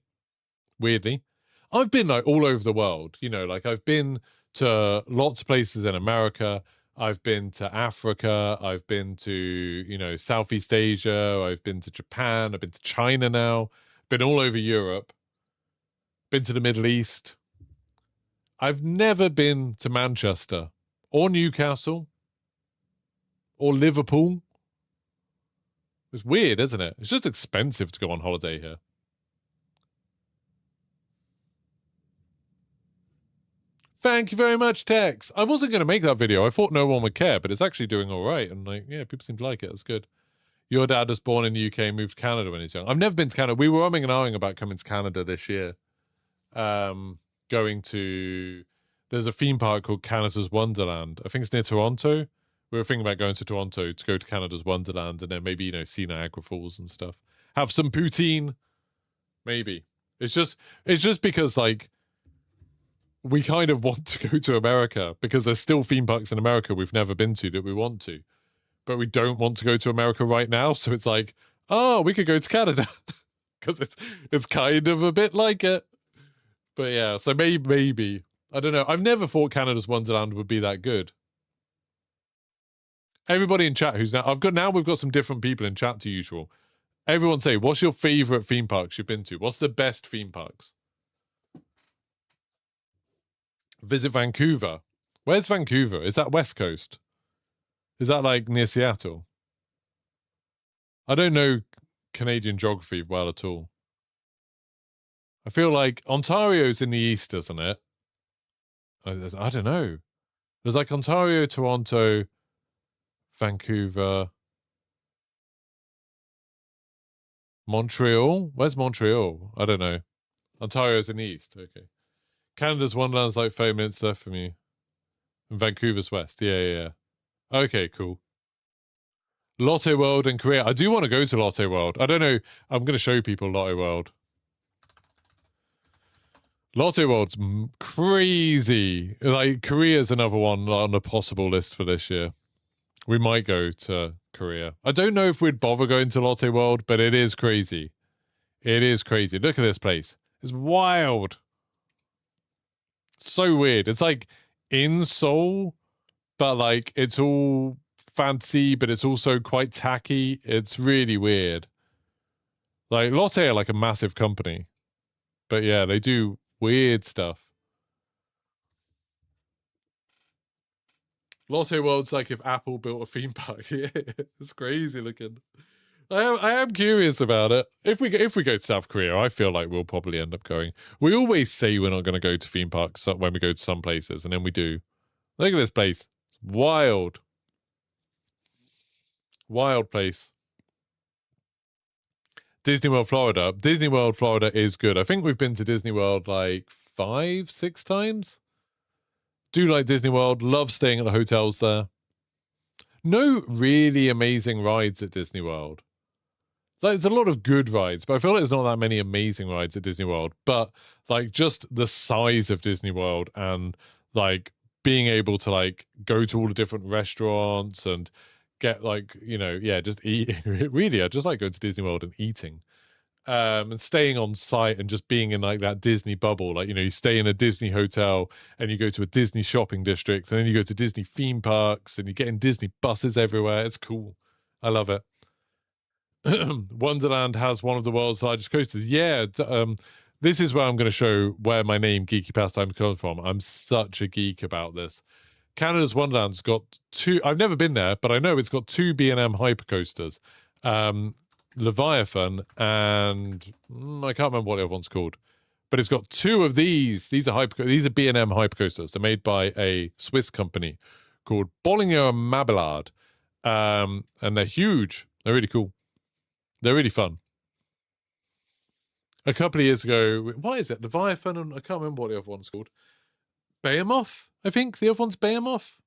weirdly. I've been like all over the world, you know, like I've been to lots of places in America. I've been to Africa. I've been to, you know, Southeast Asia. I've been to Japan. I've been to China now. Been all over Europe. Been to the Middle East. I've never been to Manchester or Newcastle or Liverpool. It's weird, isn't it? It's just expensive to go on holiday here. Thank you very much, Tex. I wasn't going to make that video. I thought no one would care, but it's actually doing all right. And like, yeah, people seem to like it. That's good. Your dad was born in the UK and moved to Canada when he's young. I've never been to Canada. We were umming and ahhing about coming to Canada this year. Going to... There's a theme park called Canada's Wonderland. I think it's near Toronto. We were thinking about going to Toronto to go to Canada's Wonderland and then maybe, you know, see Niagara Falls and stuff. Have some poutine. Maybe. It's just because, like, we kind of want to go to America because there's still theme parks in America we've never been to that we want to. But we don't want to go to America right now. So it's like, oh, we could go to Canada. Because it's kind of a bit like it. But yeah, so maybe. I don't know. I've never thought Canada's Wonderland would be that good. Everybody in chat who's now we've got some different people in chat to usual. Everyone say, what's your favorite theme parks you've been to? What's the best theme parks? Visit Vancouver. Where's Vancouver? Is that West Coast? Is that like near Seattle? I don't know Canadian geography well at all. I feel like Ontario's in the east, isn't it? I don't know. There's like Ontario, Toronto, Vancouver, Montreal. Where's Montreal? I don't know. Ontario's in the east. Okay. Canada's Wonderland's like 5 minutes left from you. And Vancouver's west. Yeah. Okay, cool. Lotte World in Korea. I do want to go to Lotte World. I don't know. I'm going to show people Lotte World. Lotte World's crazy. Like, Korea's another one on the possible list for this year. We might go to Korea. I don't know if we'd bother going to Lotte World, but it is crazy. It is crazy. Look at this place. It's wild. So weird. It's like in Seoul, but like it's all fancy, but it's also quite tacky. It's really weird. Like Lotte are like a massive company. But yeah, they do weird stuff. Lotte World's like if Apple built a theme park. Yeah, it's crazy looking. I am curious about it. If we go to South Korea, I feel like we'll probably end up going. We always say we're not going to go to theme parks when we go to some places, and then we do. Look at this place. It's wild. Wild place. Disney World, Florida. Disney World, Florida is good. I think we've been to Disney World like 5, 6 times. Do like Disney World. Love staying at the hotels there. No really amazing rides at Disney World. Like, there's a lot of good rides, but I feel like there's not that many amazing rides at Disney World. But like just the size of Disney World and like being able to like go to all the different restaurants and get like, you know, yeah, just eat. Really, I just like going to Disney World and eating. And staying on site and just being in like that Disney bubble. Like, you know, you stay in a Disney hotel and you go to a Disney shopping district and then you go to Disney theme parks and you get in Disney buses everywhere. It's cool. I love it. Wonderland has one of the world's largest coasters. Yeah. This is where I'm going to show where my name Geeky Pastimes comes from. I'm such a geek about this. Canada's Wonderland's got 2. I've never been there, but I know it's got 2 B&M hypercoasters. Leviathan and I can't remember what the other one's called, but it's got 2 of these. These are B&M hypercoasters. They're made by a Swiss company called Bollinger Mabillard, and they're huge. They're really cool. They're really fun. A couple of years ago, what is it? Leviathan and I can't remember what the other one's called. Behemoth, I think the other one's Behemoth.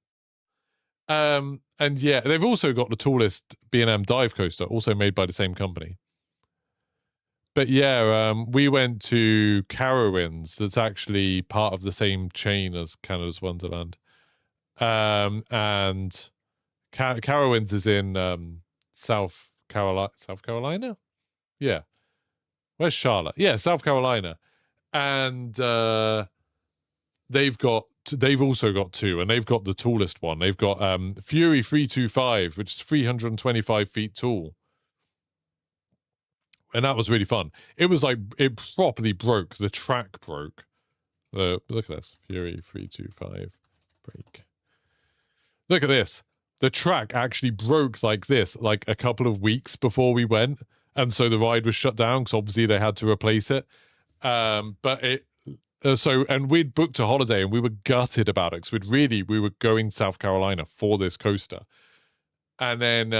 And yeah, they've also got the tallest B&M dive coaster, also made by the same company. But yeah, we went to Carowinds. That's actually part of the same chain as Canada's Wonderland. And Carowinds is in South Carolina? Yeah. Where's Charlotte? Yeah, South Carolina. And they've also got 2, and they've got the tallest one. They've got Fury 325, which is 325 feet tall. And that was really fun. It was like, it properly broke. The track broke. Look at this. Fury 325 break. Look at this. The track actually broke like this, like a couple of weeks before we went. And so the ride was shut down because obviously they had to replace it. But it, and we'd booked a holiday and we were gutted about it because we were going to South Carolina for this coaster. And then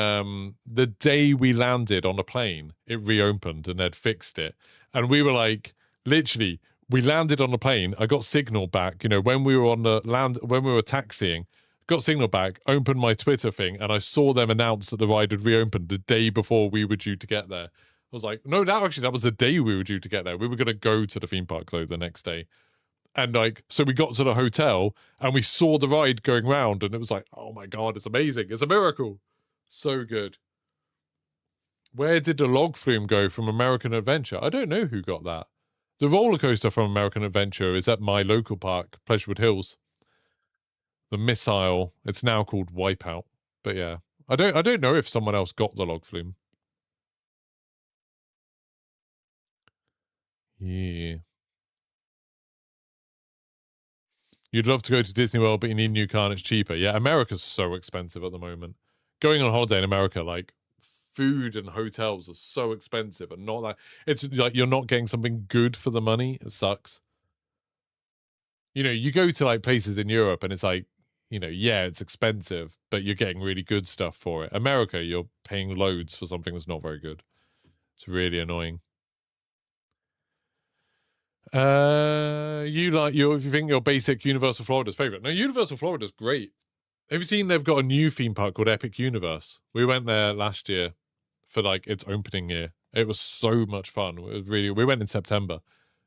the day we landed on a plane, it reopened and they'd fixed it. And we were like, literally, we landed on a plane. I got signal back, you know, when we were on the land, when we were taxiing, got signal back, opened my Twitter thing, and I saw them announce that the ride had reopened the day before we were due to get there. I was like, no, that was the day we were due to get there. We were going to go to the theme park, though, the next day. And like, so we got to the hotel and we saw the ride going round, and it was like, oh my God, it's amazing. It's a miracle. So good. Where did the log flume go from American Adventure? I don't know who got that. The roller coaster from American Adventure is at my local park, Pleasurewood Hills. The missile, it's now called Wipeout. But yeah, I don't know if someone else got the log flume. Yeah. You'd love to go to Disney World, but you need a new car and it's cheaper. Yeah, America's so expensive at the moment. Going on holiday in America, like, food and hotels are so expensive and not that... It's like you're not getting something good for the money. It sucks. You know, you go to, like, places in Europe and it's like, you know, yeah, it's expensive, but you're getting really good stuff for it. America, you're paying loads for something that's not very good. It's really annoying. If you think your basic Universal Florida's favorite. No, Universal Florida's great. Have you seen they've got a new theme park called Epic Universe? We went there last year for like its opening year. It was so much fun. It was really, we went in September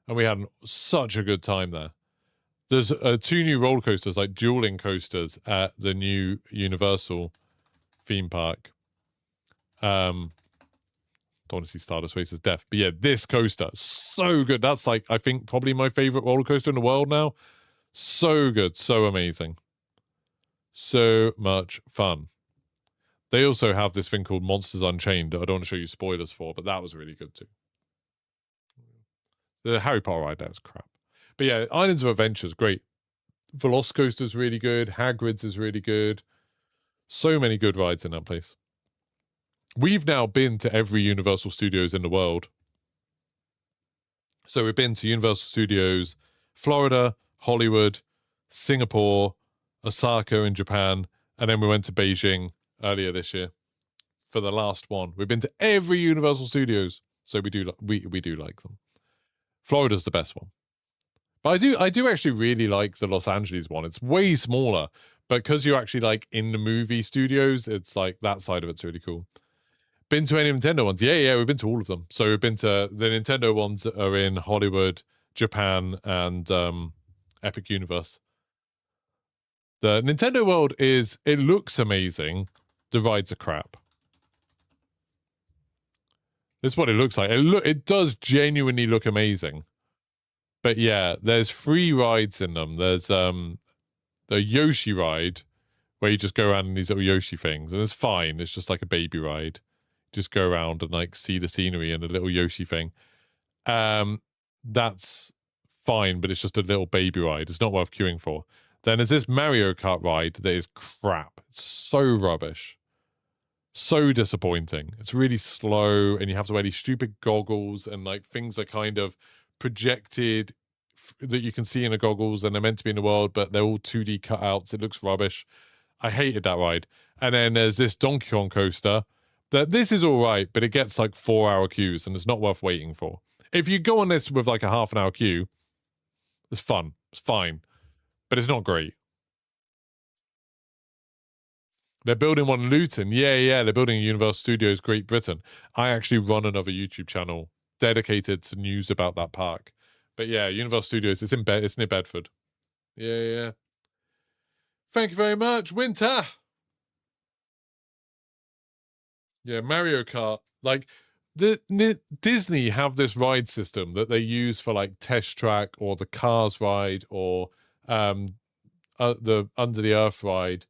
and we had such a good time there. There's 2 new roller coasters, like dueling coasters at the new Universal theme park. Don't want to see Stardust Racer's death. But yeah, this coaster, so good. That's like, I think, probably my favorite roller coaster in the world now. So good. So amazing. So much fun. They also have this thing called Monsters Unchained that I don't want to show you spoilers for, but that was really good too. The Harry Potter ride, that was crap. But yeah, Islands of Adventure is great. Velocicoaster's really good. Hagrid's is really good. So many good rides in that place. We've now been to every Universal Studios in the world. So we've been to Universal Studios, Florida, Hollywood, Singapore, Osaka in Japan, and then we went to Beijing earlier this year for the last one. We've been to every Universal Studios, so we do like them. Florida's the best one. But I do actually really like the Los Angeles one. It's way smaller, but because you're actually like in the movie studios, it's like that side of it's really cool. Been to any Nintendo ones? Yeah, we've been to all of them. So we've been to the Nintendo ones that are in Hollywood, Japan, and Epic Universe. The Nintendo World it looks amazing. The rides are crap. This is what it looks like. It does genuinely look amazing. But yeah, there's 3 rides in them. There's the Yoshi ride, where you just go around in these little Yoshi things, and it's fine. It's just like a baby ride. Just go around and like see the scenery and a little Yoshi thing. That's fine, but it's just a little baby ride. It's not worth queuing for. Then there's this Mario Kart ride that is crap. It's so rubbish. So disappointing. It's really slow, and you have to wear these stupid goggles, and like things are kind of projected that you can see in the goggles, and they're meant to be in the world, but they're all 2D cutouts. It looks rubbish. I hated that ride. And then there's this Donkey Kong coaster that this is all right, but it gets like 4-hour queues, and it's not worth waiting for. If you go on this with like a half-an-hour queue, it's fun. It's fine. But it's not great. They're building one in Luton. Yeah. They're building a Universal Studios Great Britain. I actually run another YouTube channel dedicated to news about that park. But yeah, Universal Studios, it's near Bedford. Yeah. Thank you very much, Winter. Yeah, Mario Kart. Like, Disney have this ride system that they use for like Test Track or the Cars ride or the Under the Earth ride,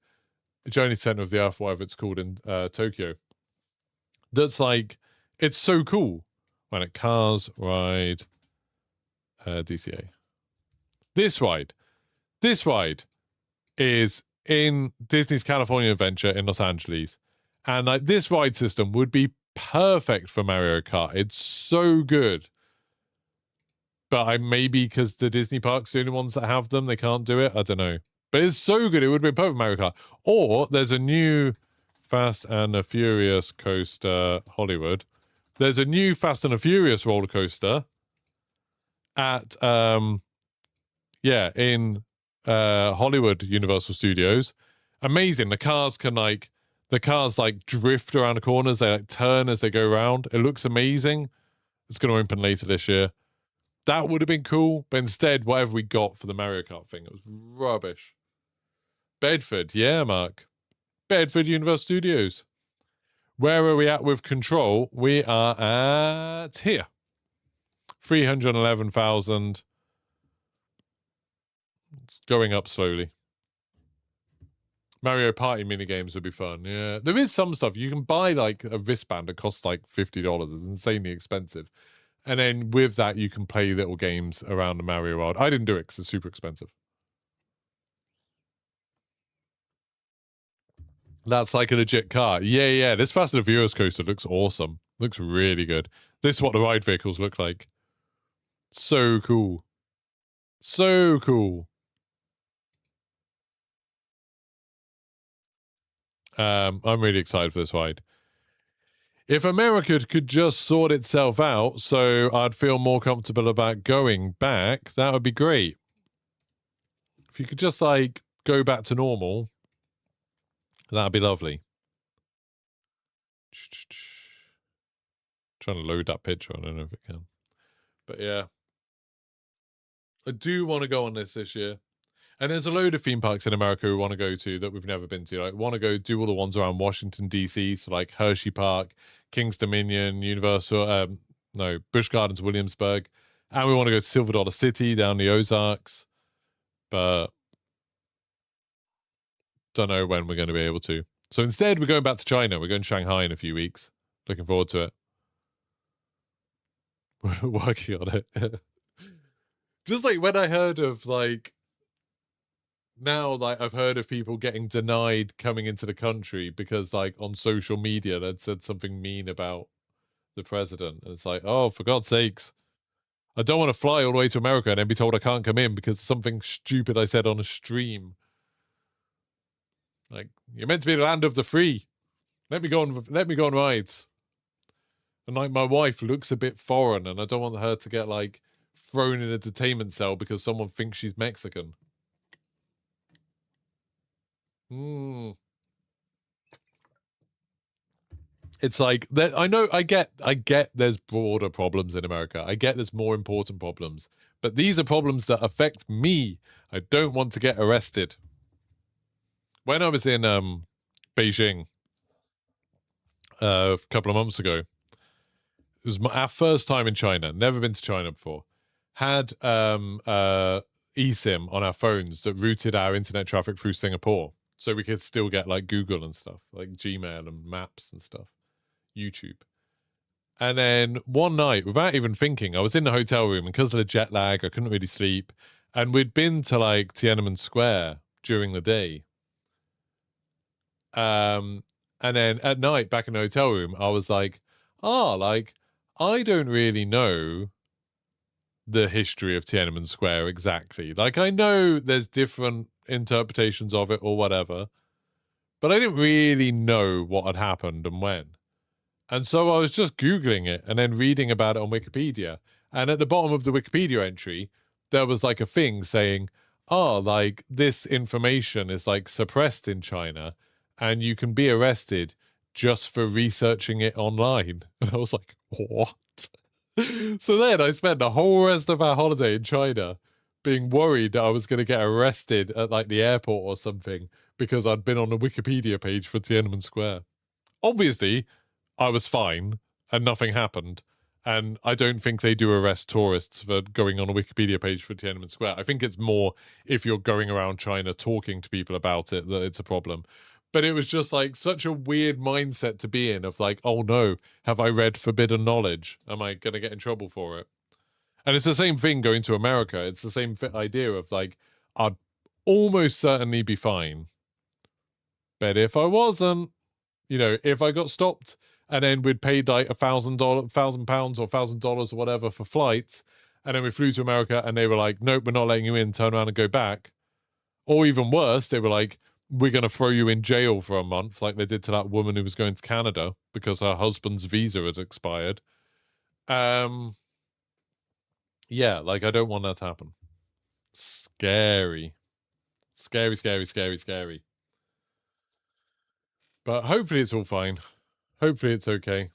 Journey Center of the Earth, whatever it's called in Tokyo. That's like, it's so cool. When it Cars ride DCA. This ride is in Disney's California Adventure in Los Angeles. And like this ride system would be perfect for Mario Kart. It's so good. But maybe because the Disney parks are the only ones that have them, they can't do it. I don't know. But it's so good, it would be perfect for Mario Kart. Or there's a new Fast and the Furious coaster, Hollywood. There's a new Fast and the Furious roller coaster at in Hollywood Universal Studios. Amazing. The cars drift around the corners. They like turn as they go around. It looks amazing. It's going to open later this year. That would have been cool, but instead, whatever we got for the Mario Kart thing, it was rubbish. Bedford, yeah, Mark. Bedford Universal Studios. Where are we at with Control? We are at here. 311,000. It's going up slowly. Mario Party minigames would be fun. Yeah, there is some stuff. You can buy like a wristband that costs like $50. It's insanely expensive. And then with that, you can play little games around the Mario world. I didn't do it because it's super expensive. That's like a legit car. Yeah. This Fast and the Furious coaster looks awesome. Looks really good. This is what the ride vehicles look like. So cool. So cool. I'm really excited for this ride. If America could just sort itself out so I'd feel more comfortable about going back, that would be great. If you could just, like, go back to normal, that'd be lovely. Trying to load that picture. I don't know if it can. But, yeah. I do want to go on this year. And there's a load of theme parks in America we want to go to that we've never been to. Like, want to go do all the ones around Washington, D.C., so like Hershey Park, King's Dominion, Universal, Busch Gardens, Williamsburg. And we want to go to Silver Dollar City down the Ozarks. But don't know when we're going to be able to. So instead, we're going back to China. We're going to Shanghai in a few weeks. Looking forward to it. We're working on it. Just like when I heard of like, now, like, I've heard of people getting denied coming into the country because, like, on social media, they'd said something mean about the president. And it's like, oh, for God's sakes. I don't want to fly all the way to America and then be told I can't come in because something stupid I said on a stream. Like, you're meant to be the land of the free. Let me go on rides. And, like, my wife looks a bit foreign and I don't want her to get, like, thrown in a detainment cell because someone thinks she's Mexican. It's like that. I get there's broader problems in America. I get there's more important problems, but these are problems that affect me. I don't want to get arrested. When I was in Beijing a couple of months ago, it was our first time in China. Never been to China before. Had eSIM on our phones that routed our internet traffic through Singapore. So we could still get like Google and stuff, like Gmail and Maps and stuff, YouTube. And then one night, without even thinking, I was in the hotel room and because of the jet lag, I couldn't really sleep. And we'd been to like Tiananmen Square during the day. And then at night, back in the hotel room, I was like, I don't really know the history of Tiananmen Square exactly. Like, I know there's different interpretations of it or whatever, but I didn't really know what had happened and when. And so I was just Googling it and then reading about it on Wikipedia. And at the bottom of the Wikipedia entry, there was like a thing saying, like this information is like suppressed in China and you can be arrested just for researching it online. And I was like, what? So then I spent the whole rest of our holiday in China being worried that I was going to get arrested at like the airport or something because I'd been on the Wikipedia page for Tiananmen Square. Obviously, I was fine and nothing happened. And I don't think they do arrest tourists for going on a Wikipedia page for Tiananmen Square. I think it's more if you're going around China talking to people about it that it's a problem. But it was just like such a weird mindset to be in of like, oh no, have I read forbidden knowledge? Am I going to get in trouble for it? And it's the same thing going to America. It's the same idea of like, I'd almost certainly be fine. But if I wasn't, you know, if I got stopped and then we'd paid like £1,000 or $1,000 or whatever for flights, and then we flew to America and they were like, nope, we're not letting you in, turn around and go back. Or even worse, they were like, we're going to throw you in jail for a month, like they did to that woman who was going to Canada because her husband's visa has expired. Yeah, like I don't want that to happen. Scary. Scary, scary, scary, scary. But hopefully it's all fine. Hopefully it's okay.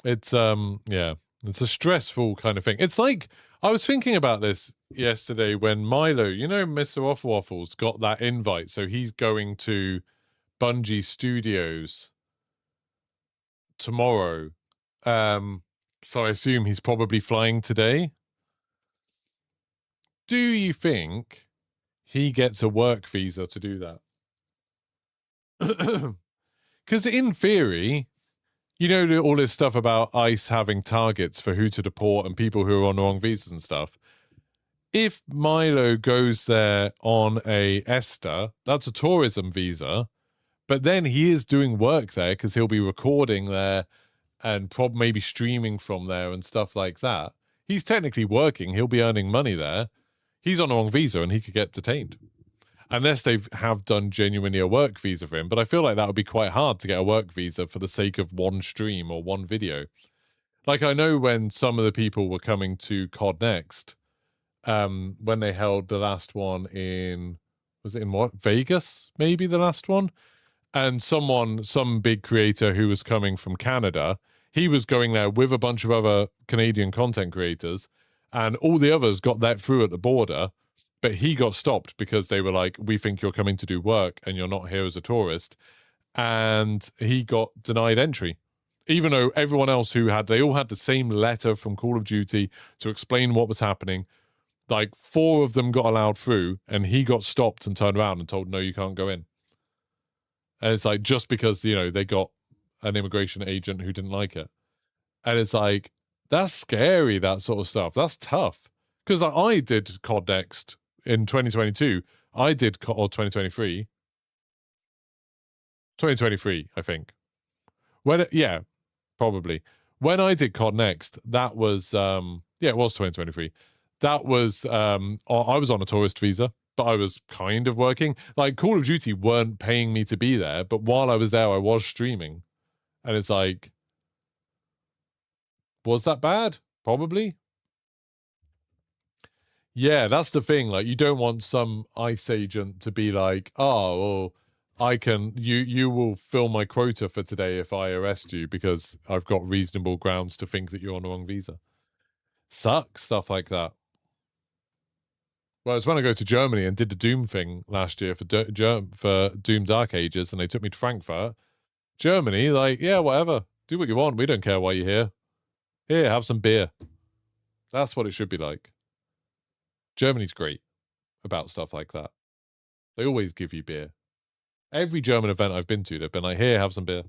It's yeah, it's a stressful kind of thing. It's like I was thinking about this yesterday when Milo, you know, Mr. Waffles got that invite, so he's going to Bungie Studios tomorrow. So I assume he's probably flying today. Do you think he gets a work visa to do that? Because in theory, you know, all this stuff about ICE having targets for who to deport and people who are on the wrong visas and stuff. If Milo goes there on a ESTA, that's a tourism visa, but then he is doing work there because he'll be recording there and maybe streaming from there and stuff like that. He's technically working. He'll be earning money there. He's on the wrong visa and he could get detained. Unless they have done genuinely a work visa for him. But I feel like that would be quite hard to get a work visa for the sake of one stream or one video. Like I know when some of the people were coming to COD Next, when they held the last one in, was it in what? Vegas, maybe the last one? And some big creator who was coming from Canada, he was going there with a bunch of other Canadian content creators, and all the others got let through at the border. But he got stopped because they were like, we think you're coming to do work and you're not here as a tourist. And he got denied entry. Even though everyone else they all had the same letter from Call of Duty to explain what was happening. Like 4 of them got allowed through and he got stopped and turned around and told, no, you can't go in. And it's like, just because, you know, they got an immigration agent who didn't like it. And it's like, that's scary, that sort of stuff. That's tough. Because I did COD Next in 2022, or 2023. 2023, I think. Yeah, probably. When I did COD Next, that was, it was 2023. That was, I was on a tourist visa, but I was kind of working. Like, Call of Duty weren't paying me to be there, but while I was there, I was streaming. And it's like, was that bad? Probably. Yeah, that's the thing. Like, you don't want some ICE agent to be like, oh, well, you will fill my quota for today if I arrest you because I've got reasonable grounds to think that you're on the wrong visa. Sucks, stuff like that. Well, it's when I go to Germany and did the Doom thing last year for Doom Dark Ages, and they took me to Frankfurt. Germany, like, yeah, whatever. Do what you want. We don't care why you're here. Here, have some beer. That's what it should be like. Germany's great about stuff like that. They always give you beer. Every German event I've been to, they've been like, here, have some beer.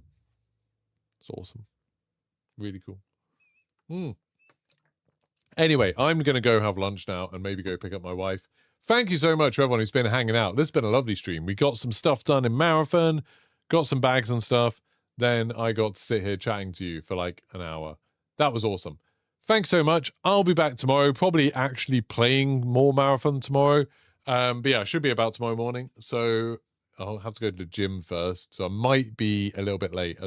It's awesome. Really cool. Anyway, I'm going to go have lunch now and maybe go pick up my wife. Thank you so much for everyone who's been hanging out. This has been a lovely stream. We got some stuff done in Marathon, got some bags and stuff. Then I got to sit here chatting to you for like an hour. That was awesome. Thanks so much. I'll be back tomorrow, probably actually playing more Marathon tomorrow. But yeah, I should be about tomorrow morning. So I'll have to go to the gym first. So I might be a little bit late.